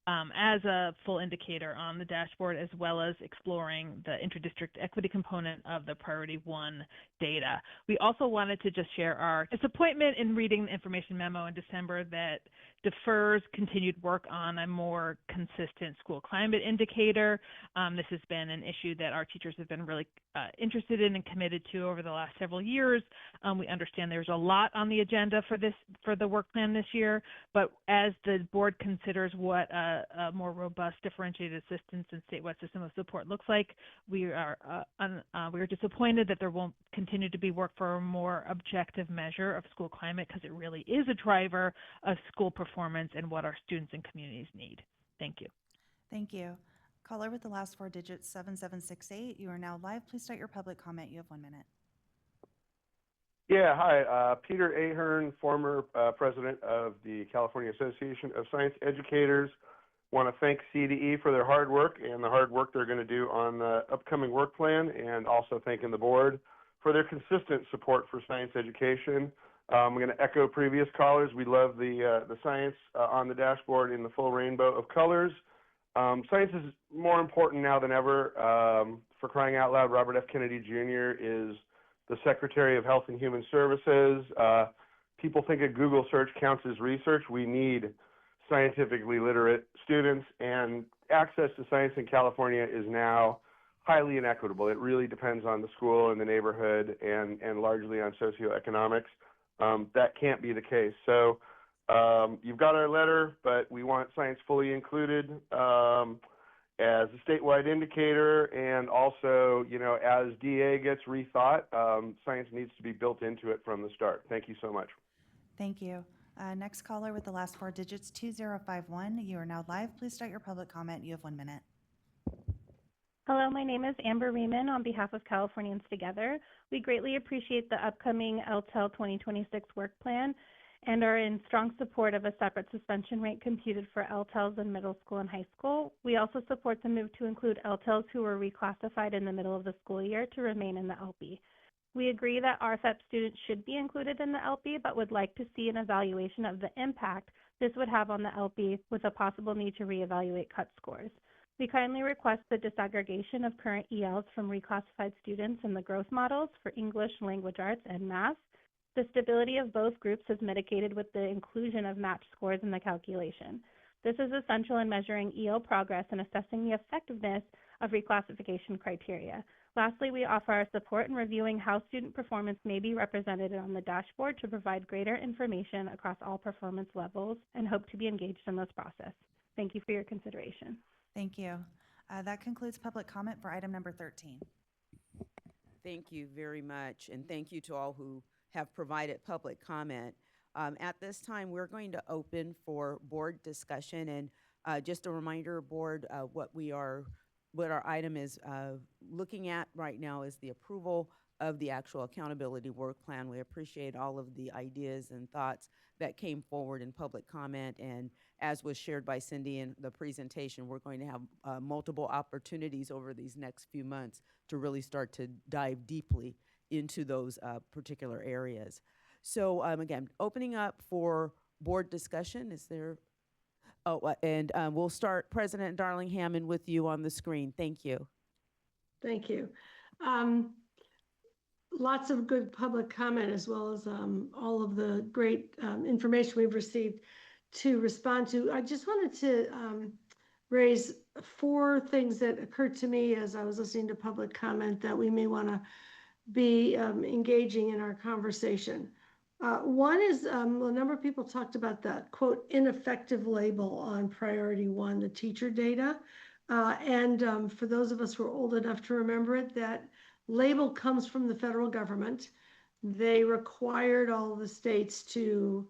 as a full indicator on the dashboard, as well as exploring the interdistrict equity component of the Priority 1 data. We also wanted to just share our disappointment in reading the information memo in December that defers continued work on a more consistent school climate indicator. This has been an issue that our teachers have been really interested in and committed to over the last several years. We understand there's a lot on the agenda for the work plan this year, but as the board considers what a more robust differentiated assistance and statewide system of support looks like, we are disappointed that there won't continue to be work for a more objective measure of school climate, because it really is a driver of school performance and what our students and communities need. Thank you. Thank you. Caller with the last 4 digits, 7768. You are now live. Please start your public comment. You have 1 minute. Yeah, hi. Peter Ahern, former president of the California Association of Science Educators. Want to thank CDE for their hard work and the hard work they're going to do on the upcoming work plan, and also thanking the board for their consistent support for science education. I'm going to echo previous callers. We love the science on the dashboard in the full rainbow of colors. Science is more important now than ever. For crying out loud, Robert F. Kennedy Jr. is the Secretary of Health and Human Services. People think a Google search counts as research. We need scientifically literate students, and access to science in California is now highly inequitable. It really depends on the school and the neighborhood and largely on socioeconomics. That can't be the case. So you've got our letter, but we want science fully included as a statewide indicator, and also, you know, as DA gets rethought, science needs to be built into it from the start. Thank you so much. Thank you. Next caller with the last four digits, 2051. You are now live. Please start your public comment. You have 1 minute. Hello, my name is Amber Riemann on behalf of Californians Together. We greatly appreciate the upcoming LTEL 2026 work plan and are in strong support of a separate suspension rate computed for LTELs in middle school and high school. We also support the move to include LTELs who were reclassified in the middle of the school year to remain in the LP. We agree that RFEP students should be included in the LP, but would like to see an evaluation of the impact this would have on the LP with a possible need to reevaluate cut scores. We kindly request the disaggregation of current ELs from reclassified students in the growth models for English, language arts, and math. The stability of both groups is mitigated with the inclusion of match scores in the calculation. This is essential in measuring EL progress and assessing the effectiveness of reclassification criteria. Lastly, we offer our support in reviewing how student performance may be represented on the dashboard to provide greater information across all performance levels and hope to be engaged in this process. Thank you for your consideration. Thank you. That concludes public comment for item number 13. Thank you very much, and thank you to all who have provided public comment. At this time, we're going to open for board discussion, and just a reminder, board, what our item is looking at right now is the approval of the actual accountability work plan. We appreciate all of the ideas and thoughts that came forward in public comment, and as was shared by Cindy in the presentation, we're going to have multiple opportunities over these next few months to really start to dive deeply into those particular areas. So again, opening up for board discussion, is there? Oh, and we'll start President Darling Hammond with you on the screen. Thank you. Thank you. Lots of good public comment, as well as all of the great information we've received to respond to. I just wanted to raise 4 things that occurred to me as I was listening to public comment that we may want to be engaging in our conversation. One is a number of people talked about that, quote, ineffective label on priority 1, the teacher data. And for those of us who are old enough to remember it, that label comes from the federal government. They required all the states to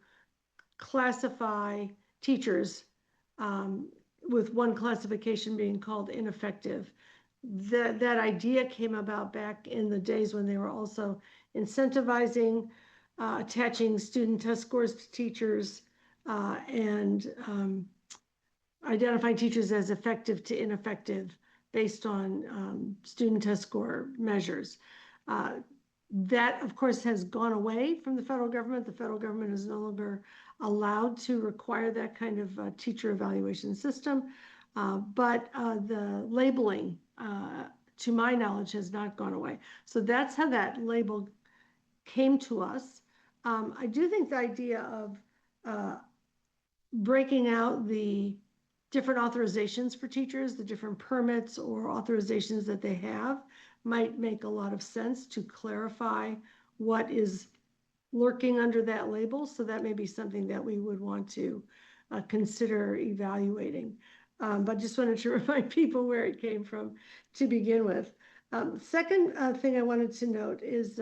classify teachers with one classification being called ineffective. That idea came about back in the days when they were also incentivizing attaching student test scores to teachers and identifying teachers as effective to ineffective based on student test score measures. That, of course, has gone away from the federal government. The federal government is no longer allowed to require that kind of teacher evaluation system. But the labeling, to my knowledge, has not gone away. So that's how that label came to us. I do think the idea of breaking out the different authorizations for teachers, the different permits or authorizations that they have, might make a lot of sense to clarify what is lurking under that label. So that may be something that we would want to consider evaluating. But just wanted to remind people where it came from to begin with. Second thing I wanted to note is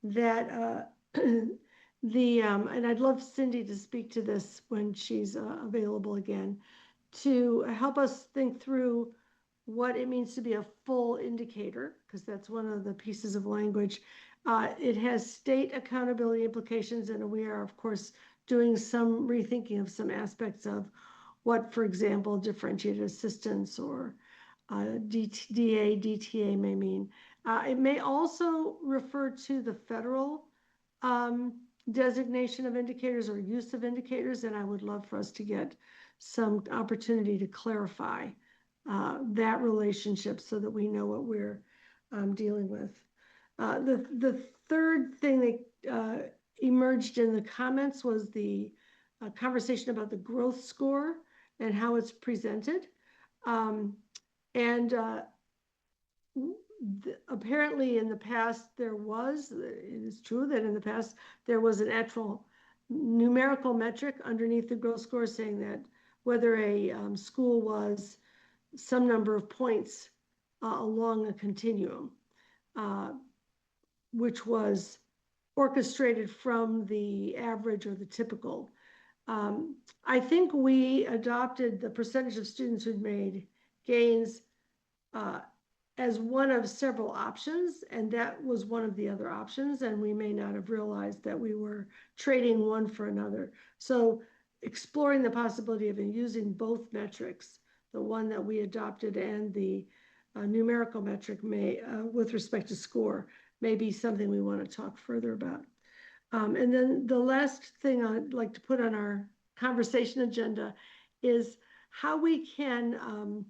that and I'd love Cindy to speak to this when she's available again, to help us think through what it means to be a full indicator, because that's one of the pieces of language. It has state accountability implications, and we are, of course, doing some rethinking of some aspects of what, for example, differentiated assistance or DA, DTA may mean. It may also refer to the federal designation of indicators or use of indicators, and I would love for us to get some opportunity to clarify that relationship so that we know what we're dealing with. The third thing that emerged in the comments was the conversation about the growth score and how it's presented. Apparently in the past it is true that in the past there was an actual numerical metric underneath the growth score saying that whether a school was some number of points along a continuum, which was orchestrated from the average or the typical. I think we adopted the percentage of students who'd made gains as one of several options, and that was one of the other options, and we may not have realized that we were trading one for another. So exploring the possibility of using both metrics, the one that we adopted and the numerical metric may, with respect to score, may be something we want to talk further about. And then the last thing I'd like to put on our conversation agenda is how we can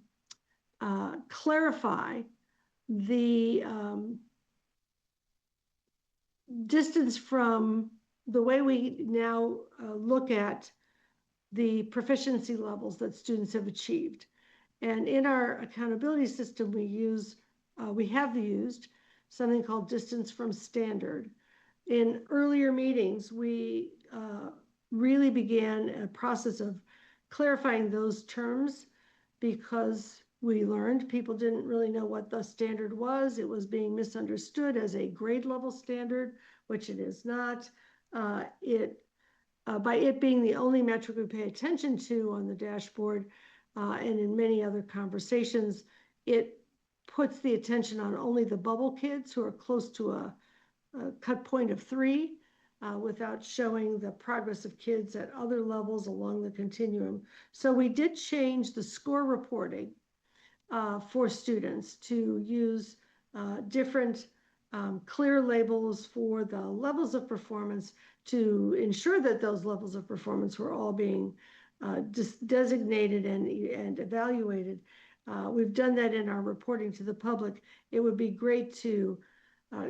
clarify the distance from the way we now look at the proficiency levels that students have achieved. And in our accountability system, we have used something called distance from standard. In earlier meetings, we really began a process of clarifying those terms because we learned people didn't really know what the standard was. It was being misunderstood as a grade level standard, which it is not. By it being the only metric we pay attention to on the dashboard and in many other conversations, it puts the attention on only the bubble kids who are close to a cut point of 3 without showing the progress of kids at other levels along the continuum. So we did change the score reporting for students to use different clear labels for the levels of performance to ensure that those levels of performance were all being designated and evaluated. We've done that in our reporting to the public. It would be great to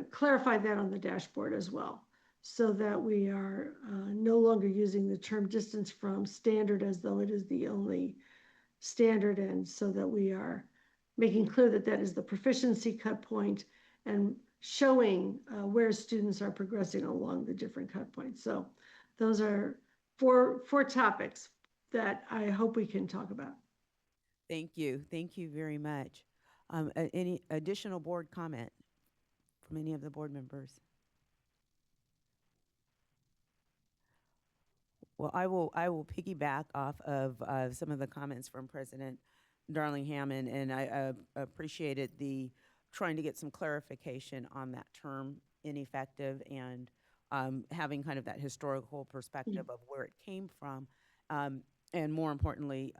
clarify that on the dashboard as well, so that we are no longer using the term distance from standard as though it is the only standard, and so that we are making clear that that is the proficiency cut point and showing where students are progressing along the different cut points. So those are four topics that I hope we can talk about. Thank you. Thank you very much. Any additional board comment from any of the board members? Well, I will piggyback off of some of the comments from President Darling Hammond, and I appreciated the trying to get some clarification on that term ineffective and having kind of that historical perspective of where it came from. And more importantly,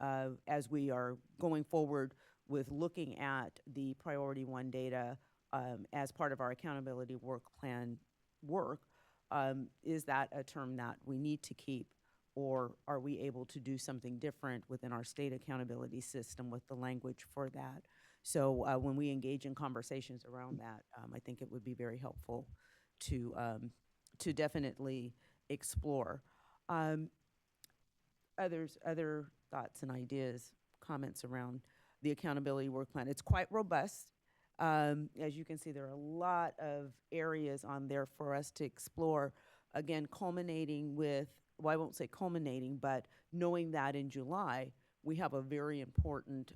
as we are going forward with looking at the Priority 1 data as part of our accountability work plan work, is that a term that we need to keep, or are we able to do something different within our state accountability system with the language for that? So when we engage in conversations around that, I think it would be very helpful to definitely explore. Other thoughts and ideas, comments around the accountability work plan. It's quite robust. As you can see, there are a lot of areas on there for us to explore. Again, culminating with, well, I won't say culminating, but knowing that in July, we have a very important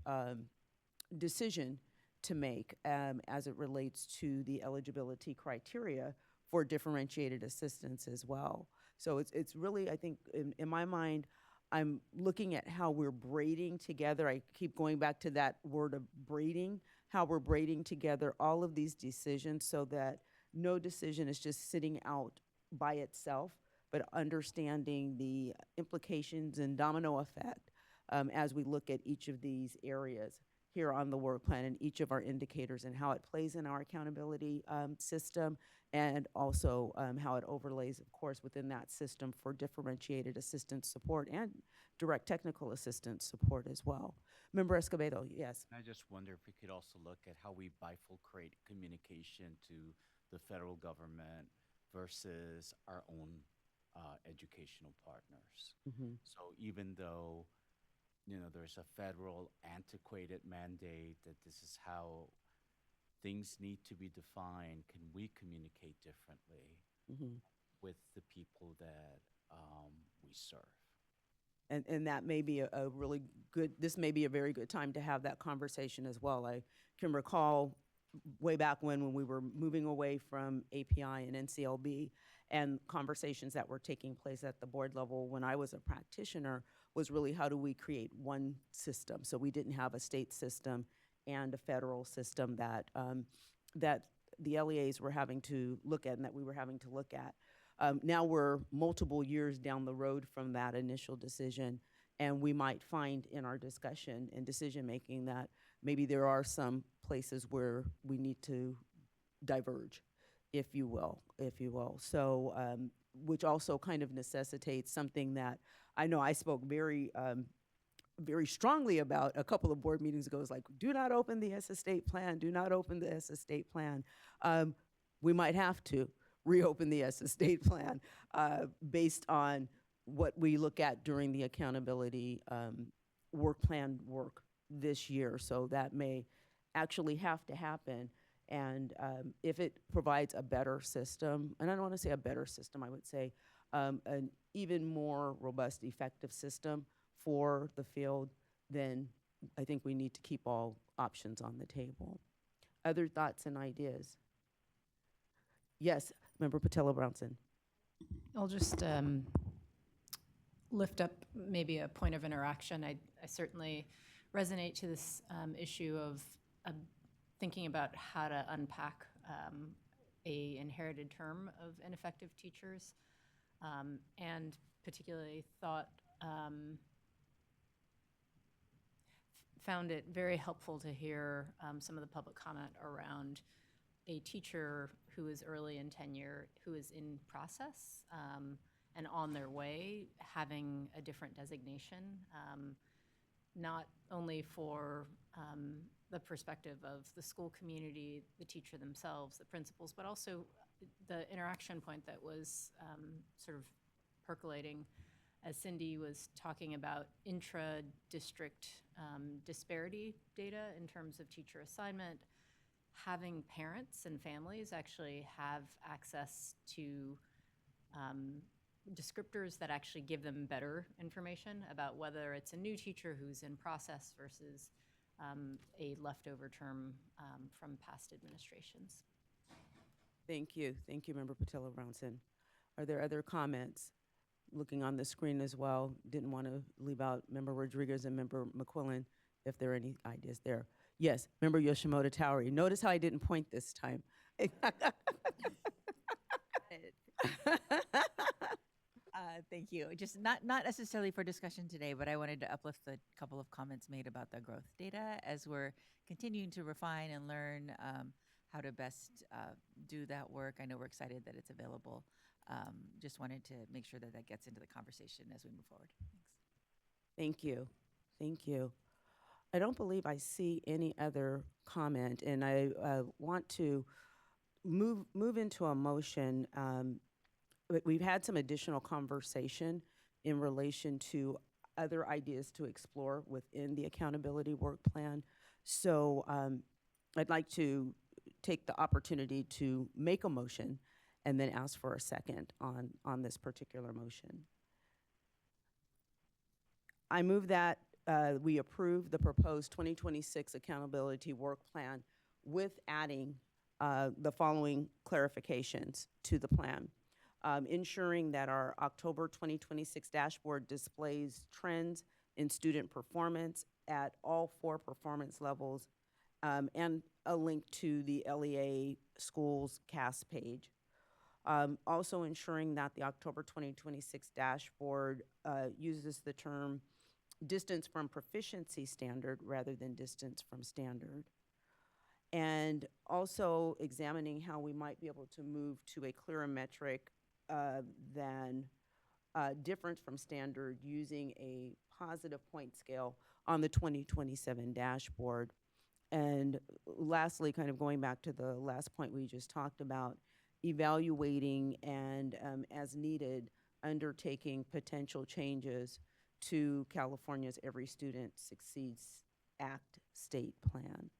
decision to make as it relates to the eligibility criteria for differentiated assistance as well. So it's really, I think, in my mind, I'm looking at how we're braiding together. I keep going back to that word of braiding, how we're braiding together all of these decisions so that no decision is just sitting out by itself, but understanding the implications and domino effect as we look at each of these areas here on the work plan and each of our indicators and how it plays in our accountability system, and also how it overlays, of course, within that system for differentiated assistance support and direct technical assistance support as well. Member Escobedo, yes. I just wonder if we could also look at how we bifurcate communication to the federal government versus our own educational partners. Mhm. So even though, there's a federal antiquated mandate that this is how things need to be defined, can we communicate differently Mhm. with the people that we serve? And that may be a really good, this may be a very good time to have that conversation as well. I can recall way back when we were moving away from API and NCLB, and conversations that were taking place at the board level when I was a practitioner was really how do we create one system? So we didn't have a state system and a federal system that, that the LEAs were having to look at and that we were having to look at. Now we're multiple years down the road from that initial decision, and we might find in our discussion and decision-making that maybe there are some places where we need to diverge, if you will. So, which also kind of necessitates something that I know I spoke very strongly about a couple of board meetings ago. Is like, do not open the ESSA state plan, do not open the ESSA state plan. We might have to reopen the ESSA state plan based on what we look at during the accountability work plan work this year. So that may actually have to happen. And if it provides a better system, and I don't want to say a better system, I would say an even more robust, effective system for the field, then I think we need to keep all options on the table. Other thoughts and ideas? Yes, Member Patella Brownson. I'll just lift up maybe a point of interaction. I certainly resonate to this issue of thinking about how to unpack a inherited term of ineffective teachers, and particularly found it very helpful to hear some of the public comment around a teacher who is early in tenure, who is in process and on their way, having a different designation, not only for the perspective of the school community, the teacher themselves, the principals, but also the interaction point that was sort of percolating as Cindy was talking about intra-district disparity data in terms of teacher assignment, having parents and families actually have access to descriptors that actually give them better information about whether it's a new teacher who's in process versus a leftover term from past administrations. Thank you, Member Patella Brownson. Are there other comments? Looking on the screen as well, didn't want to leave out Member Rodriguez and Member McQuillan if there are any ideas there. Yes, Member Yoshimoto Towery. Notice how I didn't point this time. Thank you. Just not necessarily for discussion today, but I wanted to uplift a couple of comments made about the growth data as we're continuing to refine and learn how to best do that work. I know we're excited that it's available. Just wanted to make sure that that gets into the conversation as we move forward. Thanks. Thank you. I don't believe I see any other comment, and I want to move into a motion. We've had some additional conversation in relation to other ideas to explore within the accountability work plan. So I'd like to take the opportunity to make a motion and then ask for a second on this particular motion. I move that we approve the proposed 2026 accountability work plan with adding the following clarifications to the plan. Ensuring that our October 2026 dashboard displays trends in student performance at all 4 performance levels, and a link to the LEA schools CAS page. Also ensuring that the October 2026 dashboard uses the term distance from proficiency standard rather than distance from standard. And also examining how we might be able to move to a clearer metric than difference from standard using a positive point scale on the 2027 dashboard. And lastly, kind of going back to the last point we just talked about, evaluating and as needed, undertaking potential changes to California's Every Student Succeeds Act state plan.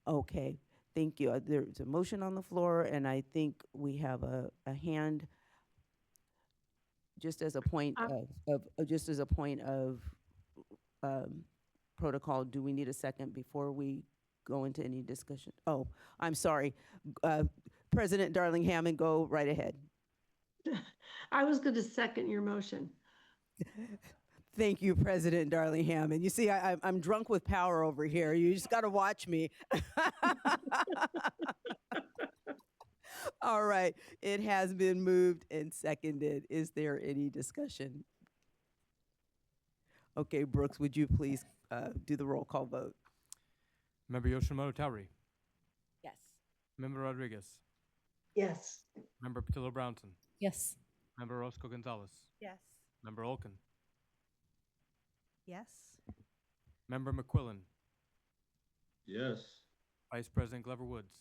Okay, thank you. There's a motion on the floor, and I think we have a hand. Just as a point of protocol, do we need a second before we go into any discussion? Oh, I'm sorry. President Darling Hammond, go right ahead. I was going to second your motion. Thank you, President Darling Hammond. You see, I'm drunk with power over here. You just got to watch me. All right, it has been moved and seconded. Is there any discussion? Okay, Brooks, would you please do the roll call vote? Member Yoshimoto Tauri. Yes. Member Rodriguez. Yes. Member Patillo Brownson. Yes. Member Roscoe Gonzalez. Yes. Member Olkin. Yes. Member McQuillan. Yes. Vice President Glover Woods.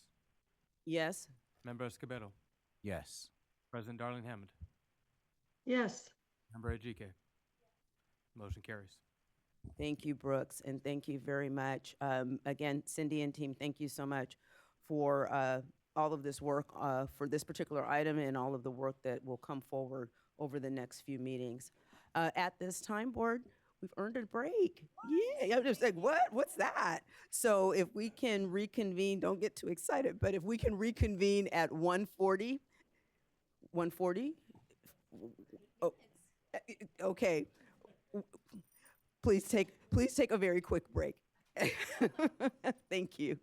Yes. Member Escobedo. Yes. President Darling Hammond. Yes. Member Ejike. Motion carries. Thank you, Brooks, and thank you very much. Again, Cindy and team, thank you so much for all of this work for this particular item and all of the work that will come forward over the next few meetings. At this time, board, we've earned a break. Yeah, I'm just like, what? What's that? So if we can reconvene, don't get too excited, but if we can reconvene at 1:40, 1:40? Oh, okay. Please take a very quick break. Thank you.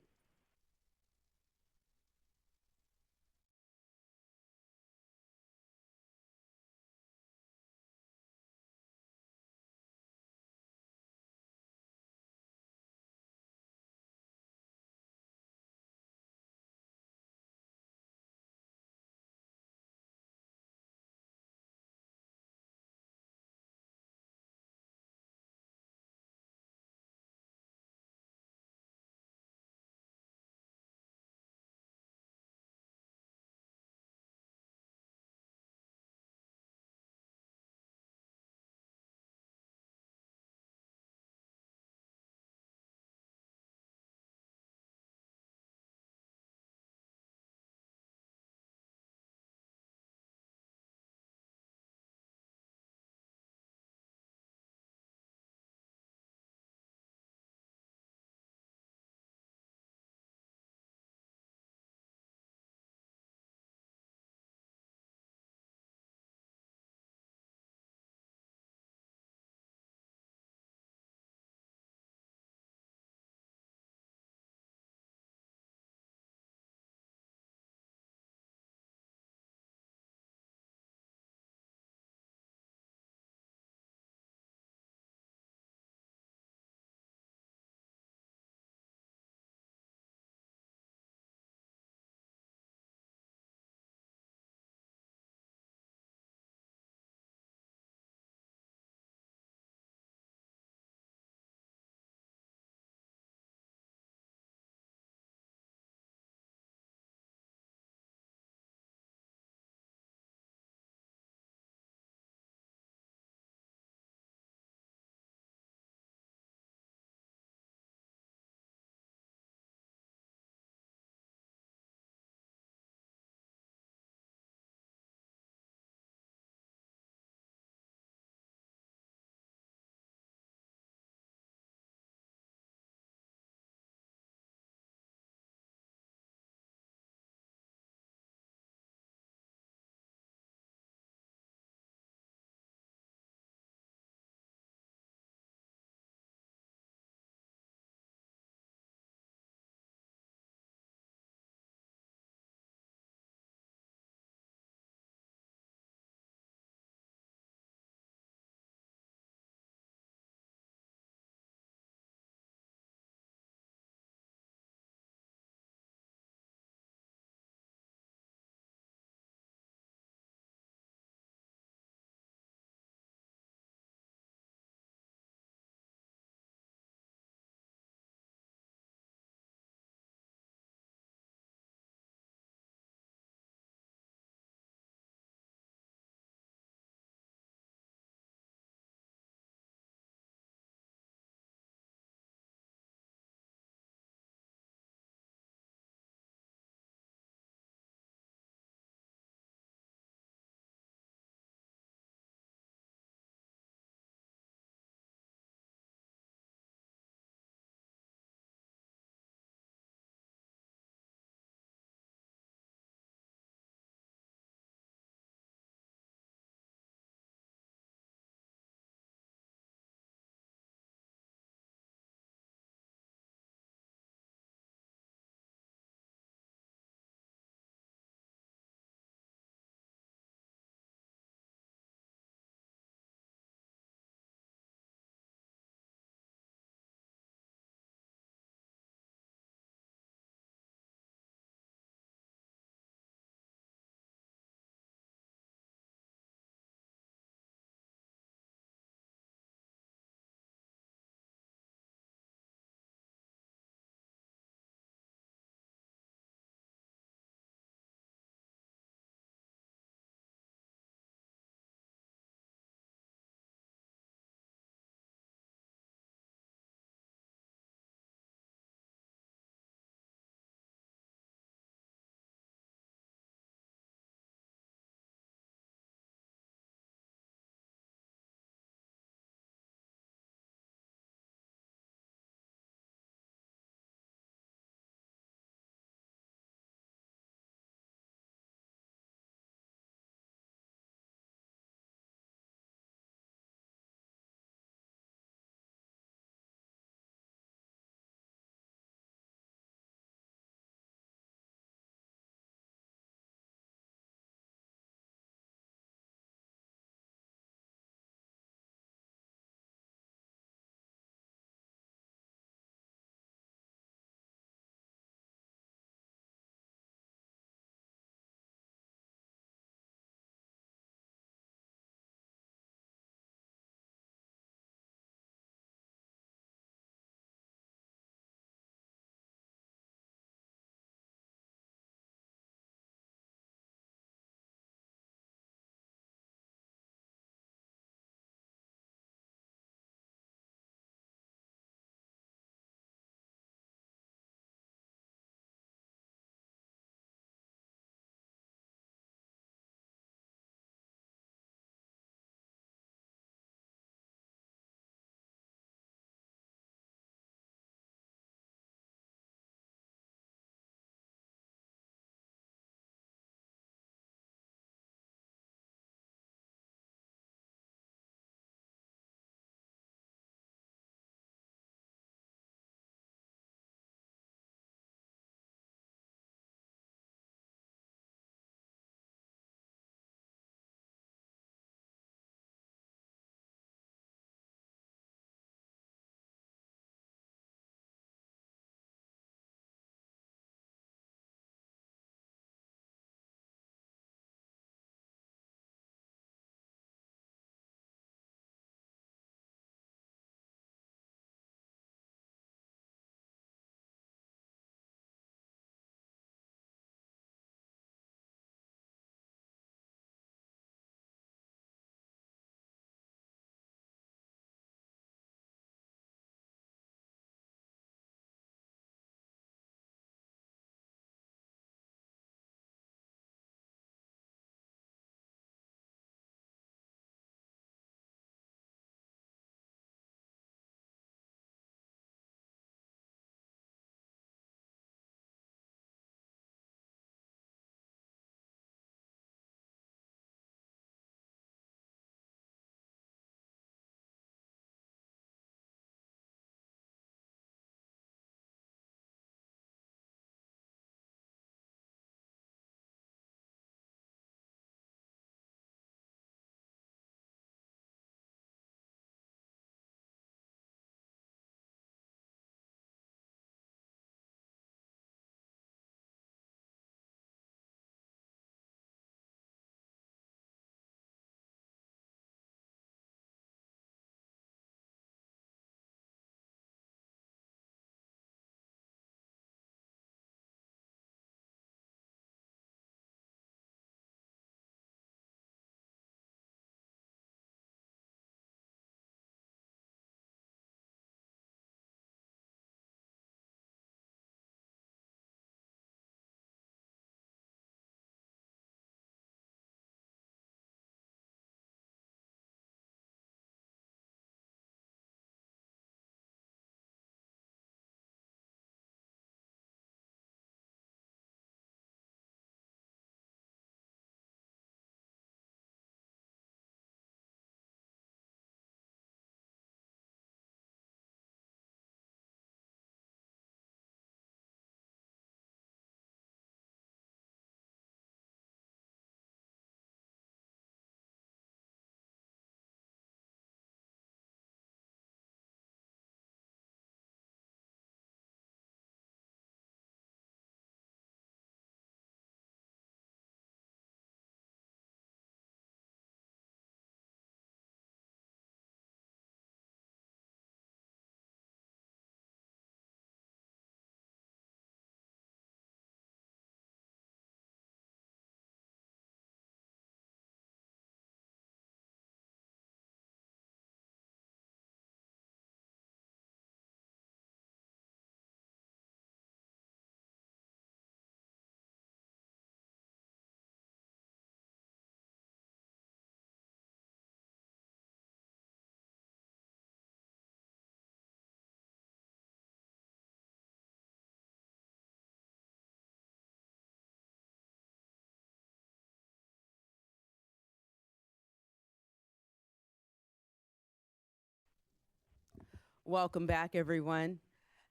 Welcome back, everyone.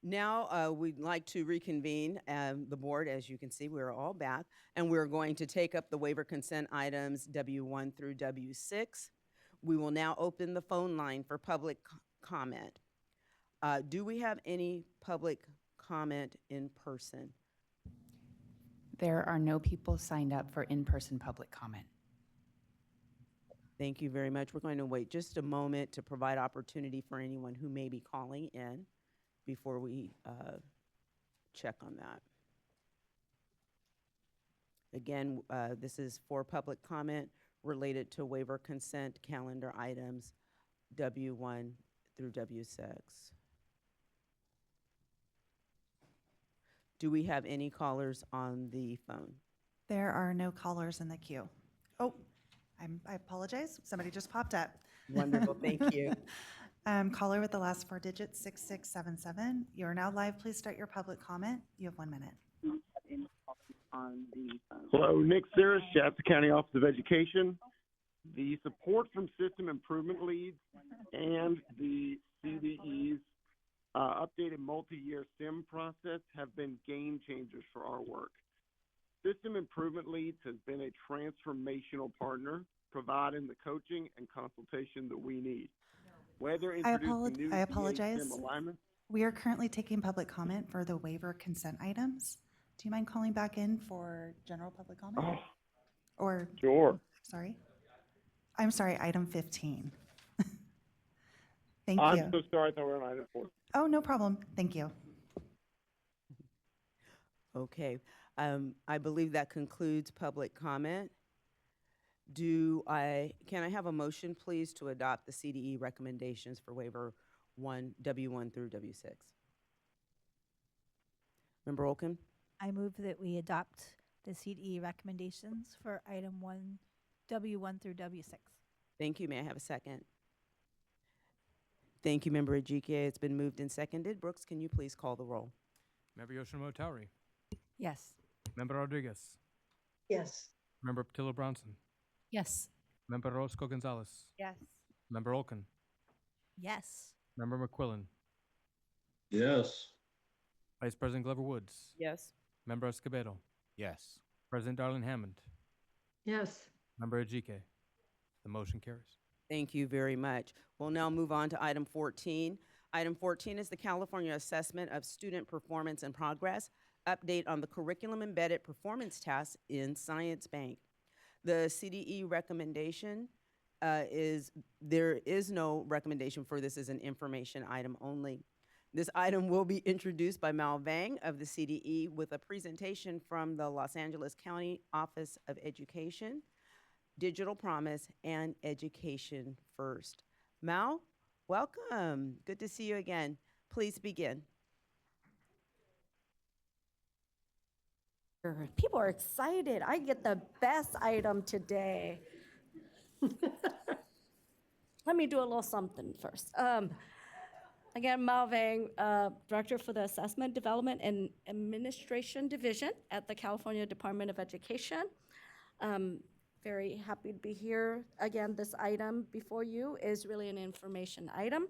Now we'd like to reconvene the board. As you can see, we're all back, and we're going to take up the waiver consent items W1 through W6. We will now open the phone line for public comment. Do we have any public comment in person? There are no people signed up for in-person public comment. Thank you very much. We're going to wait just a moment to provide opportunity for anyone who may be calling in before we check on that. Again, this is for public comment related to waiver consent calendar items W1 through W6. Do we have any callers on the phone? There are no callers in the queue. Oh, I apologize. Somebody just popped up. Wonderful, thank you. Caller with the last four digits, 6677. You are now live. Please start your public comment. You have 1 minute. Hello, Nick Saris, Shasta County Office of Education. The support from system improvement leads and the CDE's updated multi-year SIM process have been game changers for our work. System improvement leads has been a transformational partner, providing the coaching and consultation that we need. Whether introducing new I apologize. SIM alignment. We are currently taking public comment for the waiver consent items. Do you mind calling back in for general public comment? Oh, or sure. Sorry. I'm sorry, item 15. Thank you. I'm so sorry, I thought we were on item 4. Oh, no problem. Thank you. Okay, I believe that concludes public comment. Can I have a motion, please, to adopt the CDE recommendations for waiver W1 through W6? Member Olken? I move that we adopt the CDE recommendations for item W1 through W6. Thank you. May I have a second? Thank you, Member Ejike. It's been moved and seconded. Brooks, can you please call the roll? Member Yoshimo Tauri. Yes. Member Rodriguez. Yes. Member Patillo Bronson. Yes. Member Roscoe Gonzalez. Yes. Member Olken. Yes. Member McQuillan. Yes. Vice President Glover Woods. Yes. Member Escobedo. Yes. President Darlene Hammond. Yes. Member Ejike. The motion carries. Thank you very much. We'll now move on to item 14. Item 14 is the California Assessment of Student Performance and Progress, update on the curriculum embedded performance tasks in Science Bank. The CDE recommendation there is no recommendation for this as an information item only. This item will be introduced by Mal Vang of the CDE with a presentation from the Los Angeles County Office of Education, Digital Promise, and Education First. Mal, welcome. Good to see you again. Please begin. People are excited. I get the best item today. Let me do a little something first. Again, Mal Vang, Director for the Assessment, Development, and Administration Division at the California Department of Education. Very happy to be here. Again, this item before you is really an information item.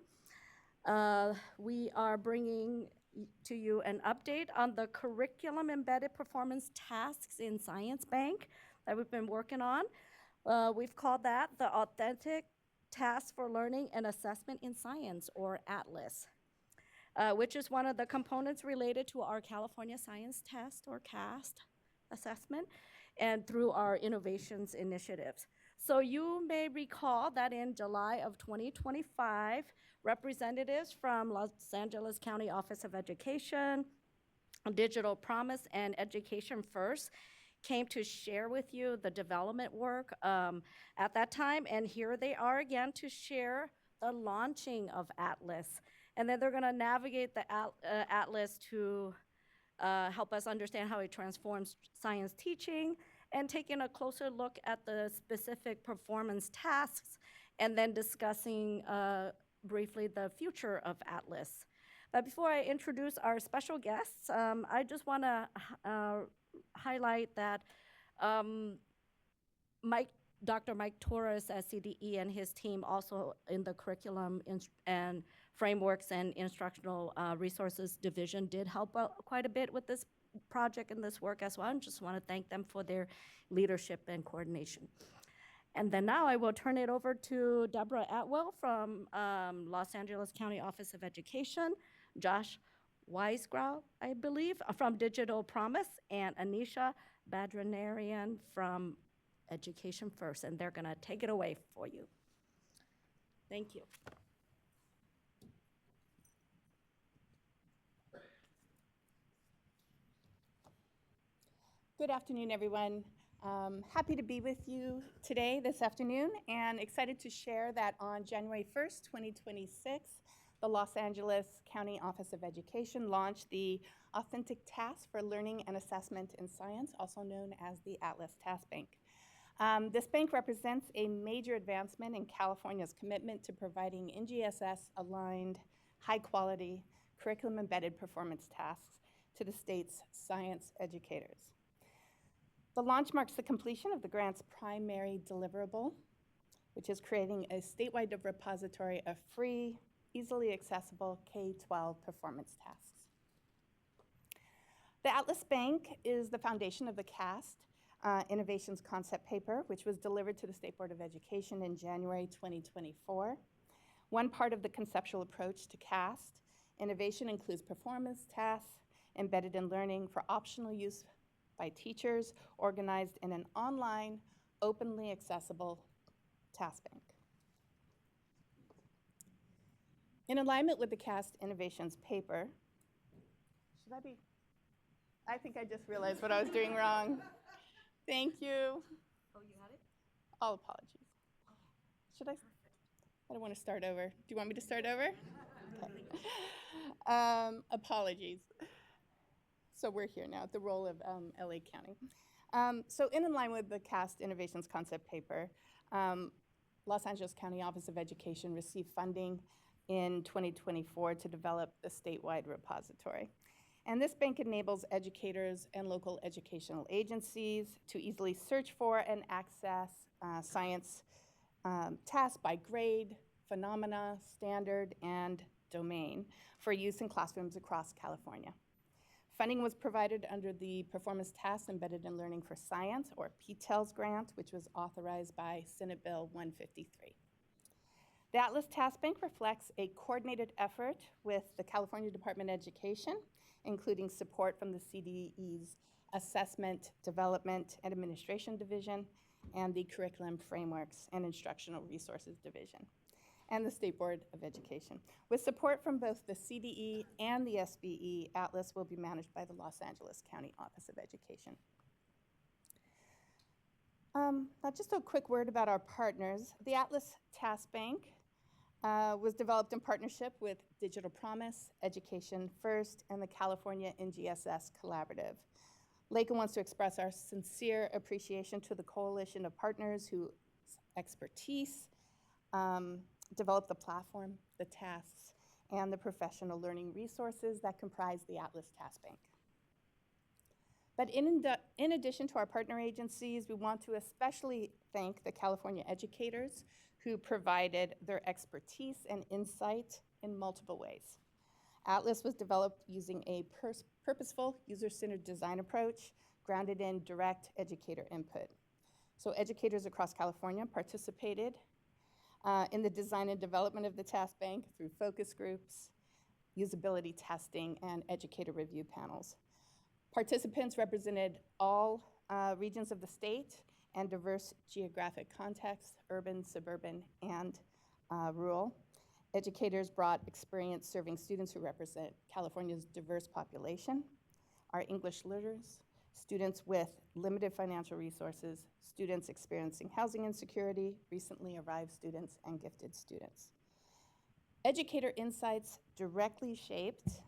We are bringing to you an update on the curriculum embedded performance tasks in Science Bank that we've been working on. We've called that the Authentic Task for Learning and Assessment in Science, or ATLAS, which is one of the components related to our California Science Test, or CAST, assessment, and through our innovations initiatives. So you may recall that in July of 2025, representatives from Los Angeles County Office of Education, Digital Promise, and Education First came to share with you the development work at that time, and here they are again to share the launching of ATLAS. And then they're gonna navigate the ATLAS to help us understand how it transforms science teaching, and taking a closer look at the specific performance tasks, and then discussing briefly the future of ATLAS. But before I introduce our special guests, I just wanna highlight that Dr. Mike Torres at CDE and his team also in the curriculum and Frameworks and Instructional Resources Division did help out quite a bit with this project and this work as well, and just want to thank them for their leadership and coordination. And then now I will turn it over to Deborah Atwell from Los Angeles County Office of Education, Josh Weisgrau, I believe, from Digital Promise, and Anisha Badranarian from Education First, and they're going to take it away for you. Thank you. Good afternoon, everyone. Happy to be with you today, this afternoon, and excited to share that on January 1st, 2026, the Los Angeles County Office of Education launched the Authentic Task for Learning and Assessment in Science, also known as the Atlas Task Bank. This bank represents a major advancement in California's commitment to providing NGSS-aligned, high-quality, curriculum-embedded performance tasks to the state's science educators. The launch marks the completion of the grant's primary deliverable, which is creating a statewide repository of free, easily accessible K-12 performance tasks. The Atlas Bank is the foundation of the CAST Innovations Concept Paper, which was delivered to the State Board of Education in January 2024. One part of the conceptual approach to CAST innovation includes performance tasks embedded in learning for optional use by teachers, organized in an online, openly accessible task bank. In alignment with the CAST Innovations paper, I think I just realized what I was doing wrong. Thank you. Oh, you had it? All apologies. Should I don't want to start over. Do you want me to start over? Okay. Apologies. So we're here now at the role of LA County. So in line with the CAST Innovations Concept Paper, Los Angeles County Office of Education received funding in 2024 to develop the statewide repository. And this bank enables educators and local educational agencies to easily search for and access science tasks by grade, phenomena, standard, and domain for use in classrooms across California. Funding was provided under the Performance Tasks Embedded in Learning for Science, or PTELS grant, which was authorized by Senate Bill 153. The Atlas Task Bank reflects a coordinated effort with the California Department of Education, including support from the CDE's Assessment, Development, and Administration Division, and the Curriculum Frameworks and Instructional Resources Division, and the State Board of Education. With support from both the CDE and the SBE, Atlas will be managed by the Los Angeles County Office of Education. Now just a quick word about our partners. The Atlas Task Bank was developed in partnership with Digital Promise, Education First, and the California NGSS Collaborative. Lakeland wants to express our sincere appreciation to the coalition of partners whose expertise developed the platform, the tasks, and the professional learning resources that comprise the Atlas Task Bank. But in addition to our partner agencies, we want to especially thank the California educators who provided their expertise and insight in multiple ways. Atlas was developed using a purposeful, user-centered design approach grounded in direct educator input. So educators across California participated in the design and development of the task bank through focus groups, usability testing, and educator review panels. Participants represented all regions of the state and diverse geographic contexts, urban, suburban, and rural. Educators brought experience serving students who represent California's diverse population, our English learners, students with limited financial resources, students experiencing housing insecurity, recently arrived students, and gifted students. Educator insights directly shaped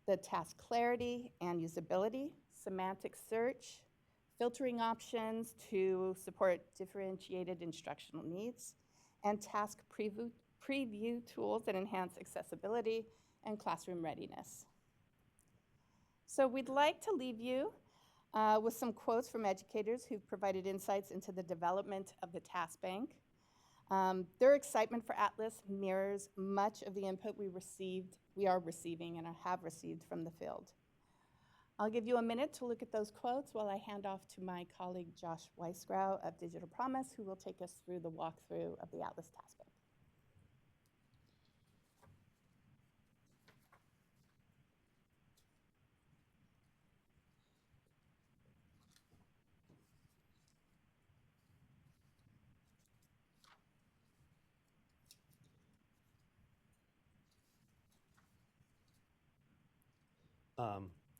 the task clarity and usability, semantic search, filtering options to support differentiated instructional needs, and task preview tools that enhance accessibility and classroom readiness. So we'd like to leave you with some quotes from educators who've provided insights into the development of the task bank. Their excitement for Atlas mirrors much of the input we are receiving and have received from the field. I'll give you a minute to look at those quotes while I hand off to my colleague Josh Weisgrau of Digital Promise, who will take us through the walkthrough of the Atlas Task Bank.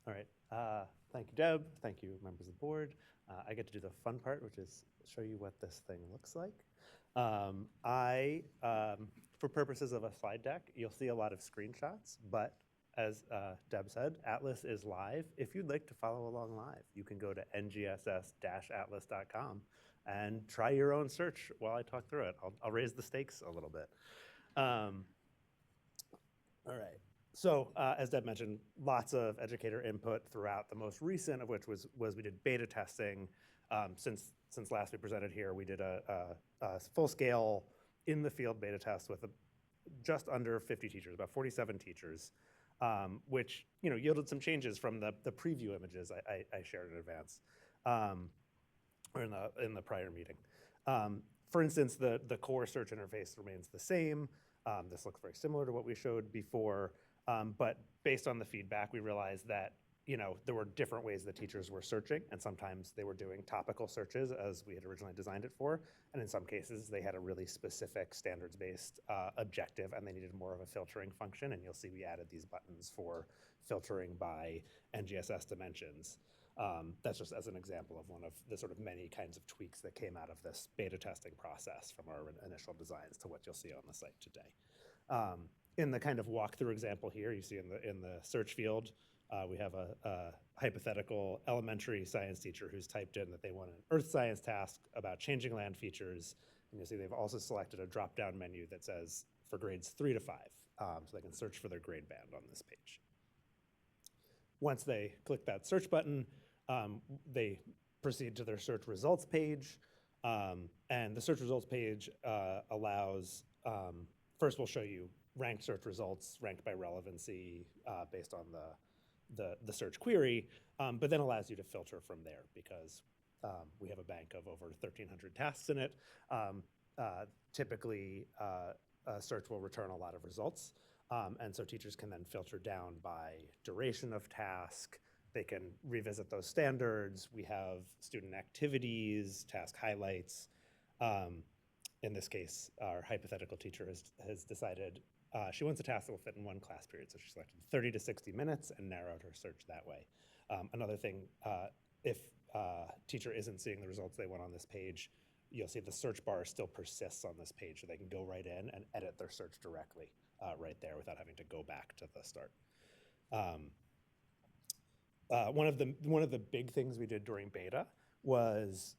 All right. Thank you, Deb. Thank you, members of the board. I get to do the fun part, which is show you what this thing looks like. For purposes of a slide deck, you'll see a lot of screenshots, but as Deb said, Atlas is live. If you'd like to follow along live, you can go to ngss-atlas.com and try your own search while I talk through it. I'll raise the stakes a little bit. All right. So as Deb mentioned, lots of educator input throughout, the most recent of which was we did beta testing. Since last we presented here, we did a full-scale in-the-field beta test with just under 50 teachers, about 47 teachers, which yielded some changes from the preview images I shared in advance, or in the prior meeting. For instance, the core search interface remains the same. This looks very similar to what we showed before. But based on the feedback, we realized that there were different ways that teachers were searching, and sometimes they were doing topical searches as we had originally designed it for, and in some cases they had a really specific standards-based objective, and they needed more of a filtering function, and you'll see we added these buttons for filtering by NGSS dimensions. That's just as an example of one of the sort of many kinds of tweaks that came out of this beta testing process from our initial designs to what you'll see on the site today. In the kind of walkthrough example here, you see in the search field, we have a hypothetical elementary science teacher who's typed in that they want an earth science task about changing land features. And you'll see they've also selected a drop-down menu that says for grades 3 to 5, so they can search for their grade band on this page. Once they click that search button, they proceed to their search results page. And the search results page allows, first we'll show you ranked search results, ranked by relevancy based on the search query, but then allows you to filter from there because we have a bank of over 1,300 tasks in it. Typically, a search will return a lot of results, and so teachers can then filter down by duration of task. They can revisit those standards. We have student activities, task highlights. In this case, our hypothetical teacher has decided she wants a task that will fit in one class period, so she selected 30 to 60 minutes and narrowed her search that way. Another thing, if teacher isn't seeing the results they want on this page, you'll see the search bar still persists on this page, so they can go right in and edit their search directly right there without having to go back to the start. One of the big things we did during beta was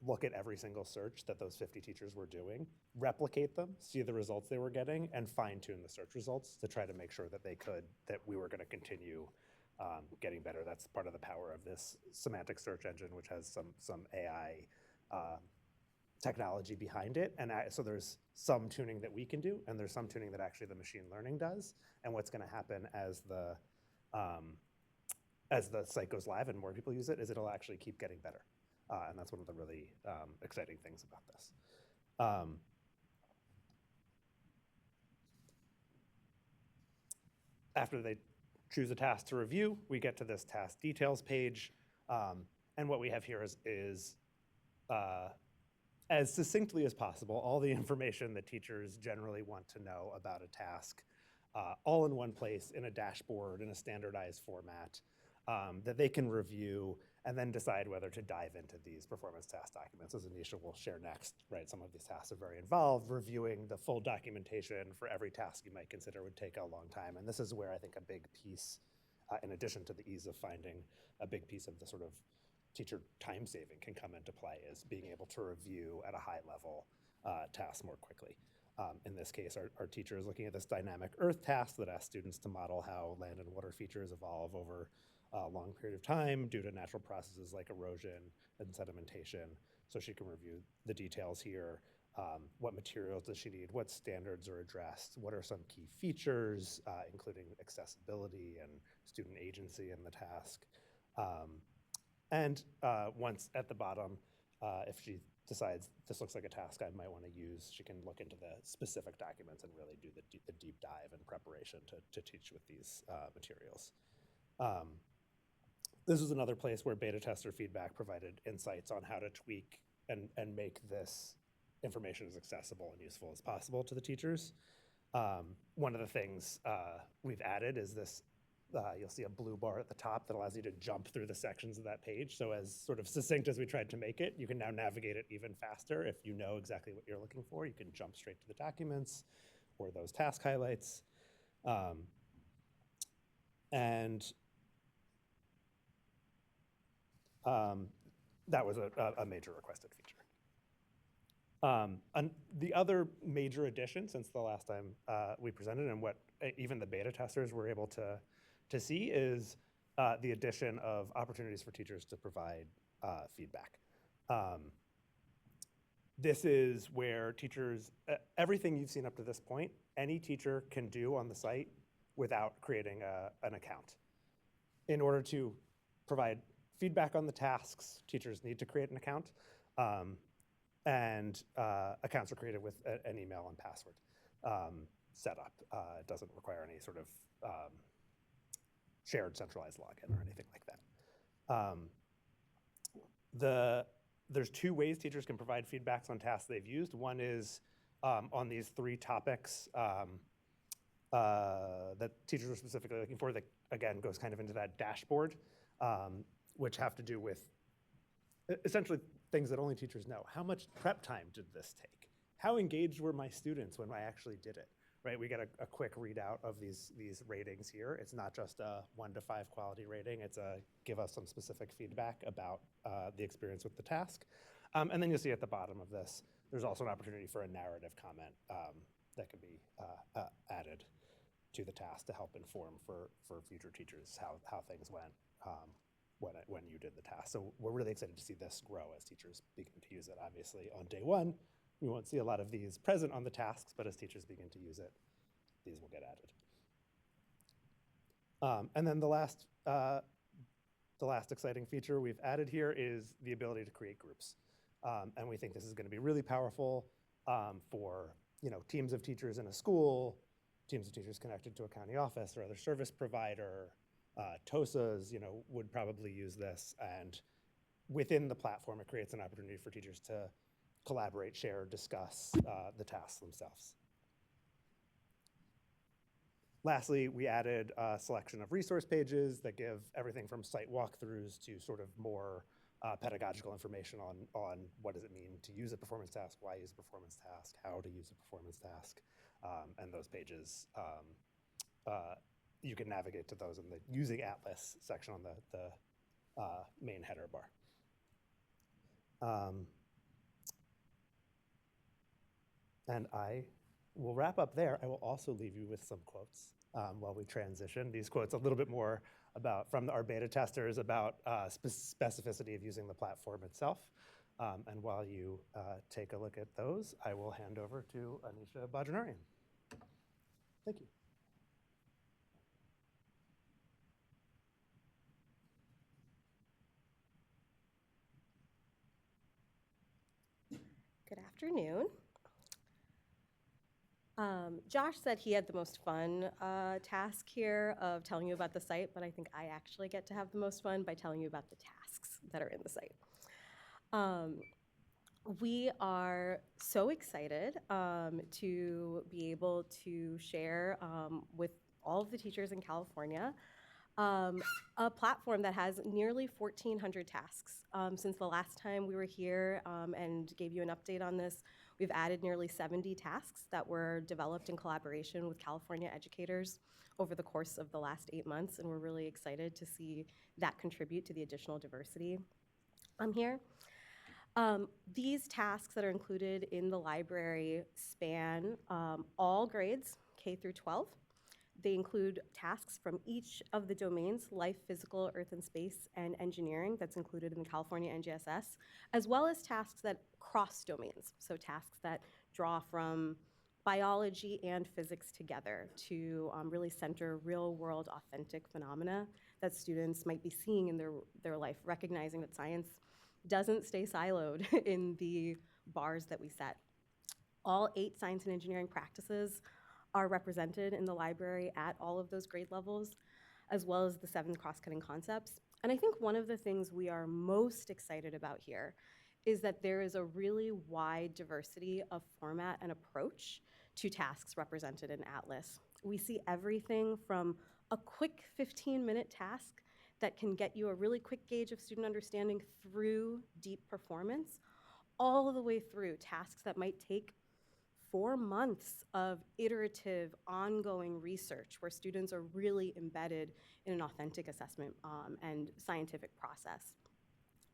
look at every single search that those 50 teachers were doing, replicate them, see the results they were getting, and fine-tune the search results to try to make sure that that we were going to continue getting better. That's part of the power of this semantic search engine, which has some AI technology behind it. And so there's some tuning that we can do, and there's some tuning that actually the machine learning does. And what's going to happen as the site goes live and more people use it is it'll actually keep getting better. And that's one of the really exciting things about this. After they choose a task to review, we get to this task details page. And what we have here is as succinctly as possible, all the information that teachers generally want to know about a task, all in one place in a dashboard in a standardized format that they can review and then decide whether to dive into these performance task documents. As Anisha will share next, right? Some of these tasks are very involved. Reviewing the full documentation for every task you might consider would take a long time. And this is where I think a big piece, in addition to the ease of finding, a big piece of the sort of teacher time saving can come into play is being able to review at a high level tasks more quickly. In this case, our teacher is looking at this dynamic Earth task that asks students to model how land and water features evolve over a long period of time due to natural processes like erosion and sedimentation. So she can review the details here. What materials does she need? What standards are addressed? What are some key features, including accessibility and student agency in the task? And once at the bottom, if she decides this looks like a task I might want to use, she can look into the specific documents and really do the deep dive in preparation to teach with these materials. This was another place where beta tester feedback provided insights on how to tweak and make this information as accessible and useful as possible to the teachers. One of the things we've added is this, you'll see a blue bar at the top that allows you to jump through the sections of that page. So as sort of succinct as we tried to make it, you can now navigate it even faster. If you know exactly what you're looking for, you can jump straight to the documents or those task highlights. That was a major requested feature. And the other major addition since the last time we presented, and what even the beta testers were able to see, is the addition of opportunities for teachers to provide feedback. This is where teachers, everything you've seen up to this point, any teacher can do on the site without creating an account. In order to provide feedback on the tasks, teachers need to create an account. And accounts are created with an email and password setup. It doesn't require any sort of shared centralized login or anything like that. There's two ways teachers can provide feedbacks on tasks they've used. One is on these 3 topics that teachers are specifically looking for, that again goes kind of into that dashboard, which have to do with essentially things that only teachers know. How much prep time did this take? How engaged were my students when I actually did it? Right, we get a quick readout of these ratings here. It's not just a 1 to 5 quality rating. It's a give us some specific feedback about the experience with the task. And then you'll see at the bottom of this, there's also an opportunity for a narrative comment that can be added to the task to help inform for future teachers how things went when you did the task. So we're really excited to see this grow as teachers begin to use it. Obviously, on day 1, we won't see a lot of these present on the tasks, but as teachers begin to use it, these will get added. And then the last exciting feature we've added here is the ability to create groups. And we think this is going to be really powerful for teams of teachers in a school, teams of teachers connected to a county office or other service provider. TOSAs, would probably use this, and within the platform, it creates an opportunity for teachers to collaborate, share, discuss the tasks themselves. Lastly, we added a selection of resource pages that give everything from site walkthroughs to sort of more pedagogical information on what does it mean to use a performance task, why use a performance task, how to use a performance task, and those pages. You can navigate to those in the Using Atlas section on the main header bar. And I will wrap up there. I will also leave you with some quotes while we transition. These quotes a little bit more from our beta testers about specificity of using the platform itself. And while you take a look at those, I will hand over to Anisha Bajranarian. Thank you. Good afternoon. Josh said he had the most fun task here of telling you about the site, but I think I actually get to have the most fun by telling you about the tasks that are in the site. We are so excited to be able to share with all of the teachers in California a platform that has nearly 1,400 tasks. Since the last time we were here and gave you an update on this, we've added nearly 70 tasks that were developed in collaboration with California educators over the course of the last 8 months, and we're really excited to see that contribute to the additional diversity here. These tasks that are included in the library span all grades, K through 12. They include tasks from each of the domains, life, physical, earth and space, and engineering, that's included in the California NGSS, as well as tasks that cross domains, so tasks that draw from biology and physics together to really center real-world authentic phenomena that students might be seeing in their life, recognizing that science doesn't stay siloed in the bars that we set. All 8 science and engineering practices are represented in the library at all of those grade levels, as well as the 7 cross-cutting concepts. And I think one of the things we are most excited about here is that there is a really wide diversity of format and approach to tasks represented in Atlas. We see everything from a quick 15-minute task that can get you a really quick gauge of student understanding through deep performance, all the way through tasks that might take 4 months of iterative, ongoing research where students are really embedded in an authentic assessment and scientific process.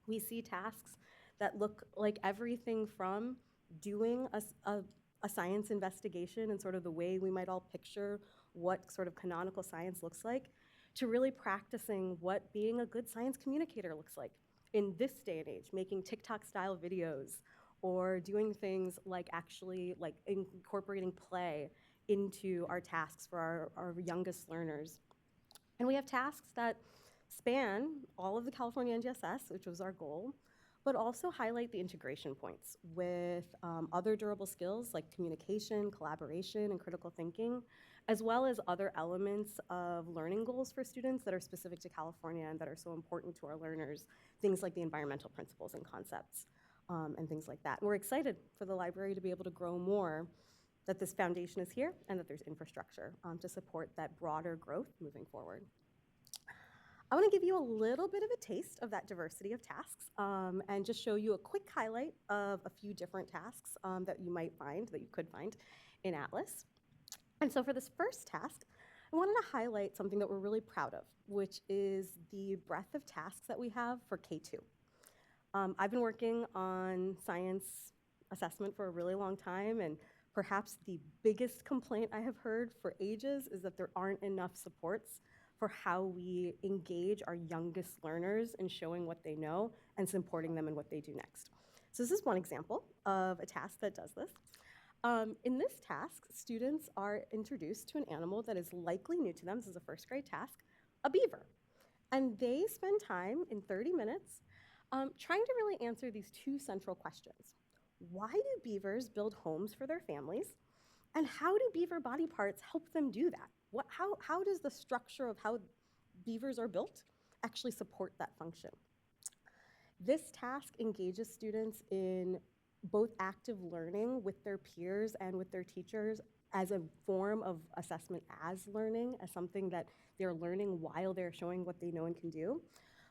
We see tasks that look like everything from doing a science investigation and sort of the way we might all picture what sort of canonical science looks like, to really practicing what being a good science communicator looks like in this day and age, making TikTok-style videos, or doing things like actually like incorporating play into our tasks for our youngest learners. And we have tasks that span all of the California NGSS, which was our goal, but also highlight the integration points with other durable skills like communication, collaboration, and critical thinking, as well as other elements of learning goals for students that are specific to California and that are so important to our learners, things like the environmental principles and concepts. And things like that. And we're excited for the library to be able to grow more, that this foundation is here and that there's infrastructure to support that broader growth moving forward. I want to give you a little bit of a taste of that diversity of tasks and just show you a quick highlight of a few different tasks that you could find in Atlas. And so for this first task, I wanted to highlight something that we're really proud of, which is the breadth of tasks that we have for K2. I've been working on science assessment for a really long time, and perhaps the biggest complaint I have heard for ages is that there aren't enough supports for how we engage our youngest learners in showing what they know and supporting them in what they do next. So this is one example of a task that does this. In this task, students are introduced to an animal that is likely new to them. This is a first grade task, a beaver. And they spend time in 30 minutes trying to really answer these 2 central questions. Why do beavers build homes for their families? And how do beaver body parts help them do that? How does the structure of how beavers are built actually support that function? This task engages students in both active learning with their peers and with their teachers as a form of assessment as learning, as something that they're learning while they're showing what they know and can do.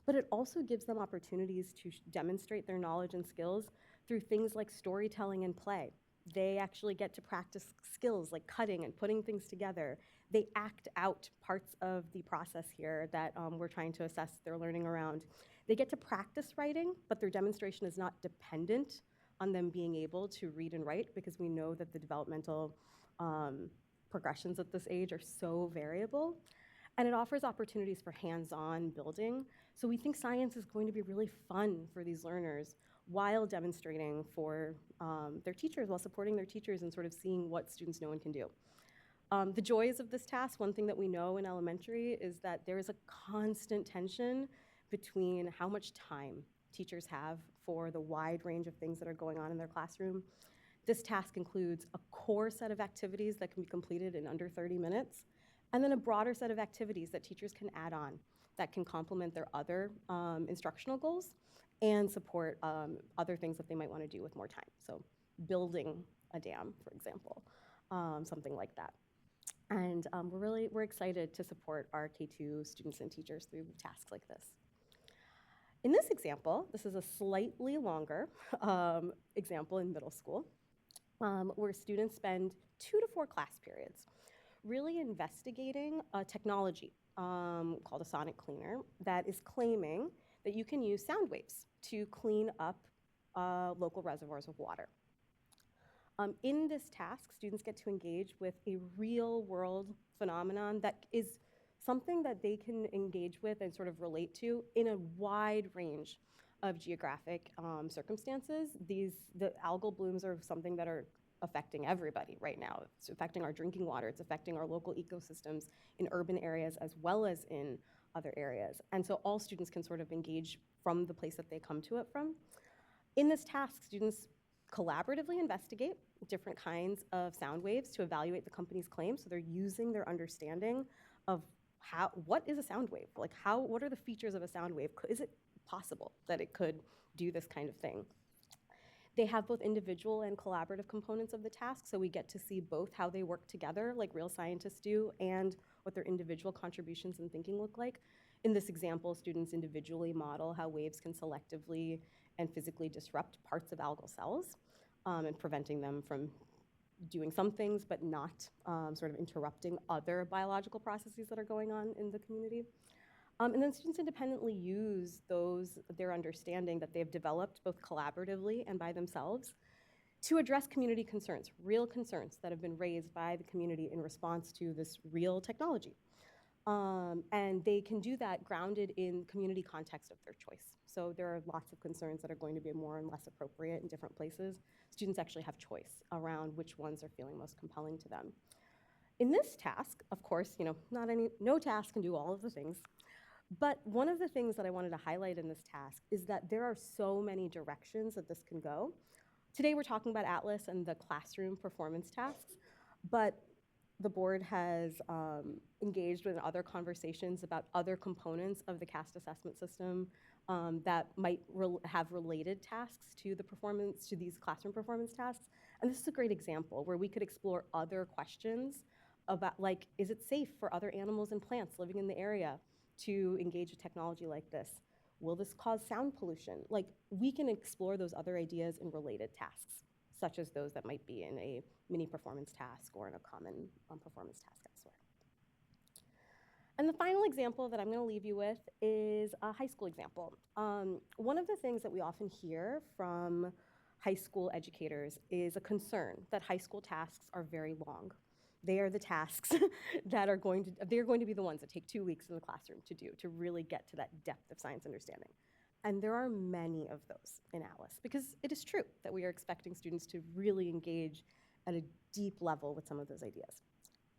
But it also gives them opportunities to demonstrate their knowledge and skills through things like storytelling and play. They actually get to practice skills like cutting and putting things together. They act out parts of the process here that we're trying to assess their learning around. They get to practice writing, but their demonstration is not dependent on them being able to read and write, because we know that the developmental progressions at this age are so variable. And it offers opportunities for hands-on building. So we think science is going to be really fun for these learners while demonstrating for their teachers, while supporting their teachers and sort of seeing what students know and can do. The joys of this task, one thing that we know in elementary is that there is a constant tension between how much time teachers have for the wide range of things that are going on in their classroom. This task includes a core set of activities that can be completed in under 30 minutes, and then a broader set of activities that teachers can add on that can complement their other instructional goals and support other things that they might want to do with more time. So building a dam, for example, something like that. And we're excited to support our K2 students and teachers through tasks like this. In this example, this is a slightly longer example in middle school, where students spend 2 to 4 class periods really investigating a technology called a sonic cleaner that is claiming that you can use sound waves to clean up local reservoirs of water. In this task, students get to engage with a real-world phenomenon that is something that they can engage with and sort of relate to in a wide range of geographic circumstances. The algal blooms are something that are affecting everybody right now. It's affecting our drinking water. It's affecting our local ecosystems in urban areas as well as in other areas. And so all students can sort of engage from the place that they come to it from. In this task, students collaboratively investigate different kinds of sound waves to evaluate the company's claims. So they're using their understanding of what is a sound wave? Like what are the features of a sound wave? Is it possible that it could do this kind of thing? They have both individual and collaborative components of the task, so we get to see both how they work together, like real scientists do, and what their individual contributions and thinking look like. In this example, students individually model how waves can selectively and physically disrupt parts of algal cells and preventing them from doing some things, but not sort of interrupting other biological processes that are going on in the community. And then students independently use their understanding that they've developed both collaboratively and by themselves to address community concerns, real concerns that have been raised by the community in response to this real technology. And they can do that grounded in community context of their choice. So there are lots of concerns that are going to be more and less appropriate in different places. Students actually have choice around which ones are feeling most compelling to them. In this task, of course, no task can do all of the things. But one of the things that I wanted to highlight in this task is that there are so many directions that this can go. Today we're talking about Atlas and the classroom performance tasks, but the board has engaged in other conversations about other components of the CAST assessment system that might have related tasks to these classroom performance tasks. And this is a great example where we could explore other questions about, like, is it safe for other animals and plants living in the area to engage with technology like this? Will this cause sound pollution? Like, we can explore those other ideas in related tasks, such as those that might be in a mini performance task or in a common performance task elsewhere. And the final example that I'm going to leave you with is a high school example. One of the things that we often hear from high school educators is a concern that high school tasks are very long. They are the tasks that they're going to be the ones that take 2 weeks in the classroom to do, to really get to that depth of science understanding. And there are many of those in Atlas, because it is true that we are expecting students to really engage at a deep level with some of those ideas.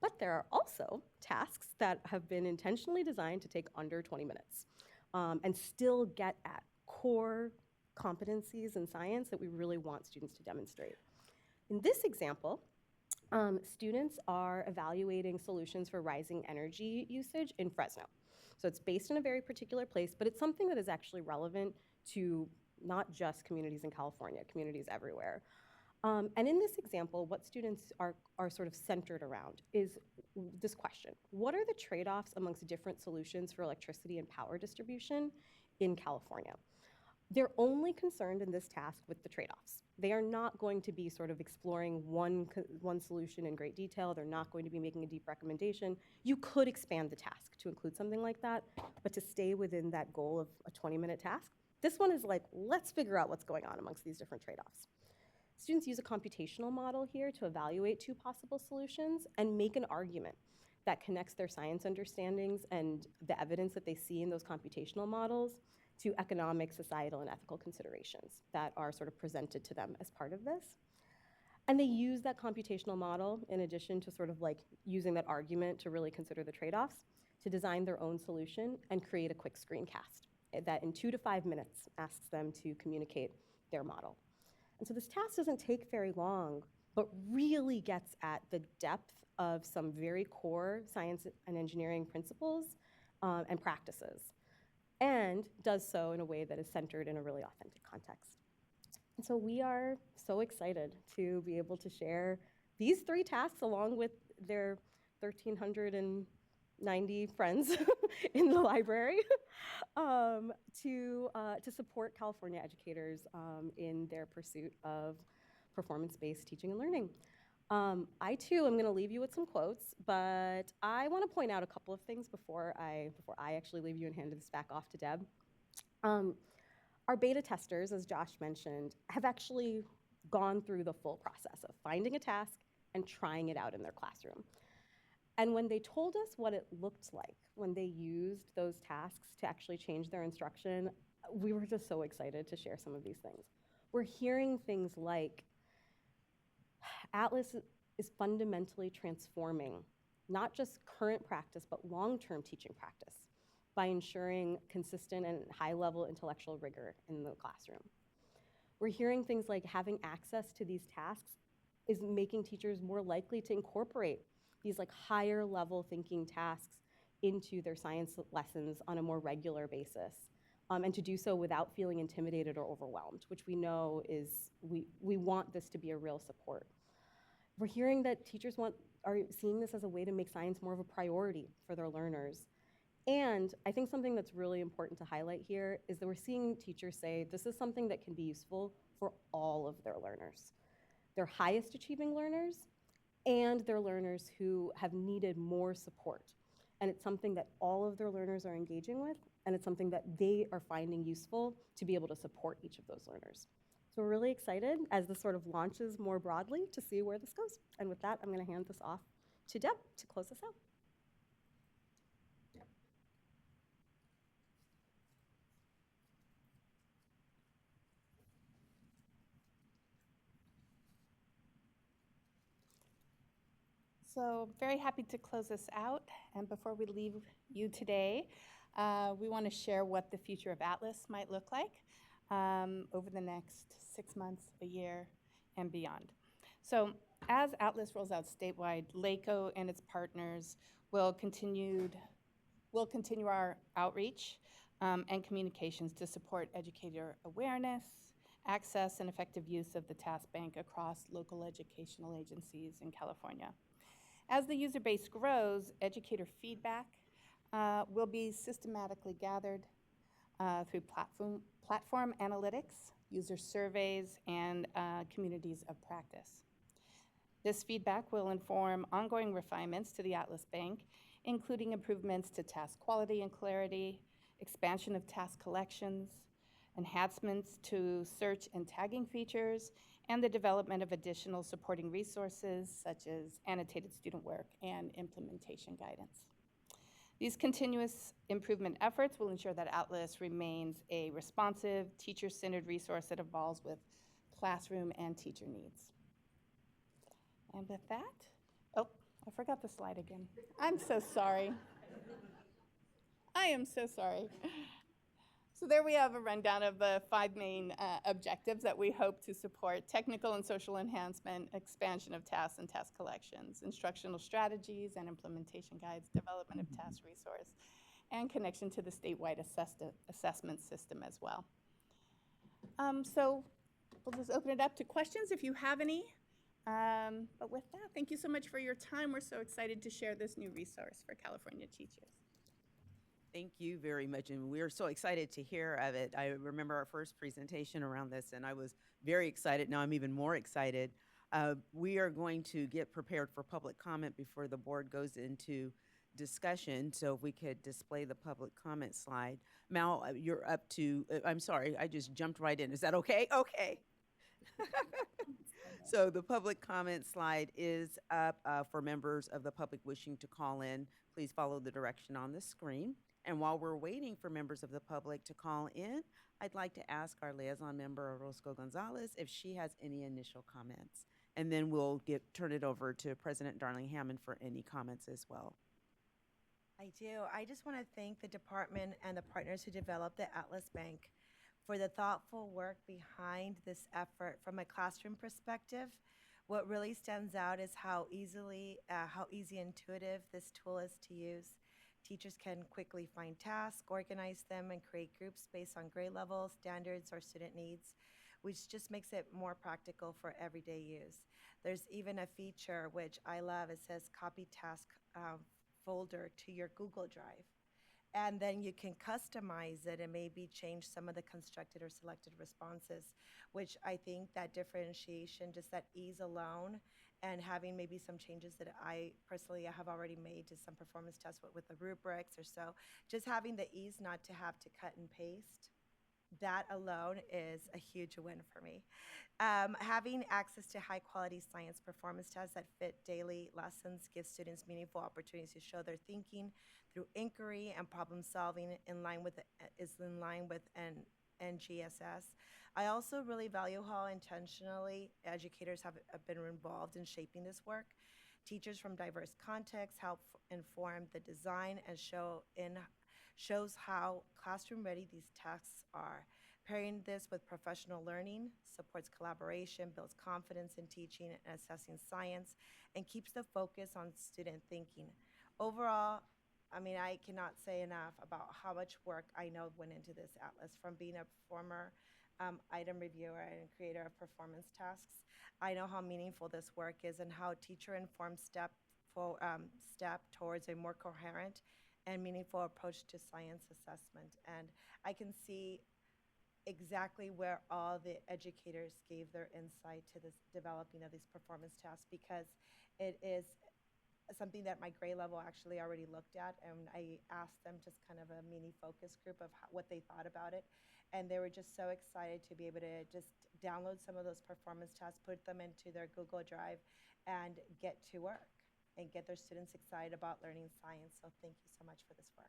But there are also tasks that have been intentionally designed to take under 20 minutes and still get at core competencies in science that we really want students to demonstrate. In this example, students are evaluating solutions for rising energy usage in Fresno. So it's based in a very particular place, but it's something that is actually relevant to not just communities in California, communities everywhere. And in this example, what students are sort of centered around is this question: what are the trade-offs amongst different solutions for electricity and power distribution in California? They're only concerned in this task with the trade-offs. They are not going to be sort of exploring one solution in great detail. They're not going to be making a deep recommendation. You could expand the task to include something like that, but to stay within that goal of a 20-minute task, this one is like, let's figure out what's going on amongst these different trade-offs. Students use a computational model here to evaluate two possible solutions and make an argument that connects their science understandings and the evidence that they see in those computational models to economic, societal, and ethical considerations that are sort of presented to them as part of this. And they use that computational model, in addition to sort of like using that argument to really consider the trade-offs, to design their own solution and create a quick screencast that in 2 to 5 minutes asks them to communicate their model. And so this task doesn't take very long, but really gets at the depth of some very core science and engineering principles and practices, and does so in a way that is centered in a really authentic context. And so we are so excited to be able to share these 3 tasks along with their 1,390 friends in the library to support California educators in their pursuit of performance-based teaching and learning. I too am going to leave you with some quotes, but I want to point out a couple of things before I actually leave you and hand this back off to Deb. Our beta testers, as Josh mentioned, have actually gone through the full process of finding a task and trying it out in their classroom. And when they told us what it looked like when they used those tasks to actually change their instruction, we were just so excited to share some of these things. We're hearing things like Atlas is fundamentally transforming not just current practice, but long-term teaching practice by ensuring consistent and high-level intellectual rigor in the classroom. We're hearing things like having access to these tasks is making teachers more likely to incorporate these like higher level thinking tasks into their science lessons on a more regular basis, and to do so without feeling intimidated or overwhelmed, which we know is, we want this to be a real support. We're hearing that teachers are seeing this as a way to make science more of a priority for their learners. And I think something that's really important to highlight here is that we're seeing teachers say this is something that can be useful for all of their learners, their highest achieving learners and their learners who have needed more support. And it's something that all of their learners are engaging with, and it's something that they are finding useful to be able to support each of those learners. So we're really excited as this sort of launches more broadly to see where this goes. And with that, I'm going to hand this off to Deb to close us out. So very happy to close this out. And before we leave you today, we want to share what the future of Atlas might look like over the next 6 months, a year, and beyond. So as Atlas rolls out statewide, LACO and its partners will continue our outreach and communications to support educator awareness, access, and effective use of the task bank across local educational agencies in California. As the user base grows, educator feedback will be systematically gathered through platform analytics, user surveys, and communities of practice. This feedback will inform ongoing refinements to the Atlas Bank, including improvements to task quality and clarity, expansion of task collections, enhancements to search and tagging features, and the development of additional supporting resources such as annotated student work and implementation guidance. These continuous improvement efforts will ensure that Atlas remains a responsive, teacher-centered resource that evolves with classroom and teacher needs. And with that, oh, I forgot the slide again. I'm so sorry. I am so sorry. So there we have a rundown of the 5 main objectives that we hope to support: technical and social enhancement, expansion of tasks and task collections, instructional strategies and implementation guides, development of task resource, and connection to the statewide assessment system as well. So we'll just open it up to questions if you have any. But with that, thank you so much for your time. We're so excited to share this new resource for California teachers. Thank you very much, and we're so excited to hear of it. I remember our first presentation around this, and I was very excited. Now I'm even more excited. We are going to get prepared for public comment before the board goes into discussion, so if we could display the public comment slide. Mal, you're up to, I'm sorry, I just jumped right in. Is that okay? Okay. So the public comment slide is up for members of the public wishing to call in. Please follow the direction on the screen. And while we're waiting for members of the public to call in, I'd like to ask our liaison member, Orozco Gonzalez, if she has any initial comments. And then we'll turn it over to President Darling Hammond for any comments as well. I do. I just want to thank the department and the partners who developed the Atlas Bank for the thoughtful work behind this effort. From a classroom perspective, what really stands out is how easy intuitive this tool is to use. Teachers can quickly find tasks, organize them, and create groups based on grade levels, standards, or student needs, which just makes it more practical for everyday use. There's even a feature which I love. It says copy task folder to your Google Drive. And then you can customize it and maybe change some of the constructed or selected responses, which I think that differentiation, just that ease alone, and having maybe some changes that I personally have already made to some performance tests with the rubrics or so, just having the ease not to have to cut and paste that alone is a huge win for me. Having access to high quality science performance tests that fit daily lessons gives students meaningful opportunities to show their thinking through inquiry and problem solving in line with NGSS. I also really value how intentionally educators have been involved in shaping this work. Teachers from diverse contexts help inform the design and shows how classroom ready these tasks are. Pairing this with professional learning supports collaboration, builds confidence in teaching and assessing science, and keeps the focus on student thinking. Overall, I mean, I cannot say enough about how much work I know went into this atlas. From being a former item reviewer and creator of performance tasks, I know how meaningful this work is and how teacher-informed step towards a more coherent and meaningful approach to science assessment. And I can see exactly where all the educators gave their insight to this developing of these performance tasks, because it is something that my grade level actually already looked at, and I asked them just kind of a mini focus group of what they thought about it, and they were just so excited to be able to just download some of those performance tasks, put them into their Google Drive, and get to work and get their students excited about learning science. So thank you so much for this work.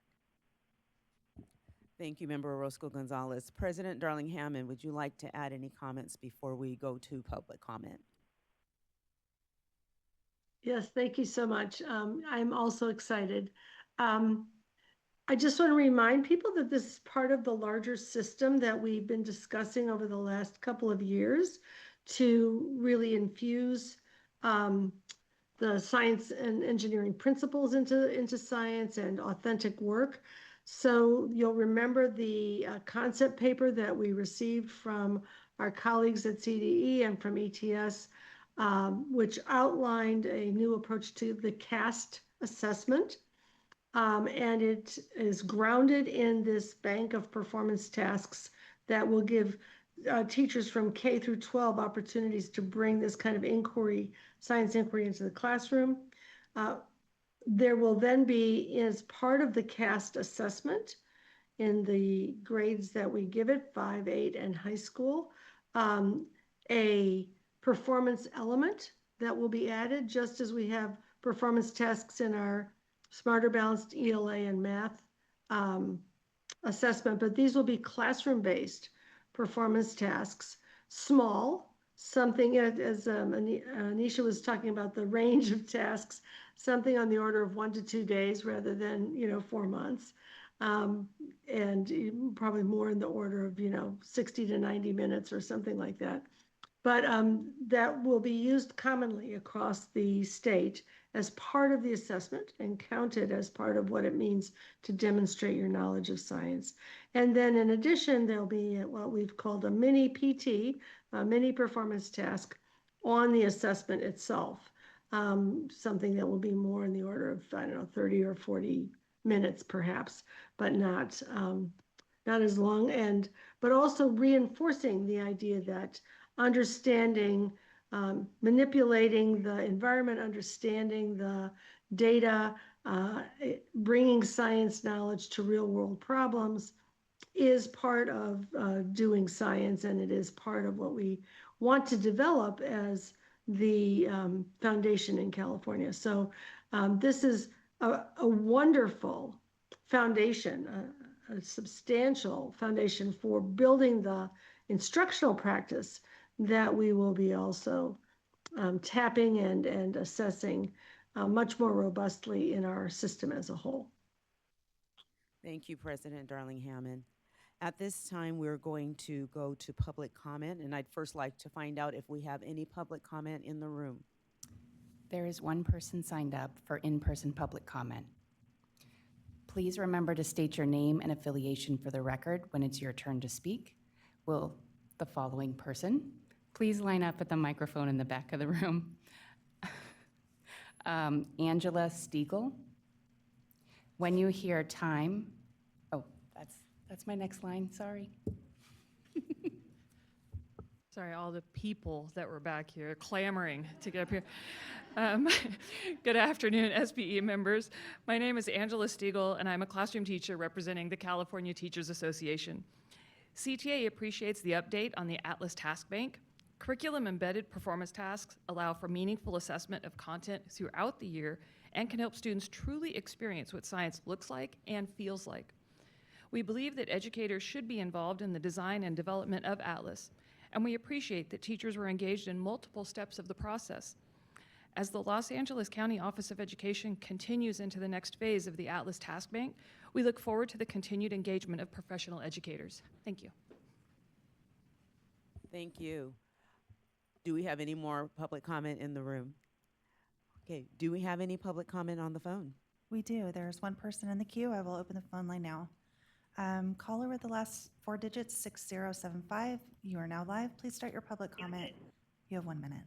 Thank you, Member Orozco Gonzalez. President Darling Hammond, would you like to add any comments before we go to public comment? Yes, thank you so much. I'm also excited. I just want to remind people that this is part of the larger system that we've been discussing over the last couple of years to really infuse the science and engineering principles into science and authentic work. So you'll remember the concept paper that we received from our colleagues at CDE and from ETS, which outlined a new approach to the CAST assessment. And it is grounded in this bank of performance tasks that will give teachers from K through 12 opportunities to bring this kind of inquiry, science inquiry, into the classroom. There will then be, as part of the CAST assessment in the grades that we give it, 5, 8, and high school, a performance element that will be added, just as we have performance tasks in our Smarter Balanced ELA and math assessment, but these will be classroom-based performance tasks, small, something as Anisha was talking about the range of tasks, something on the order of 1 to 2 days rather than 4 months, and probably more in the order of 60 to 90 minutes or something like that. But that will be used commonly across the state as part of the assessment and counted as part of what it means to demonstrate your knowledge of science. And then in addition, there'll be what we've called a mini PT, a mini performance task on the assessment itself, something that will be more in the order of, 30 or 40 minutes perhaps, but not as long, but also reinforcing the idea that understanding, manipulating the environment, understanding the data, bringing science knowledge to real world problems is part of doing science, and it is part of what we want to develop as the foundation in California. So this is a wonderful foundation, a substantial foundation for building the instructional practice that we will be also tapping and assessing much more robustly in our system as a whole. Thank you, President Darling Hammond. At this time, we're going to go to public comment, and I'd first like to find out if we have any public comment in the room. There is one person signed up for in-person public comment. Please remember to state your name and affiliation for the record when it's your turn to speak. Will the following person please line up at the microphone in the back of the room? Angela Stiegel. When you hear time, oh, that's my next line, sorry. Sorry, all the people that were back here clamoring to get up here. Good afternoon, SBE members. My name is Angela Stiegel, and I'm a classroom teacher representing the California Teachers Association. CTA appreciates the update on the Atlas Task Bank. Curriculum-embedded performance tasks allow for meaningful assessment of content throughout the year and can help students truly experience what science looks like and feels like. We believe that educators should be involved in the design and development of Atlas, and we appreciate that teachers were engaged in multiple steps of the process. As the Los Angeles County Office of Education continues into the next phase of the Atlas Task Bank, we look forward to the continued engagement of professional educators. Thank you. Thank you. Do we have any more public comment in the room? Okay, do we have any public comment on the phone? We do. There's one person in the queue. I will open the phone line now. Caller with the last 4 digits, 6075. You are now live. Please start your public comment. You have 1 minute.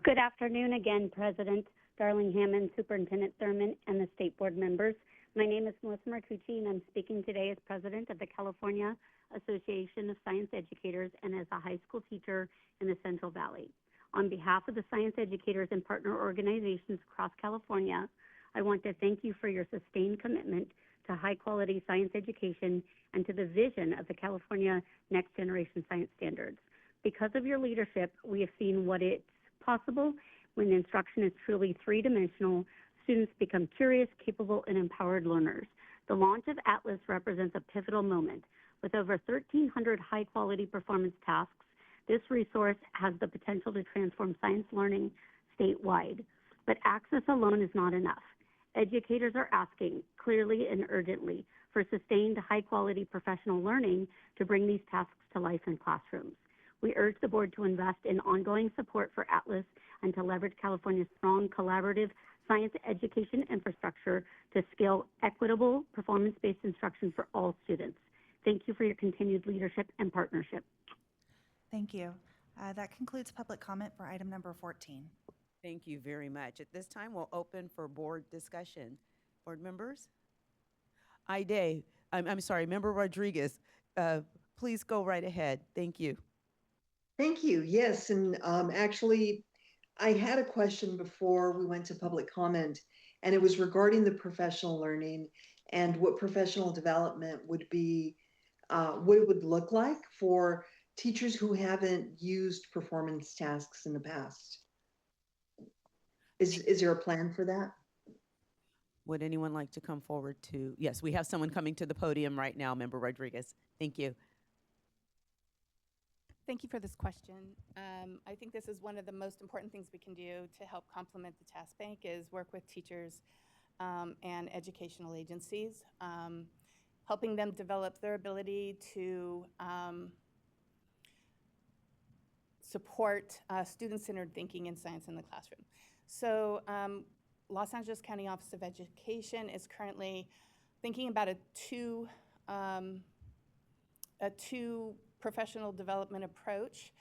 Good afternoon again, President Darling Hammond, Superintendent Thurman, and the State Board members. My name is Melissa Martucci, and I'm speaking today as President of the California Association of Science Educators and as a high school teacher in the Central Valley. On behalf of the science educators and partner organizations across California, I want to thank you for your sustained commitment to high-quality science education and to the vision of the California Next Generation Science Standards. Because of your leadership, we have seen what it's possible when instruction is truly three-dimensional. Students become curious, capable, and empowered learners. The launch of Atlas represents a pivotal moment. With over 1,300 high-quality performance tasks, this resource has the potential to transform science learning statewide. But access alone is not enough. Educators are asking clearly and urgently for sustained high-quality professional learning to bring these tasks to life in classrooms. We urge the board to invest in ongoing support for Atlas and to leverage California's strong collaborative science education infrastructure to scale equitable, performance-based instruction for all students. Thank you for your continued leadership and partnership. Thank you. That concludes public comment for item number 14. Thank you very much. At this time, we'll open for board discussion. Board members? I'm sorry, Member Rodriguez, please go right ahead. Thank you. Thank you. Yes, and actually, I had a question before we went to public comment, and it was regarding the professional learning and what professional development would be, what it would look like for teachers who haven't used performance tasks in the past. Is there a plan for that? Would anyone like to come forward to? Yes, we have someone coming to the podium right now, Member Rodriguez. Thank you. Thank you for this question. I think this is one of the most important things we can do to help complement the task bank is work with teachers and educational agencies, helping them develop their ability to support student-centered thinking in science in the classroom. So Los Angeles County Office of Education is currently thinking about a two professional development approach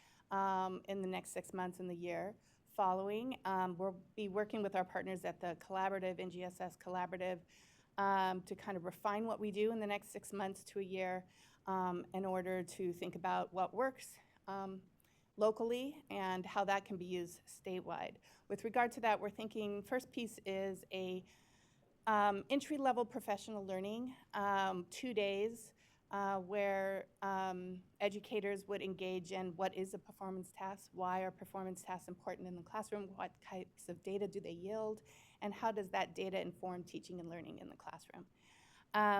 in the next 6 months in the year following. We'll be working with our partners at the collaborative, NGSS collaborative, to kind of refine what we do in the next 6 months to a year in order to think about what works locally and how that can be used statewide. With regard to that, we're thinking first piece is a entry-level professional learning, 2 days, where educators would engage in what is a performance task, why are performance tasks important in the classroom, what types of data do they yield, and how does that data inform teaching and learning in the classroom.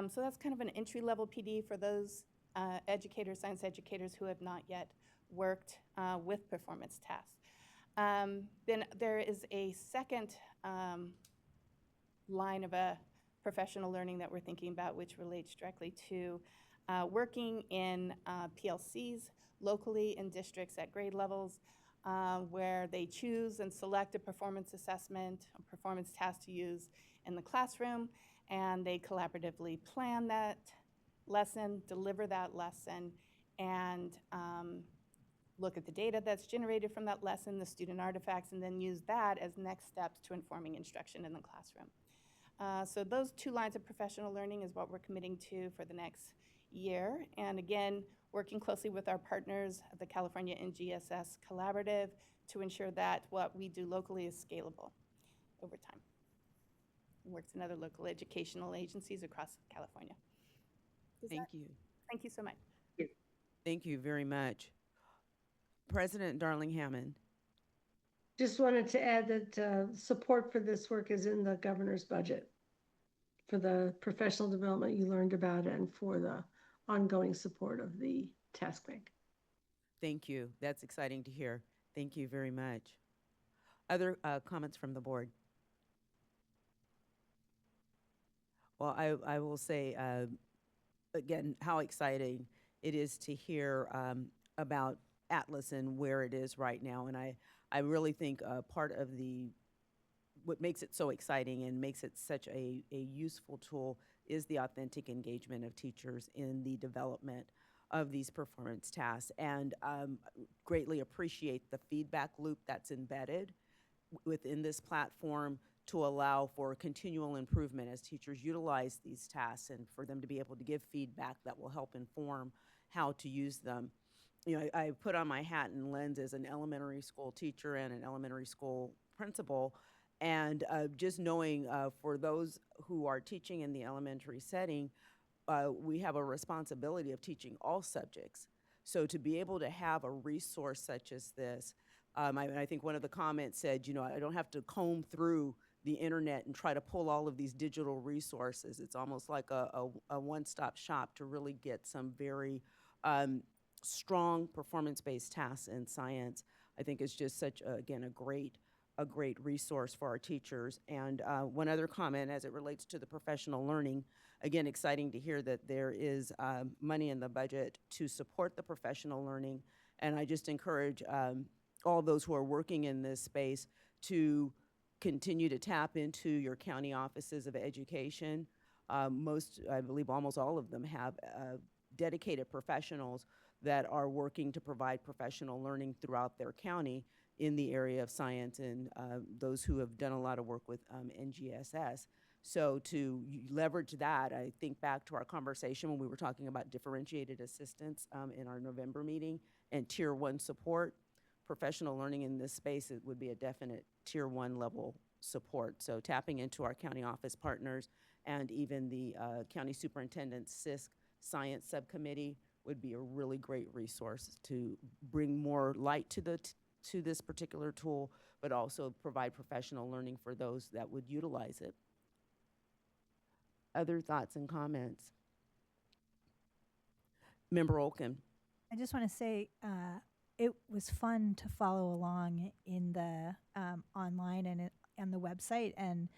So that's kind of an entry-level PD for those educators, science educators who have not yet worked with performance tasks. Then there is a second line of a professional learning that we're thinking about, which relates directly to working in PLCs locally in districts at grade levels where they choose and select a performance assessment, a performance task to use in the classroom, and they collaboratively plan that lesson, deliver that lesson, and look at the data that's generated from that lesson, the student artifacts, and then use that as next steps to informing instruction in the classroom. So those two lines of professional learning is what we're committing to for the next year. And again, working closely with our partners at the California NGSS Collaborative to ensure that what we do locally is scalable over time. It works in other local educational agencies across California. Thank you. Thank you so much. Thank you very much. President Darling Hammond. Just wanted to add that support for this work is in the governor's budget for the professional development you learned about and for the ongoing support of the task bank. Thank you. That's exciting to hear. Thank you very much. Other comments from the board? Well, I will say, again, how exciting it is to hear about Atlas and where it is right now. And I really think part of what makes it so exciting and makes it such a useful tool is the authentic engagement of teachers in the development of these performance tasks, and greatly appreciate the feedback loop that's embedded within this platform to allow for continual improvement as teachers utilize these tasks and for them to be able to give feedback that will help inform how to use them. You know, I put on my hat and lens as an elementary school teacher and an elementary school principal, and just knowing for those who are teaching in the elementary setting, we have a responsibility of teaching all subjects. So to be able to have a resource such as this, I think one of the comments said, you know, I don't have to comb through the internet and try to pull all of these digital resources. It's almost like a one-stop shop to really get some very strong performance-based tasks in science. I think it's just such, again, a great resource for our teachers. And one other comment as it relates to the professional learning, again, exciting to hear that there is money in the budget to support the professional learning. And I just encourage all those who are working in this space to continue to tap into your county offices of education. Most, I believe almost all of them have dedicated professionals that are working to provide professional learning throughout their county in the area of science, and those who have done a lot of work with NGSS. So to leverage that, I think back to our conversation when we were talking about differentiated assistance in our November meeting and tier 1 support. Professional learning in this space, it would be a definite tier 1 level support. So tapping into our county office partners and even the county superintendent's CISC science subcommittee would be a really great resource to bring more light to this particular tool, but also provide professional learning for those that would utilize it. Other thoughts and comments? Member Olken. I just want to say it was fun to follow along in the online and the website, and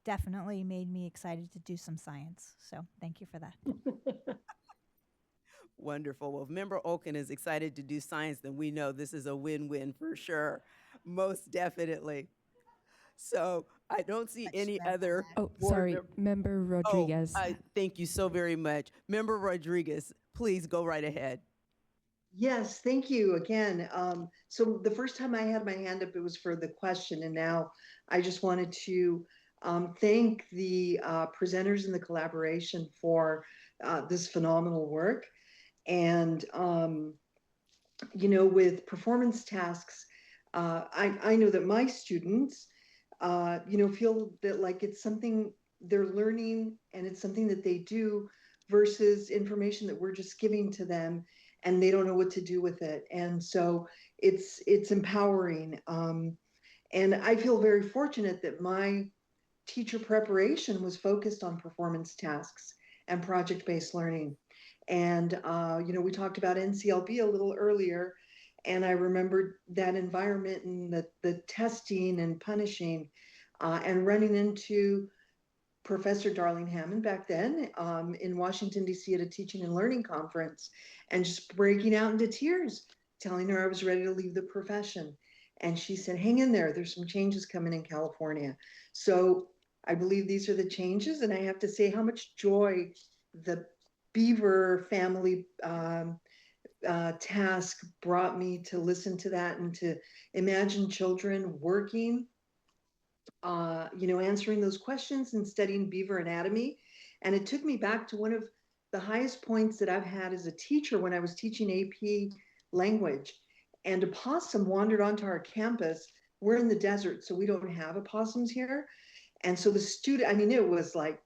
definitely made me excited to do some science. So thank you for that. Wonderful. Well, if Member Olken is excited to do science, then we know this is a win-win for sure. Most definitely. So I don't see any other. Oh, sorry, Member Rodriguez. Thank you so very much. Member Rodriguez, please go right ahead. Yes, thank you again. So the first time I had my hand up, it was for the question, and now I just wanted to thank the presenters and the collaboration for this phenomenal work. And, you know, with performance tasks, I know that my students, you know, feel that like it's something they're learning and it's something that they do versus information that we're just giving to them and they don't know what to do with it. And so it's empowering. And I feel very fortunate that my teacher preparation was focused on performance tasks and project-based learning. And, you know, we talked about NCLB a little earlier, and I remembered that environment and the testing and punishing and running into Professor Darling Hammond back then in Washington, D.C. at a teaching and learning conference, and just breaking out into tears, telling her I was ready to leave the profession. And she said, hang in there, there's some changes coming in California. So I believe these are the changes, and I have to say how much joy the Beaver family task brought me to listen to that and to imagine children working, you know, answering those questions and studying beaver anatomy. And it took me back to one of the highest points that I've had as a teacher when I was teaching AP language. And a possum wandered onto our campus. We're in the desert, so we don't have opossums here. And so the student, I mean, it was like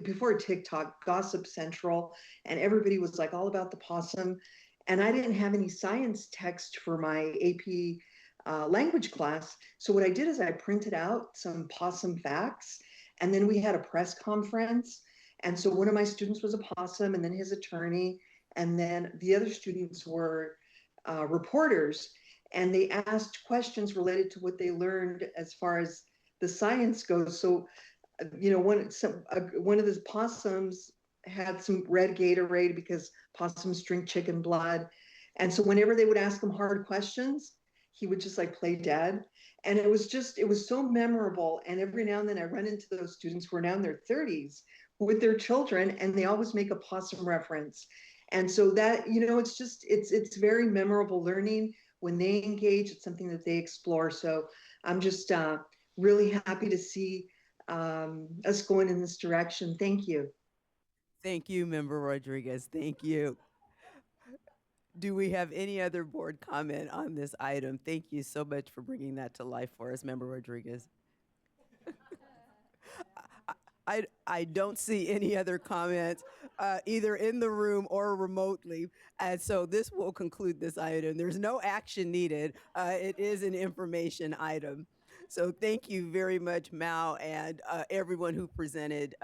before TikTok, Gossip Central, and everybody was like all about the possum. And I didn't have any science text for my AP language class. So what I did is I printed out some possum facts, and then we had a press conference. And so one of my students was a possum, and then his attorney, and then the other students were reporters, and they asked questions related to what they learned as far as the science goes. So, one of the possums had some red Gatorade because possums drink chicken blood. And so whenever they would ask him hard questions, he would just like play dead. And it was so memorable. And every now and then I run into those students who are now in their 30s with their children, and they always make a possum reference. And so that, it's very memorable learning when they engage. It's something that they explore. So I'm just really happy to see us going in this direction. Thank you. Thank you, Member Rodriguez. Thank you. Do we have any other board comment on this item? Thank you so much for bringing that to life for us, Member Rodriguez. I don't see any other comments, either in the room or remotely. And so this will conclude this item. There's no action needed. It is an information item. So thank you very much, Mal, and everyone who presented.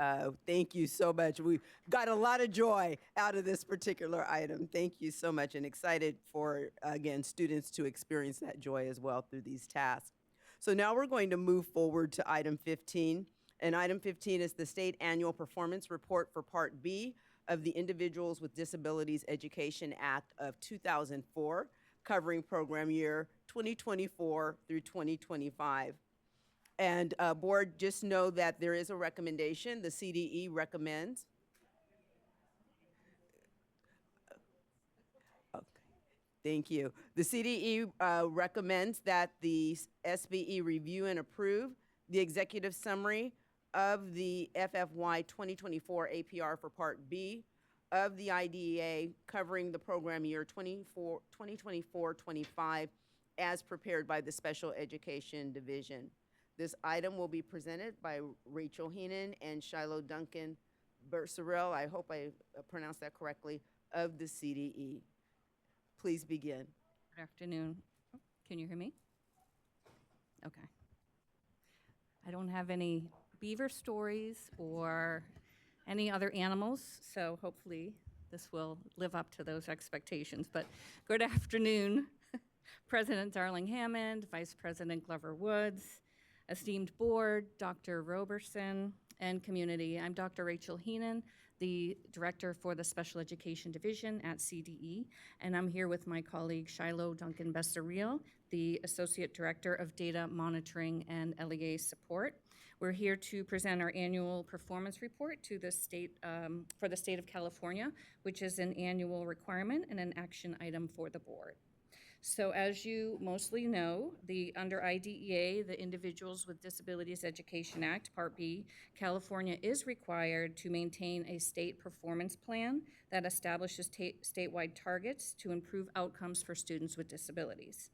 Thank you so much. We got a lot of joy out of this particular item. Thank you so much, and excited for, again, students to experience that joy as well through these tasks. So now we're going to move forward to item 15. And item 15 is the State Annual Performance Report for Part B of the Individuals with Disabilities Education Act of 2004, covering program year 2024 through 2025. And board, just know that there is a recommendation. The CDE recommends. Okay. Thank you. The CDE recommends that the SBE review and approve the executive summary of the FFY 2024 APR for Part B of the IDEA covering the program year 2024-25 as prepared by the Special Education Division. This item will be presented by Rachel Heenan and Shiloh Duncan Berserell, I hope I pronounced that correctly, of the CDE. Please begin. Good afternoon. Can you hear me? Okay. I don't have any beaver stories or any other animals, so hopefully this will live up to those expectations. But good afternoon, President Darling Hammond, Vice President Glover Woods, esteemed board, Dr. Roberson, and community. I'm Dr. Rachel Heenan, the Director for the Special Education Division at CDE, and I'm here with my colleague Shiloh Duncan Bessereel, the Associate Director of Data Monitoring and LEA Support. We're here to present our annual performance report to the state, for the state of California, which is an annual requirement and an action item for the board. So as you mostly know, under IDEA, the Individuals with Disabilities Education Act, Part B, California is required to maintain a state performance plan that establishes statewide targets to improve outcomes for students with disabilities.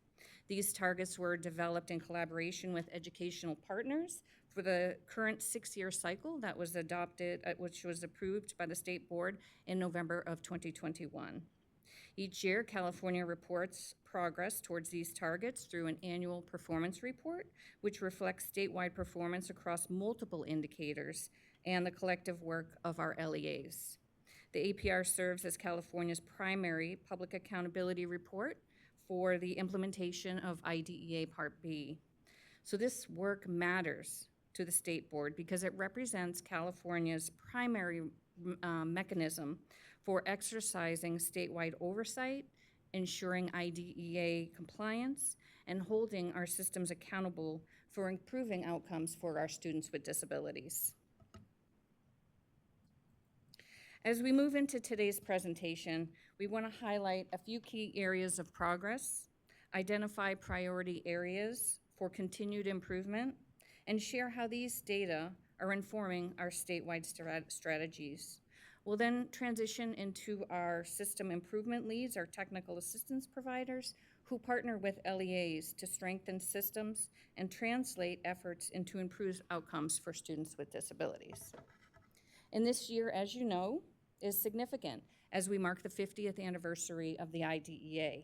These targets were developed in collaboration with educational partners for the current 6-year cycle that was adopted, which was approved by the state board in November of 2021. Each year, California reports progress towards these targets through an annual performance report, which reflects statewide performance across multiple indicators and the collective work of our LEAs. The APR serves as California's primary public accountability report for the implementation of IDEA Part B. So this work matters to the state board because it represents California's primary mechanism for exercising statewide oversight, ensuring IDEA compliance, and holding our systems accountable for improving outcomes for our students with disabilities. As we move into today's presentation, we want to highlight a few key areas of progress, identify priority areas for continued improvement, and share how these data are informing our statewide strategies. We'll then transition into our system improvement leads, our technical assistance providers, who partner with LEAs to strengthen systems and translate efforts into improved outcomes for students with disabilities. And this year, as you know, is significant as we mark the 50th anniversary of the IDEA.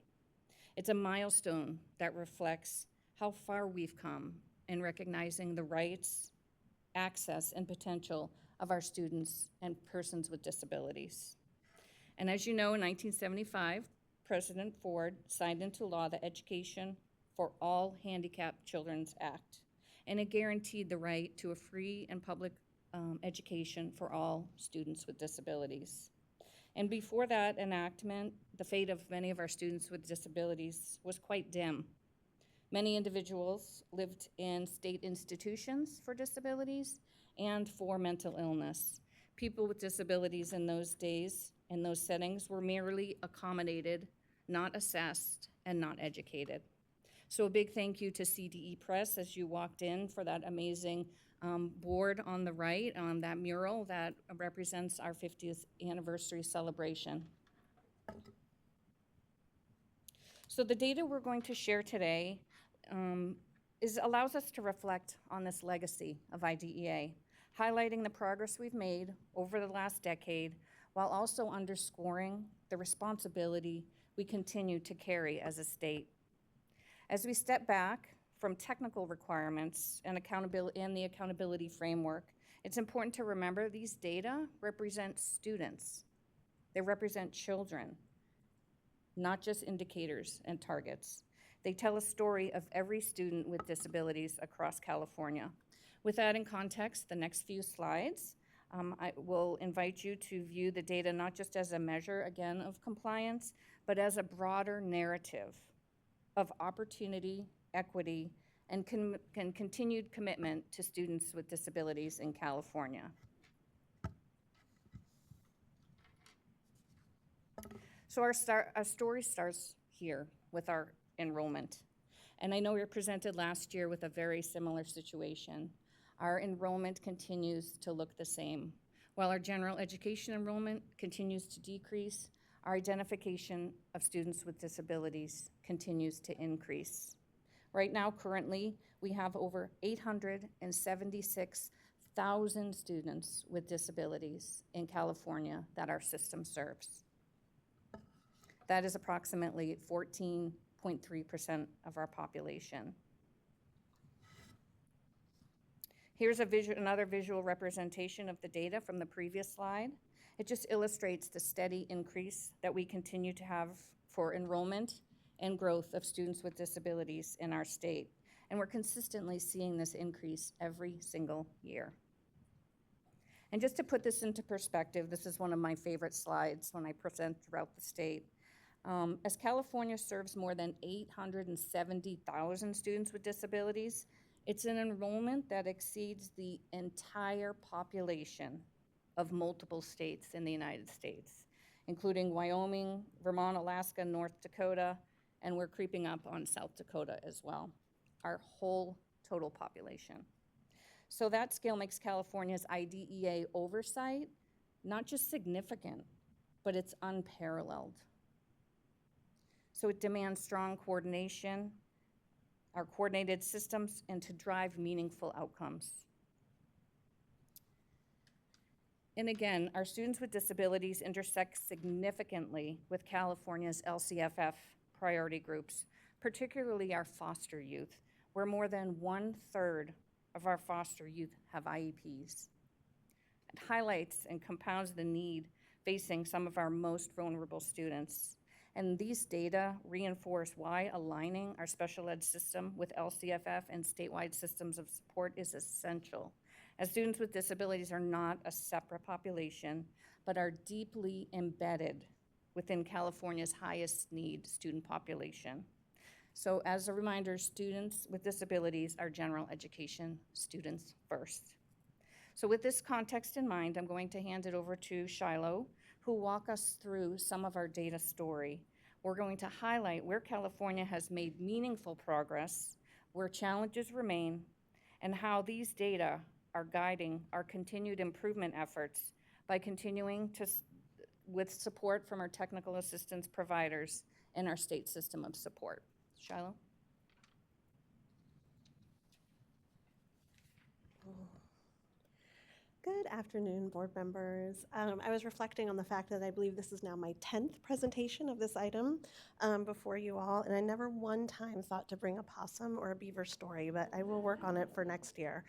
It's a milestone that reflects how far we've come in recognizing the rights, access, and potential of our students and persons with disabilities. And as you know, in 1975, President Ford signed into law the Education for All Handicapped Children's Act, and it guaranteed the right to a free and public education for all students with disabilities. And before that enactment, the fate of many of our students with disabilities was quite dim. Many individuals lived in state institutions for disabilities and for mental illness. People with disabilities in those days, in those settings, were merely accommodated, not assessed, and not educated. So a big thank you to CDE Press as you walked in for that amazing board on the right, that mural that represents our 50th anniversary celebration. So the data we're going to share today allows us to reflect on this legacy of IDEA, highlighting the progress we've made over the last decade, while also underscoring the responsibility we continue to carry as a state. As we step back from technical requirements and the accountability framework, it's important to remember these data represent students. They represent children, not just indicators and targets. They tell a story of every student with disabilities across California. With that in context, the next few slides, I will invite you to view the data not just as a measure, again, of compliance, but as a broader narrative of opportunity, equity, and continued commitment to students with disabilities in California. So our story starts here with our enrollment. And I know we were presented last year with a very similar situation. Our enrollment continues to look the same. While our general education enrollment continues to decrease, our identification of students with disabilities continues to increase. Right now, currently, we have over 876,000 students with disabilities in California that our system serves. That is approximately 14.3% of our population. Here's another visual representation of the data from the previous slide. It just illustrates the steady increase that we continue to have for enrollment and growth of students with disabilities in our state. And we're consistently seeing this increase every single year. And just to put this into perspective, this is one of my favorite slides when I present throughout the state. As California serves more than 870,000 students with disabilities, it's an enrollment that exceeds the entire population of multiple states in the United States, including Wyoming, Vermont, Alaska, North Dakota, and we're creeping up on South Dakota as well, our whole total population. So that scale makes California's IDEA oversight not just significant, but it's unparalleled. So it demands strong coordination, our coordinated systems, and to drive meaningful outcomes. And again, our students with disabilities intersect significantly with California's LCFF priority groups, particularly our foster youth, where more than 1/3 of our foster youth have IEPs. It highlights and compounds the need facing some of our most vulnerable students. And these data reinforce why aligning our special ed system with LCFF and statewide systems of support is essential, as students with disabilities are not a separate population, but are deeply embedded within California's highest need student population. So as a reminder, students with disabilities are general education students first. So with this context in mind, I'm going to hand it over to Shiloh, who will walk us through some of our data story. We're going to highlight where California has made meaningful progress, where challenges remain, and how these data are guiding our continued improvement efforts by continuing to, with support from our technical assistance providers in our state system of support. Shiloh? Good afternoon, board members. I was reflecting on the fact that I believe this is now my 10th presentation of this item before you all, and I never one time thought to bring a possum or a beaver story, but I will work on it for next year.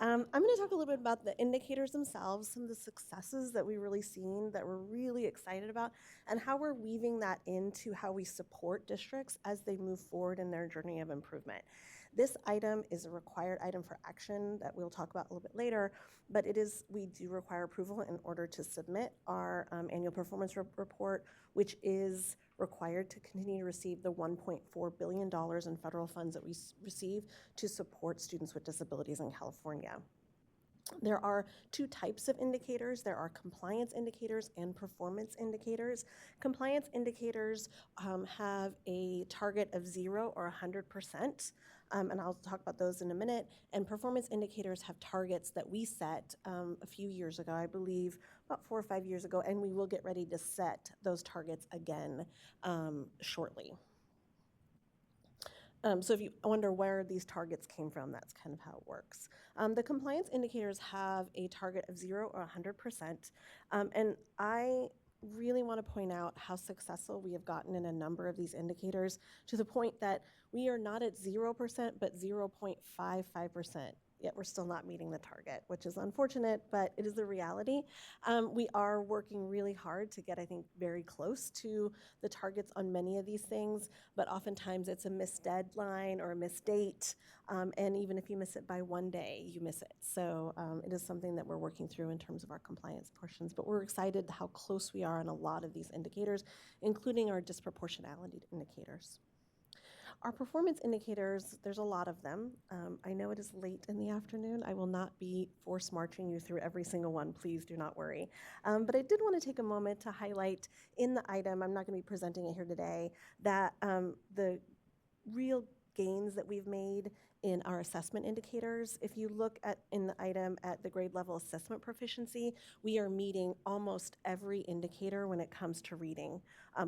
I'm going to talk a little bit about the indicators themselves, some of the successes that we've really seen that we're really excited about, and how we're weaving that into how we support districts as they move forward in their journey of improvement. This item is a required item for action that we'll talk about a little bit later, but we do require approval in order to submit our annual performance report, which is required to continue to receive the $1.4 billion in federal funds that we receive to support students with disabilities in California. There are two types of indicators. There are compliance indicators and performance indicators. Compliance indicators have a target of 0 or 100%, and I'll talk about those in a minute. And performance indicators have targets that we set a few years ago, I believe about 4 or 5 years ago, and we will get ready to set those targets again shortly. So if you wonder where these targets came from, that's kind of how it works. The compliance indicators have a target of 0 or 100%, and I really want to point out how successful we have gotten in a number of these indicators to the point that we are not at 0%, but 0.55%. Yet we're still not meeting the target, which is unfortunate, but it is the reality. We are working really hard to get, I think, very close to the targets on many of these things, but oftentimes it's a missed deadline or a missed date, and even if you miss it by 1 day, you miss it. So it is something that we're working through in terms of our compliance portions, but we're excited how close we are on a lot of these indicators, including our disproportionality indicators. Our performance indicators, there's a lot of them. I know it is late in the afternoon. I will not be force marching you through every single one. Please do not worry. But I did want to take a moment to highlight in the item, I'm not going to be presenting it here today, that the real gains that we've made in our assessment indicators. If you look at in the item at the grade level assessment proficiency, we are meeting almost every indicator when it comes to reading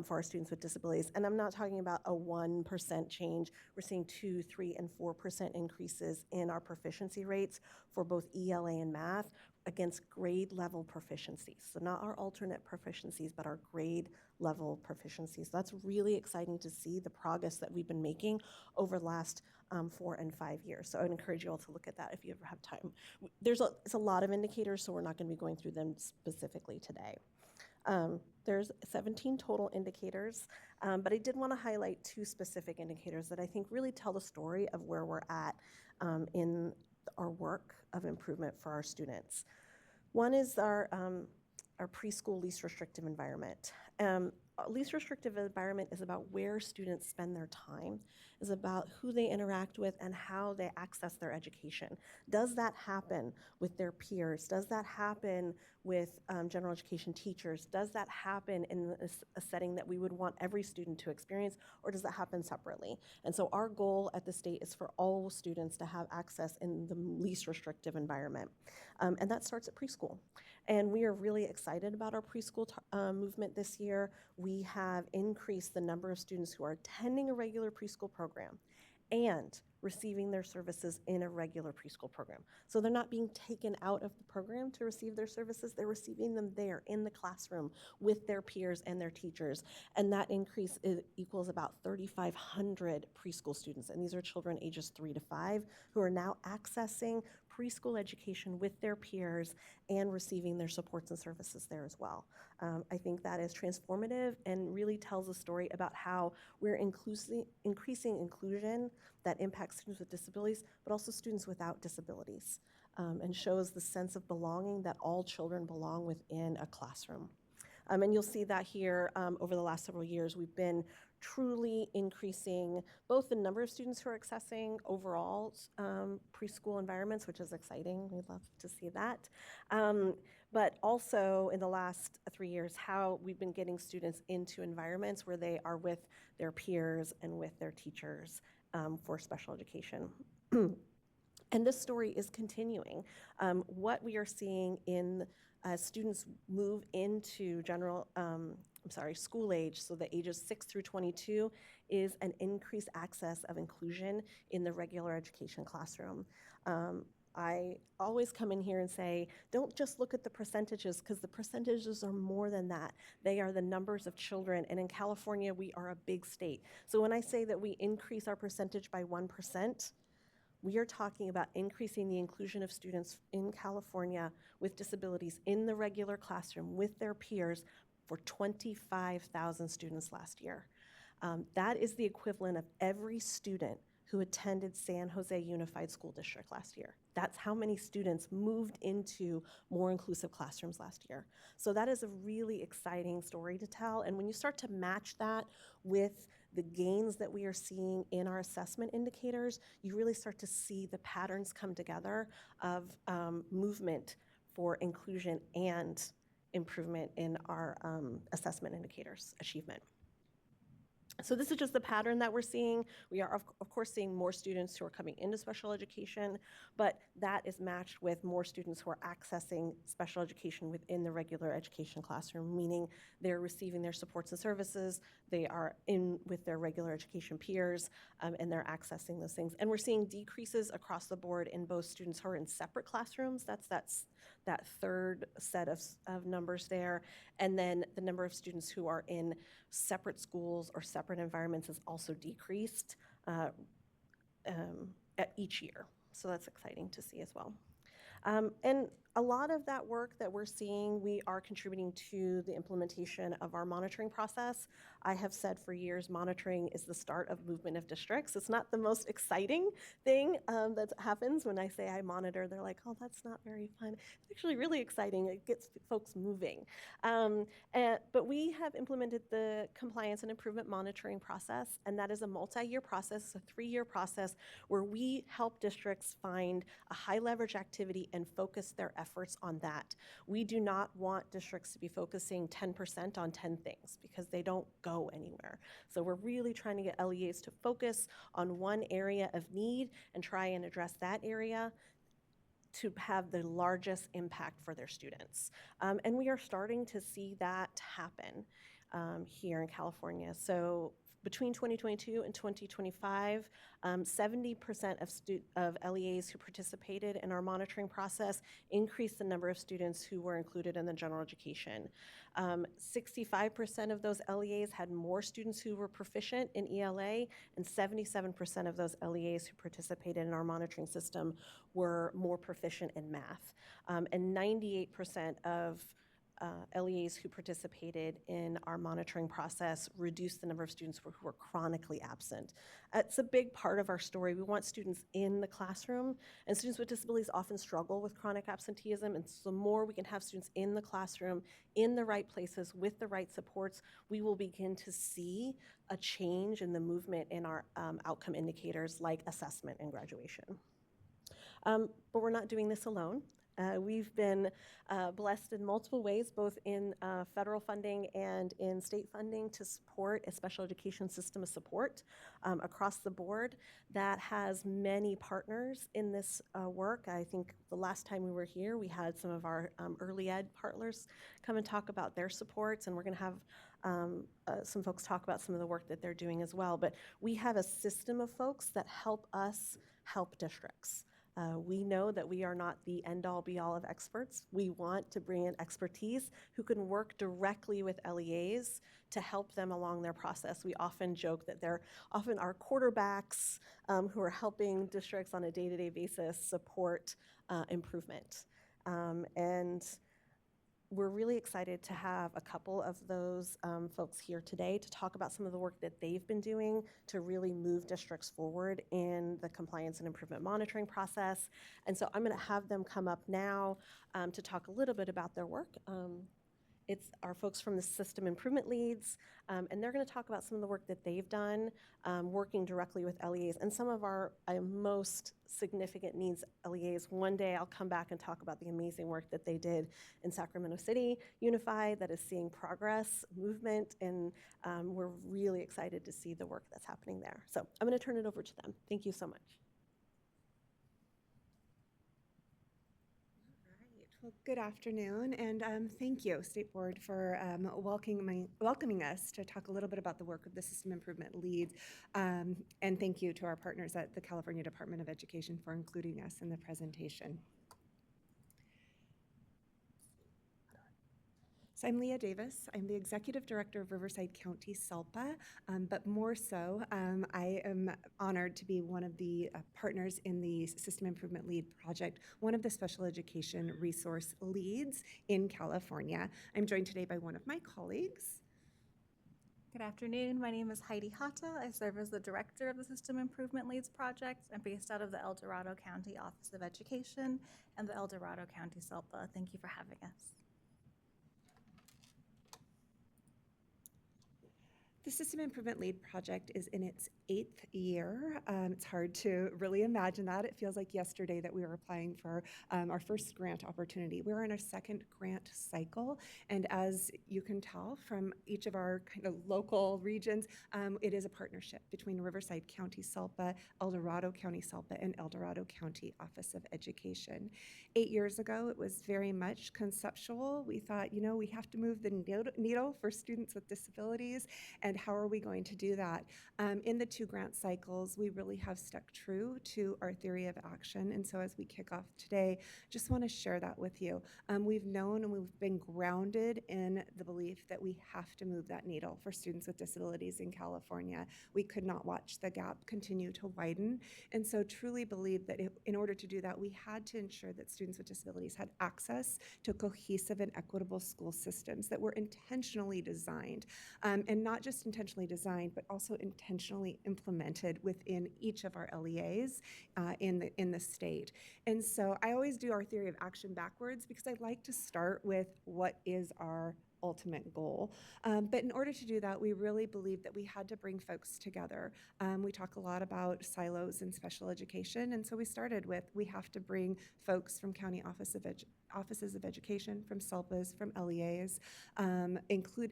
for our students with disabilities. And I'm not talking about a 1% change. We're seeing 2, 3, and 4% increases in our proficiency rates for both ELA and math against grade level proficiencies. So not our alternate proficiencies, but our grade level proficiencies. So that's really exciting to see the progress that we've been making over the last 4 and 5 years. So I would encourage you all to look at that if you ever have time. It's a lot of indicators, so we're not going to be going through them specifically today. There's 17 total indicators, but I did want to highlight 2 specific indicators that I think really tell the story of where we're at in our work of improvement for our students. One is our preschool least restrictive environment. Least restrictive environment is about where students spend their time, is about who they interact with and how they access their education. Does that happen with their peers? Does that happen with general education teachers? Does that happen in a setting that we would want every student to experience, or does that happen separately? And so our goal at the state is for all students to have access in the least restrictive environment. And that starts at preschool. And we are really excited about our preschool movement this year. We have increased the number of students who are attending a regular preschool program and receiving their services in a regular preschool program. So they're not being taken out of the program to receive their services, they're receiving them there in the classroom with their peers and their teachers. And that increase equals about 3,500 preschool students. And these are children ages 3 to 5 who are now accessing preschool education with their peers and receiving their supports and services there as well. I think that is transformative and really tells a story about how we're increasing inclusion that impacts students with disabilities, but also students without disabilities, and shows the sense of belonging that all children belong within a classroom. And you'll see that here over the last several years, we've been truly increasing both the number of students who are accessing overall preschool environments, which is exciting. We'd love to see that. But also in the last 3 years, how we've been getting students into environments where they are with their peers and with their teachers for special education. And this story is continuing. What we are seeing in as students move into school age, so the ages 6 through 22, is an increased access of inclusion in the regular education classroom. I always come in here and say, don't just look at the percentages, because the percentages are more than that. They are the numbers of children, and in California, we are a big state. So when I say that we increase our percentage by 1%, we are talking about increasing the inclusion of students in California with disabilities in the regular classroom with their peers for 25,000 students last year. That is the equivalent of every student who attended San Jose Unified School District last year. That's how many students moved into more inclusive classrooms last year. So that is a really exciting story to tell. And when you start to match that with the gains that we are seeing in our assessment indicators, you really start to see the patterns come together of movement for inclusion and improvement in our assessment indicators, achievement. So this is just the pattern that we're seeing. We are, of course, seeing more students who are coming into special education, but that is matched with more students who are accessing special education within the regular education classroom, meaning they're receiving their supports and services, they are in with their regular education peers, and they're accessing those things. And we're seeing decreases across the board in both students who are in separate classrooms, that's that third set of numbers there, and then the number of students who are in separate schools or separate environments has also decreased at each year. So that's exciting to see as well. And a lot of that work that we're seeing, we are contributing to the implementation of our monitoring process. I have said for years, monitoring is the start of movement of districts. It's not the most exciting thing that happens when I say I monitor. They're like, oh, that's not very fun. It's actually really exciting. It gets folks moving. But we have implemented the compliance and improvement monitoring process, and that is a multi-year process, a 3-year process, where we help districts find a high leverage activity and focus their efforts on that. We do not want districts to be focusing 10% on 10 things, because they don't go anywhere. So we're really trying to get LEAs to focus on one area of need and try and address that area to have the largest impact for their students. And we are starting to see that happen here in California. So between 2022 and 2025, 70% of LEAs who participated in our monitoring process increased the number of students who were included in the general education. 65% of those LEAs had more students who were proficient in ELA, and 77% of those LEAs who participated in our monitoring system were more proficient in math. And 98% of LEAs who participated in our monitoring process reduced the number of students who were chronically absent. It's a big part of our story. We want students in the classroom, and students with disabilities often struggle with chronic absenteeism, and so the more we can have students in the classroom, in the right places, with the right supports, we will begin to see a change in the movement in our outcome indicators like assessment and graduation. But we're not doing this alone. We've been blessed in multiple ways, both in federal funding and in state funding, to support a special education system of support across the board that has many partners in this work. I think the last time we were here, we had some of our early ed partners come and talk about their supports, and we're going to have some folks talk about some of the work that they're doing as well. But we have a system of folks that help us help districts. We know that we are not the end-all be-all of experts. We want to bring in expertise who can work directly with LEAs to help them along their process. We often joke that they're often our quarterbacks who are helping districts on a day-to-day basis support improvement. And we're really excited to have a couple of those folks here today to talk about some of the work that they've been doing to really move districts forward in the compliance and improvement monitoring process. And so I'm going to have them come up now to talk a little bit about their work. It's our folks from the system improvement leads, and they're going to talk about some of the work that they've done working directly with LEAs and some of our most significant needs LEAs. One day I'll come back and talk about the amazing work that they did in Sacramento City Unified that is seeing progress, movement, and we're really excited to see the work that's happening there. So I'm going to turn it over to them. Thank you so much. Well, good afternoon, and thank you, State Board, for welcoming us to talk a little bit about the work of the System Improvement Leads. And thank you to our partners at the California Department of Education for including us in the presentation. So I'm Leah Davis. I'm the Executive Director of Riverside County SELPA, but more so, I am honored to be one of the partners in the System Improvement Lead project, one of the special education resource leads in California. I'm joined today by one of my colleagues. Good afternoon. My name is Heidi Hata. I serve as the Director of the System Improvement Leads project. I'm based out of the El Dorado County Office of Education and the El Dorado County SELPA. Thank you for having us. The System Improvement Lead project is in its 8th year. It's hard to really imagine that. It feels like yesterday that we were applying for our first grant opportunity. We're in our second grant cycle, and as you can tell from each of our kind of local regions, it is a partnership between Riverside County SELPA, El Dorado County SELPA, and El Dorado County Office of Education. 8 years ago, it was very much conceptual. We thought, you know, we have to move the needle for students with disabilities, and how are we going to do that? In the 2 grant cycles, we really have stuck true to our theory of action, and so as we kick off today, just want to share that with you. We've known and we've been grounded in the belief that we have to move that needle for students with disabilities in California. We could not watch the gap continue to widen, and so truly believe that in order to do that, we had to ensure that students with disabilities had access to cohesive and equitable school systems that were intentionally designed, and not just intentionally designed, but also intentionally implemented within each of our LEAs in the state. And so I always do our theory of action backwards because I like to start with what is our ultimate goal. But in order to do that, we really believed that we had to bring folks together. We talk a lot about silos in special education, and so we started with we have to bring folks from county offices of education, from SELPAs, from LEAs, include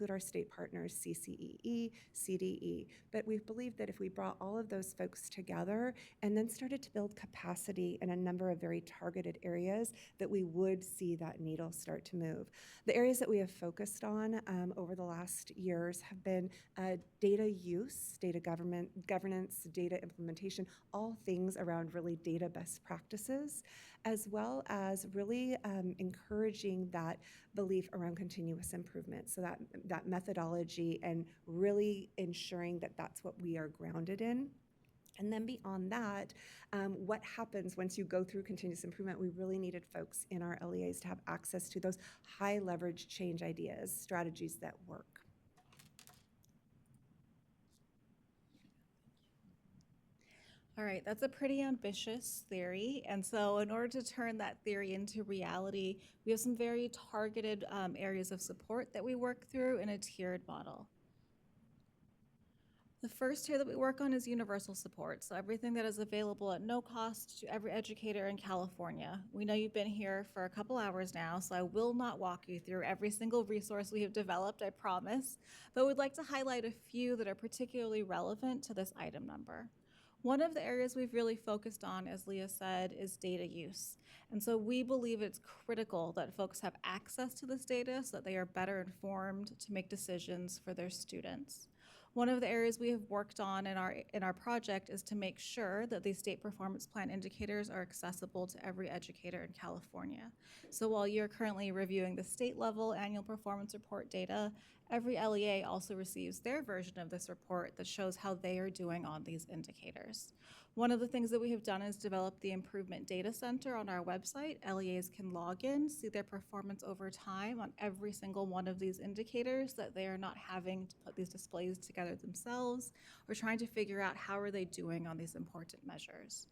our state partners, CCEE, CDE. But we've believed that if we brought all of those folks together and then started to build capacity in a number of very targeted areas, that we would see that needle start to move. The areas that we have focused on over the last years have been data use, data governance, data implementation, all things around really data best practices, as well as really encouraging that belief around continuous improvement. So that methodology and really ensuring that that's what we are grounded in. And then beyond that, what happens once you go through continuous improvement? We really needed folks in our LEAs to have access to those high leverage change ideas, strategies that work. All right, that's a pretty ambitious theory. And so in order to turn that theory into reality, we have some very targeted areas of support that we work through in a tiered model. The first tier that we work on is universal support, so everything that is available at no cost to every educator in California. We know you've been here for a couple hours now, so I will not walk you through every single resource we have developed, I promise, but we'd like to highlight a few that are particularly relevant to this item number. One of the areas we've really focused on, as Leah said, is data use. And so we believe it's critical that folks have access to this data so that they are better informed to make decisions for their students. One of the areas we have worked on in our project is to make sure that these state performance plan indicators are accessible to every educator in California. So while you're currently reviewing the state level annual performance report data, every LEA also receives their version of this report that shows how they are doing on these indicators. One of the things that we have done is develop the Improvement Data Center on our website. LEAs can log in, see their performance over time on every single one of these indicators, that they are not having to put these displays together themselves or trying to figure out how are they doing on these important measures.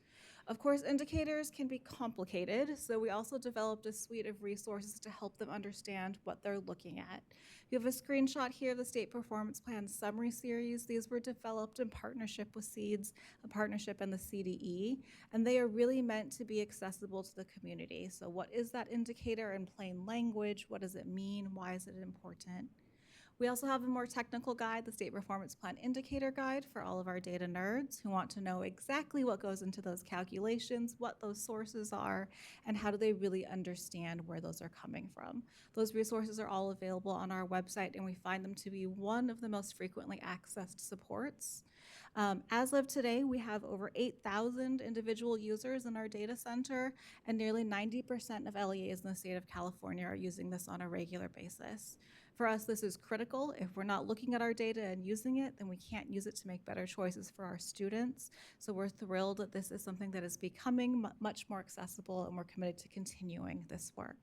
Of course, indicators can be complicated, so we also developed a suite of resources to help them understand what they're looking at. You have a screenshot here of the State Performance Plan Summary Series. These were developed in partnership with SEEDS, a partnership and the CDE, and they are really meant to be accessible to the community. So what is that indicator in plain language? What does it mean? Why is it important? We also have a more technical guide, the State Performance Plan Indicator Guide, for all of our data nerds who want to know exactly what goes into those calculations, what those sources are, and how do they really understand where those are coming from. Those resources are all available on our website, and we find them to be one of the most frequently accessed supports. As of today, we have over 8,000 individual users in our data center, and nearly 90% of LEAs in the state of California are using this on a regular basis. For us, this is critical. If we're not looking at our data and using it, then we can't use it to make better choices for our students. So we're thrilled that this is something that is becoming much more accessible, and we're committed to continuing this work.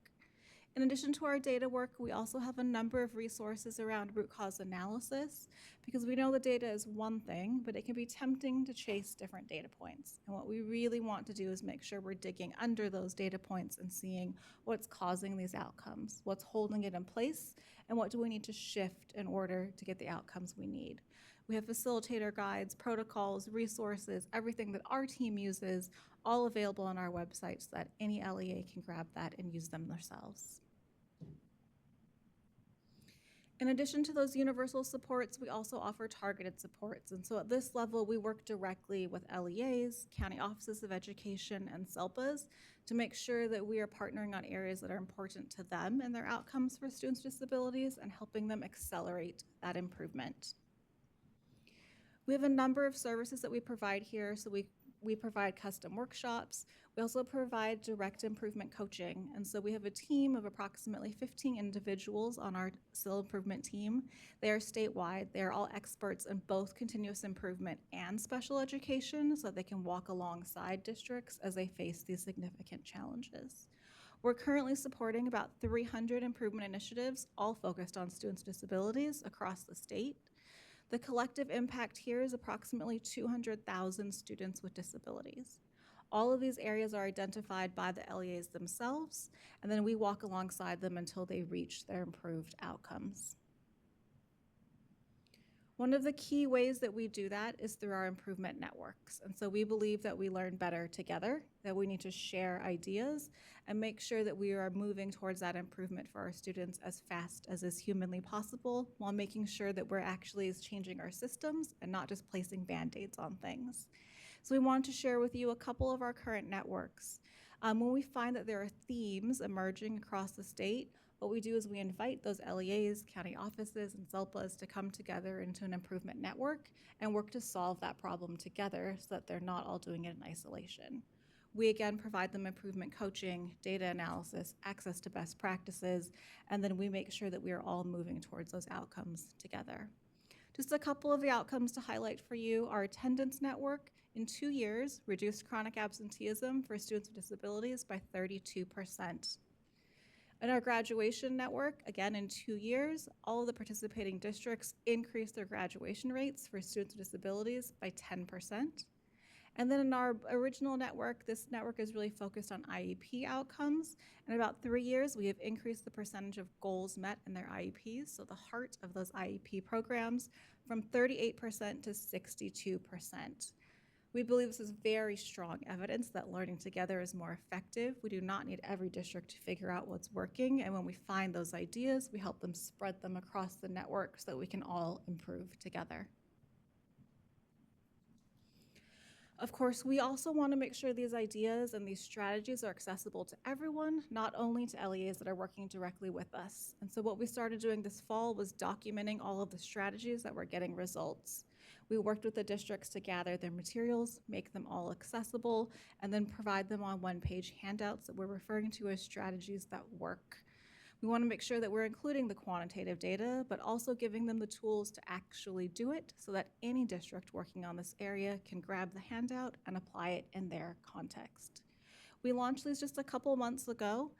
In addition to our data work, we also have a number of resources around root cause analysis, because we know the data is one thing, but it can be tempting to chase different data points. And what we really want to do is make sure we're digging under those data points and seeing what's causing these outcomes, what's holding it in place, and what do we need to shift in order to get the outcomes we need. We have facilitator guides, protocols, resources, everything that our team uses, all available on our website so that any LEA can grab that and use them themselves. In addition to those universal supports, we also offer targeted supports. And so at this level, we work directly with LEAs, county offices of education, and SELPAs to make sure that we are partnering on areas that are important to them and their outcomes for students with disabilities and helping them accelerate that improvement. We have a number of services that we provide here. So we provide custom workshops. We also provide direct improvement coaching. And so we have a team of approximately 15 individuals on our skill improvement team. They are statewide. They are all experts in both continuous improvement and special education, so that they can walk alongside districts as they face these significant challenges. We're currently supporting about 300 improvement initiatives, all focused on students with disabilities across the state. The collective impact here is approximately 200,000 students with disabilities. All of these areas are identified by the LEAs themselves, and then we walk alongside them until they reach their improved outcomes. One of the key ways that we do that is through our improvement networks. And so we believe that we learn better together, that we need to share ideas and make sure that we are moving towards that improvement for our students as fast as is humanly possible, while making sure that we're actually changing our systems and not just placing Band-Aids on things. So we want to share with you a couple of our current networks. When we find that there are themes emerging across the state, what we do is we invite those LEAs, county offices, and SELPAs to come together into an improvement network and work to solve that problem together so that they're not all doing it in isolation. We again provide them improvement coaching, data analysis, access to best practices, and then we make sure that we are all moving towards those outcomes together. Just a couple of the outcomes to highlight for you. Our attendance network in 2 years reduced chronic absenteeism for students with disabilities by 32%. In our graduation network, again in 2 years, all of the participating districts increased their graduation rates for students with disabilities by 10%. And then in our original network, this network is really focused on IEP outcomes. In about 3 years, we have increased the percentage of goals met in their IEPs, so the heart of those IEP programs, from 38% to 62%. We believe this is very strong evidence that learning together is more effective. We do not need every district to figure out what's working, and when we find those ideas, we help them spread them across the network so that we can all improve together. Of course, we also want to make sure these ideas and these strategies are accessible to everyone, not only to LEAs that are working directly with us. And so what we started doing this fall was documenting all of the strategies that were getting results. We worked with the districts to gather their materials, make them all accessible, and then provide them on one-page handouts that we're referring to as strategies that work. We want to make sure that we're including the quantitative data, but also giving them the tools to actually do it so that any district working on this area can grab the handout and apply it in their context. We launched these just a couple months ago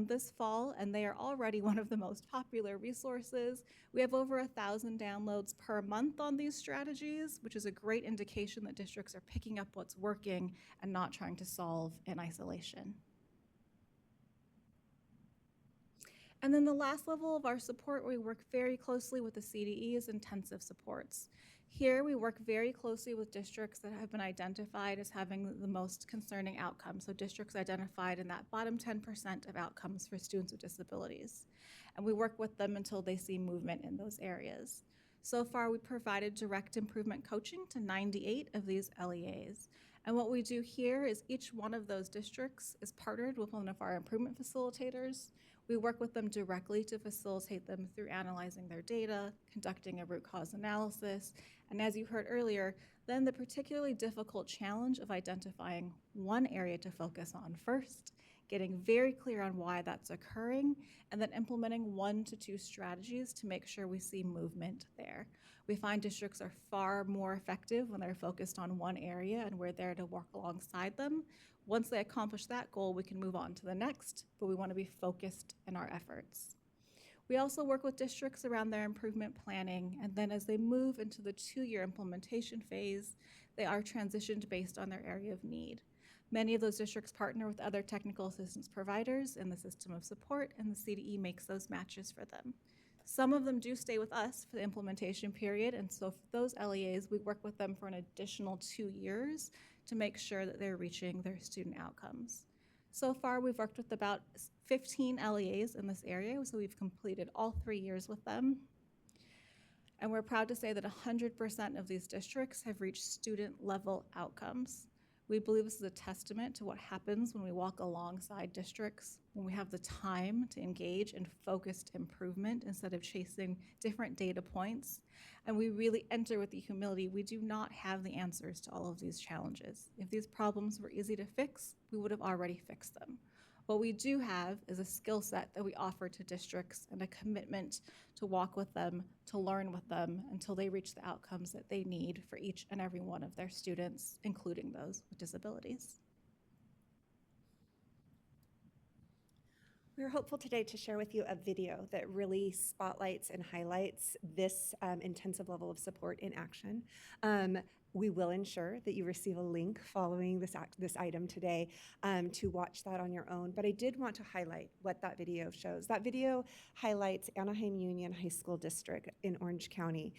this fall, and they are already one of the most popular resources. We have over 1,000 downloads per month on these strategies, which is a great indication that districts are picking up what's working and not trying to solve in isolation. And then the last level of our support, we work very closely with the CDE, is intensive supports. Here, we work very closely with districts that have been identified as having the most concerning outcomes, so districts identified in that bottom 10% of outcomes for students with disabilities. and we work with them until they see movement in those areas. So far, we provided direct improvement coaching to 98 of these LEAs. And what we do here is each one of those districts is partnered with one of our improvement facilitators. We work with them directly to facilitate them through analyzing their data, conducting a root cause analysis, and as you heard earlier, then the particularly difficult challenge of identifying one area to focus on first, getting very clear on why that's occurring, and then implementing 1 to 2 strategies to make sure we see movement there. We find districts are far more effective when they're focused on one area and we're there to work alongside them. Once they accomplish that goal, we can move on to the next, but we want to be focused in our efforts. We also work with districts around their improvement planning, and then as they move into the 2-year implementation phase, they are transitioned based on their area of need. Many of those districts partner with other technical assistance providers in the system of support, and the CDE makes those matches for them. Some of them do stay with us for the implementation period, and so for those LEAs, we work with them for an additional 2 years to make sure that they're reaching their student outcomes. So far, we've worked with about 15 LEAs in this area, so we've completed all 3 years with them. And we're proud to say that 100% of these districts have reached student-level outcomes. We believe this is a testament to what happens when we walk alongside districts, when we have the time to engage in focused improvement instead of chasing different data points. And we really enter with the humility, we do not have the answers to all of these challenges. If these problems were easy to fix, we would have already fixed them. What we do have is a skill set that we offer to districts and a commitment to walk with them, to learn with them until they reach the outcomes that they need for each and every one of their students, including those with disabilities. We're hopeful today to share with you a video that really spotlights and highlights this intensive level of support in action. We will ensure that you receive a link following this item today to watch that on your own. But I did want to highlight what that video shows. That video highlights Anaheim Union High School District in Orange County.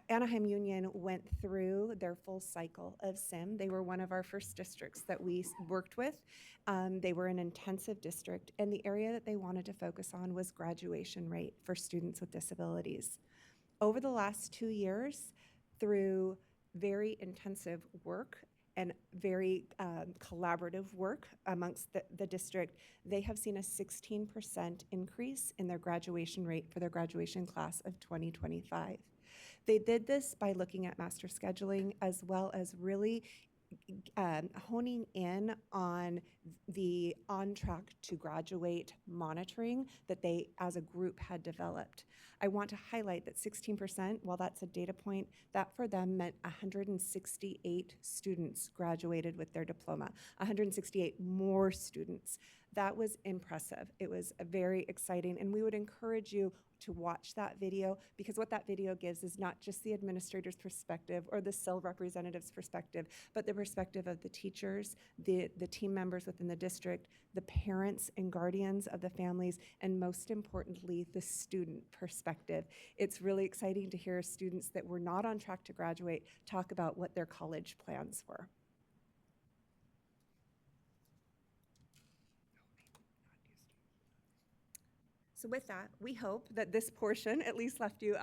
Anaheim Union went through their full cycle of SIM. They were one of our first districts that we worked with. They were an intensive district, and the area that they wanted to focus on was graduation rate for students with disabilities. Over the last 2 years, through very intensive work and very collaborative work amongst the district, they have seen a 16% increase in their graduation rate for their graduation class of 2025. They did this by looking at master scheduling as well as really honing in on the on track to graduate monitoring that they as a group had developed. I want to highlight that 16%, while that's a data point, that for them meant 168 students graduated with their diploma, 168 more students. That was impressive. It was very exciting, and we would encourage you to watch that video, because what that video gives is not just the administrator's perspective or the SIL representative's perspective, but the perspective of the teachers, the team members within the district, the parents and guardians of the families, and most importantly, the student perspective. It's really exciting to hear students that were not on track to graduate talk about what their college plans were. So with that, we hope that this portion at least left you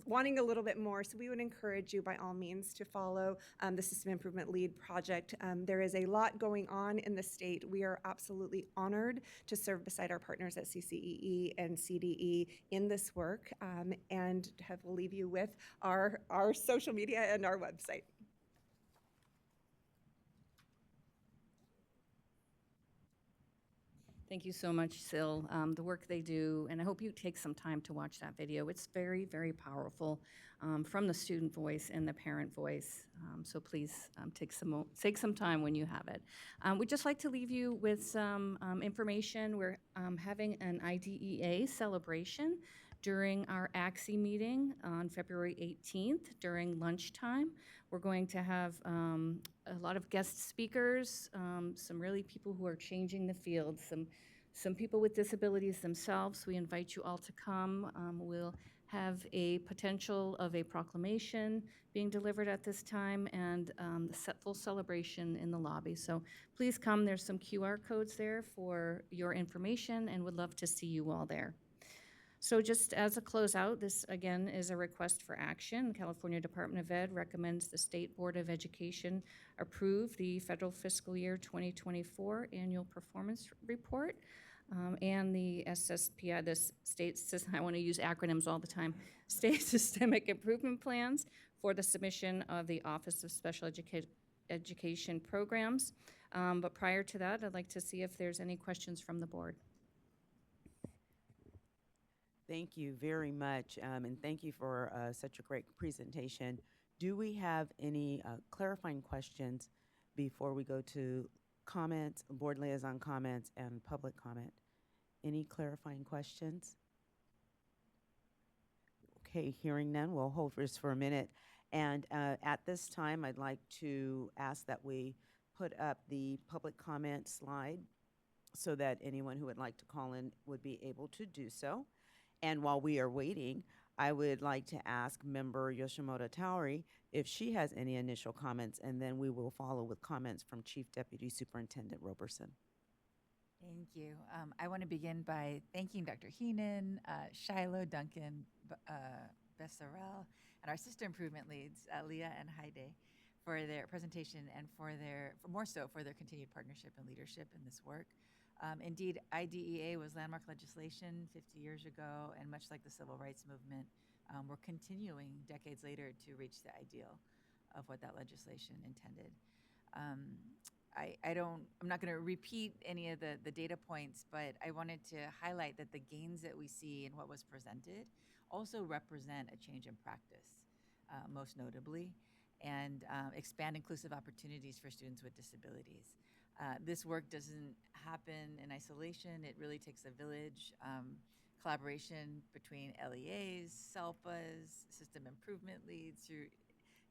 wanting a little bit more. So we would encourage you by all means to follow the System Improvement Lead project. There is a lot going on in the state. We are absolutely honored to serve beside our partners at CCEE and CDE in this work, and will leave you with our social media and our website. Thank you so much, Sil. The work they do, and I hope you take some time to watch that video. It's very, very powerful from the student voice and the parent voice. So please take some time when you have it. We'd just like to leave you with some information. We're having an IDEA celebration during our AXE meeting on February 18th during lunchtime. We're going to have a lot of guest speakers, some really people who are changing the field, some people with disabilities themselves. We invite you all to come. We'll have a potential of a proclamation being delivered at this time, and the full celebration in the lobby. So please come. There's some QR codes there for your information, and would love to see you all there. So just as a closeout, this again is a request for action. The California Department of Ed recommends the State Board of Education approve the federal fiscal year 2024 annual performance report and the SSPI, I want to use acronyms all the time, State Systemic Improvement Plans for the submission of the Office of Special Education Programs. But prior to that, I'd like to see if there's any questions from the board. Thank you very much, and thank you for such a great presentation. Do we have any clarifying questions before we go to comments, board liaison comments, and public comment? Any clarifying questions? Okay, hearing none, we'll hold this for a minute. And at this time, I'd like to ask that we put up the public comment slide so that anyone who would like to call in would be able to do so. And while we are waiting, I would like to ask Member Yoshimoto Tauri if she has any initial comments, and then we will follow with comments from Chief Deputy Superintendent Roberson. Thank you. I want to begin by thanking Dr. Heenan, Shiloh, Duncan, Bessarel, and our sister improvement leads, Leah and Heide, for their presentation and for their continued partnership and leadership in this work. Indeed, IDEA was landmark legislation 50 years ago, and much like the civil rights movement, we're continuing decades later to reach the ideal of what that legislation intended. I'm not going to repeat any of the data points, but I wanted to highlight that the gains that we see in what was presented also represent a change in practice, most notably, and expand inclusive opportunities for students with disabilities. This work doesn't happen in isolation. It really takes a village, collaboration between LEAs, SELPAs, system improvement leads through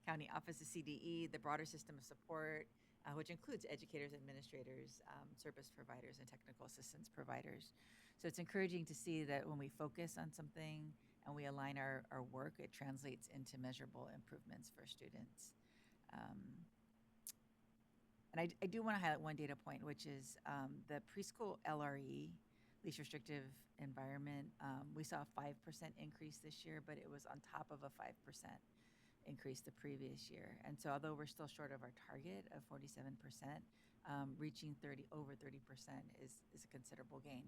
County Office of CDE, the broader system of support, which includes educators, administrators, service providers, and technical assistance providers. So it's encouraging to see that when we focus on something and we align our work, it translates into measurable improvements for students. And I do want to highlight one data point, which is the preschool LRE, least restrictive environment. We saw a 5% increase this year, but it was on top of a 5% increase the previous year. And so although we're still short of our target of 47%, reaching over 30% is a considerable gain.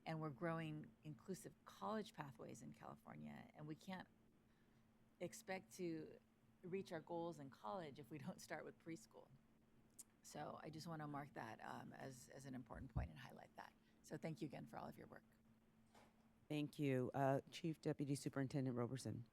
And we're growing inclusive college pathways in California, and we can't expect to reach our goals in college if we don't start with preschool. So I just want to mark that as an important point and highlight that. So thank you again for all of your work. Thank you. Chief Deputy Superintendent Roberson.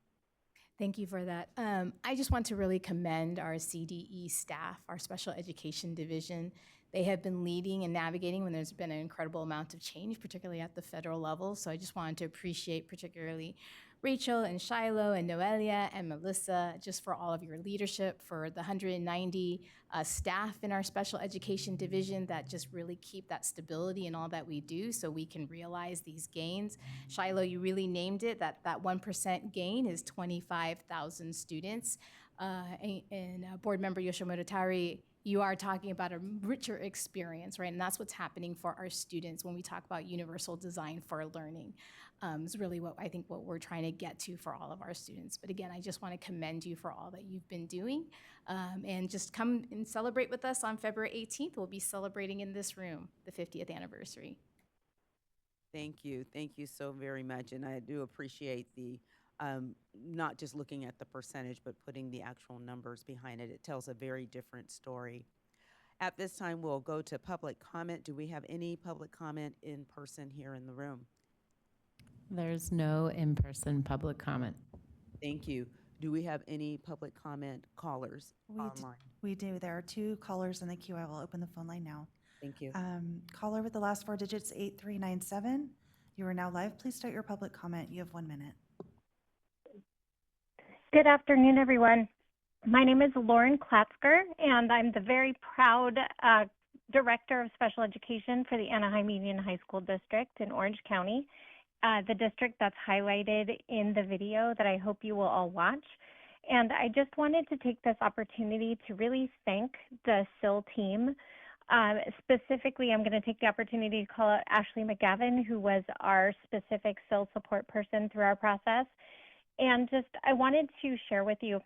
Thank you for that. I just want to really commend our CDE staff, our special education division. They have been leading and navigating when there's been an incredible amount of change, particularly at the federal level. So I just wanted to appreciate particularly Rachel and Shiloh and Noelia and Melissa, just for all of your leadership, for the 190 staff in our special education division that just really keep that stability in all that we do so we can realize these gains. Shiloh, you really named it, that 1% gain is 25,000 students. And Board Member Yoshimoto Tari, you are talking about a richer experience, right? And that's what's happening for our students when we talk about universal design for learning. Is really what I think what we're trying to get to for all of our students. But again, I just want to commend you for all that you've been doing. And just come and celebrate with us on February 18th. We'll be celebrating in this room the 50th anniversary. Thank you. Thank you so very much. And I do appreciate the not just looking at the percentage, but putting the actual numbers behind it. It tells a very different story. At this time, we'll go to public comment. Do we have any public comment in person here in the room? There's no in-person public comment. Thank you. Do we have any public comment callers online? We do. There are 2 callers in the queue. I will open the phone line now. Thank you. Caller with the last 4 digits, 8397. You are now live. Please start your public comment. You have 1 minute. Good afternoon, everyone. My name is Lauren Klatzker, and I'm the very proud Director of Special Education for the Anaheim Union High School District in Orange County. The district that's highlighted in the video that I hope you will all watch. And I just wanted to take this opportunity to really thank the SIL team Specifically, I'm going to take the opportunity to call out Ashley McGavin, who was our specific SIL support person through our process. And just, I wanted to share with you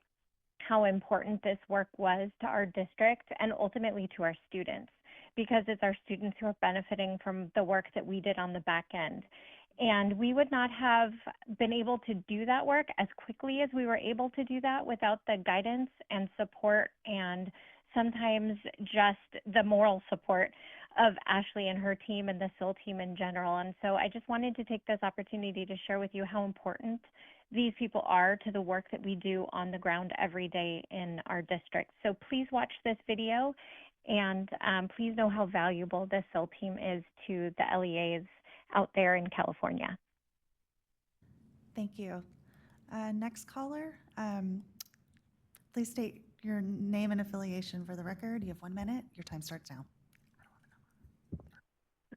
how important this work was to our district and ultimately to our students, because it's our students who are benefiting from the work that we did on the back end. And we would not have been able to do that work as quickly as we were able to do that without the guidance and support and sometimes just the moral support of Ashley and her team and the SIL team in general. And so I just wanted to take this opportunity to share with you how important these people are to the work that we do on the ground every day in our district. So please watch this video and please know how valuable the SIL team is to the LEAs out there in California. Thank you. Next caller, please state your name and affiliation for the record. You have 1 minute. Your time starts now.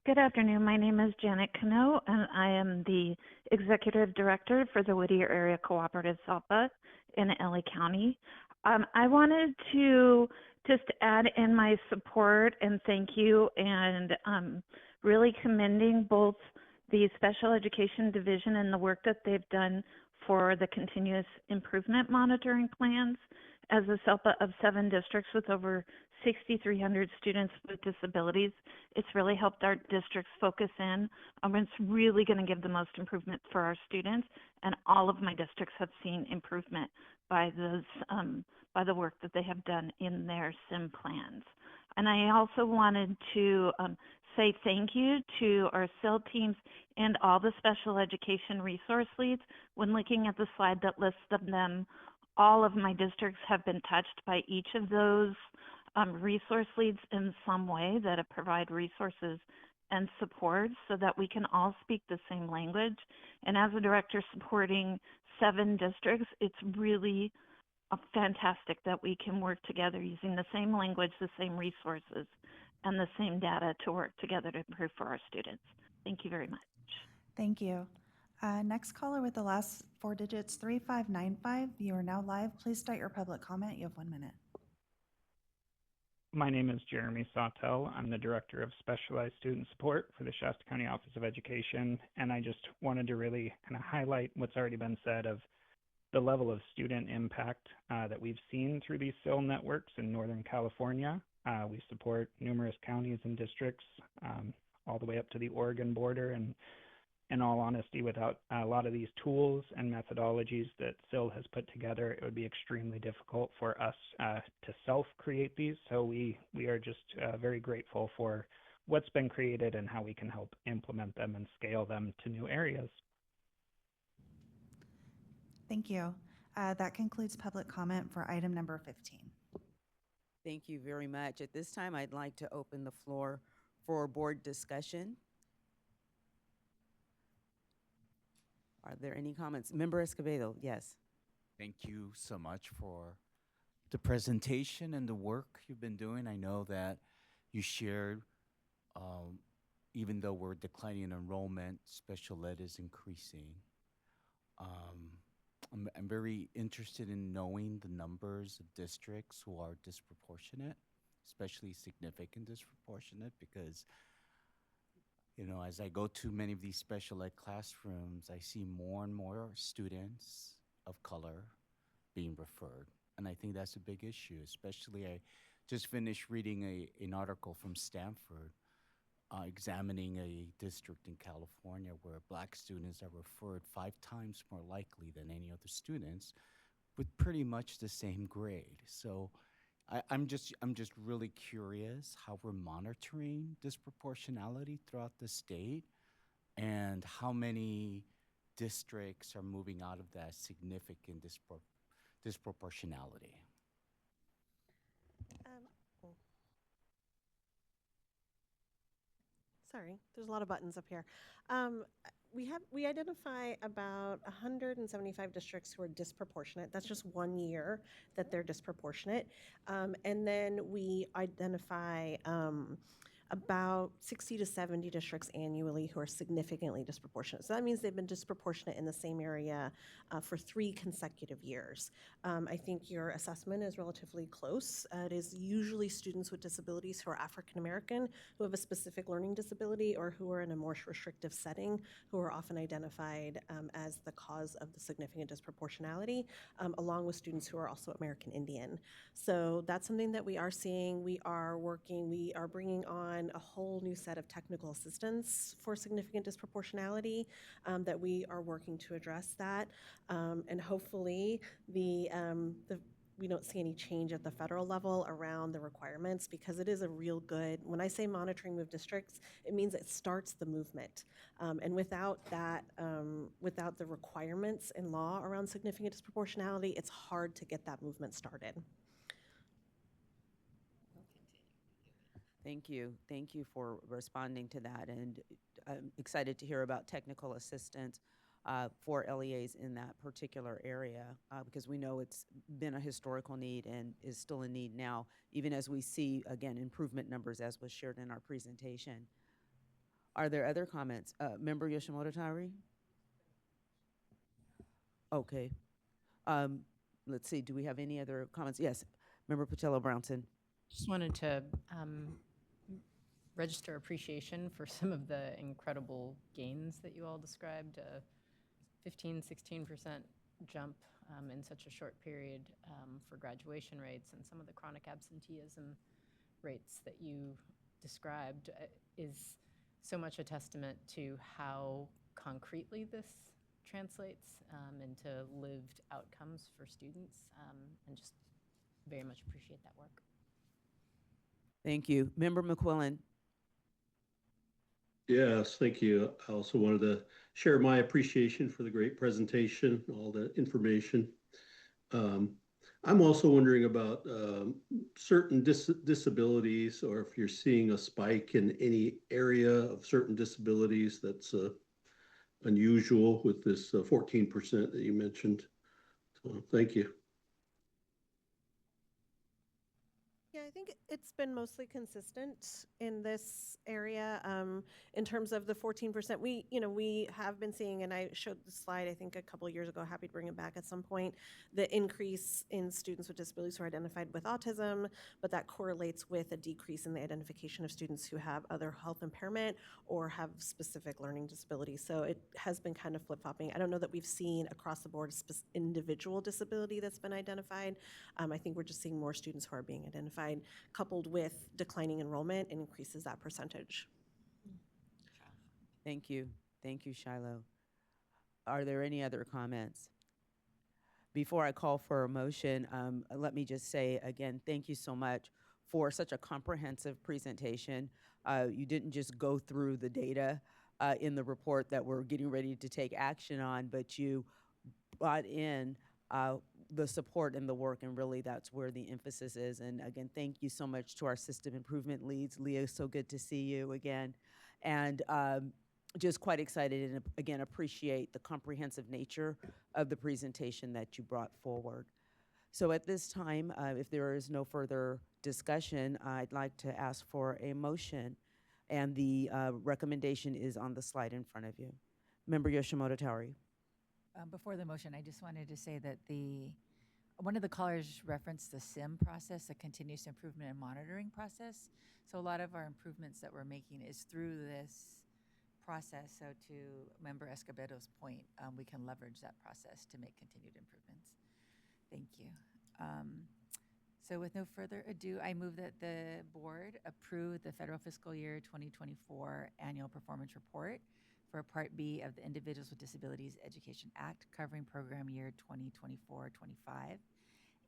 Good afternoon. My name is Janet Cano, and I am the Executive Director for the Whittier Area Cooperative SALPA in LA County. I wanted to just add in my support and thank you and really commending both the Special Education Division and the work that they've done for the continuous improvement monitoring plans. As a SELPA of 7 districts with over 6,300 students with disabilities, it's really helped our districts focus in on what's really going to give the most improvement for our students. And all of my districts have seen improvement by those by the work that they have done in their SIM plans. And I also wanted to say thank you to our SIL teams and all the special education resource leads. When looking at the slide that lists them, all of my districts have been touched by each of those resource leads in some way that provide resources and support so that we can all speak the same language. And as a director supporting 7 districts, it's really fantastic that we can work together using the same language, the same resources, and the same data to work together to improve for our students. Thank you very much. Thank you. Next caller with the last 4 digits, 3595. You are now live. Please start your public comment. You have 1 minute. My name is Jeremy Sawtell. I'm the Director of Specialized Student Support for the Shasta County Office of Education, and I just wanted to really kind of highlight what's already been said of the level of student impact that we've seen through these SIL networks in Northern California. We support numerous counties and districts all the way up to the Oregon border, and in all honesty, without a lot of these tools and methodologies that SIL has put together, it would be extremely difficult for us to self-create these. So we are just very grateful for what's been created and how we can help implement them and scale them to new areas. Thank you. That concludes public comment for item number 15. Thank you very much. At this time, I'd like to open the floor for board discussion. Are there any comments? Member Escobedo, yes. Thank you so much for the presentation and the work you've been doing. I know that you shared, even though we're declining enrollment, special ed is increasing. I'm very interested in knowing the numbers of districts who are disproportionate, especially significant disproportionate, because as I go to many of these special ed classrooms, I see more and more students of color being referred. And I think that's a big issue, especially I just finished reading an article from Stanford examining a district in California where Black students are referred 5 times more likely than any other students with pretty much the same grade. So I'm just really curious how we're monitoring disproportionality throughout the state and how many districts are moving out of that significant disproportionality. Sorry, there's a lot of buttons up here. We identify about 175 districts who are disproportionate. That's just 1 year that they're disproportionate. And then we identify about 60 to 70 districts annually who are significantly disproportionate. So that means they've been disproportionate in the same area for 3 consecutive years. I think your assessment is relatively close. It is usually students with disabilities who are African American, who have a specific learning disability, or who are in a more restrictive setting, who are often identified as the cause of the significant disproportionality, along with students who are also American Indian. So that's something that we are seeing. We are bringing on a whole new set of technical assistance for significant disproportionality that we are working to address that. And hopefully we don't see any change at the federal level around the requirements, because it is a real good, when I say monitoring move districts, it means it starts the movement. And without that, without the requirements in law around significant disproportionality, it's hard to get that movement started. Thank you. Thank you for responding to that. And I'm excited to hear about technical assistance for LEAs in that particular area, because we know it's been a historical need and is still a need now, even as we see, again, improvement numbers as was shared in our presentation. Are there other comments? Member Yoshimoto Tari? Okay. Let's see, do we have any other comments? Yes, Member Patello Brownson. Just wanted to register appreciation for some of the incredible gains that you all described. 15, 16% jump in such a short period for graduation rates, and some of the chronic absenteeism rates that you described is so much a testament to how concretely this translates into lived outcomes for students, and just very much appreciate that work. Thank you. Member McQuillan. Yes, thank you. I also wanted to share my appreciation for the great presentation, all the information. I'm also wondering about certain disabilities, or if you're seeing a spike in any area of certain disabilities that's unusual with this 14% that you mentioned. So, thank you. Yeah, I think it's been mostly consistent in this area. In terms of the 14%, we have been seeing, and I showed the slide, I think a couple of years ago, happy to bring it back at some point, the increase in students with disabilities who are identified with autism, but that correlates with a decrease in the identification of students who have other health impairment or have specific learning disabilities. So it has been kind of flip-flopping. I don't know that we've seen across the board a individual disability that's been identified. I think we're just seeing more students who are being identified, coupled with declining enrollment, increases that percentage. Thank you. Thank you, Shiloh. Are there any other comments? Before I call for a motion, let me just say again, thank you so much for such a comprehensive presentation. You didn't just go through the data in the report that we're getting ready to take action on, but you brought in the support and the work, and really that's where the emphasis is. And again, thank you so much to our system improvement leads. Leah, so good to see you again. And just quite excited, and again, appreciate the comprehensive nature of the presentation that you brought forward. So at this time, if there is no further discussion, I'd like to ask for a motion, and the recommendation is on the slide in front of you. Member Yoshimoto Tari. Before the motion, I just wanted to say that one of the callers referenced the SIM process, the continuous improvement and monitoring process. So a lot of our improvements that we're making is through this process. So to Member Escobedo's point, we can leverage that process to make continued improvements. Thank you. So with no further ado, I move that the board approve the federal fiscal year 2024 annual performance report for Part B of the Individuals with Disabilities Education Act, covering program year 2024-25,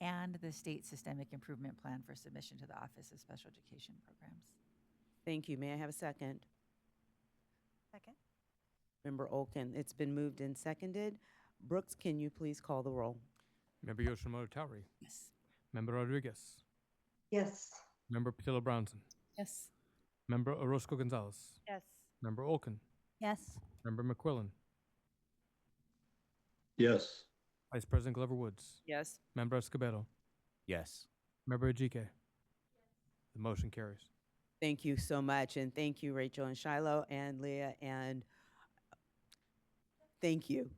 and the state systemic improvement plan for submission to the Office of Special Education Programs. Thank you. May I have a second? Second. Member Olken, it's been moved and seconded. Brooks, can you please call the roll? Member Yoshimoto Tari. Yes. Member Rodriguez. Yes. Member Patillo Brownson. Yes. Member Orozco Gonzalez. Yes. Member Olken. Yes. Member McQuillan. Yes. Vice President Glover Woods. Yes. Member Escobedo. Yes. Member Ajike. The motion carries. Thank you so much. And thank you, Rachel and Shiloh and Leah. And thank you.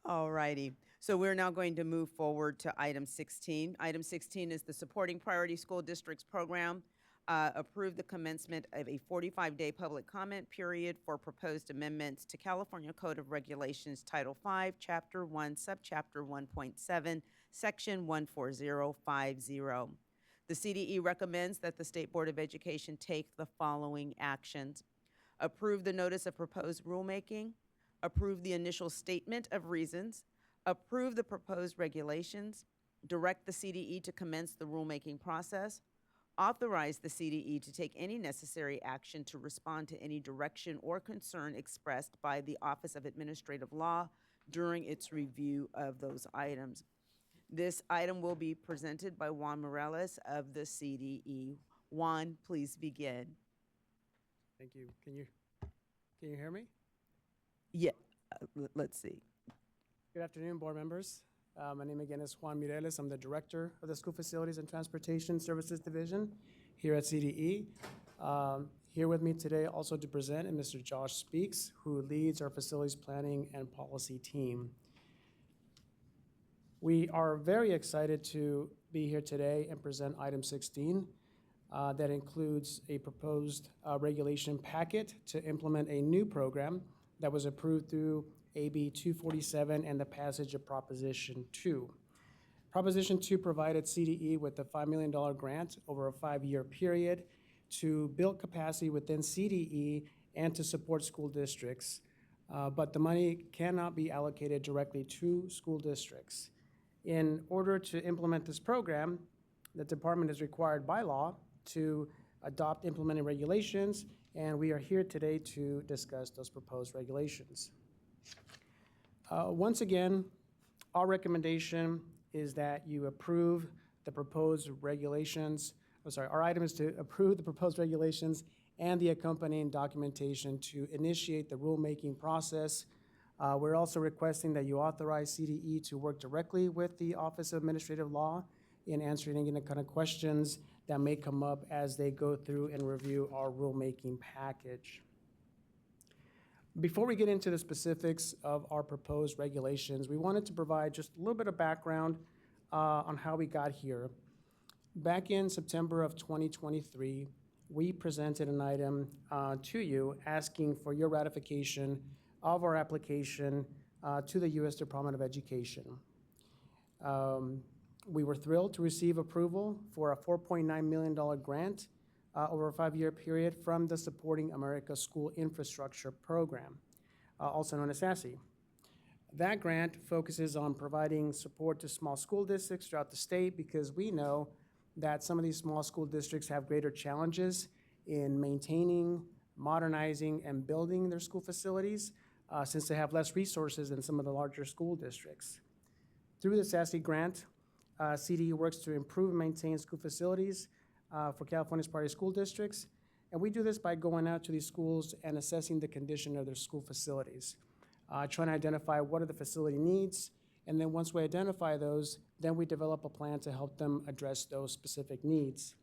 All righty. So we're now going to move forward to item 16. Item 16 is the Supporting Priority School Districts Program. Approve the commencement of a 45-day public comment period for proposed amendments to California Code of Regulations, Title 5, Chapter 1, Subchapter 1.7, Section 14050. The CDE recommends that the State Board of Education take the following actions. Approve the notice of proposed rulemaking, approve the initial statement of reasons, approve the proposed regulations, direct the CDE to commence the rulemaking process, authorize the CDE to take any necessary action to respond to any direction or concern expressed by the Office of Administrative Law during its review of those items. This item will be presented by Juan Morales of the CDE. Juan, please begin. Thank you. Can you hear me? Yeah, let's see. Good afternoon, board members. My name again is Juan Mireles. I'm the director of the School Facilities and Transportation Services Division here at CDE. Here with me today also to present is Mr. Josh Speaks, who leads our facilities planning and policy team. We are very excited to be here today and present item 16. That includes a proposed regulation packet to implement a new program that was approved through AB 247 and the passage of Proposition 2. Proposition 2 provided CDE with a $5 million grant over a 5-year period to build capacity within CDE and to support school districts, but the money cannot be allocated directly to school districts. In order to implement this program, the department is required by law to adopt implementing regulations, and we are here today to discuss those proposed regulations. Once again, our recommendation is that you approve the proposed regulations. Our item is to approve the proposed regulations and the accompanying documentation to initiate the rulemaking process. We're also requesting that you authorize CDE to work directly with the Office of Administrative Law in answering any kind of questions that may come up as they go through and review our rulemaking package. Before we get into the specifics of our proposed regulations, we wanted to provide just a little bit of background on how we got here. Back in September of 2023, we presented an item to you asking for your ratification of our application to the U.S. Department of Education. We were thrilled to receive approval for a $4.9 million grant over a 5-year period from the Supporting America School Infrastructure Program, also known as SASE. That grant focuses on providing support to small school districts throughout the state because we know that some of these small school districts have greater challenges in maintaining, modernizing, and building their school facilities since they have less resources than some of the larger school districts. Through the SASE grant, CDE works to improve and maintain school facilities for California's priority school districts, and we do this by going out to these schools and assessing the condition of their school facilities, trying to identify what are the facility needs, and then once we identify those, then we develop a plan to help them address those specific needs.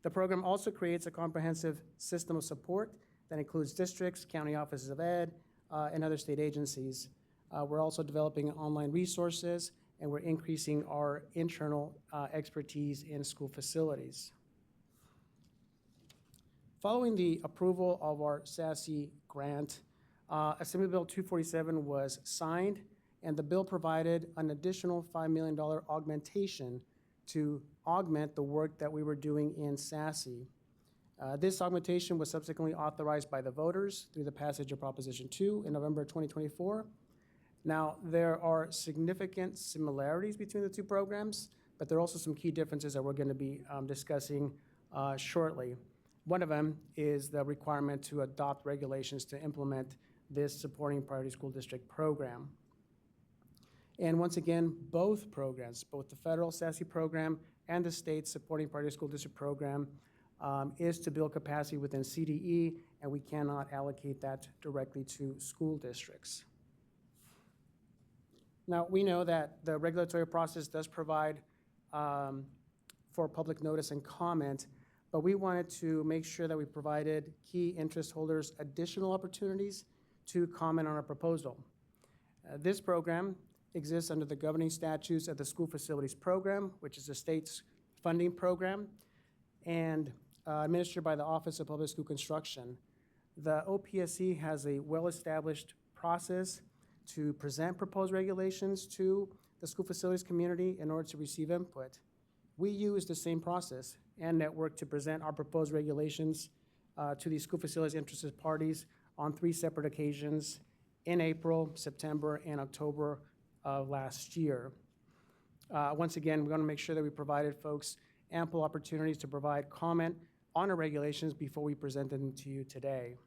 The program also creates a comprehensive system of support that includes districts, county offices of ed, and other state agencies. We're also developing online resources, and we're increasing our internal expertise in school facilities. Following the approval of our SASE grant, Assembly Bill 247 was signed, and the bill provided an additional $5 million augmentation to augment the work that we were doing in SASE. This augmentation was subsequently authorized by the voters through the passage of Proposition 2 in November 2024. Now, there are significant similarities between the two programs, but there are also some key differences that we're going to be discussing shortly. One of them is the requirement to adopt regulations to implement this Supporting Priority School District program. And once again, both programs, both the federal SASE program and the state Supporting Priority School District program is to build capacity within CDE, and we cannot allocate that directly to school districts. Now, we know that the regulatory process does provide for public notice and comment, but we wanted to make sure that we provided key interest holders additional opportunities to comment on our proposal. This program exists under the governing statutes of the School Facilities Program, which is the state's funding program, and administered by the Office of Public School Construction. The OPSC has a well-established process to present proposed regulations to the school facilities community in order to receive input. We use the same process and network to present our proposed regulations to the school facilities interested parties on 3 separate occasions in April, September, and October of last year. Once again, we want to make sure that we provided folks ample opportunities to provide comment on our regulations before we present them to you today.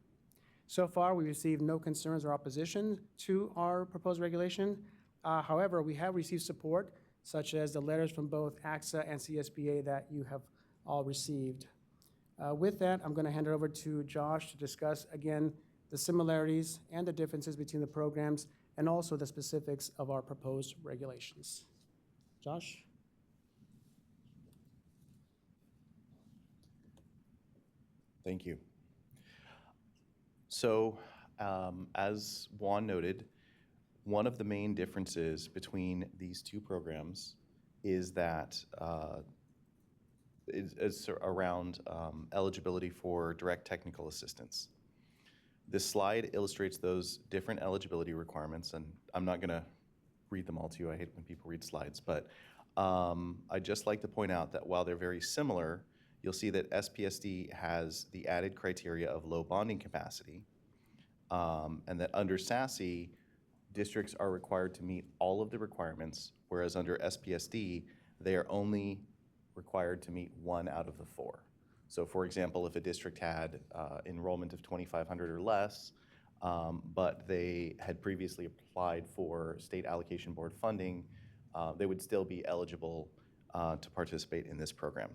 So far, we received no concerns or opposition to our proposed regulation. However, we have received support, such as the letters from both AXA and CSBA that you have all received. With that, I'm going to hand it over to Josh to discuss, again, the similarities and the differences between the programs and also the specifics of our proposed regulations. Josh? Thank you. So, as Juan noted, one of the main differences between these two programs is that is around eligibility for direct technical assistance. This slide illustrates those different eligibility requirements, and I'm not going to read them all to you. I hate when people read slides, but I'd just like to point out that while they're very similar, you'll see that SPSD has the added criteria of low bonding capacity, and that under SASE, districts are required to meet all of the requirements, whereas under SPSD, they are only required to meet 1 out of the 4. So for example, if a district had enrollment of 2,500 or less, but they had previously applied for state allocation board funding, they would still be eligible to participate in this program.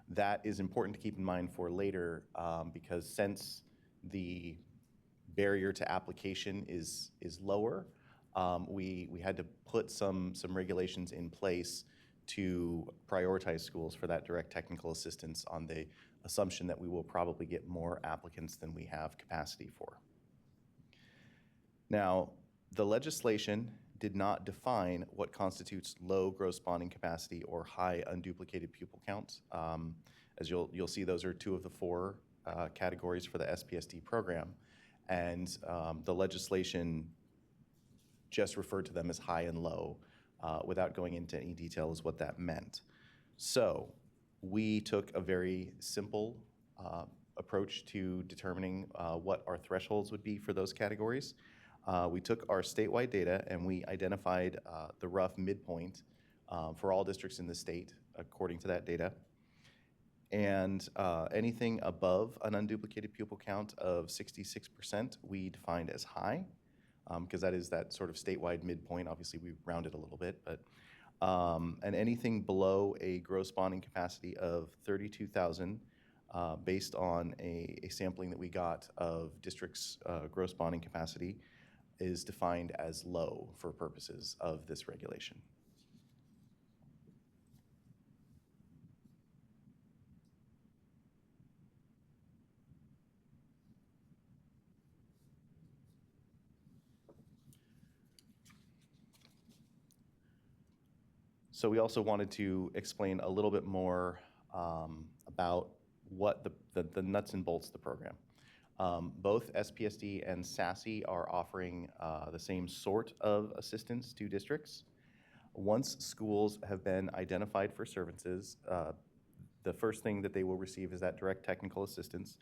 That is important to keep in mind for later because since the barrier to application is lower, we had to put some regulations in place to prioritize schools for that direct technical assistance on the assumption that we will probably get more applicants than we have capacity for. Now, the legislation did not define what constitutes low gross bonding capacity or high unduplicated pupil count. As you'll see, those are 2 of the 4 categories for the SPSD program. And the legislation just referred to them as high and low without going into any detail as what that meant. So we took a very simple approach to determining what our thresholds would be for those categories. We took our statewide data and we identified the rough midpoint for all districts in the state according to that data. And anything above an unduplicated pupil count of 66% we defined as high, because that is that sort of statewide midpoint. Obviously, we rounded a little bit, but and anything below a gross bonding capacity of 32,000 based on a sampling that we got of districts' gross bonding capacity is defined as low for purposes of this regulation. So we also wanted to explain a little bit more about what the nuts and bolts of the program. Both SPSD and SASE are offering the same sort of assistance to districts. Once schools have been identified for services, the first thing that they will receive is that direct technical assistance.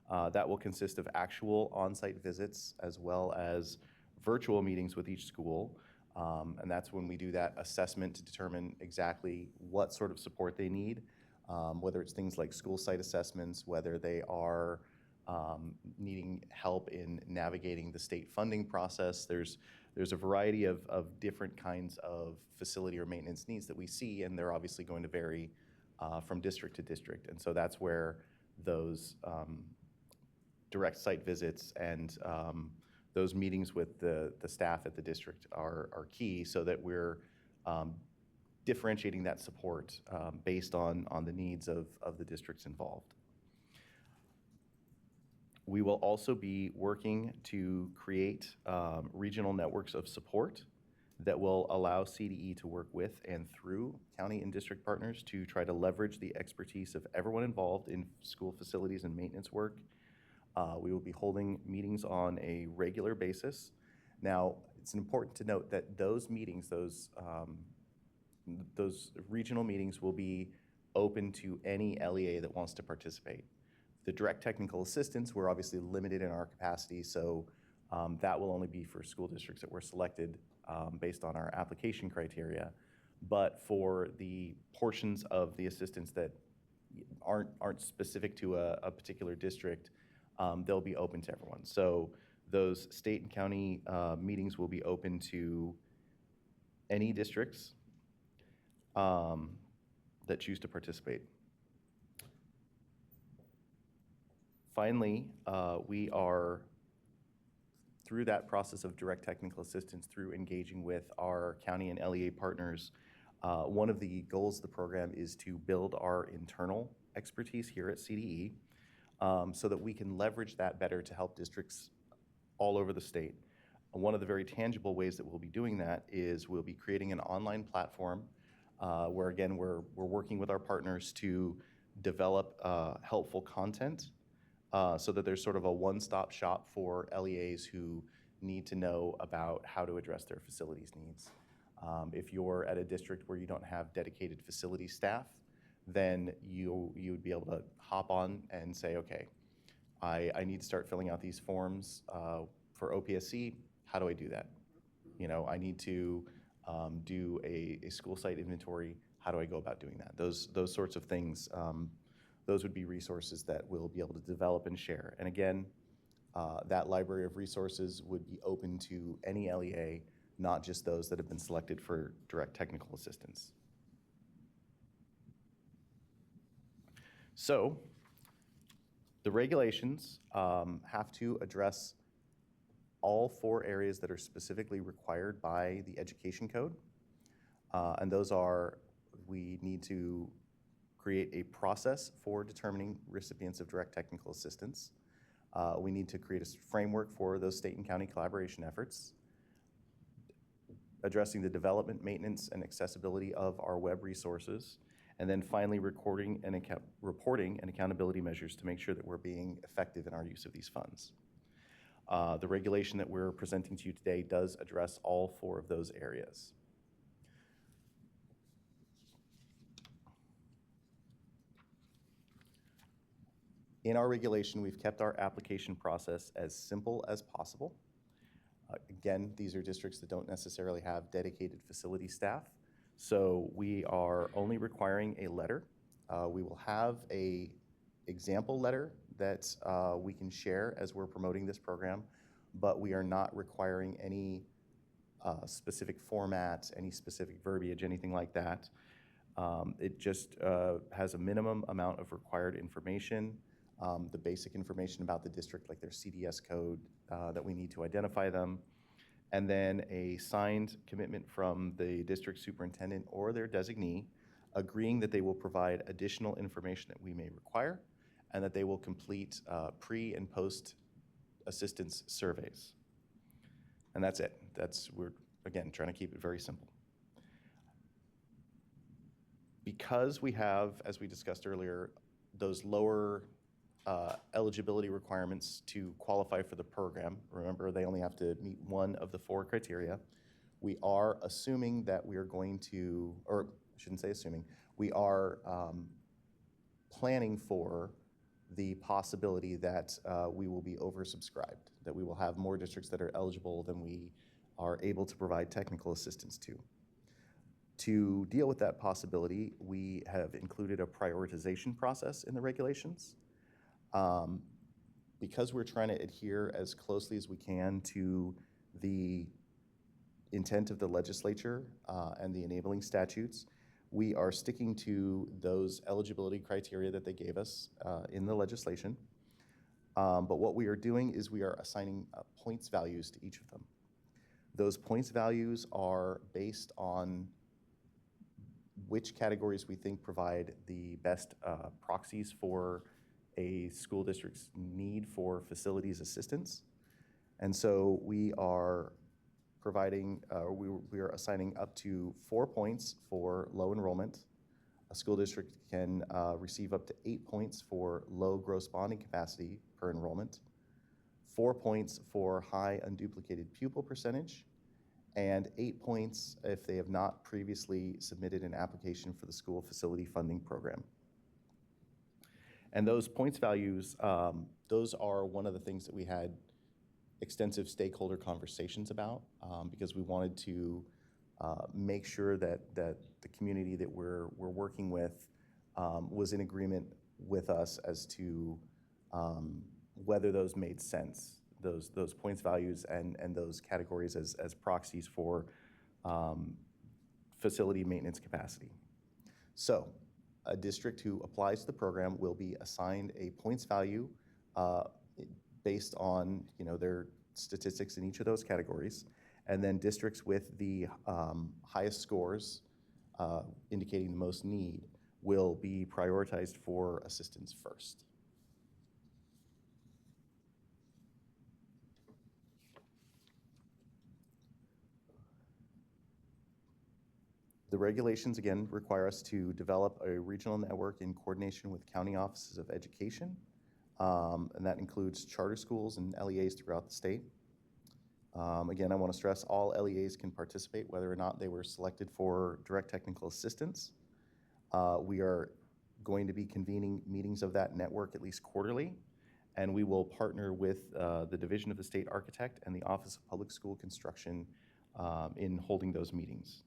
That will consist of actual on-site visits as well as virtual meetings with each school. And that's when we do that assessment to determine exactly what sort of support they need, whether it's things like school site assessments, whether they are needing help in navigating the state funding process. There's a variety of different kinds of facility or maintenance needs that we see, and they're obviously going to vary from district to district. And so that's where those direct site visits and those meetings with the staff at the district are key, so that we're differentiating that support based on the needs of the districts involved. We will also be working to create regional networks of support that will allow CDE to work with and through county and district partners to try to leverage the expertise of everyone involved in school facilities and maintenance work. We will be holding meetings on a regular basis. Now, it's important to note that those meetings, those regional meetings will be open to any LEA that wants to participate. The direct technical assistance, we're obviously limited in our capacity, so that will only be for school districts that were selected based on our application criteria. But for the portions of the assistance that aren't specific to a particular district, they'll be open to everyone. So those state and county meetings will be open to any districts that choose to participate. Finally, we are, through that process of direct technical assistance, through engaging with our county and LEA partners, one of the goals of the program is to build our internal expertise here at CDE so that we can leverage that better to help districts all over the state. One of the very tangible ways that we'll be doing that is we'll be creating an online platform where, again, we're working with our partners to develop helpful content so that there's sort of a one-stop shop for LEAs who need to know about how to address their facilities needs. If you're at a district where you don't have dedicated facility staff, then you would be able to hop on and say, okay, I need to start filling out these forms for OPSC. How do I do that? You know, I need to do a school site inventory. How do I go about doing that? Those sorts of things, those would be resources that we'll be able to develop and share. And again, that library of resources would be open to any LEA, not just those that have been selected for direct technical assistance. So the regulations have to address all 4 areas that are specifically required by the education code. And those are, we need to create a process for determining recipients of direct technical assistance. We need to create a framework for those state and county collaboration efforts, addressing the development, maintenance, and accessibility of our web resources, and then finally reporting and accountability measures to make sure that we're being effective in our use of these funds. The regulation that we're presenting to you today does address all 4 of those areas. In our regulation, we've kept our application process as simple as possible. Again, these are districts that don't necessarily have dedicated facility staff, so we are only requiring a letter. We will have a example letter that we can share as we're promoting this program, but we are not requiring any specific formats, any specific verbiage, anything like that. It just has a minimum amount of required information, the basic information about the district, like their CDS code that we need to identify them, and then a signed commitment from the district superintendent or their designee agreeing that they will provide additional information that we may require and that they will complete pre and post assistance surveys. And that's it. We're, again, trying to keep it very simple. Because we have, as we discussed earlier, those lower eligibility requirements to qualify for the program. Remember, they only have to meet 1 of the 4 criteria. We are assuming that we are going to, or I shouldn't say assuming, we are planning for the possibility that we will be oversubscribed, that we will have more districts that are eligible than we are able to provide technical assistance to. To deal with that possibility, we have included a prioritization process in the regulations. Because we're trying to adhere as closely as we can to the intent of the legislature and the enabling statutes, we are sticking to those eligibility criteria that they gave us in the legislation. But what we are doing is we are assigning points values to each of them. Those points values are based on which categories we think provide the best proxies for a school district's need for facilities assistance. And so we are providing, we are assigning up to 4 points for low enrollment. A school district can receive up to 8 points for low gross bonding capacity per enrollment, 4 points for high unduplicated pupil percentage, and 8 points if they have not previously submitted an application for the school facility funding program. And those points values, those are one of the things that we had extensive stakeholder conversations about because we wanted to make sure that the community that we're working with was in agreement with us as to whether those made sense, those points values and those categories as proxies for facility maintenance capacity. So a district who applies to the program will be assigned a points value based on their statistics in each of those categories, and then districts with the highest scores indicating the most need will be prioritized for assistance first. The regulations, again, require us to develop a regional network in coordination with county offices of education, and that includes charter schools and LEAs throughout the state. Again, I want to stress all LEAs can participate, whether or not they were selected for direct technical assistance. We are going to be convening meetings of that network at least quarterly, and we will partner with the Division of the State Architect and the Office of Public School Construction in holding those meetings.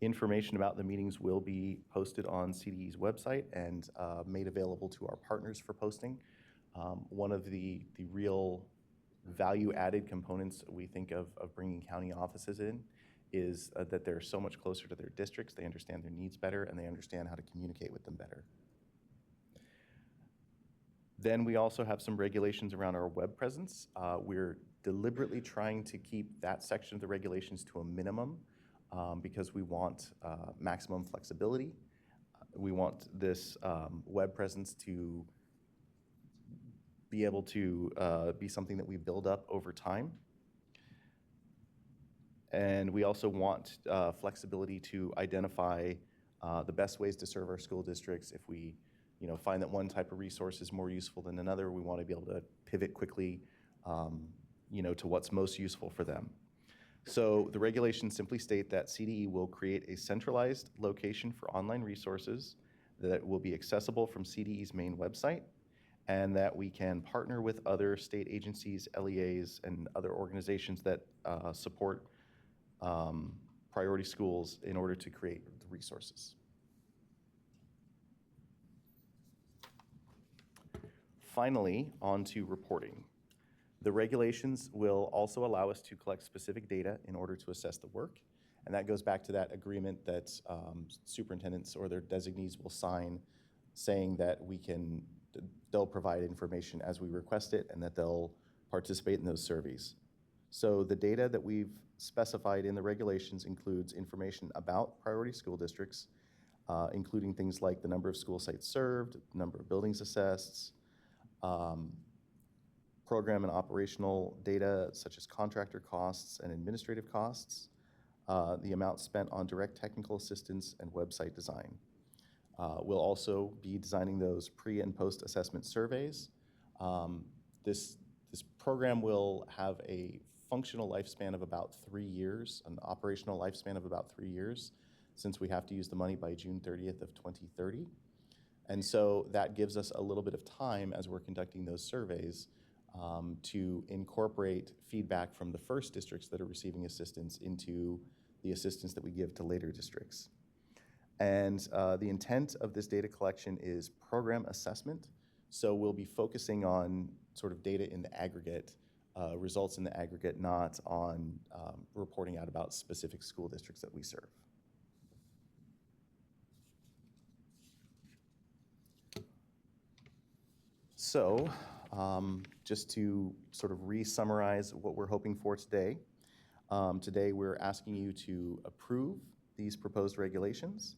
Information about the meetings will be posted on CDE's website and made available to our partners for posting. One of the real value-added components we think of bringing county offices in is that they're so much closer to their districts, they understand their needs better, and they understand how to communicate with them better. Then we also have some regulations around our web presence. We're deliberately trying to keep that section of the regulations to a minimum because we want maximum flexibility. We want this web presence to be able to be something that we build up over time. And we also want flexibility to identify the best ways to serve our school districts. If we find that one type of resource is more useful than another, we want to be able to pivot quickly to what's most useful for them. So the regulations simply state that CDE will create a centralized location for online resources that will be accessible from CDE's main website, and that we can partner with other state agencies, LEAs, and other organizations that support priority schools in order to create the resources. Finally, on to reporting. The regulations will also allow us to collect specific data in order to assess the work, and that goes back to that agreement that superintendents or their designees will sign saying that they'll provide information as we request it and that they'll participate in those surveys. So the data that we've specified in the regulations includes information about priority school districts, including things like the number of school sites served, number of buildings assessed, program and operational data such as contractor costs and administrative costs, the amount spent on direct technical assistance and website design. We'll also be designing those pre and post assessment surveys. This program will have a functional lifespan of about 3 years, an operational lifespan of about 3 years, since we have to use the money by June 30th of 2030. And so that gives us a little bit of time as we're conducting those surveys to incorporate feedback from the first districts that are receiving assistance into the assistance that we give to later districts. And the intent of this data collection is program assessment. So we'll be focusing on sort of data in the aggregate, results in the aggregate, not on reporting out about specific school districts that we serve. So just to sort of re-summarize what we're hoping for today, today we're asking you to approve these proposed regulations.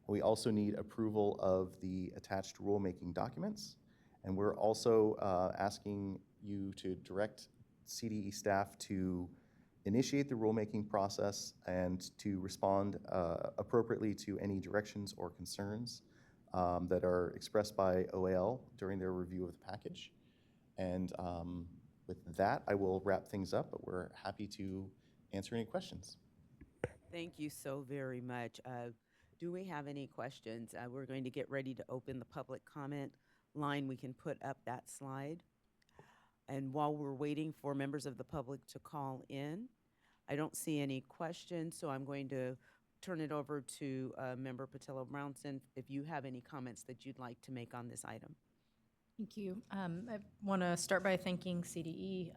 We also need approval of the attached rulemaking documents. And we're also asking you to direct CDE staff to initiate the rulemaking process and to respond appropriately to any directions or concerns that are expressed by OAL during their review of the package. And with that, I will wrap things up, but we're happy to answer any questions. Thank you so very much. Do we have any questions? We're going to get ready to open the public comment line. We can put up that slide. And while we're waiting for members of the public to call in, I don't see any questions, so I'm going to turn it over to Member Patillo Brownson if you have any comments that you'd like to make on this item. Thank you. I want to start by thanking CDE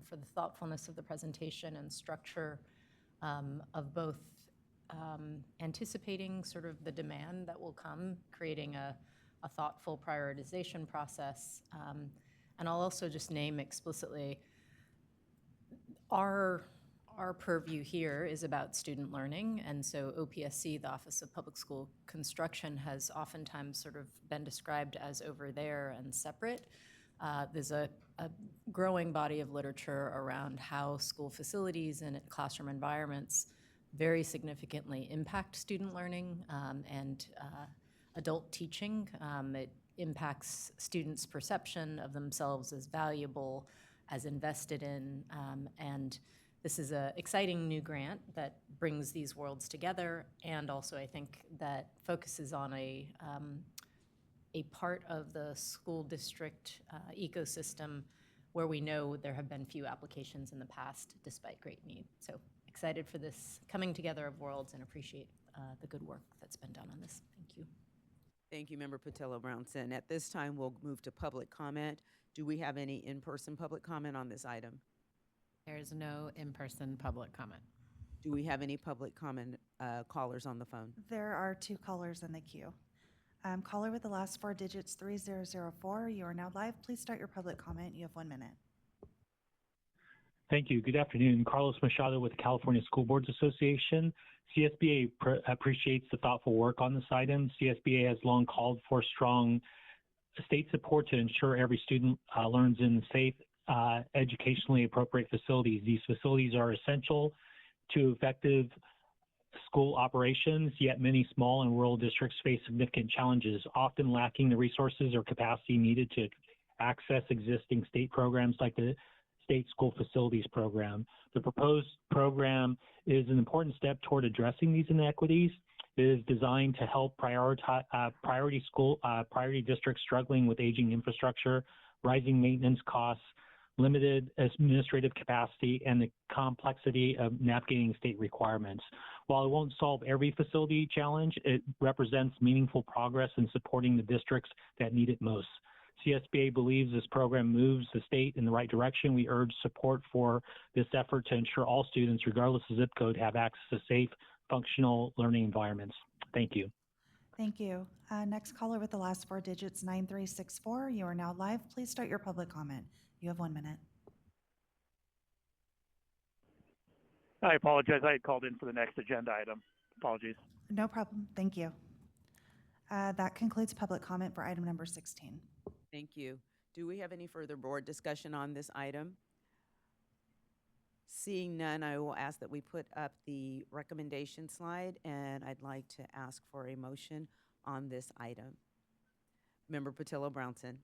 for the thoughtfulness of the presentation and structure of both anticipating sort of the demand that will come, creating a thoughtful prioritization process. And I'll also just name explicitly our purview here is about student learning, and so OPSC, the Office of Public School Construction, has oftentimes sort of been described as over there and separate. There's a growing body of literature around how school facilities and classroom environments very significantly impact student learning and adult teaching. It impacts students' perception of themselves as valuable, as invested in, and this is an exciting new grant that brings these worlds together, and also I think that focuses on a part of the school district ecosystem where we know there have been few applications in the past despite great need. So excited for this coming together of worlds and appreciate the good work that's been done on this. Thank you. Thank you, Member Patillo Brownson. At this time, we'll move to public comment. Do we have any in-person public comment on this item? There is no in-person public comment. Do we have any public comment callers on the phone? There are 2 callers in the queue. Caller with the last 4 digits, 3004. You are now live. Please start your public comment. You have 1 minute. Thank you. Good afternoon. Carlos Machado with the California School Boards Association. CSBA appreciates the thoughtful work on this item. CSBA has long called for strong state support to ensure every student learns in safe, educationally appropriate facilities. These facilities are essential to effective school operations, yet many small and rural districts face significant challenges, often lacking the resources or capacity needed to access existing state programs like the State School Facilities Program. The proposed program is an important step toward addressing these inequities. It is designed to help priority districts struggling with aging infrastructure, rising maintenance costs, limited administrative capacity, and the complexity of navigating state requirements. While it won't solve every facility challenge, it represents meaningful progress in supporting the districts that need it most. CSBA believes this program moves the state in the right direction. We urge support for this effort to ensure all students, regardless of zip code, have access to safe, functional learning environments. Thank you. Thank you. Next caller with the last 4 digits, 9364. You are now live. Please start your public comment. You have 1 minute. I apologize. I had called in for the next agenda item. Apologies. No problem. Thank you. That concludes public comment for item number 16. Thank you. Do we have any further board discussion on this item? Seeing none, I will ask that we put up the recommendation slide, and I'd like to ask for a motion on this item. Member Patillo Brownson.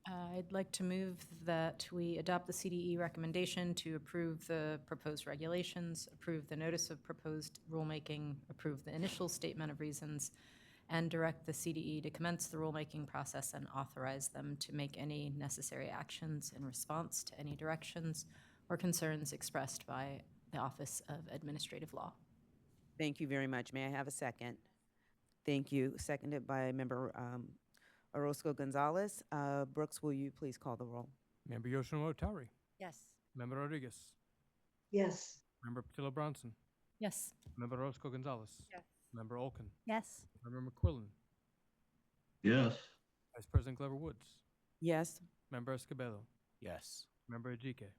I'd like to move that we adopt the CDE recommendation to approve the proposed regulations, approve the notice of proposed rulemaking, approve the initial statement of reasons, and direct the CDE to commence the rulemaking process and authorize them to make any necessary actions in response to any directions or concerns expressed by the Office of Administrative Law. Thank you very much. May I have a second? Thank you. Seconded by Member Orozco Gonzalez. Brooks, will you please call the roll? Member Yoshino Otari. Yes. Member Rodriguez. Yes. Member Patillo Brownson. Yes. Member Orozco Gonzalez. Yes. Member Olken. Yes. Member McQuillan. Yes. Vice President Glover Woods. Yes. Member Escobedo. Yes. Member Ajike.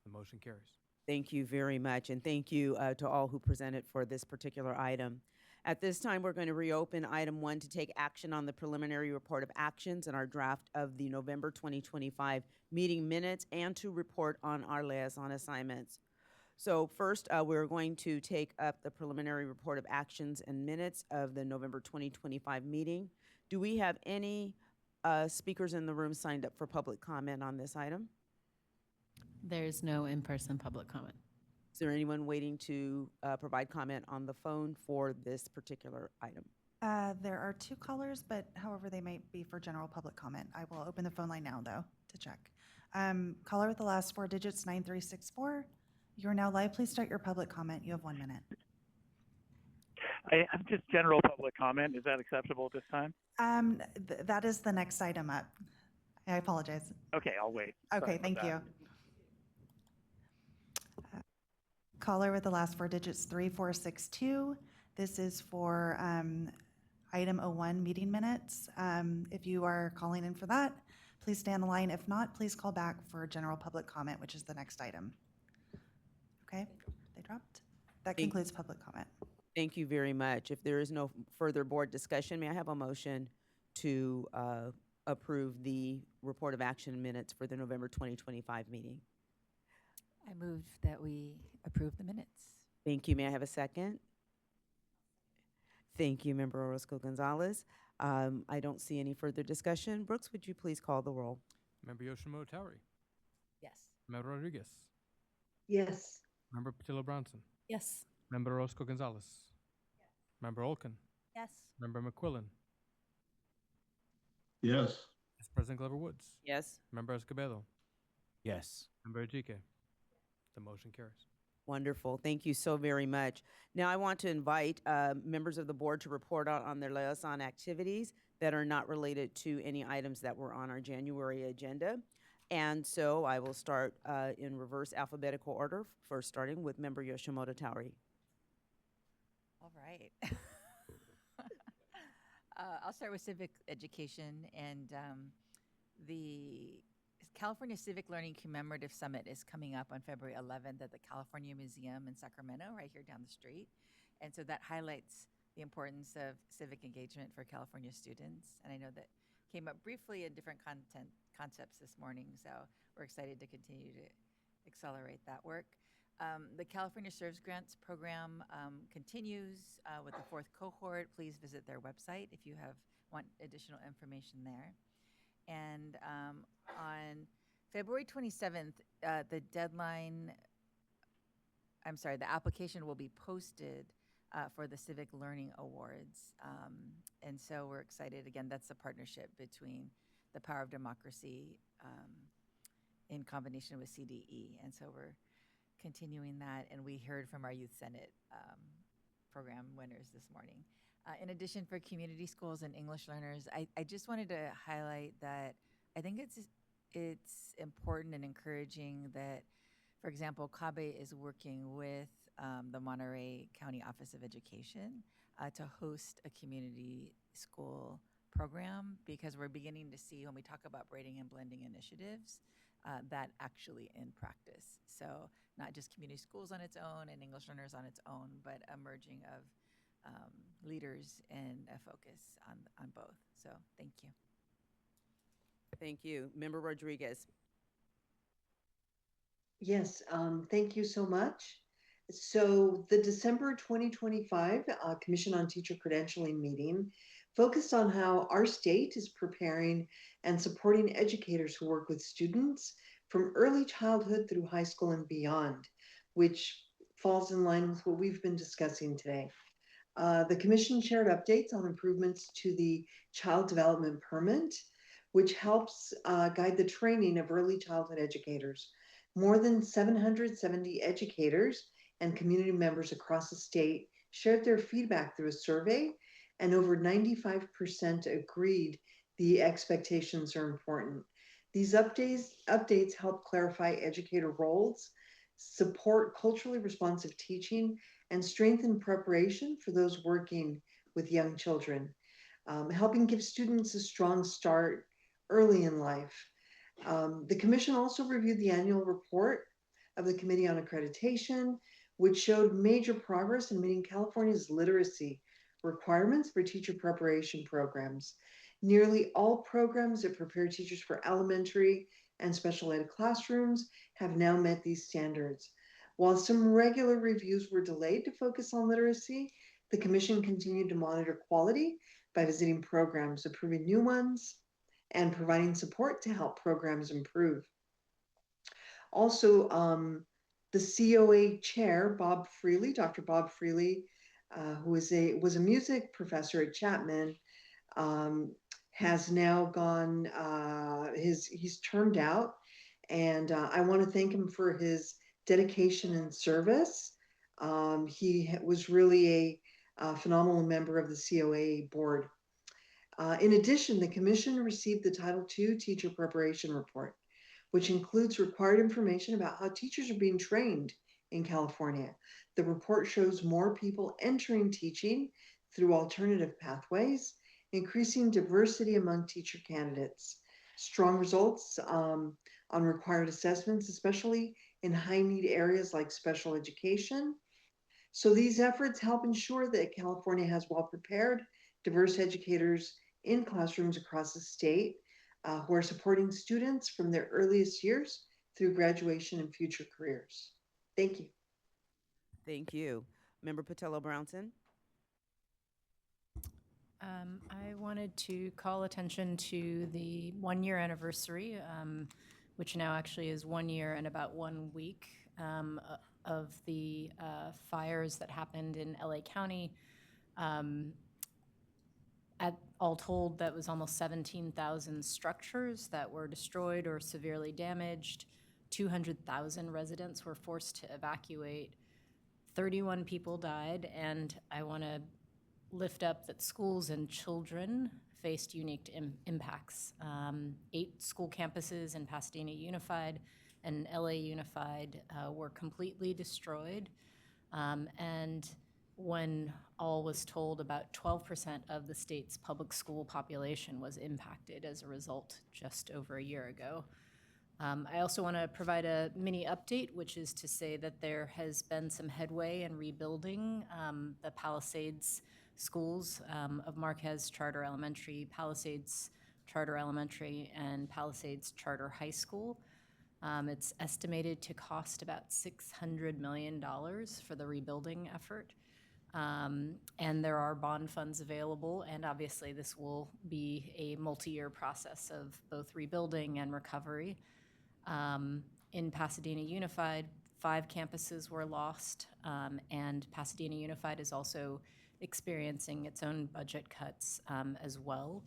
The motion carries. Thank you very much, and thank you to all who presented for this particular item. At this time, we're going to reopen item 1 to take action on the preliminary report of actions and our draft of the November 2025 meeting minutes and to report on our liaison assignments. So first, we're going to take up the preliminary report of actions and minutes of the November 2025 meeting. Do we have any speakers in the room signed up for public comment on this item? There's no in-person public comment. Is there anyone waiting to provide comment on the phone for this particular item? There are 2 callers, but however, they might be for general public comment. I will open the phone line now, though, to check. Caller with the last 4 digits, 9364. You're now live. Please start your public comment. You have 1 minute. I'm just general public comment. Is that acceptable at this time? That is the next item up. I apologize. Okay, I'll wait. Okay, thank you. Caller with the last 4 digits, 3462. This is for item 01, meeting minutes. If you are calling in for that, please stay on the line. If not, please call back for general public comment, which is the next item. Okay, they dropped. That concludes public comment. Thank you very much. If there is no further board discussion, may I have a motion to approve the report of action minutes for the November 2025 meeting? I move that we approve the minutes. Thank you. May I have a second? Thank you, Member Orozco-Gonzalez. I don't see any further discussion. Brooks, would you please call the roll? Member Yoshimoto Towry. Yes. Member Rodriguez. Yes. Member Patillo Bronson. Yes. Member Orozco-Gonzalez. Member Olkin. Yes. Member McQuillan. Yes. Vice President Glover Woods. Yes. Member Escobedo. Yes. Member Ajike. The motion carries. Wonderful. Thank you so very much. Now I want to invite members of the board to report out on their liaison activities that are not related to any items that were on our January agenda. And so I will start in reverse alphabetical order, first starting with Member Yoshimoto Towry. All right. I'll start with civic education, and the California Civic Learning Commemorative Summit is coming up on February 11th at the California Museum in Sacramento, right here down the street. And so that highlights the importance of civic engagement for California students. And I know that came up briefly in different concepts this morning, so we're excited to continue to accelerate that work. The California Serves Grants program continues with the 4th cohort. Please visit their website if you want additional information there. And on February 27th, the application will be posted for the Civic Learning Awards. And so we're excited. Again, that's a partnership between the Power of Democracy in combination with CDE. And so we're continuing that. And we heard from our Youth Senate program winners this morning. In addition, for community schools and English learners, I just wanted to highlight that I think it's important and encouraging that, for example, CABE is working with the Monterey County Office of Education to host a community school program, because we're beginning to see, when we talk about braiding and blending initiatives, that actually in practice. So not just community schools on its own and English learners on its own, but a merging of leaders and a focus on both. So thank you. Thank you. Member Rodriguez. Yes, thank you so much. So the December 2025 Commission on Teacher Credentialing meeting focused on how our state is preparing and supporting educators who work with students from early childhood through high school and beyond, which falls in line with what we've been discussing today. The Commission shared updates on improvements to the Child Development Permit, which helps guide the training of early childhood educators. More than 770 educators and community members across the state shared their feedback through a survey, and over 95% agreed the expectations are important. These updates help clarify educator roles, support culturally responsive teaching, and strengthen preparation for those working with young children, helping give students a strong start early in life. The Commission also reviewed the annual report of the Committee on Accreditation, which showed major progress in meeting California's literacy requirements for teacher preparation programs. Nearly all programs that prepare teachers for elementary and special ed classrooms have now met these standards. While some regular reviews were delayed to focus on literacy, the Commission continued to monitor quality by visiting programs, approving new ones, and providing support to help programs improve. Also, the COA chair, Bob Freely, Dr. Bob Freely, who was a music professor at Chapman, has now gone, he's termed out, and I want to thank him for his dedication and service. He was really a phenomenal member of the COA board. In addition, the Commission received the Title II Teacher Preparation Report, which includes required information about how teachers are being trained in California. The report shows more people entering teaching through alternative pathways, increasing diversity among teacher candidates, strong results on required assessments, especially in high-need areas like special education. So these efforts help ensure that California has well-prepared, diverse educators in classrooms across the state who are supporting students from their earliest years through graduation and future careers. Thank you. Thank you. Member Patello-Brownson? I wanted to call attention to the 1-year anniversary, which now actually is 1 year and about 1 week of the fires that happened in LA County. At all told, that was almost 17,000 structures that were destroyed or severely damaged. 200,000 residents were forced to evacuate. 31 people died, and I want to lift up that schools and children faced unique impacts. 8 school campuses in Pasadena Unified and LA Unified were completely destroyed. And when all was told, about 12% of the state's public school population was impacted as a result just over a year ago. I also want to provide a mini update, which is to say that there has been some headway in rebuilding the Palisades schools of Marquez Charter Elementary, Palisades Charter Elementary, and Palisades Charter High School. It's estimated to cost about $600 million for the rebuilding effort. And there are bond funds available, and obviously this will be a multi-year process of both rebuilding and recovery. In Pasadena Unified, 5 campuses were lost, and Pasadena Unified is also experiencing its own budget cuts as well.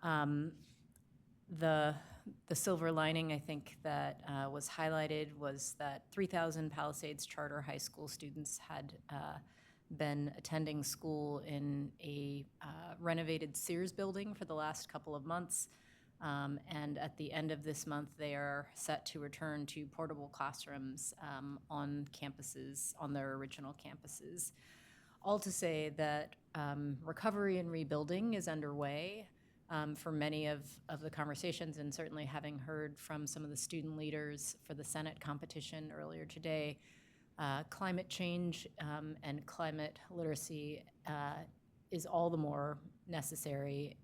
The silver lining, I think, that was highlighted was that 3,000 Palisades Charter High School students had been attending school in a renovated Sears building for the last couple of months. And at the end of this month, they are set to return to portable classrooms on campuses, on their original campuses. All to say that recovery and rebuilding is underway. For many of the conversations, and certainly having heard from some of the student leaders for the Senate competition earlier today, climate change and climate literacy is all the more necessary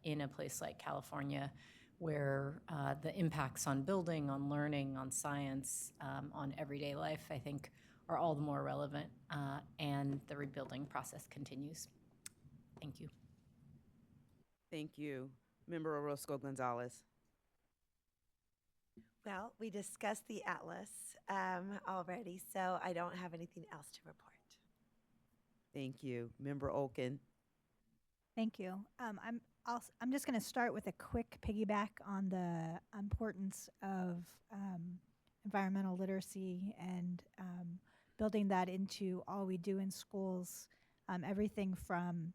in a place like California, where the impacts on building, on learning, on science, on everyday life, I think, are all the more relevant, and the rebuilding process continues. Thank you. Thank you. Member Orozco-Gonzalez? Well, we discussed the Atlas already, so I don't have anything else to report. Thank you. Member Olken? Thank you. I'm just going to start with a quick piggyback on the importance of environmental literacy and building that into all we do in schools, everything from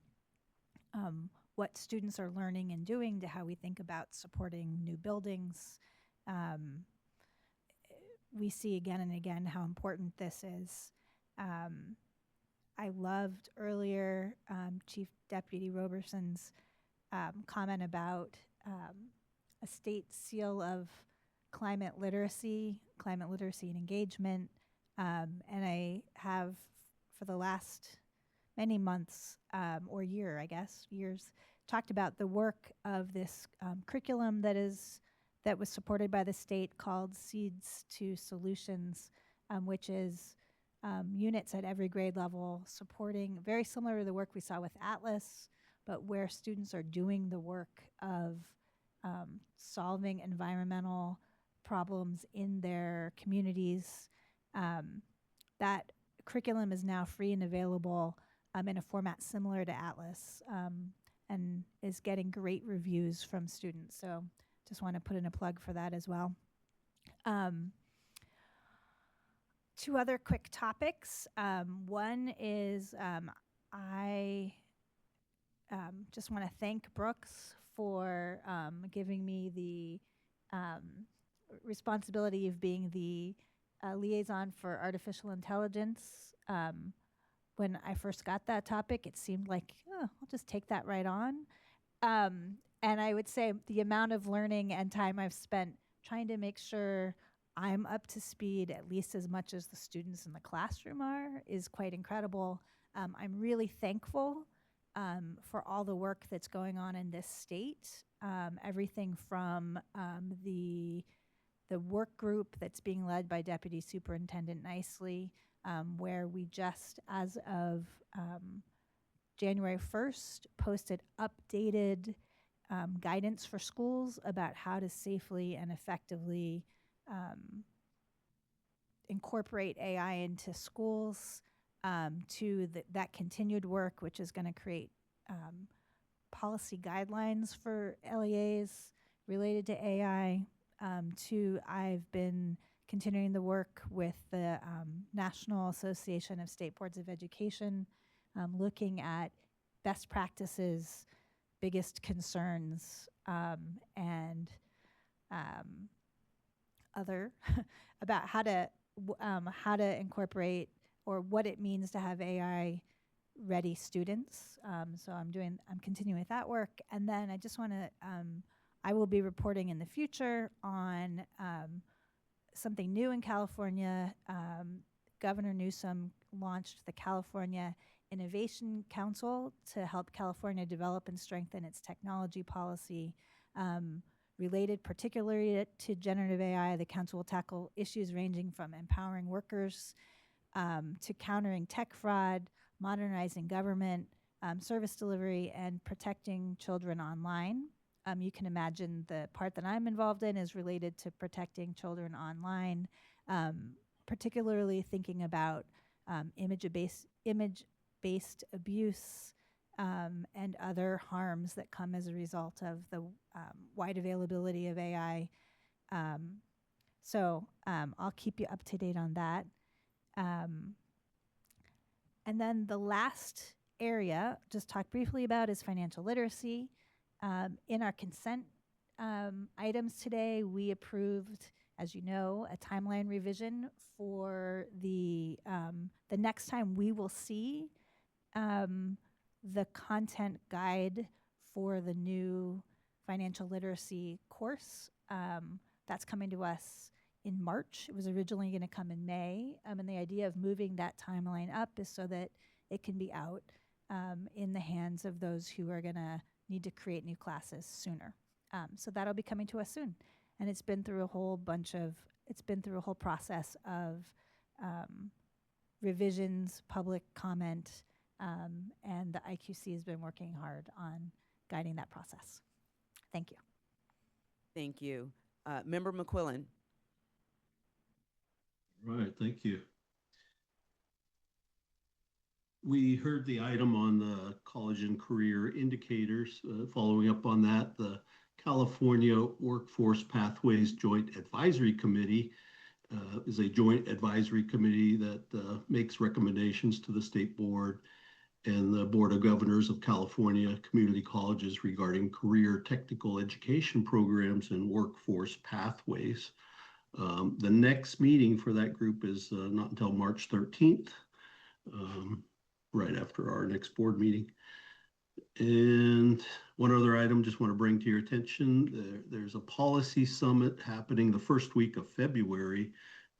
what students are learning and doing to how we think about supporting new buildings. We see again and again how important this is. I loved earlier Chief Deputy Roberson's comment about a state seal of climate literacy and engagement. And I have, for the last many months or year, I guess, years, talked about the work of this curriculum that was supported by the state called Seeds to Solutions, which is units at every grade level supporting, very similar to the work we saw with Atlas, but where students are doing the work of solving environmental problems in their communities. That curriculum is now free and available in a format similar to Atlas, and is getting great reviews from students. So just want to put in a plug for that as well. Two other quick topics. One is I just want to thank Brooks for giving me the responsibility of being the liaison for artificial intelligence. When I first got that topic, it seemed like, oh, I'll just take that right on. And I would say the amount of learning and time I've spent trying to make sure I'm up to speed at least as much as the students in the classroom are is quite incredible. I'm really thankful for all the work that's going on in this state. Everything from the work group that's being led by Deputy Superintendent Nicely, where we just, as of January 1st, posted updated guidance for schools about how to safely and effectively incorporate AI into schools, to that continued work, which is going to create policy guidelines for LEAs related to AI. To I've been continuing the work with the National Association of State Boards of Education, looking at best practices, biggest concerns, and other about how to incorporate or what it means to have AI ready students. So I'm continuing with that work. And then I just want to, I will be reporting in the future on something new in California. Governor Newsom launched the California Innovation Council to help California develop and strengthen its technology policy. Related particularly to generative AI, the council will tackle issues ranging from empowering workers to countering tech fraud, modernizing government, service delivery, and protecting children online. You can imagine the part that I'm involved in is related to protecting children online, particularly thinking about image-based abuse and other harms that come as a result of the wide availability of AI. So I'll keep you up to date on that. And then the last area, just talk briefly about, is financial literacy. In our consent items today, we approved, as you know, a timeline revision for the next time we will see the content guide for the new financial literacy course. That's coming to us in March. It was originally going to come in May. And the idea of moving that timeline up is so that it can be out in the hands of those who are going to need to create new classes sooner. So that'll be coming to us soon. And it's been through a whole process of revisions, public comment, and the IQC has been working hard on guiding that process. Thank you. Thank you. Member McQuillan. Right, thank you. We heard the item on the college and career indicators. Following up on that, the California Workforce Pathways Joint Advisory Committee is a joint advisory committee that makes recommendations to the state board and the Board of Governors of California community colleges regarding career technical education programs and workforce pathways. The next meeting for that group is not until March 13th, right after our next board meeting. And one other item, just want to bring to your attention, there's a policy summit happening the first week of February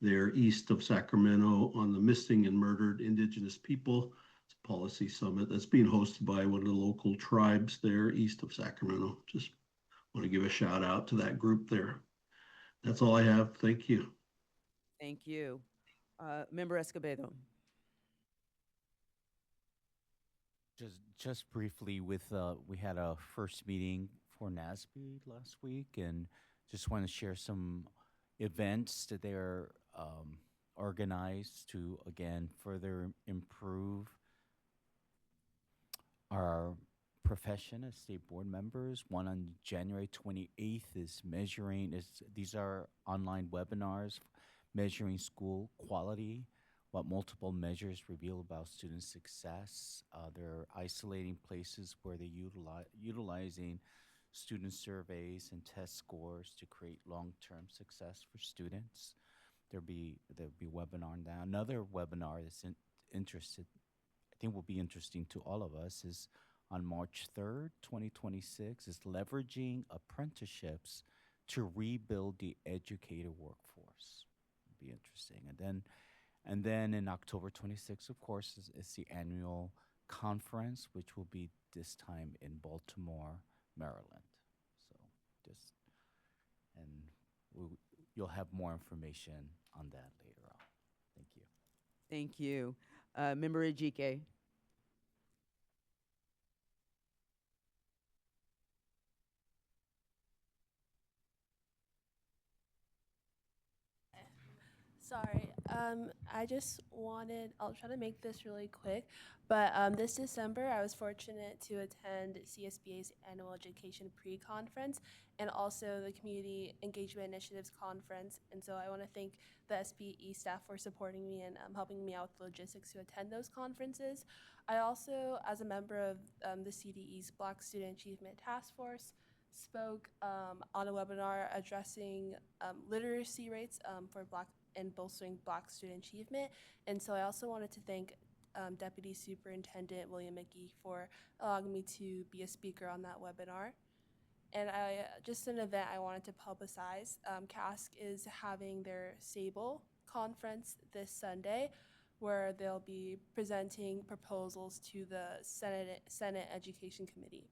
there east of Sacramento on the missing and murdered Indigenous people. It's a policy summit that's being hosted by one of the local tribes there east of Sacramento. Just want to give a shout out to that group there. That's all I have. Thank you. Thank you. Member Escobedo. Just briefly, we had a first meeting for NASB last week, and just want to share some events that they're organized to again further improve our profession as state board members. One on January 28th is these are online webinars measuring school quality, what multiple measures reveal about student success. They're isolating places where they're utilizing student surveys and test scores to create long-term success for students. There'll be a webinar on that. Another webinar that's I think will be interesting to all of us is on March 3rd, 2026, is leveraging apprenticeships to rebuild the educator workforce. It'll be interesting. And then in October 26th, of course, is the annual conference, which will be this time in Baltimore, Maryland. So you'll have more information on that later on. Thank you. Thank you. Member Ejike. Sorry, I'll try to make this really quick, but this December I was fortunate to attend CSBA's annual education pre-conference and also the Community Engagement Initiatives conference. And so I want to thank the SPE staff for supporting me and helping me out with logistics to attend those conferences. I also, as a member of the CDE's Black Student Achievement Task Force, spoke on a webinar addressing literacy rates for Black and bolstering Black student achievement. And so I also wanted to thank Deputy Superintendent William McGee for allowing me to be a speaker on that webinar. And just an event I wanted to publicize. CASC is having their SABLE conference this Sunday, where they'll be presenting proposals to the Senate Education Committee.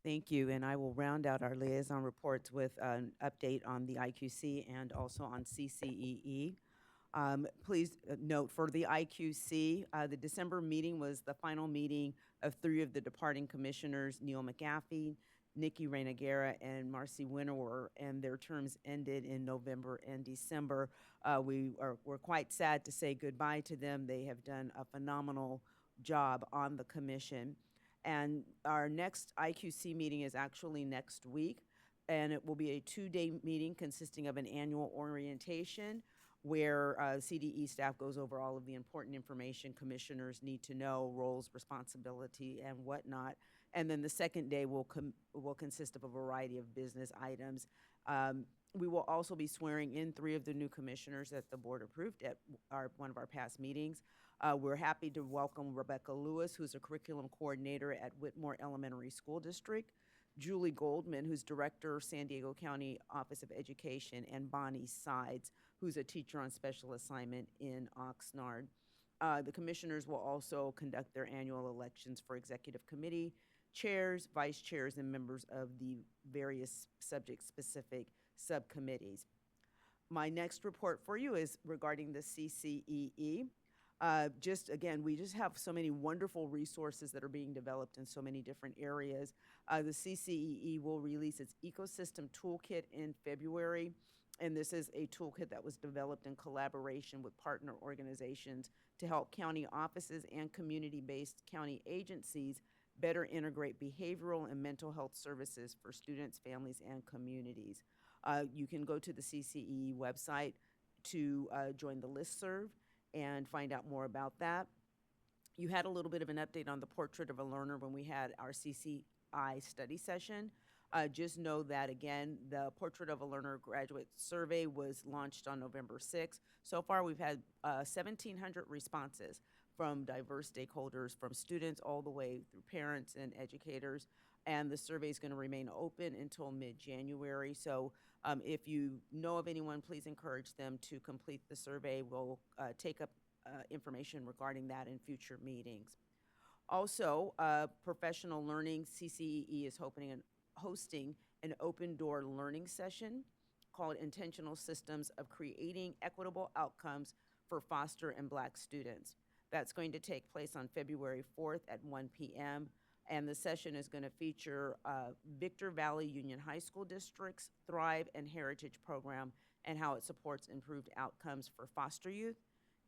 Thank you, and I will round out our liaison reports with an update on the IQC and also on CCEE. Please note for the IQC, the December meeting was the final meeting of 3 of the departing commissioners, Neil McGaffey, Nikki Reynagera, and Marcy Winnower, and their terms ended in November and December. We're quite sad to say goodbye to them. They have done a phenomenal job on the commission. And our next IQC meeting is actually next week, and it will be a 2-day meeting consisting of an annual orientation where CDE staff goes over all of the important information commissioners need to know, roles, responsibility, and whatnot. And then the second day will consist of a variety of business items. We will also be swearing in 3 of the new commissioners that the board approved at one of our past meetings. We're happy to welcome Rebecca Lewis, who's a curriculum coordinator at Whitmore Elementary School District, Julie Goldman, who's director, San Diego County Office of Education, and Bonnie Sides, who's a teacher on special assignment in Oxnard. The commissioners will also conduct their annual elections for executive committee chairs, vice chairs, and members of the various subject-specific subcommittees. My next report for you is regarding the CCEE. We just have so many wonderful resources that are being developed in so many different areas. The CCEE will release its ecosystem toolkit in February, and this is a toolkit that was developed in collaboration with partner organizations to help county offices and community-based county agencies better integrate behavioral and mental health services for students, families, and communities. You can go to the CCEE website to join the listserv and find out more about that. You had a little bit of an update on the portrait of a learner when we had our CCI study session. Just know that, again, the Portrait of a Learner graduate survey was launched on November 6th. So far, we've had 1,700 responses. from diverse stakeholders, from students all the way through parents and educators. And the survey is going to remain open until mid-January. So if you know of anyone, please encourage them to complete the survey. We'll take up information regarding that in future meetings. Also, professional learning, CCEE is hosting an open door learning session called Intentional Systems of Creating Equitable Outcomes for Foster and Black Students. That's going to take place on February 4th at 1 p.m. And the session is going to feature Victor Valley Union High School District's Thrive and Heritage program and how it supports improved outcomes for foster youth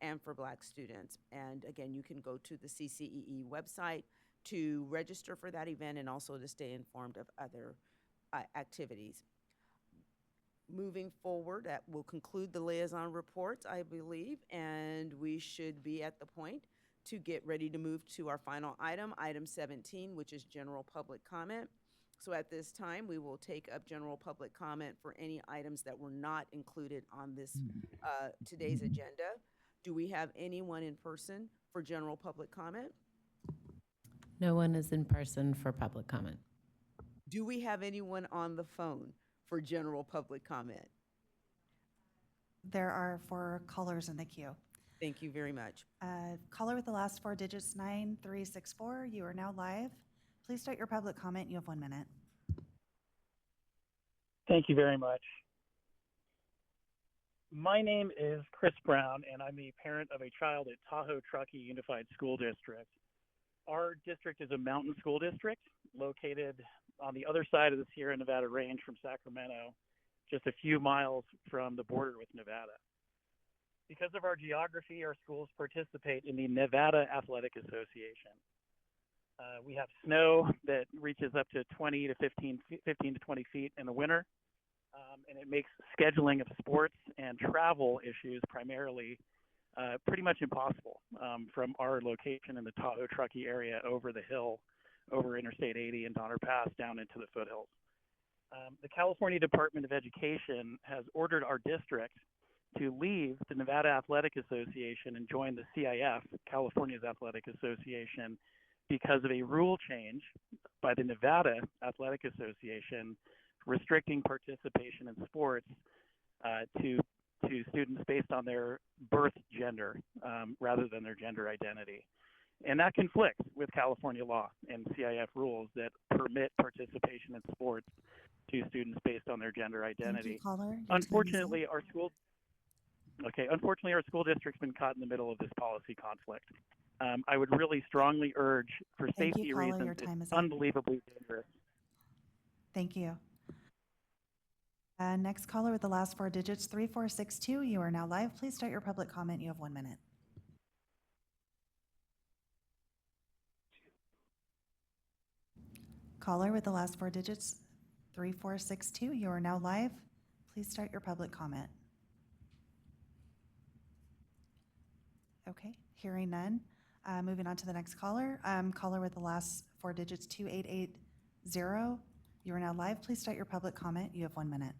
and for Black students. And again, you can go to the CCEE website to register for that event and also to stay informed of other activities. Moving forward, that will conclude the liaison reports, I believe, and we should be at the point to get ready to move to our final item, item 17, which is general public comment. So at this time, we will take up general public comment for any items that were not included on this today's agenda. Do we have anyone in person for general public comment? No one is in person for public comment. Do we have anyone on the phone for general public comment? There are 4 callers in the queue. Thank you very much. Caller with the last 4 digits, 9364. You are now live. Please start your public comment. You have 1 minute. Thank you very much. My name is Chris Brown, and I'm the parent of a child at Tahoe Truckee Unified School District. Our district is a mountain school district located on the other side of the Sierra Nevada range from Sacramento, just a few miles from the border with Nevada. Because of our geography, our schools participate in the Nevada Athletic Association. We have snow that reaches up to 15 to 20 feet in the winter, and it makes scheduling of sports and travel issues primarily pretty much impossible from our location in the Tahoe Truckee area over the hill, over Interstate 80 and Donner Pass down into the foothills. The California Department of Education has ordered our district to leave the Nevada Athletic Association and join the CIF, California's Athletic Association, because of a rule change by the Nevada Athletic Association restricting participation in sports to students based on their birth gender rather than their gender identity. And that conflicts with California law and CIF rules that permit participation in sports to students based on their gender identity. Thank you, caller. Unfortunately, our school district's been caught in the middle of this policy conflict. I would really strongly urge, for Thank safety you, caller. reasons, Your time it's is up. unbelievably dangerous. Thank you. Next caller with the last 4 digits, 3462. You are now live. Please start your public comment. You have 1 minute. Caller with the last 4 digits, 3462. You are now live. Please start your public comment. Okay, hearing none. Moving on to the next caller. Caller with the last 4 digits, 2880. You are now live. Please start your public comment. You have 1 minute.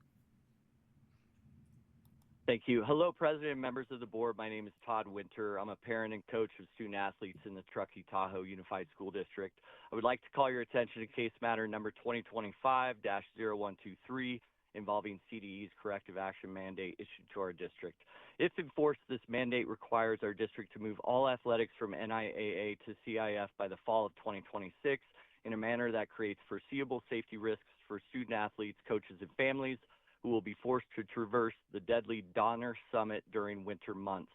Thank you. Hello, President and members of the board. My name is Todd Winter. I'm a parent and coach of student athletes in the Truckee Tahoe Unified School District. I would like to call your attention to case matter number 2025-0123 involving CDE's corrective action mandate issued to our district. If enforced, this mandate requires our district to move all athletics from NIAA to CIF by the fall of 2026 in a manner that creates foreseeable safety risks for student athletes, coaches, and families who will be forced to traverse the deadly Donner Summit during winter months.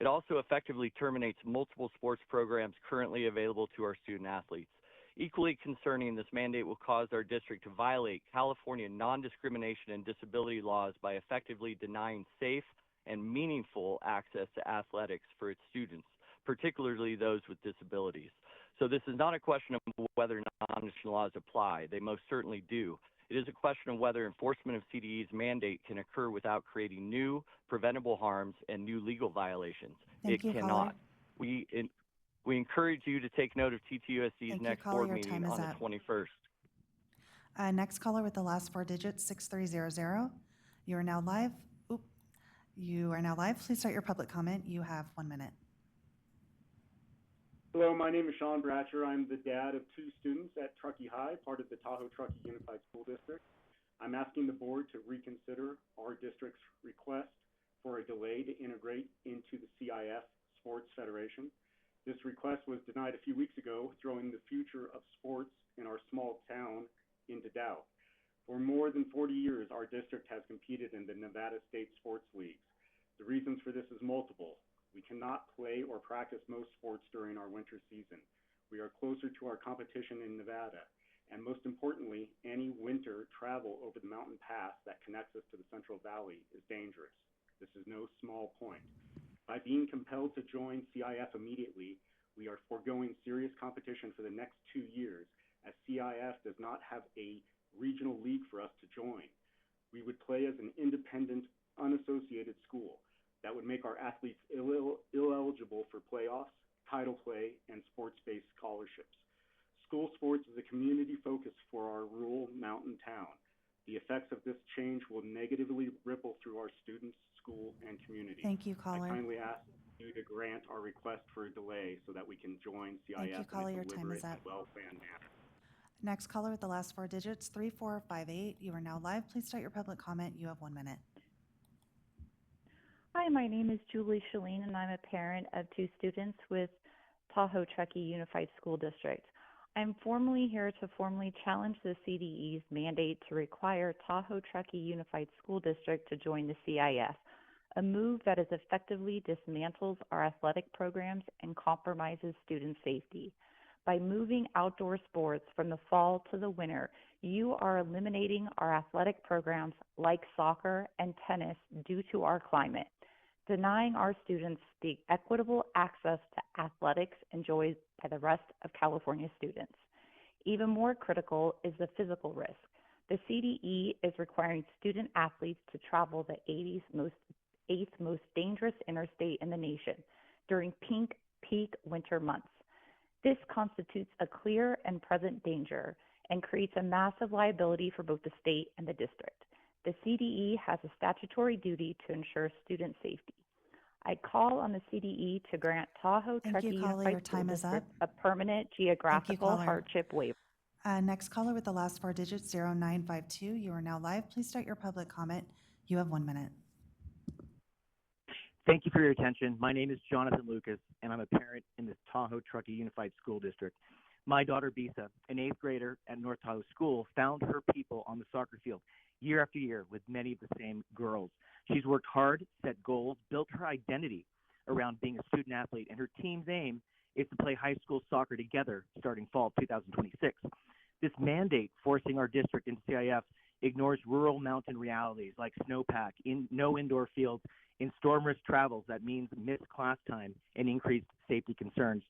It also effectively terminates multiple sports programs currently available to our student athletes. Equally concerning, this mandate will cause our district to violate California non-discrimination and disability laws by effectively denying safe and meaningful access to athletics for its students, particularly those with disabilities. So this is not a question of whether non-discrimination laws apply. They most certainly do. It is a question of whether enforcement of CDE's mandate can occur without creating new preventable harms and new legal violations. Thank you, it cannot. caller. We encourage you to take note of TTUSC's Thank you, next caller. board Your meeting time is on the up. 21st. Next caller with the last 4 digits, 6300. You are now live. You are now live. Please start your public comment. You have 1 minute. Hello, my name is Sean Bratcher. I'm the dad of 2 students at Truckee High, part of the Tahoe-Truckee Unified School District. I'm asking the board to reconsider our district's request for a delay to integrate into the CIF Sports Federation. This request was denied a few weeks ago, throwing the future of sports in our small town into doubt. For more than 40 years, our district has competed in the Nevada State Sports Leagues. The reasons for this is multiple. We cannot play or practice most sports during our winter season. We are closer to our competition in Nevada. And most importantly, any winter travel over the mountain pass that connects us to the Central Valley is dangerous. This is no small point. By being compelled to join CIF immediately, we are foregoing serious competition for the next 2 years, as CIF does not have a regional league for us to join. We would play as an independent, unassociated school. That would make our athletes ineligible for playoffs, title play, and sports-based scholarships. School sports is a community focus for our rural mountain town. The effects of this change will negatively ripple through our students, school, and community. Thank you, caller. I kindly ask you to grant our request for a delay so that we can join CIF Thank you, caller. in a Your time is deliberate and up. well-planned manner. Next caller with the last 4 digits, 3458. You are now live. Please start your public comment. You have 1 minute. Hi, my name is Julie Shalene, and I'm a parent of 2 students with Tahoe-Truckee Unified School District. I'm formally here to formally challenge the CDE's mandate to require Tahoe-Truckee Unified School District to join the CIF, a move that is effectively dismantles our athletic programs and compromises student safety. By moving outdoor sports from the fall to the winter, you are eliminating our athletic programs like soccer and tennis due to our climate, denying our students the equitable access to athletics enjoyed by the rest of California students. Even more critical is the physical risk. The CDE is requiring student athletes to travel the 8th most dangerous interstate in the nation during peak winter months. This constitutes a clear and present danger and creates a massive liability for both the state and the district. The CDE has a statutory duty to ensure student safety. I call on the CDE to grant Tahoe-Truckee Unified School District a permanent geographical hardship waiver. Next caller with the last 4 digits, 0952. You are now live. Please start your public comment. You have 1 minute. Thank you for your attention. My name is Jonathan Lucas, and I'm a parent in the Tahoe-Truckee Unified School District. My daughter, Bisa, an 8th grader at North Tahoe School, found her people on the soccer field year after year with many of the same girls. She's worked hard, set goals, built her identity around being a student athlete, and her team's aim is to play high school soccer together starting fall 2026. This mandate forcing our district into CIF ignores rural mountain realities like snowpack, no indoor fields, in storm risk travels that means missed class time and increased safety concerns.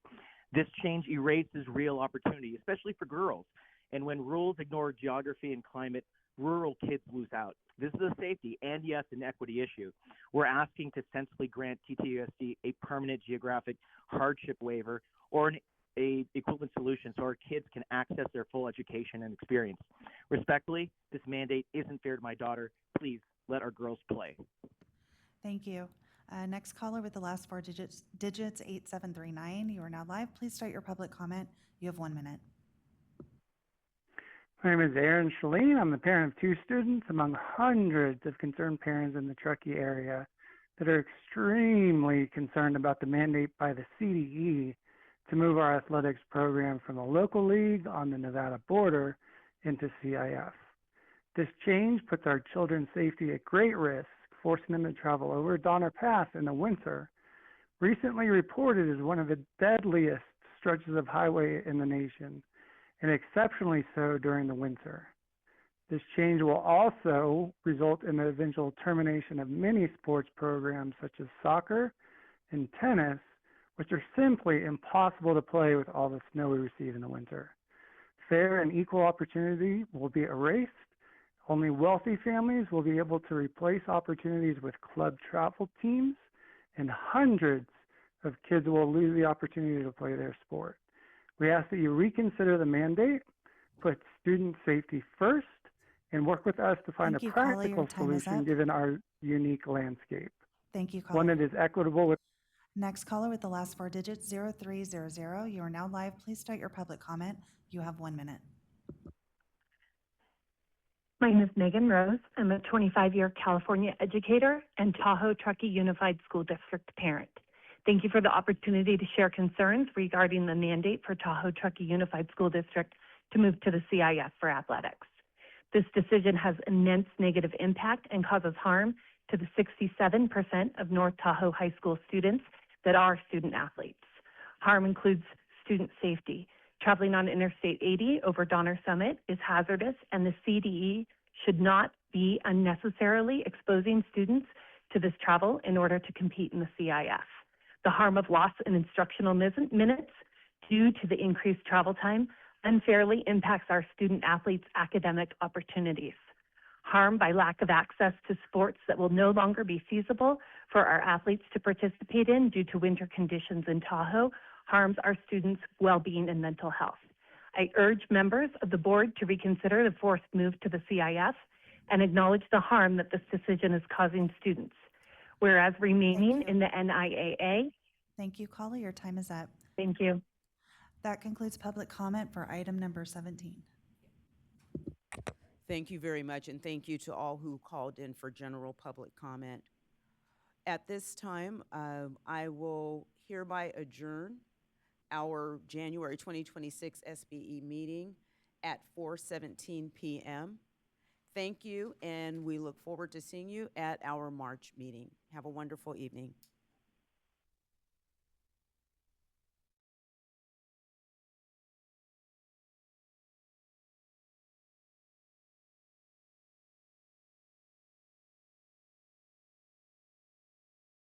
This change erases real opportunity, especially for girls. And when rules ignore geography and climate, rural kids lose out. This is a safety and, yes, an equity issue. We're asking to sensibly grant TTUSD a permanent geographic hardship waiver or an equivalent solution so our kids can access their full education and experience. Respectfully, this mandate isn't fair to my daughter. Please let our girls play. Thank you. Next caller with the last 4 digits, 8739. You are now live. Please start your public comment. You have 1 minute. My name is Aaron Shalene. I'm the parent of 2 students among hundreds of concerned parents in the Truckee area that are extremely concerned about the mandate by the CDE to move our athletics program from a local league on the Nevada border into CIF. This change puts our children's safety at great risk, forcing them to travel over Donner Pass in the winter, recently reported as one of the deadliest stretches of highway in the nation, and exceptionally so during the winter. This change will also result in the eventual termination of many sports programs such as soccer and tennis, which are simply impossible to play with all the snow we receive in the winter. Fair and equal opportunity will be erased. Only wealthy families will be able to replace opportunities with club travel teams, and hundreds of kids will lose the opportunity to play their sport. We ask that you reconsider the mandate, put student safety first, and work with us to find Thank a you, caller. practical Your time is solution up. given our unique landscape. Thank you, caller. One that is equitable with Next caller with the last four digits, 0300. You are now live. Please start your public comment. You have 1 minute. My name is Megan Rose. I'm a 25-year California educator and Tahoe Truckee Unified School District parent. Thank you for the opportunity to share concerns regarding the mandate for Tahoe Truckee Unified School District to move to the CIF for athletics. This decision has immense negative impact and causes harm to the 67% of North Tahoe High School students that are student athletes. Harm includes student safety. Traveling on Interstate 80 over Donner Summit is hazardous, and the CDE should not be unnecessarily exposing students to this travel in order to compete in the CIF. The harm of loss in instructional minutes due to the increased travel time unfairly impacts our student athletes' academic opportunities. Harm by lack of access to sports that will no longer be feasible for our athletes to participate in due to winter conditions in Tahoe harms our students' well-being and mental health. I urge members of the board to reconsider the forced move to the CIF and acknowledge the harm that this decision is causing students. Whereas remaining in the NIAA. Thank you, caller. Your time is up. Thank you. That concludes public comment for item number 17. Thank you very much, and thank you to all who called in for general public comment. At this time, I will hereby adjourn our January 2026 SBE meeting at 4:17 p.m. Thank you, and we look forward to seeing you at our March meeting. Have a wonderful evening.